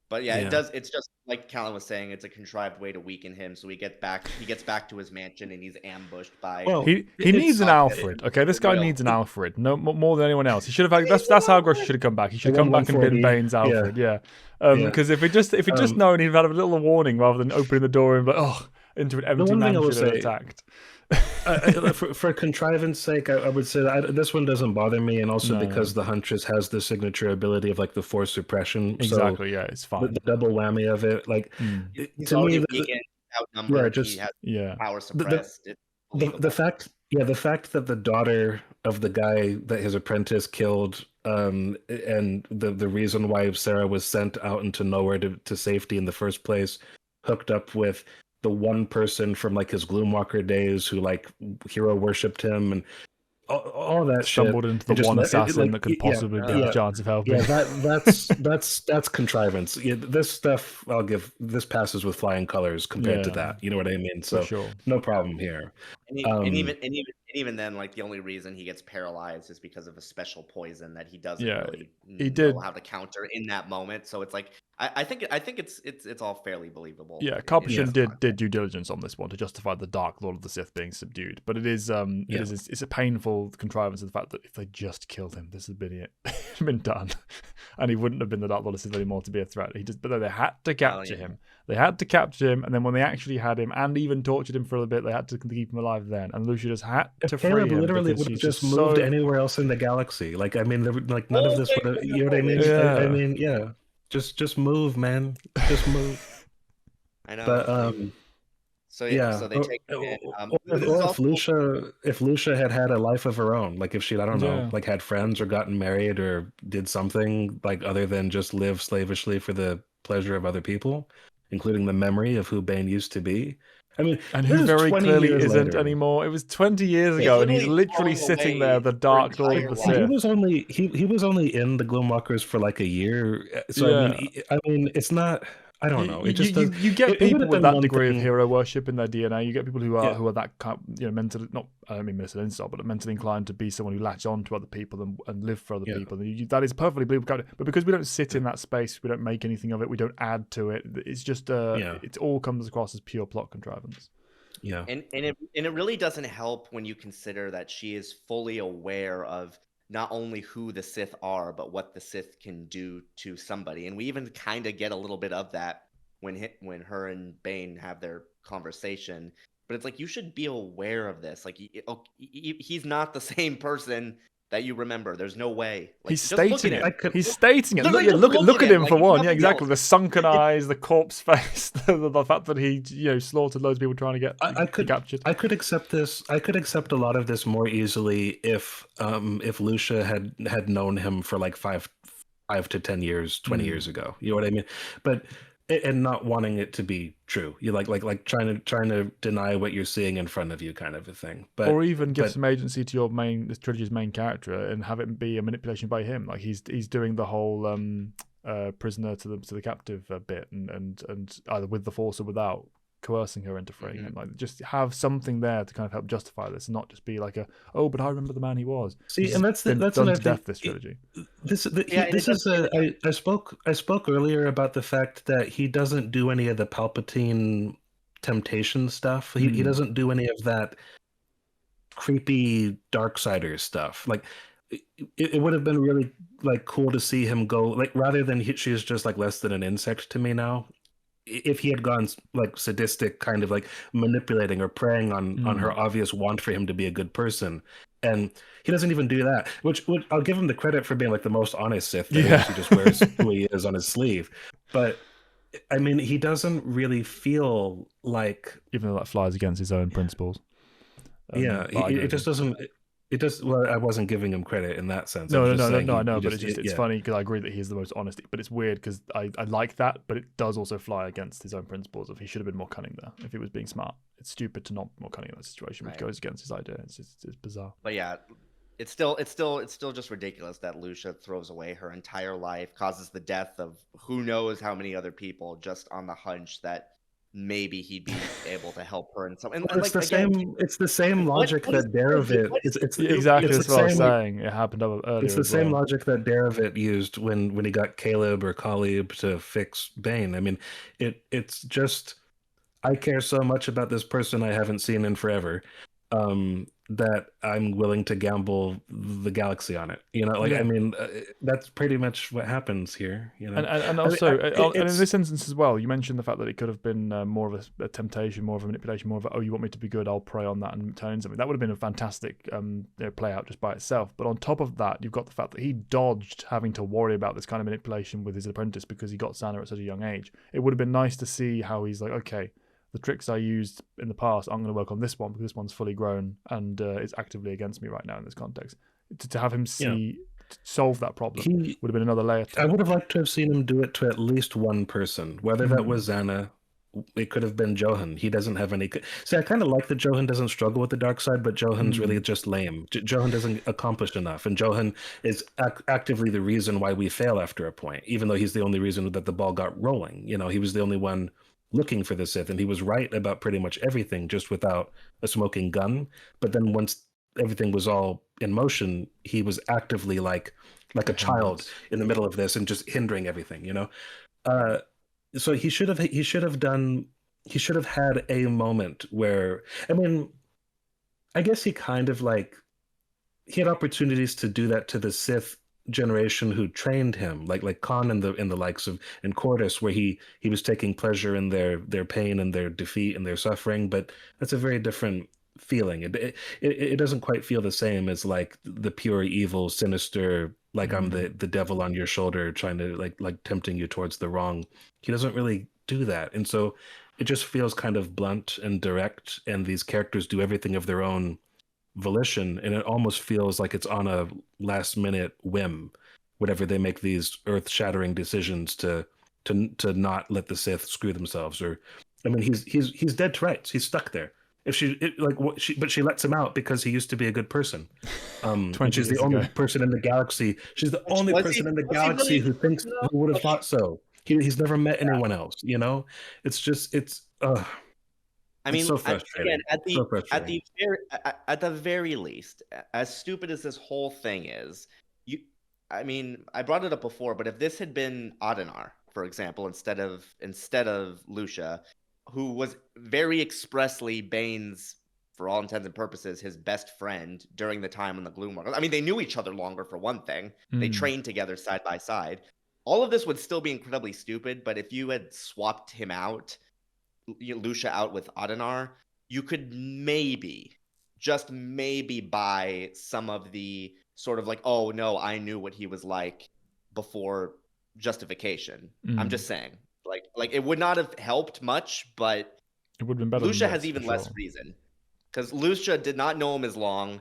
But yeah, Yeah. it does. It's just like Callan was saying. It's a contrived way to weaken him, so he gets back to his mansion, and he's ambushed by. Well, He needs an Alfred. Okay, this guy needs an Alfred. No more than anyone else. He should have. That's how Grosh should have come back. He should have come back and been Bane's Alfred. Yeah. Because if he just known, he'd have had a little warning rather than opening the door and into an empty mansion and attacked. For contrivance sake, I would say that this one doesn't bother me, and also because the Huntress has the signature ability of like the force suppression. Exactly, so it's fine. The double whammy of it, like he's to me, outnumbered. He has power suppressed. The fact that the daughter of the guy that his apprentice killed, and the reason why Sarah was sent out into nowhere to safety in the first place, hooked up with the one person from like his Gloomwalker days who like hero worshipped him, and all that stumbled shit, into the one assassin that could possibly be the chance of helping. Yeah, that's contrivance. Yeah, this stuff this passes with flying colors compared to that. You know what I mean? So no problem here. And even then, like the only reason he gets paralyzed is because of a special poison that he doesn't really know how to counter in that moment. So it's like I think it's all fairly believable. Yeah, Carpation did due diligence on this one to justify the Dark Lord of the Sith being subdued, but it's a painful contrivance of the fact that if they just killed him, this had been it, been done, and he wouldn't have been the Dark Lord of the Sith anymore to be a threat. But they had to capture him. They had to capture him, and then when they actually had him and even tortured him for a bit, they had to keep him alive then. And Lucia just had to free him. Literally would have just moved anywhere else in the galaxy. Like I mean, like none of this would have. You know what I mean? Yeah. I mean, yeah. Just move, man. Just move. I know. But so they take him in. If Lucia had a life of her own, like if she, I don't know, like had friends or gotten married or did something like other than just live slavishly for the pleasure of other people, including the memory of who Bane used to be. I mean, and who very clearly isn't later. Anymore. It was 20 years ago, and he's literally sitting there, the Dark Lord of the Sith. He was only in the Gloomwalkers for like a year, so I mean, it's not. I don't know. It you get people with that degree of hero worship in their DNA. You get people who are that kind, mentally, not I don't mean mentally insult, but mentally inclined to be someone who latch on to other people and live for other people. That is perfectly believable. But because we don't sit in that space, we don't make anything of it. We don't add to it. It's just it all comes across as pure plot contrivance. Yeah, and it really doesn't help when you consider that she is fully aware of not only who the Sith are, but what the Sith can do to somebody. And we even kind of get a little bit of that when her and Bane have their conversation. But it's like, you should be aware of this. Like, he's not the same person that you remember. There's no way. Like, he's stating it. He's stating it. Look at him like, for one. Yeah, exactly. The sunken eyes, the corpse face, the fact that he slaughtered loads of people trying to get captured. I could accept this. I could accept a lot of this more easily if Lucia had known him for like 5 to 10 years, 20 years ago. You know what I mean? But and not wanting it to be true. You like trying to deny what you're seeing in front of you, kind of a thing. But or even give some agency to your this trilogy's main character and have it be a manipulation by him. Like he's doing the whole prisoner to the captive bit and either with the force or without coercing her into freeing him. Like just have something there to kind of help justify this, and not just be like but I remember the man he was. See, and that's done to death. This trilogy. I spoke earlier about the fact that he doesn't do any of the Palpatine temptation stuff. He doesn't do any of that creepy Darksider stuff. Like it would have been really like cool to see him go like rather than she's just like less than an insect to me now. If he had gone like sadistic, kind of like manipulating or preying on her obvious want for him to be a good person, and he doesn't even do that, which I'll give him the credit for being like the most honest Sith. He just wears who he is on his sleeve. But I mean, he doesn't really feel like, even though that flies against his own principles. It just doesn't. It does. Well, I wasn't giving him credit in that sense. I No, was no, just no, no, saying no, I he know, but just it's yeah. funny because I agree that he's the most honest. But it's weird because I like that, but it does also fly against his own principles of he should have been more cunning there if he was being smart. It's stupid to not be more cunning in that situation, which Right. goes against his idea. It's bizarre. But yeah, it's still just ridiculous that Lucia throws away her entire life, causes the death of who knows how many other people, just on the hunch that maybe he'd be able to help her in some. And Well, it's like the again, same. It's the same logic what is that Daravit? Daravit. What is It's he doing? Exactly, it's that's the what I was same. saying. It happened earlier It's the as same well. logic that Daravit used when he got Caleb or Khalib to fix Bane. I mean, it's just I care so much about this person I haven't seen in forever, that I'm willing to gamble the galaxy on it. You know, like I Yeah. mean, that's pretty much what happens here. You know, And I mean, also, and in it's this instance as well, you mentioned the fact that it could have been more of a temptation, more of a manipulation, more of a, oh, you want me to be good, I'll prey on that and turn into something. That would have been a fantastic play out just by itself. But on top of that, you've got the fact that he dodged having to worry about this kind of manipulation with his apprentice because he got Zanna at such a young age. It would have been nice to see how he's like, okay, the tricks I used in the past, I'm going to work on this one because this one's fully grown and is actively against me right now in this context. To have him solve that problem would have been another layer. I would have liked to have seen him do it to at least one person, whether that was Zanna. It could have been Johan. He doesn't have any. See, I kind of like that Johan doesn't struggle with the dark side, but Johan's really just lame. Johan doesn't accomplish enough, and Johan is actively the reason why we fail after a point, even though he's the only reason that the ball got rolling. You know, he was the only one looking for the Sith, and he was right about pretty much everything, just without a smoking gun. But then once everything was all in motion, he was actively like a child in the middle of this and just hindering everything. You know. So he should have had a moment where, I mean, I guess he kind of he had opportunities to do that to the Sith generation who trained him, like Khan and the likes of and Cordis, where he was taking pleasure in their pain and their defeat and their suffering. But that's a very different feeling. It doesn't quite feel the same as like the pure evil, sinister, like I'm the devil on your shoulder trying to like tempting you towards the wrong. He doesn't really do that, and so it just feels kind of blunt and direct, and these characters do everything of their own volition, and it almost feels like it's on a last minute whim whenever they make these earth-shattering decisions to not let the Sith screw themselves. Or I mean, he's dead to rights. He's stuck there. If but she lets him out because he used to be a good person. And she's the only person in the galaxy. She's the only person in the galaxy who thinks who would have thought so. He's never met anyone else. You know, it's just I mean, so frustrating. Again, at the very least, as stupid as this whole thing is, I mean, I brought it up before, but if this had been Adenar, for example, instead of Lucia, who was very expressly Bane's, for all intents and purposes, his best friend during the time on the Gloom War. I mean, they knew each other longer, for one thing. They trained together side by side. All of this would still be incredibly stupid, but if you had swapped him out, Lucia out with Adenar, you could just maybe buy some of the sort of like, oh no, I knew what he was like before justification. I'm just saying. Like it would not have helped much, but it would have been better. Lucia has even less reason, because Lucia did not know him as long,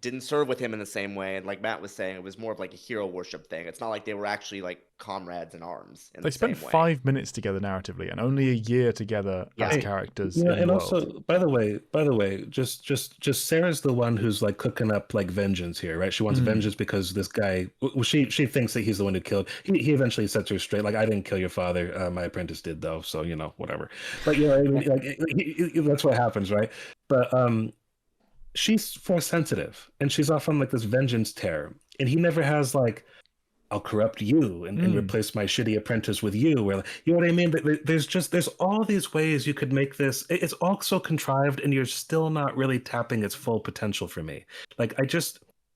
didn't serve with him in the same way, and like Matt was saying, it was more of like a hero worship thing. It's not like they were actually like comrades in arms. They spent 5 minutes together narratively, and only a year together as characters. Yeah, and also, by the way, just Sarah's the one who's like cooking up like vengeance here, right? She wants vengeance because this guy. Well, she thinks that he's the one who killed. He eventually sets her straight. Like, I didn't kill your father. My apprentice did, though. So you know, whatever. But you know, that's what happens, right? But she's force sensitive, and she's off on like this vengeance tear, and he never has like, I'll corrupt you and replace my shitty apprentice with you, or you know what I mean. There's all these ways you could make this. It's all so contrived, and you're still not really tapping its full potential for me. Like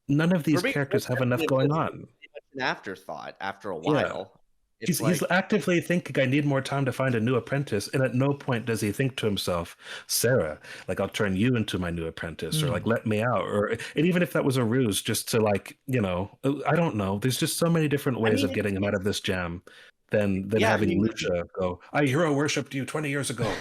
none of these characters have enough going on. An afterthought after a while. He's actively thinking, I need more time to find a new apprentice, and at no point does he think to himself, Sarah, like, I'll turn you into my new apprentice, or like, let me out, and even if that was a ruse, just to like, you know, I don't know. There's just so many different ways of getting him out of this jam than having Lucia go, I hero worshipped you 20 years ago.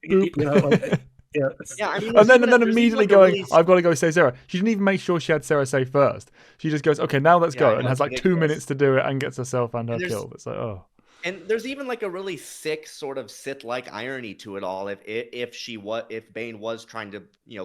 You know, like, Yeah. Yeah, I mean, And then there's even, immediately like, a going, really I've got to go save Sarah. She didn't even make sure she had Sarah saved first. She just goes, okay, now let's Yeah, I go, know, and it's has like 2 ridiculous. minutes to do it and gets herself and her And there's killed. It's like, oh. and there's even like a really sick sort of Sith-like irony to it all. If Bane was trying to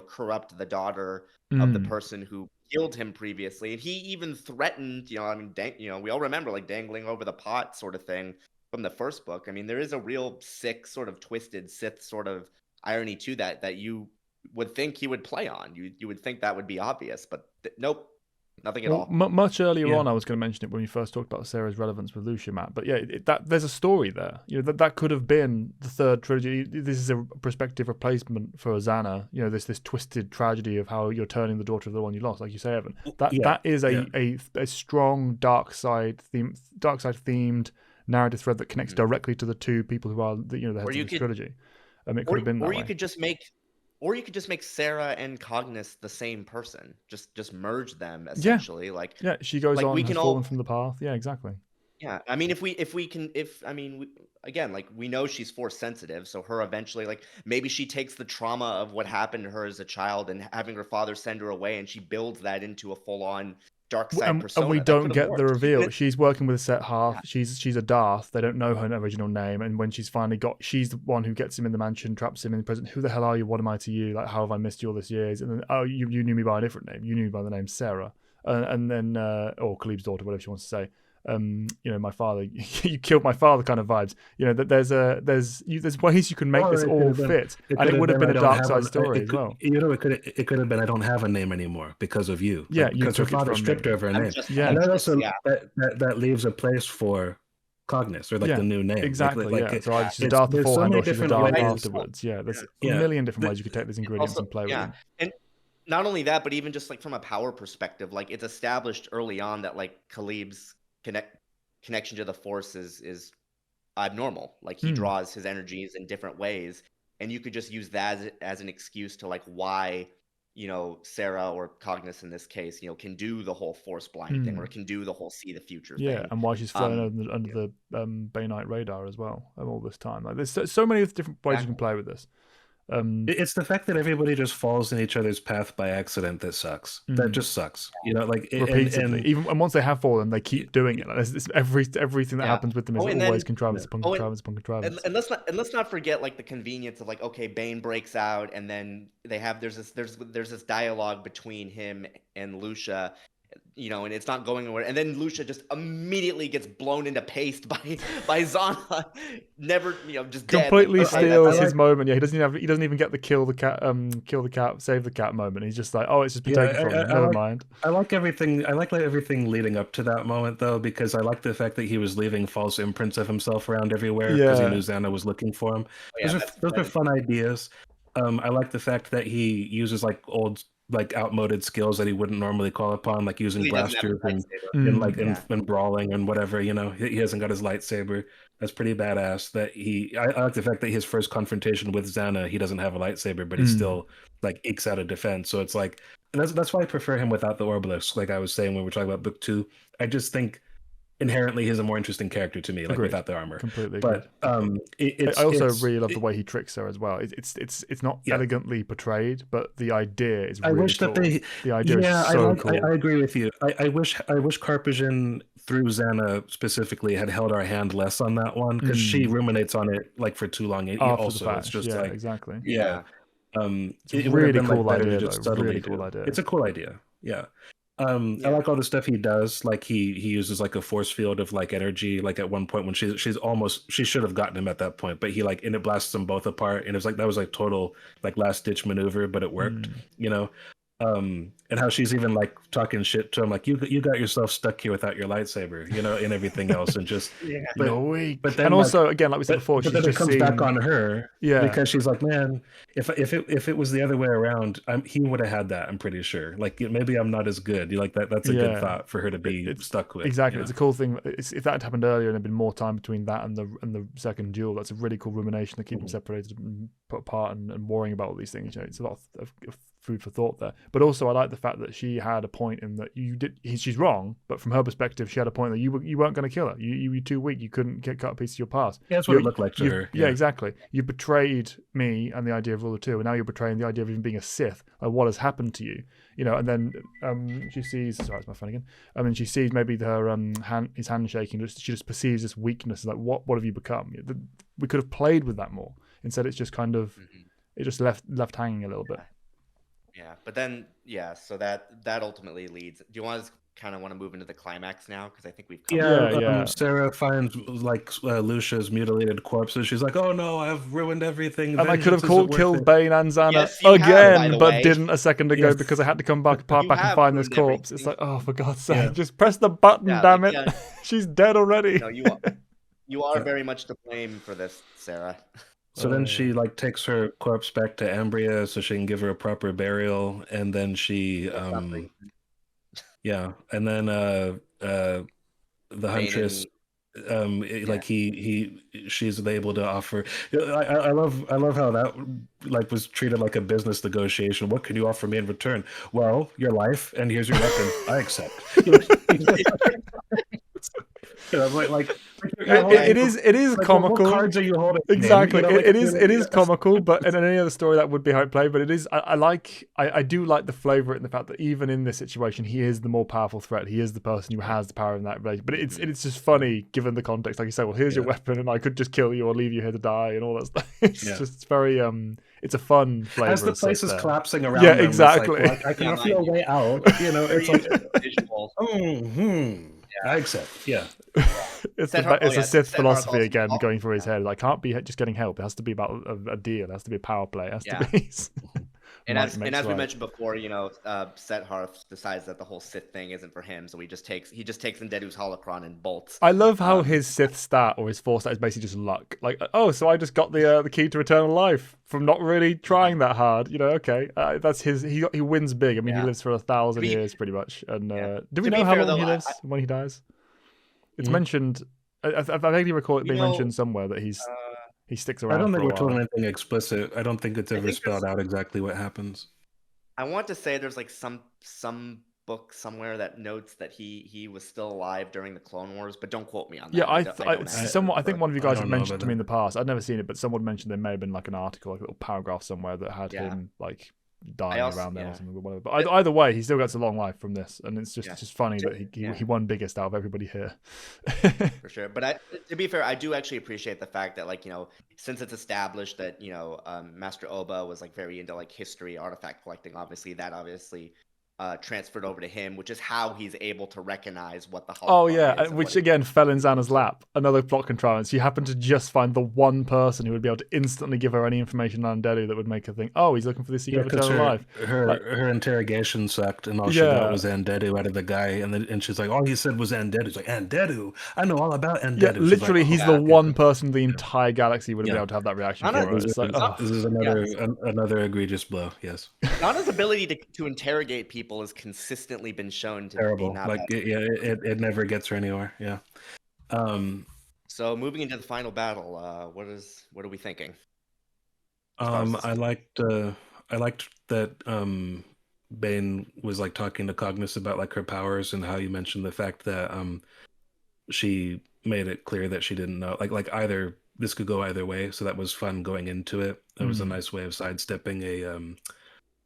corrupt the daughter of the person who killed him previously, and he even threatened, I mean, we all remember like dangling over the pot sort of thing from the first book. I mean, there is a real sick sort of twisted Sith sort of irony to that you would think he would play on. You would think that would be obvious, but nope, nothing at Well, all. much earlier Yeah. on, I was going to mention it when we first talked about Sarah's relevance with Lucia, Matt. But yeah, that there's a story there. That could have been the third trilogy. This is a prospective replacement for Zanna. This twisted tragedy of how you're turning the daughter of the one you lost, like you say, Evan. That is a strong dark side themed narrative thread that connects directly to the two people who are the heads of this trilogy. It could have been that way. You could just make Sarah and Cognis the same person. Just merge them essentially. Yeah, she goes like on, we has can fallen all from the path. Yeah, exactly. Yeah, I mean, again, like we know she's force sensitive, so her eventually, like maybe she takes the trauma of what happened to her as a child and having her father send her away, and she builds that into a full on dark side persona. And we That don't could've get the worked. reveal. She's working with a set half. She's a Darth. They don't know her original name. And when she's finally she's the one who gets him in the mansion, traps him in the prison. Who the hell are you? What am I to you? Like, how have I missed you all these years? And then, oh, you knew me by a different name. You knew me by the name Sarah. And then, or Khalib's daughter, whatever she wants to say. My father, you killed my father kind of vibes. That there's ways you can make this all fit, and it would have been a dark side story as well. It could have been I don't have a name anymore because of you. Yeah, because her father stripped her of her name. And that also that leaves a place for Cognis or the new name. Exactly. So either she's a it's- Darth there's so beforehand many or she's a different Darth ways- afterwards. Yeah, there's a million different ways you could take these ingredients and play with them. And not only that, but even just like from a power perspective, like it's established early on that like Khalib's connection to the Force is abnormal. Like he draws his energies in different ways, and you could just use that as an excuse to like why Sarah or Cognis in this case can do the whole Force blind thing or can do the whole see the future thing. Yeah, and why she's flown under the Baneite radar as well all this time. Like there's so many different ways you can play with this. It's the fact that everybody just falls in each other's path by accident that sucks. That just sucks. Repeatedly. And once they have fallen, they keep doing it. Like, everything that happens with them is always contrivance upon contrivance upon contrivance. And let's not forget like the convenience of like, okay, Bane breaks out, and then there's this dialogue between him and Lucia. And it's not going anywhere. And then Lucia just immediately gets blown into paste by Zanna. Never, just dead. Completely steals his moment. Yeah, he doesn't even get the kill the cat, save the cat moment. He's just like, oh, it's just been taken from him. Never mind. I like everything. I like everything leading up to that moment though, because I like the fact that he was leaving false imprints of himself around everywhere because he knew Zanna was looking for him. Those are fun ideas. I like the fact that he uses like old, like outmoded skills that he wouldn't normally call upon, like using blasters and brawling and whatever. He hasn't got his lightsaber. That's pretty badass. I like the fact that his first confrontation with Zanna, he doesn't have a lightsaber, but he still like ekes out a defense. So it's like, and that's why I prefer him without the Orbalisk. Like I was saying when we were talking about book 2, I just think inherently he's a more interesting character to me, like without the armor. Completely. But I also really love the way he tricks her as well. It's not elegantly portrayed, but the idea is really cool. The idea is so cool. I agree with you. I wish Carpesian through Zanna specifically had held our hand less on that one, because she ruminates on it like for too long. It's just like exactly. Yeah. It's a really cool idea. Really cool idea. It's a cool idea. Yeah. I like all the stuff he does. Like he uses like a force field of like energy. Like at one point when she should have gotten him at that point, but and it blasts them both apart. And it was like that was like total like last ditch maneuver, but it worked. And how she's even like talking shit to him, like you got yourself stuck here without your lightsaber, and everything else, and just but then also again, like we said before, but then it comes back on her, because she's like, man, if it was the other way around, he would have had that. I'm pretty sure. Like maybe I'm not as good. You like that? That's a good thought for her to be stuck with. Exactly, it's a cool thing. If that had happened earlier and there'd been more time between that and the second duel, that's a really cool rumination to keep them separated and put apart and worrying about all these things. It's a lot of food for thought there. But also, I like the fact that she had a point in that she's wrong, but from her perspective, she had a point that you weren't going to kill her. You were too weak. You couldn't cut a piece of your past. Yeah, that's what it looked like to her. Yeah, exactly. You betrayed me and the idea of rule of two, and now you're betraying the idea of even being a Sith. Like, what has happened to you? And then she sees. Sorry, it's my phone again. And she sees maybe her his hand shaking. She just perceives this weakness. Like, what have you become? We could have played with that more. Instead, it's just kind of it just left hanging a little bit. Yeah, but then so that ultimately leads. Do you want to kind of want to move into the climax now? Because I think we've covered Sarah finds like Lucia's mutilated corpse, and she's like, "Oh no, I've ruined everything." And I could have killed Bane and Zanna Yes, you again, have, but didn't a second ago because I had to come back and find this corpse. It's like, oh, for God's sake, just press the button, damn it! She's dead already. No, you are very much to blame for this, Sarah. So then she like takes her corpse back to Ambria so she can give her a proper burial, and then she and then the Huntress she's able to offer. I love how that like was treated like a business negotiation. What can you offer me in return? Well, your life, and here's your weapon. I accept. It is like, comical. What cards are you holding? Exactly, it is comical, but in any other story that would be how it played. But it is. I do like the flavor in the fact that even in this situation, he is the more powerful threat. He is the person who has the power in that relation. But it's just funny given the context. Like you say, well, here's your weapon, and I could just kill you or leave you here to die, and all that stuff. It's very it's a fun flavor. As the place is collapsing around. Yeah, them, exactly. Like, well, I can offer you a way out. It's like visual. I accept. Yeah. It's a Sith philosophy again going through his head. Like, can't be just getting help. It has to be about a deal. It has to be a power play. It has to be. And as we mentioned before, Set Hearth decides that the whole Sith thing isn't for him, so he just takes Ndedu's holocron and bolts. I love how his Sith stat or his Force stat is basically just luck. Like, oh, so I just got the key to eternal life from not really trying that hard. Okay, that's his. He wins big. I mean, he lives for 1,000 years pretty much. And do we know how long he lives when he dies? It's mentioned. I vaguely recall it being mentioned somewhere that he sticks around. I don't think we're told anything explicit. I don't think it's ever spelled out exactly what happens. I want to say there's like some book somewhere that notes that he was still alive during the Clone Wars, but don't quote me on that. Yeah, I think one of you guys had mentioned to me in the past. I'd never seen it, but someone mentioned there may have been like an article, like a little paragraph somewhere that had him like dying around there or something. Whatever. But either way, he still gets a long life from this, and it's just funny that he won biggest out of everybody here. For sure. But to be fair, I do actually appreciate the fact that since it's established that Master Oba was like very into like history, artifact collecting, obviously transferred over to him, which is how he's able to recognize what the holocron is. Which again fell in Zanna's lap. Another plot contrivance. You happen to just find the one person who would be able to instantly give her any information on Ndedu that would make her think, oh, he's looking for the secret of eternal life. Her interrogation sucked, and all she got was Ndedu out of the guy, and she's like, all he said was Ndedu. He's like, Ndedu, I know all about Ndedu. Yeah, literally, he's the one person in the entire galaxy would have been able to have that reaction for her. It's like, this is another egregious blow. Yes. Zanna's ability to interrogate people has consistently been shown to terrible. Be not like it never gets her anywhere. Yeah. So moving into the final battle, what are we thinking? I liked that Bane was like talking to Cognis about like her powers, and how you mentioned the fact that she made it clear that she didn't know, like either this could go either way, so that was fun going into it. It was a nice way of sidestepping a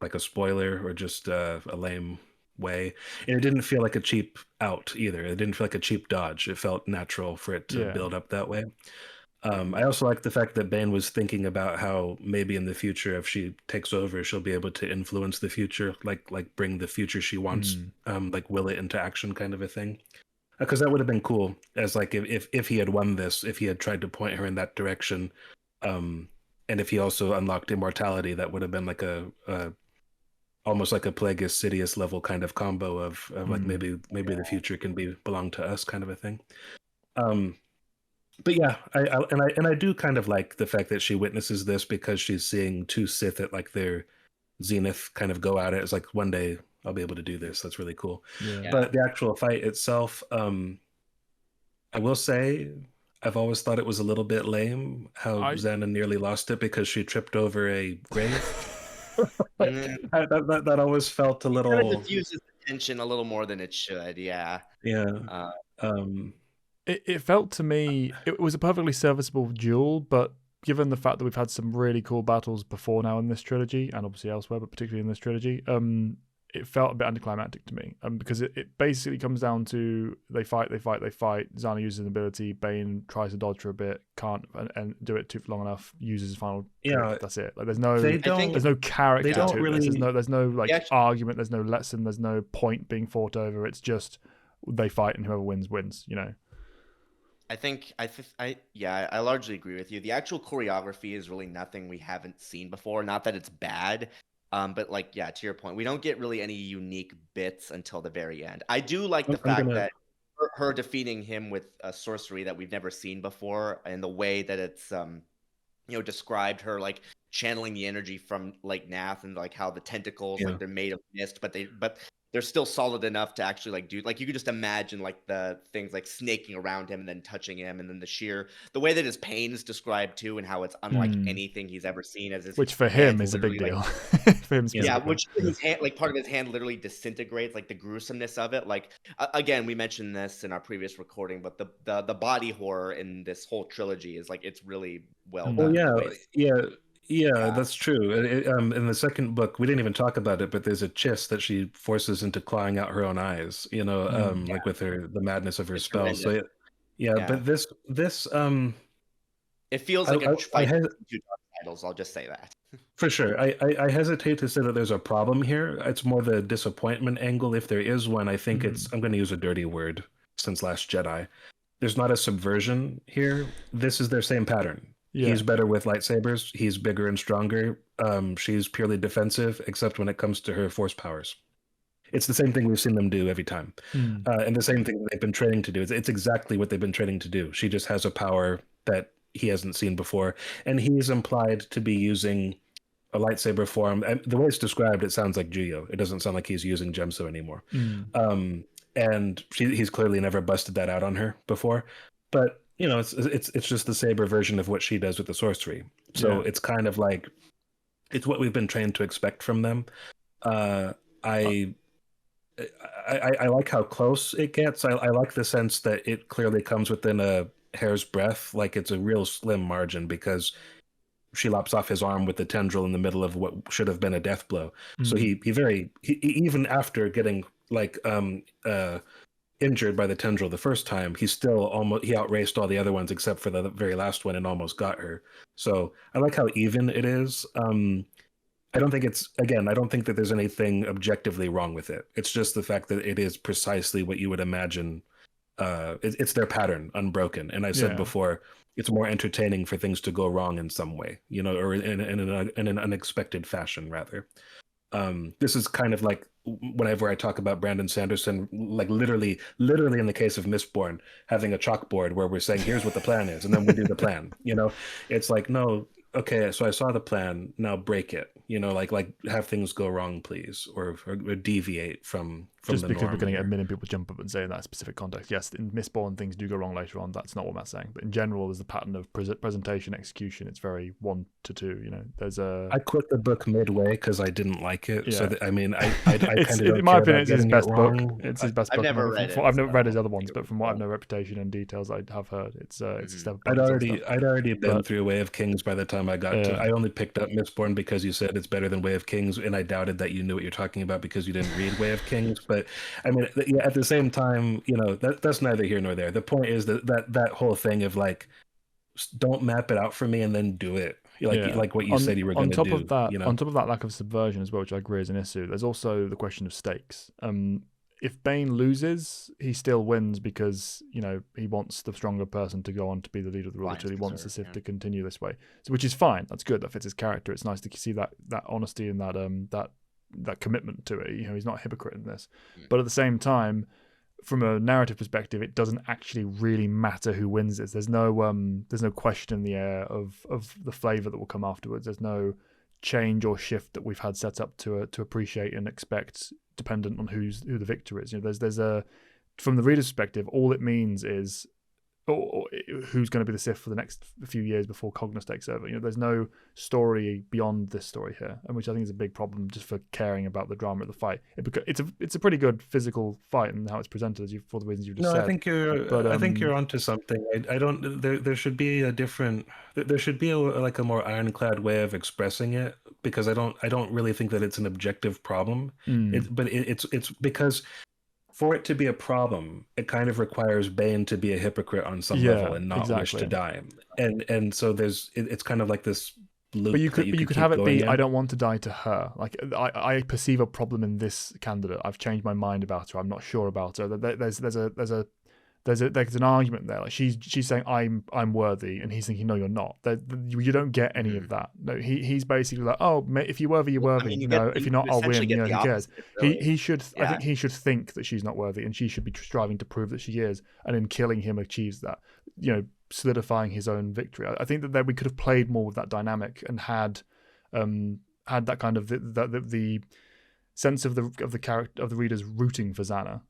like a spoiler or just a lame way. And it didn't feel like a cheap out either. It didn't feel like a cheap dodge. It felt natural for it to build up that way. I also like the fact that Bane was thinking about how maybe in the future, if she takes over, she'll be able to influence the future, like bring the future she wants, like will it into action kind of a thing. Because that would have been cool, as like if he had won this, if he had tried to point her in that direction, and if he also unlocked immortality, that would have been like a almost like a Plagueis Sidious level kind of combo of like maybe the future can belong to us kind of a thing. But yeah, I do kind of like the fact that she witnesses this, because she's seeing two Sith at like their zenith kind of go at it. It's like, one day I'll be able to do this. That's really cool. Yeah. But the actual fight itself, I will say, I've always thought it was a little bit lame how Zanna nearly lost it because she tripped over a grave. That always felt a Kind of little, diffuses the tension a little more than it should. Yeah. yeah. Uh, Um, It felt to me it was a perfectly serviceable duel, but given the fact that we've had some really cool battles before now in this trilogy, and obviously elsewhere, but particularly in this trilogy, it felt a bit anticlimactic to me. Because it basically comes down to they fight. Zanna uses an ability, Bane tries to dodge for a bit, can't and do it too long enough, uses his final Yeah, trick, that's it. Like there's no they I think there's no character they don't to this. really. There's no like actually, argument, there's no lesson, there's no point being fought over. It's just they fight and whoever wins wins, you know. I largely agree with you. The actual choreography is really nothing we haven't seen before. Not that it's bad, but like, yeah, to your point, we don't get really any unique bits until the very end. I do like the I'm fact gonna. that her defeating him with a sorcery that we've never seen before, and the way that it's described her like channeling the energy from like Nath, and like how the tentacles Yeah. like they're made of mist, but they're still solid enough to actually like do, like, you could just imagine like the things like snaking around him and then touching him, and then the way that his pain is described too, and how it's unlike anything he's ever seen, as his Which for hand him is a big literally, deal. like, For him Yeah. yeah, specifically. which his hand, like part of his hand literally disintegrates, like the gruesomeness of it. Like again, we mentioned this in our previous recording, but the body horror in this whole trilogy is like, it's really well Mm. Well, done. yeah, The way it's- yeah, yeah. that's true. In the second book, we didn't even talk about it, but there's a chiss that she forces into clawing out her own eyes. Like with the madness of her It's spells. So horrendous. yeah, Yeah. but this It feels I like a I, I fight hes- between two dark titles. I'll just say that. for sure. I hesitate to say that there's a problem here. It's more the disappointment angle. If there is one, I think I'm going to use a dirty word since Last Jedi. There's not a subversion here. This is their same pattern. Yeah. He's better with lightsabers. He's bigger and stronger. She's purely defensive, except when it comes to her force powers. It's the same thing we've seen them do every time, and the same thing they've been training to do. It's exactly what they've been training to do. She just has a power that he hasn't seen before, and he's implied to be using a lightsaber form. And the way it's described, it sounds like Juyo. It doesn't sound like he's using Gemso anymore. And he's clearly never busted that out on her before. But it's just the saber version of what she does with the sorcery. So it's kind of like it's what we've been trained to expect from them. I like how close it gets. I like the sense that it clearly comes within a hair's breadth. Like it's a real slim margin, because she lops off his arm with the tendril in the middle of what should have been a death blow. So he even after getting like injured by the tendril the first time, he outraced all the other ones except for the very last one and almost got her. So I like how even it is. I don't think that there's anything objectively wrong with it. It's just the fact that it is precisely what you would imagine. It's their pattern, unbroken. And I said before, it's more entertaining for things to go wrong in some way, or in an unexpected fashion, rather. This is kind of like whenever I talk about Brandon Sanderson, like literally in the case of Mistborn, having a chalkboard where we're saying, here's what the plan is, and then we do the plan. It's like, no, okay, so I saw the plan, now break it. Like have things go wrong, please, or deviate from just the because norm we're going to here. get a million people jump up and say in that specific context. Yes, in Mistborn things do go wrong later on. That's not what Matt's saying. But in general, there's a pattern of presentation, execution. It's very 1 to 2. There's a. I quit the book midway because I didn't like it. Yeah. So I kind of don't in my care opinion, about it's his getting best it book. wrong. It's his best I've book. never read it, I've never so read his I other don't ones, think but it from was what I well. know, reputation and details I have heard, it's a step I'd above some stuff. already been But- through Way of Kings by the time I got to. I only picked up Mistborn because you said it's better than Way of Kings, and I doubted that you knew what you're talking about because you didn't read Way of Kings. But I mean, at the same time, that's neither here nor there. The point is that whole thing of like, don't map it out for me and then do it. Like what you said you were going to do. On top of that lack of subversion as well, which I agree is an issue, there's also the question of stakes. If Bane loses, he still wins because he wants the stronger person to go on to be the leader of the Trilogy. He wants the Sith to continue this way, which is fine. That's good. That fits his character. It's nice to see that honesty and that commitment to it. He's not a hypocrite in this. But at the same time, from a narrative perspective, it doesn't actually really matter who wins this. There's no question in the air of the flavor that will come afterwards. There's no change or shift that we've had set up to appreciate and expect, dependent on who the victor is. There's a, from the reader's perspective, all it means is, or who's going to be the Sith for the next few years before Cognos takes over. There's no story beyond this story here, and which I think is a big problem just for caring about the drama of the fight. It's a pretty good physical fight and how it's presented, for the reasons you just said. I think you're onto something. I don't. There should be a different. There should be like a more ironclad way of expressing it, because I don't really think that it's an objective problem. It's because, for it to be a problem, it kind of requires Bane to be a hypocrite on some level and not wish to die. And so it's kind of like this loop. But you could have it be, I don't want to die to her. Like, I perceive a problem in this candidate. I've changed my mind about her. I'm not sure about her. There's an argument there. Like, she's saying I'm worthy, and he's thinking, no, you're not. You don't get any of that. No, he's basically like, oh, if you're worthy, you're worthy. If you're not, I'll win. Who cares? Really. He should. Yeah. I think he should think that she's not worthy, and she should be striving to prove that she is. And in killing him, achieves that. Solidifying his own victory. I think that we could have played more with that dynamic and had that kind of the sense of the character of the readers rooting for Zanna,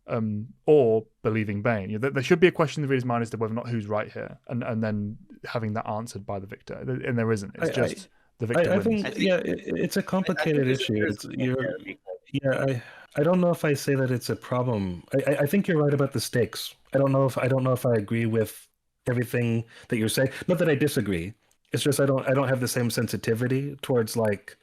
or believing Bane. There should be a question in the reader's mind as to whether or not who's right here, and then having that answered by the victor. And there isn't. It's just the victor wins. I think it's a complicated issue. I don't know if I say that it's a problem. I think you're right about the stakes. I don't know if I agree with everything that you're saying. Not that I disagree. It's just I don't have the same sensitivity towards like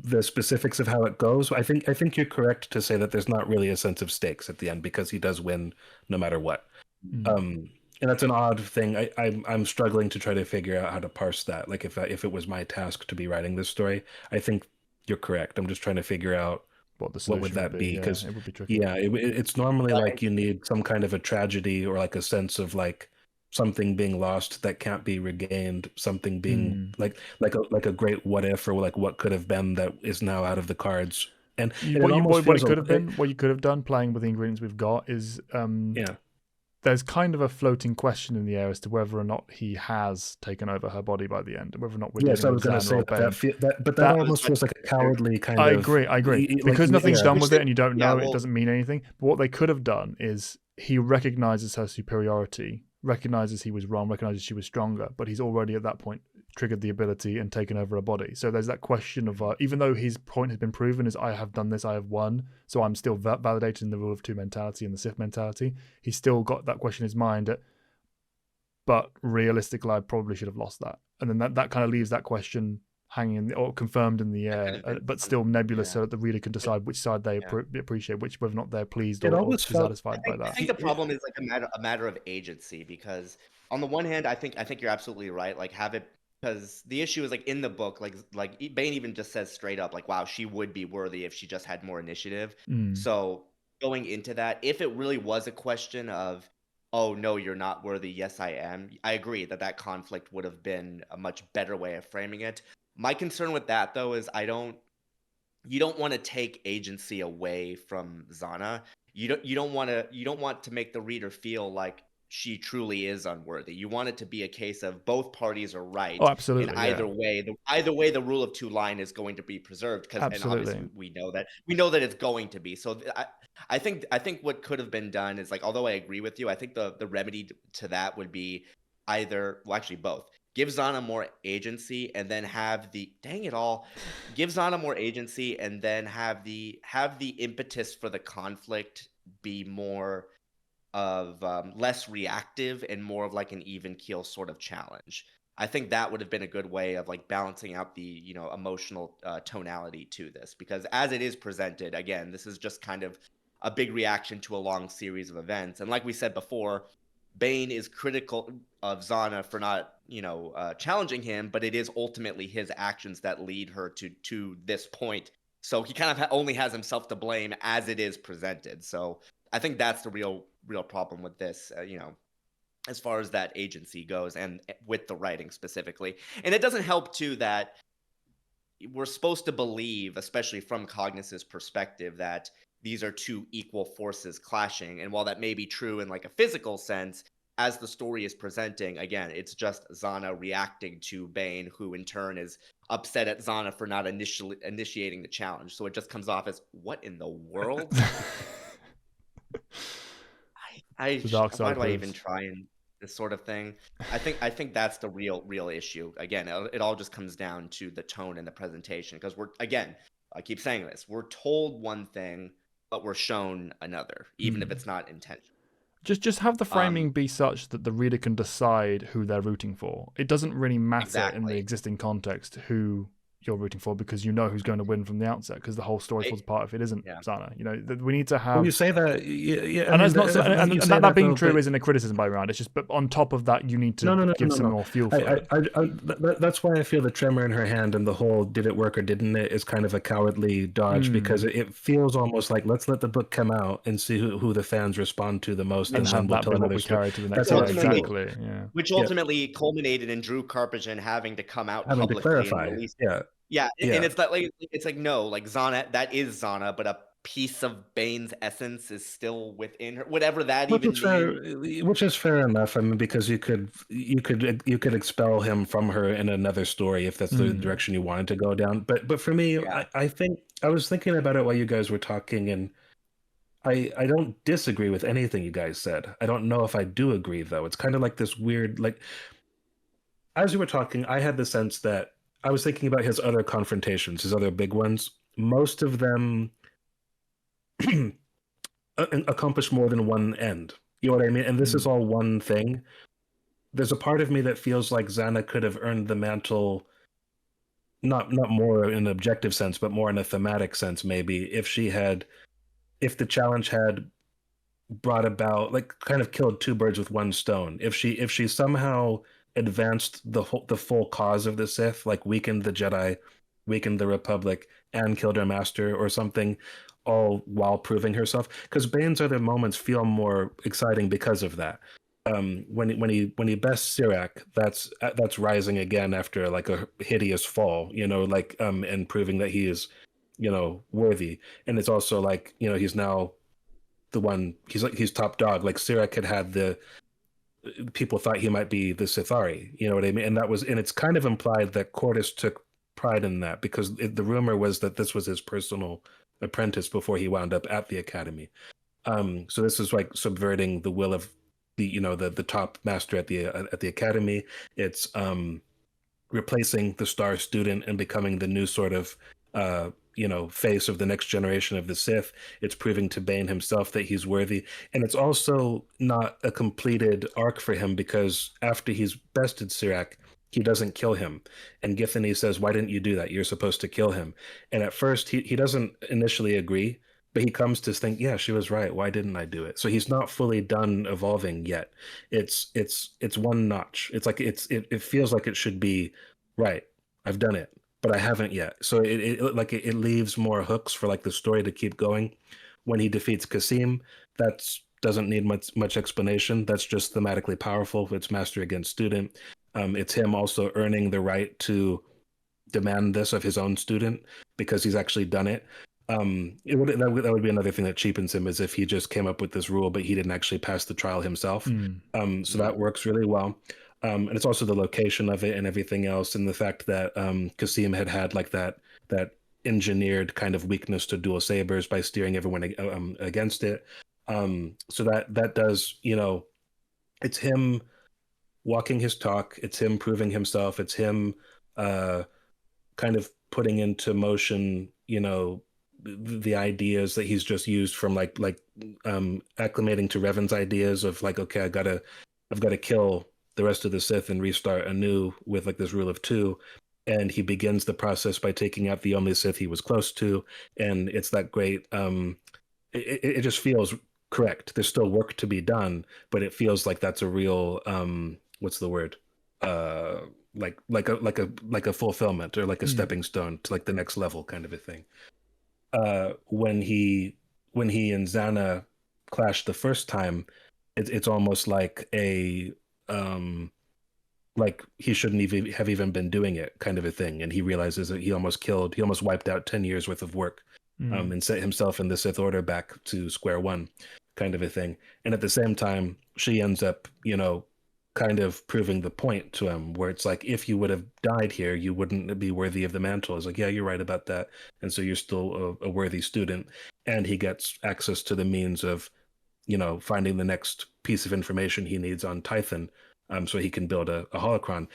the specifics of how it goes. I think you're correct to say that there's not really a sense of stakes at the end, because he does win no matter what. And that's an odd thing. I'm struggling to try to figure out how to parse that. Like, if it was my task to be writing this story, I think you're correct. I'm just trying to figure out what would that be, because it would be tricky. It's normally like you need some kind of a tragedy, or like a sense of like something being lost that can't be regained, something being like a great what if, or like what could have been that is now out of the cards. And what you could have done, playing with the ingredients we've got, is there's kind of a floating question in the air as to whether or not he has taken over her body by the end, whether or not we're I was going to say that almost feels like a cowardly kind of. I agree. Because nothing's done with it and you don't know, it doesn't mean anything. But what they could have done is, he recognizes her superiority, recognizes he was wrong, recognizes she was stronger, but he's already at that point triggered the ability and taken over her body. So there's that question of, even though his point has been proven, is I have done this, I have won, so I'm still validating the rule of two mentality and the Sith mentality, he's still got that question in his mind, but realistically I probably should have lost that. And then that kind of leaves that question hanging or confirmed in the air, but still nebulous, so that the reader can decide which side they appreciate, whether or not they're pleased or dissatisfied by that. I think the problem is like a matter of agency, because on the one hand, I think you're absolutely right. Like, have it, because the issue is like in the book, like Bane even just says straight up, like, wow, she would be worthy if she just had more initiative. So going into that, if it really was a question of, oh no, you're not worthy, yes I am, I agree that conflict would have been a much better way of framing it. My concern with that, though, is you don't want to take agency away from Zanna. You don't want to make the reader feel like she truly is unworthy. You want it to be a case of both parties are right. Oh, absolutely. And either way, the rule of two line is going to be preserved, because and obviously we know that it's going to be. So I think what could have been done is, like, although I agree with you, I think the remedy to that would be actually both. Give Zanna more agency, and then have the give Zanna more agency, and then have the impetus for the conflict be more of less reactive and more of like an even keel sort of challenge. I think that would have been a good way of like balancing out the emotional tonality to this, because as it is presented, again, this is just kind of a big reaction to a long series of events, and like we said before, Bane is critical of Zanna for not, challenging him, but it is ultimately his actions that lead her to this point. So he kind of only has himself to blame as it is presented. So I think that's the real problem with this, as far as that agency goes, and with the writing specifically. And it doesn't help too that we're supposed to believe, especially from Cognos' perspective, that these are two equal forces clashing. And while that may be true in like a physical sense, as the story is presenting, again, it's just Zanna reacting to Bane, who in turn is upset at Zanna for not initiating the challenge. So it just comes off as, what in the world? Why do I even try and this sort of thing. I think that's the real issue. Again, it all just comes down to the tone and the presentation, because I keep saying this, we're told one thing, but we're shown another, even if it's not intentional. Just have the framing Um, be such that the reader can decide who they're rooting for. It doesn't really matter in the exactly. existing context who you're rooting for, because you know who's going to win from the outset, because the whole story falls apart if it isn't Yeah. Zanna. We need to have. When you say that, yeah, I And mean, that's not, and you say that being though, true but isn't a criticism by round. It's just, but on top of that, you need to give some more fuel for it. That's why I feel the tremor in her hand and the whole "did it work or didn't it" is kind of a cowardly dodge, because it feels almost like, let's let the book come out and see who the fans respond to the most, And then have we'll that tell be what another we story. carry to the next. That's Yeah, how it Ultimately, feels. exactly. Yeah. which ultimately culminated in Drew Karpyshyn having to come out Having to publicly and clarify, release. yeah, Yeah, and yeah. it's like no, like Zanna, that is Zanna, but a piece of Bane's essence is still within her, whatever that Which even is fair, means. which is fair enough. I mean, because you could expel him from her in another story if that's the direction you wanted to go down. But for me, Yeah. I think I was thinking about it while you guys were talking, and I don't disagree with anything you guys said. I don't know if I do agree though. It's kind of like this weird, like, as you were talking, I had the sense that I was thinking about his other confrontations, his other big ones. Most of them accomplish more than one end. You know what I mean? And this is all one thing. There's a part of me that feels like Zanna could have earned the mantle, not more in an objective sense, but more in a thematic sense, maybe, if the challenge had brought about, like, kind of killed two birds with one stone. If she somehow advanced the full cause of the Sith, like weakened the Jedi, weakened the Republic, and killed her master or something, all while proving herself. Because Bane's other moments feel more exciting because of that. When he bests Sirac, that's rising again after like a hideous fall, like and proving that he is, worthy. And it's also like, he's now the one, he's top dog. Like Sirac had the people thought he might be the Sithari, you know what I mean? And it's kind of implied that Cordis took pride in that, because the rumor was that this was his personal apprentice before he wound up at the academy. So this is like subverting the will of the top master at the academy. It's replacing the star student and becoming the new sort of face of the next generation of the Sith. It's proving to Bane himself that he's worthy. And it's also not a completed arc for him, because after he's bested Sirac, he doesn't kill him. And Githany says, "Why didn't you do that? You're supposed to kill him." And at first he doesn't initially agree, but he comes to think, yeah, she was right. Why didn't I do it? So he's not fully done evolving yet. It's one notch. It's like it feels like it should be right. I've done it, but I haven't yet. So it leaves more hooks for like the story to keep going. When he defeats Kasim, that doesn't need much explanation. That's just thematically powerful. It's master against student. It's him also earning the right to demand this of his own student, because he's actually done it. That would be another thing that cheapens him, is if he just came up with this rule, but he didn't actually pass the trial himself. So that works really well. And it's also the location of it and everything else, and the fact that Kasim had like that engineered kind of weakness to dual sabers by steering everyone against it. So that does, it's him walking his talk. It's him proving himself. It's him kind of putting into motion, the ideas that he's just used from like acclimating to Revan's ideas of like, okay, I've got to kill the rest of the Sith and restart anew with like this rule of two. And he begins the process by taking out the only Sith he was close to. And it's that great, it just feels correct. There's still work to be done, but it feels like that's a real, what's the word? Like a fulfillment, or like a stepping stone to like the next level kind of a thing. When he and Zanna clashed the first time, it's almost like a like he shouldn't have even been doing it kind of a thing, and he realizes that he almost wiped out 10 years worth of work, and set himself and the Sith Order back to square one kind of a thing. And at the same time, she ends up kind of proving the point to him, where it's like, if you would have died here, you wouldn't be worthy of the mantle. It's like, yeah, you're right about that. And so you're still a worthy student. And he gets access to the means of, finding the next piece of information he needs on Tython, so he can build a holocron.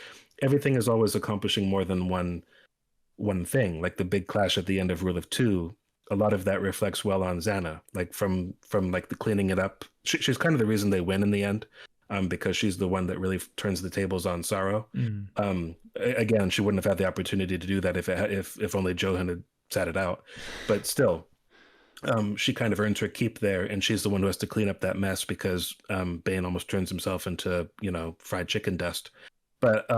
Everything is always accomplishing more than one thing. Like the big clash at the end of Rule of Two, a lot of that reflects well on Zanna. Like from like the cleaning it up. She's kind of the reason they win in the end, because she's the one that really turns the tables on Sorrow. Again, she wouldn't have had the opportunity to do that if only Johan had sat it out. But still, she kind of earns her keep there, and she's the one who has to clean up that mess because Bane almost turns himself into fried chicken dust. But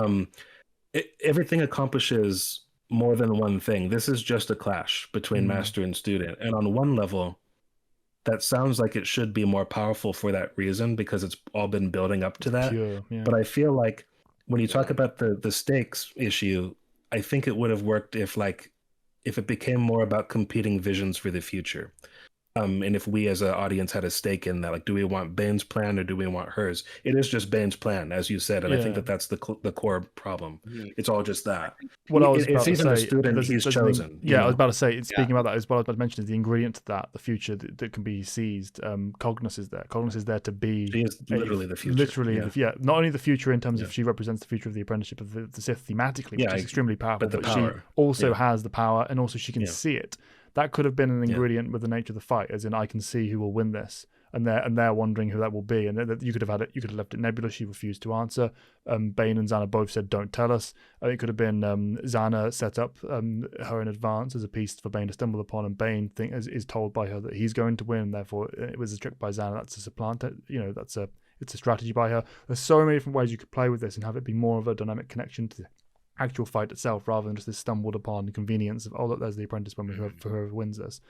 everything accomplishes more than one thing. This is just a clash between master and student, and on one level, that sounds like it should be more powerful for that reason because it's all been building up to that. Pure, yeah. But I feel like when you talk about the stakes issue, I think it would have worked if it became more about competing visions for the future. And if we as an audience had a stake in that, like, do we want Bane's plan or do we want hers? It is just Bane's plan, as you said, and I think that's the core problem. It's all just that. What I was it's about to even say, the student he's chosen. I was about to say, speaking about that, is what I was about to mention is the ingredient to that, the future that can be seized. Cognos is there. Cognos is there to be. She is literally the future. Not only the future in terms of she represents the future of the apprenticeship of the Sith thematically, which is extremely powerful, but she also has the power, and also she can see it. That could have been an ingredient with the nature of the fight, as in I can see who will win this, and they're wondering who that will be. And you could have had it. You could have left it nebulous. She refused to answer. Bane and Zanna both said, "Don't tell us." It could have been Zanna set up her in advance as a piece for Bane to stumble upon, and Bane is told by her that he's going to win. Therefore, it was a trick by Zanna. That's a supplanter. It's a strategy by her. There's so many different ways you could play with this and have it be more of a dynamic connection to actual fight itself, rather than just this stumbled upon convenience of, oh look, there's the apprentice when whoever wins this.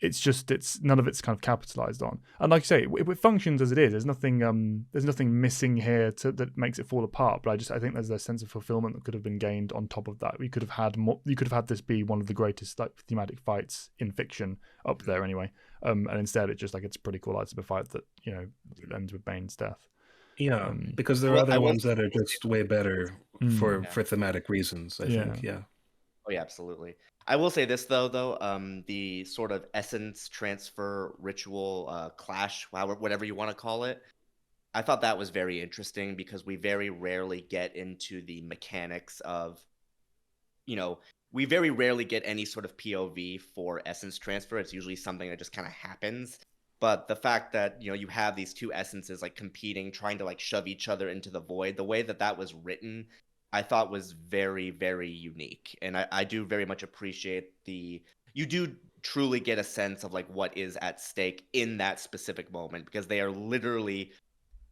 It's none of it's kind of capitalized on, and like you say, it functions as it is. There's nothing missing here that makes it fall apart. But I think there's a sense of fulfillment that could have been gained on top of that. We could have had more. You could have had this be one of the greatest thematic fights in fiction up there anyway, and instead it's a pretty cool lightsaber fight that ends with Bane's death. Yeah, because there are other ones that are just way better for thematic reasons, I think. Yeah. Oh yeah, absolutely. I will say this though, the sort of essence transfer ritual clash, whatever you want to call it, I thought that was very interesting because we very rarely get into the mechanics of, we very rarely get any sort of POV for essence transfer. It's usually something that just kind of happens. But the fact that, you have these two essences like competing, trying to like shove each other into the void, the way that was written, I thought was very, very unique. And I do very much appreciate you do truly get a sense of like what is at stake in that specific moment, because they are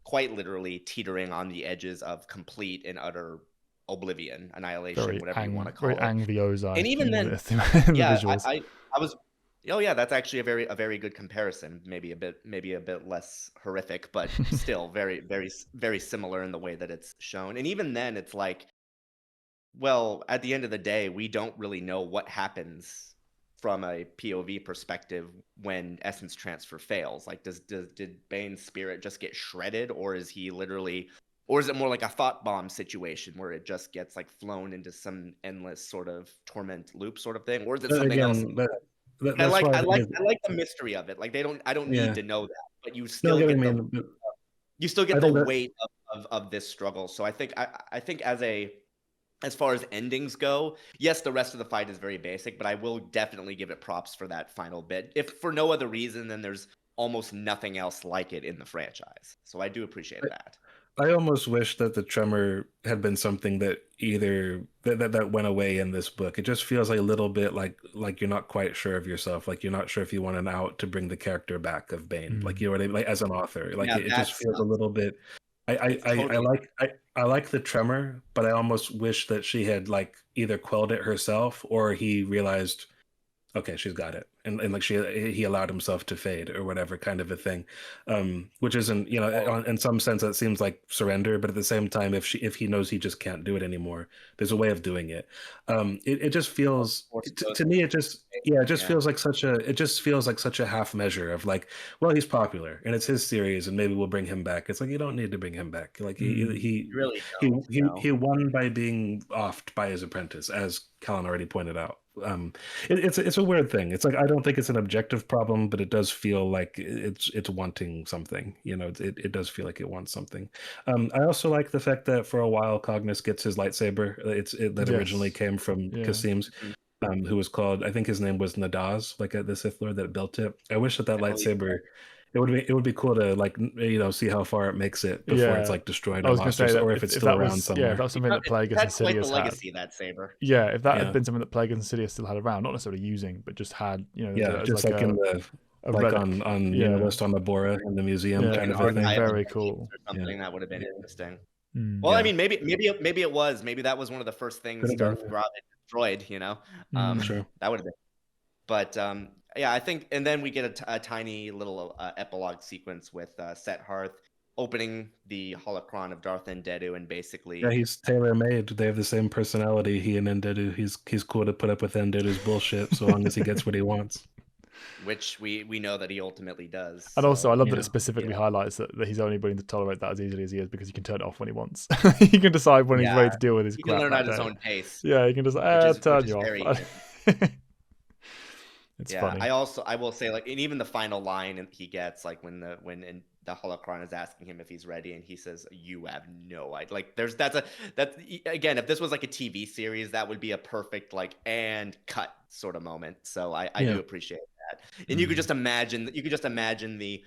quite literally teetering on the edges of complete and utter oblivion, annihilation, whatever you want to call it. Very Ang-Ozai. And even then, I was. Oh yeah, that's actually a very good comparison. Maybe a bit less horrific, but still very, very, very similar in the way that it's shown. And even then, it's like, well, at the end of the day, we don't really know what happens from a POV perspective when essence transfer fails. Like, did Bane's spirit just get shredded, or is he literally, or is it more like a thought bomb situation where it just gets like flown into some endless sort of torment loop sort of thing, or is it something else? I like the mystery of it. Like I don't need to know that, but you still get the weight of this struggle. So I think as far as endings go, yes, the rest of the fight is very basic, but I will definitely give it props for that final bit. If for no other reason, then there's almost nothing else like it in the franchise. So I do appreciate that. I almost wish that the tremor had been something that that went away in this book. It just feels like a little bit like you're not quite sure of yourself. Like you're not sure if you want an out to bring the character back of Bane. Like, you know what I mean? Like as an author, like it just feels a little bit. I like the tremor, but I almost wish that she had like either quelled it herself or he realized, okay, she's got it, and like he allowed himself to fade or whatever kind of a thing, which isn't, in some sense that seems like surrender, but at the same time, if he knows he just can't do it anymore, there's a way of doing it. It just feels to me, it just feels like such a half measure of like, well, he's popular and it's his series and maybe we'll bring him back. It's like, you don't need to bring him back. Like he won by being offed by his apprentice, as Callan already pointed out. it's a weird thing. It's like I don't think it's an objective problem, but it does feel like it's wanting something. It does feel like it wants something. I also like the fact that for a while Cognis gets his lightsaber. That originally Yes. came from Yeah. Kasim's. Who was called, I think his name was Nadaz, like the Sith Lord that built it. I wish that lightsaber, it would be cool to like see how far it makes it before it's Yeah. like destroyed I by was going to say monsters, that or if it's if still that around was somewhere. if that was something that Plagueis and That's quite the Sidious had. legacy, that saber. Yeah, if that Yeah. had been something that Plagueis and Sidious still had around, not necessarily using, but just had, as just like like in the a like relic. on Yeah. West on the Bora in the museum Yeah, kind of that would a have thing. been Archive very of cool. or something that would have been interesting. Mm. Well, I Yeah. mean, maybe it was. Maybe that was one of the first things Could have been, Darth Bane destroyed. Sure. That would have been. But yeah, I think, and then we get a tiny little epilogue sequence with Set Hearth opening the holocron of Darth Ndedu, and basically, Yeah, he's tailor-made. They have the same personality, he and Ndedu. He's cool to put up with Ndedu's bullshit so long as he gets what he wants. which we know that he ultimately does. And also, I love that yeah. it specifically highlights that he's only willing to tolerate that as easily as he is because he can turn it off when he wants. He can decide when he's ready to deal with his he crap can learn that at his day. own pace. Yeah, he can just turn which you is very off. It's funny. I will say, like, and even the final line he gets, like when the holocron is asking him if he's ready, and he says, "You have no idea." Like, that's again, if this was like a TV series, that would be a perfect like and cut sort of moment. So I do appreciate that, and you could just imagine the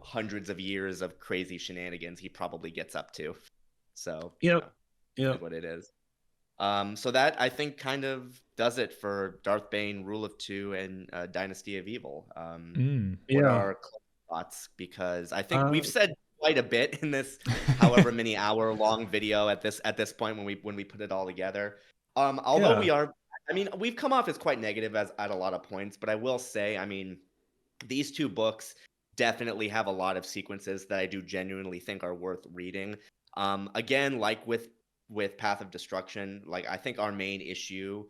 hundreds of years of crazy shenanigans he probably gets up to. So is what it is. So that, I think, kind of does it for Darth Bane, Rule of Two, and Dynasty of Evil. What are our thoughts? Because I think we've said quite a bit in this however many hour long video at this point when we put it all together. Although we've come off as quite negative at a lot of points, but I will say, I mean, these two books definitely have a lot of sequences that I do genuinely think are worth reading. Again, like with Path of Destruction, like, I think our main issue,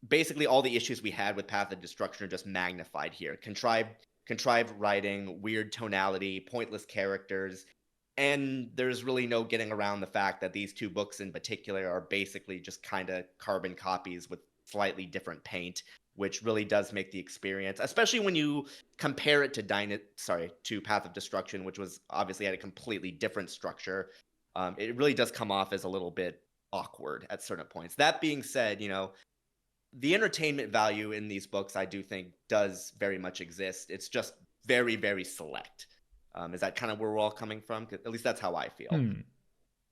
basically all the issues we had with Path of Destruction, are just magnified here. Contrived writing, weird tonality, pointless characters, and there's really no getting around the fact that these two books in particular are basically just kind of carbon copies with slightly different paint, which really does make the experience, especially when you compare it to Path of Destruction, which was obviously had a completely different structure. It really does come off as a little bit awkward at certain points. That being said, the entertainment value in these books, I do think, does very much exist. It's just very, very select. Is that kind of where we're all coming from? At least that's how I feel.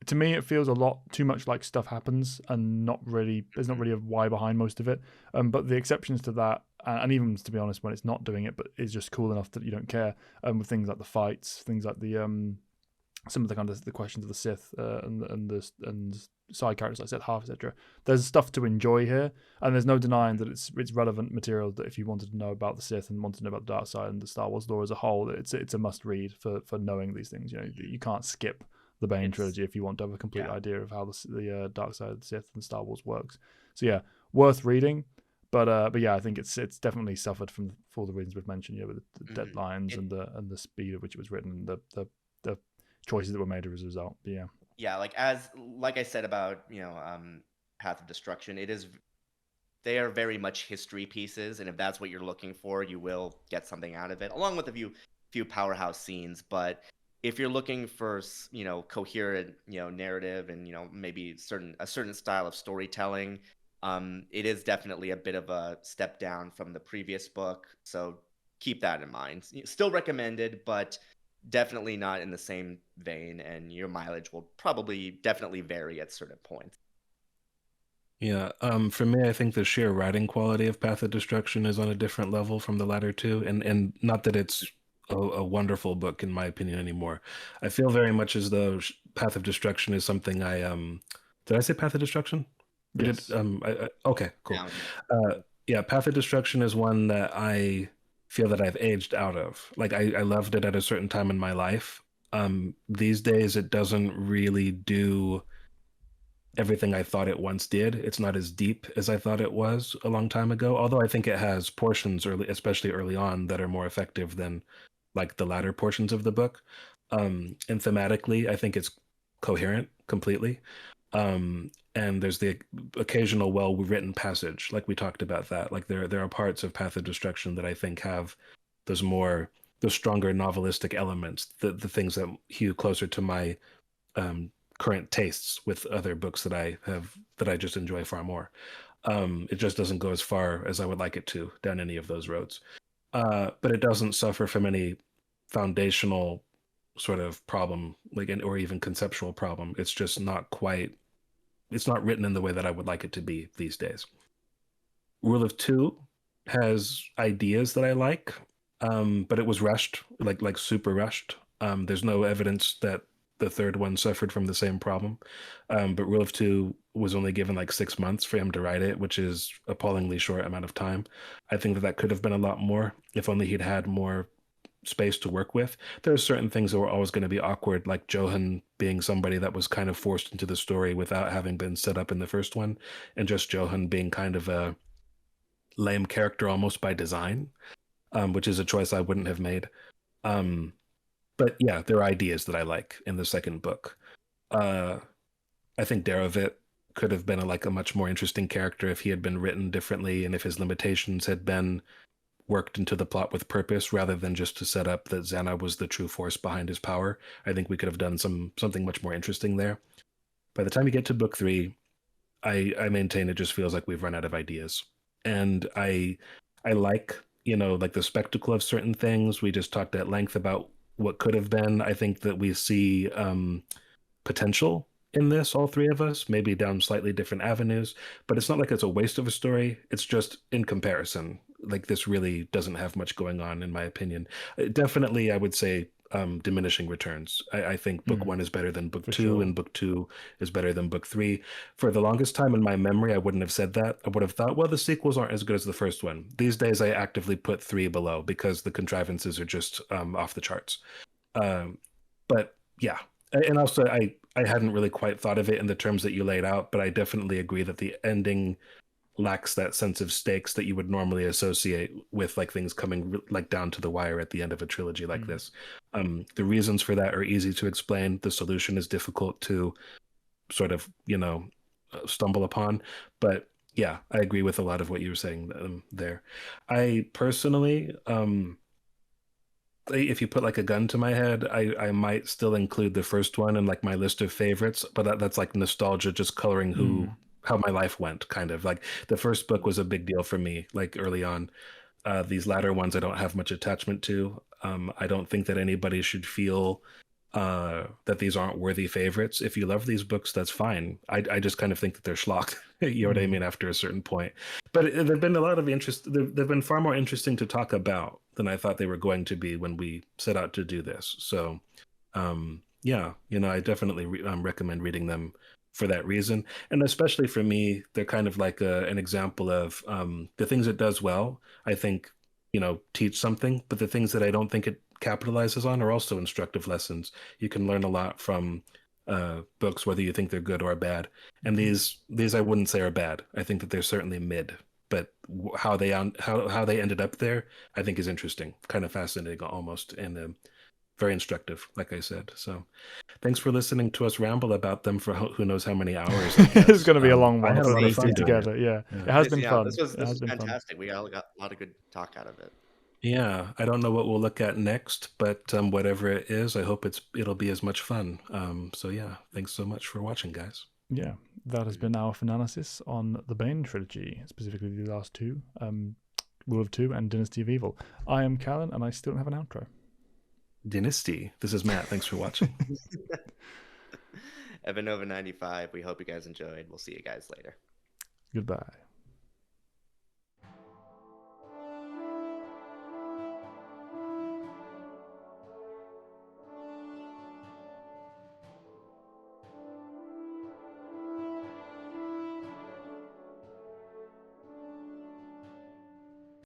To me, it feels a lot too much like stuff happens and there's not really a why behind most of it. But the exceptions to that, and even, to be honest, when it's not doing it, but is just cool enough that you don't care, with things like the fights, things like the some of the kind of the questions of the Sith and side characters like Seth Half, etc. There's stuff to enjoy here, and there's no denying that it's relevant material that if you wanted to know about the Sith and wanted to know about the dark side and the Star Wars lore as a whole, it's a must read for knowing these things. You can't skip the Bane trilogy if you want to have a complete idea of how the dark side of the Sith and Star Wars works. So yeah, worth reading. But yeah, I think it's definitely suffered from all the reasons we've mentioned. With the deadlines and the speed at which it was written, and the choices that were made as a result. But yeah, like I said about Path of Destruction, they are very much history pieces, and if that's what you're looking for, you will get something out of it, along with a few powerhouse scenes. But if you're looking for coherent narrative and maybe a certain style of storytelling, it is definitely a bit of a step down from the previous book. So keep that in mind. Still recommended, but definitely not in the same vein, and your mileage will definitely vary at certain points. Yeah, for me, I think the sheer writing quality of Path of Destruction is on a different level from the latter two, and not that it's a wonderful book in my opinion anymore. I feel very much as though Path of Destruction is something I did I say Path of Destruction? Yes. Okay, cool. Yeah, Path of Destruction is one that I feel that I've aged out of. Like, I loved it at a certain time in my life. These days it doesn't really do everything I thought it once did. It's not as deep as I thought it was a long time ago, although I think it has portions especially early on, that are more effective than like the latter portions of the book. And thematically, I think it's coherent completely. and there's the occasional well-written passage, like we talked about that. Like there are parts of Path of Destruction that I think have those stronger novelistic elements, the things that hew closer to my current tastes with other books that I just enjoy far more. It just doesn't go as far as I would like it to down any of those roads. But it doesn't suffer from any foundational sort of problem, or even conceptual problem. It's just not quite. It's not written in the way that I would like it to be these days. Rule of Two has ideas that I like, but it was rushed, like super rushed. There's no evidence that the third one suffered from the same problem. But Rule of Two was only given like 6 months for him to write it, which is appallingly short amount of time. I think that could have been a lot more if only he'd had more space to work with. There are certain things that were always going to be awkward, like Johan being somebody that was kind of forced into the story without having been set up in the first one, and just Johan being kind of a lame character almost by design, which is a choice I wouldn't have made. But yeah, there are ideas that I like in the second book. I think Darovit could have been a much more interesting character if he had been written differently, and if his limitations had been worked into the plot with purpose rather than just to set up that Zanna was the true force behind his power. I think we could have done something much more interesting there. By the time you get to book 3, I maintain it just feels like we've run out of ideas. And I like, like the spectacle of certain things. We just talked at length about what could have been. I think that we see potential in this, all three of us, maybe down slightly different avenues, but it's not like it's a waste of a story. It's just in comparison, like this really doesn't have much going on, in my opinion. Definitely, I would say diminishing returns. I think book 1 is better than book 2, sure. and book 2 is better than book 3. For the longest time in my memory, I wouldn't have said that. I would have thought, well, the sequels aren't as good as the first one. These days, I actively put 3 below because the contrivances are just off the charts. But yeah, and also I hadn't really quite thought of it in the terms that you laid out, but I definitely agree that the ending lacks that sense of stakes that you would normally associate with like things coming like down to the wire at the end of a trilogy like this. The reasons for that are easy to explain. The solution is difficult to sort of, stumble upon. But yeah, I agree with a lot of what you were saying there. I personally, if you put like a gun to my head, I might still include the first one in like my list of favorites, but that's like nostalgia just coloring how my life went, kind of. Like the first book was a big deal for me, like early on. These latter ones I don't have much attachment to. I don't think that anybody should feel that these aren't worthy favorites. If you love these books, that's fine. I just kind of think that they're schlock. You know what I mean? After a certain point. But there've been a lot of interest. They've been far more interesting to talk about than I thought they were going to be when we set out to do this. So, yeah, I definitely recommend reading them for that reason. And especially for me, they're kind of like an example of the things it does well, I think, teach something, but the things that I don't think it capitalizes on are also instructive lessons. You can learn a lot from books, whether you think they're good or bad. And these I wouldn't say are bad. I think that they're certainly mid, but how they ended up there, I think is interesting, kind of fascinating almost, and very instructive, like I said. So thanks for listening to us ramble about them for who knows how many hours. It's going to be a long one. I had a lot of these fun two together. Yeah, it has been fun. This was fantastic. We all got a lot of good talk out of it. Yeah, I don't know what we'll look at next, but whatever it is, I hope it'll be as much fun. So yeah, thanks so much for watching, guys. Yeah, that has been our Fanalysis on the Bane trilogy, specifically the last two, Rule of Two and Dynasty of Evil. I am Callan, and I still don't have an outro. Dynasty. This is Matt. Thanks for watching. Evanova 95. We hope you guys enjoyed. We'll see you guys later. Goodbye.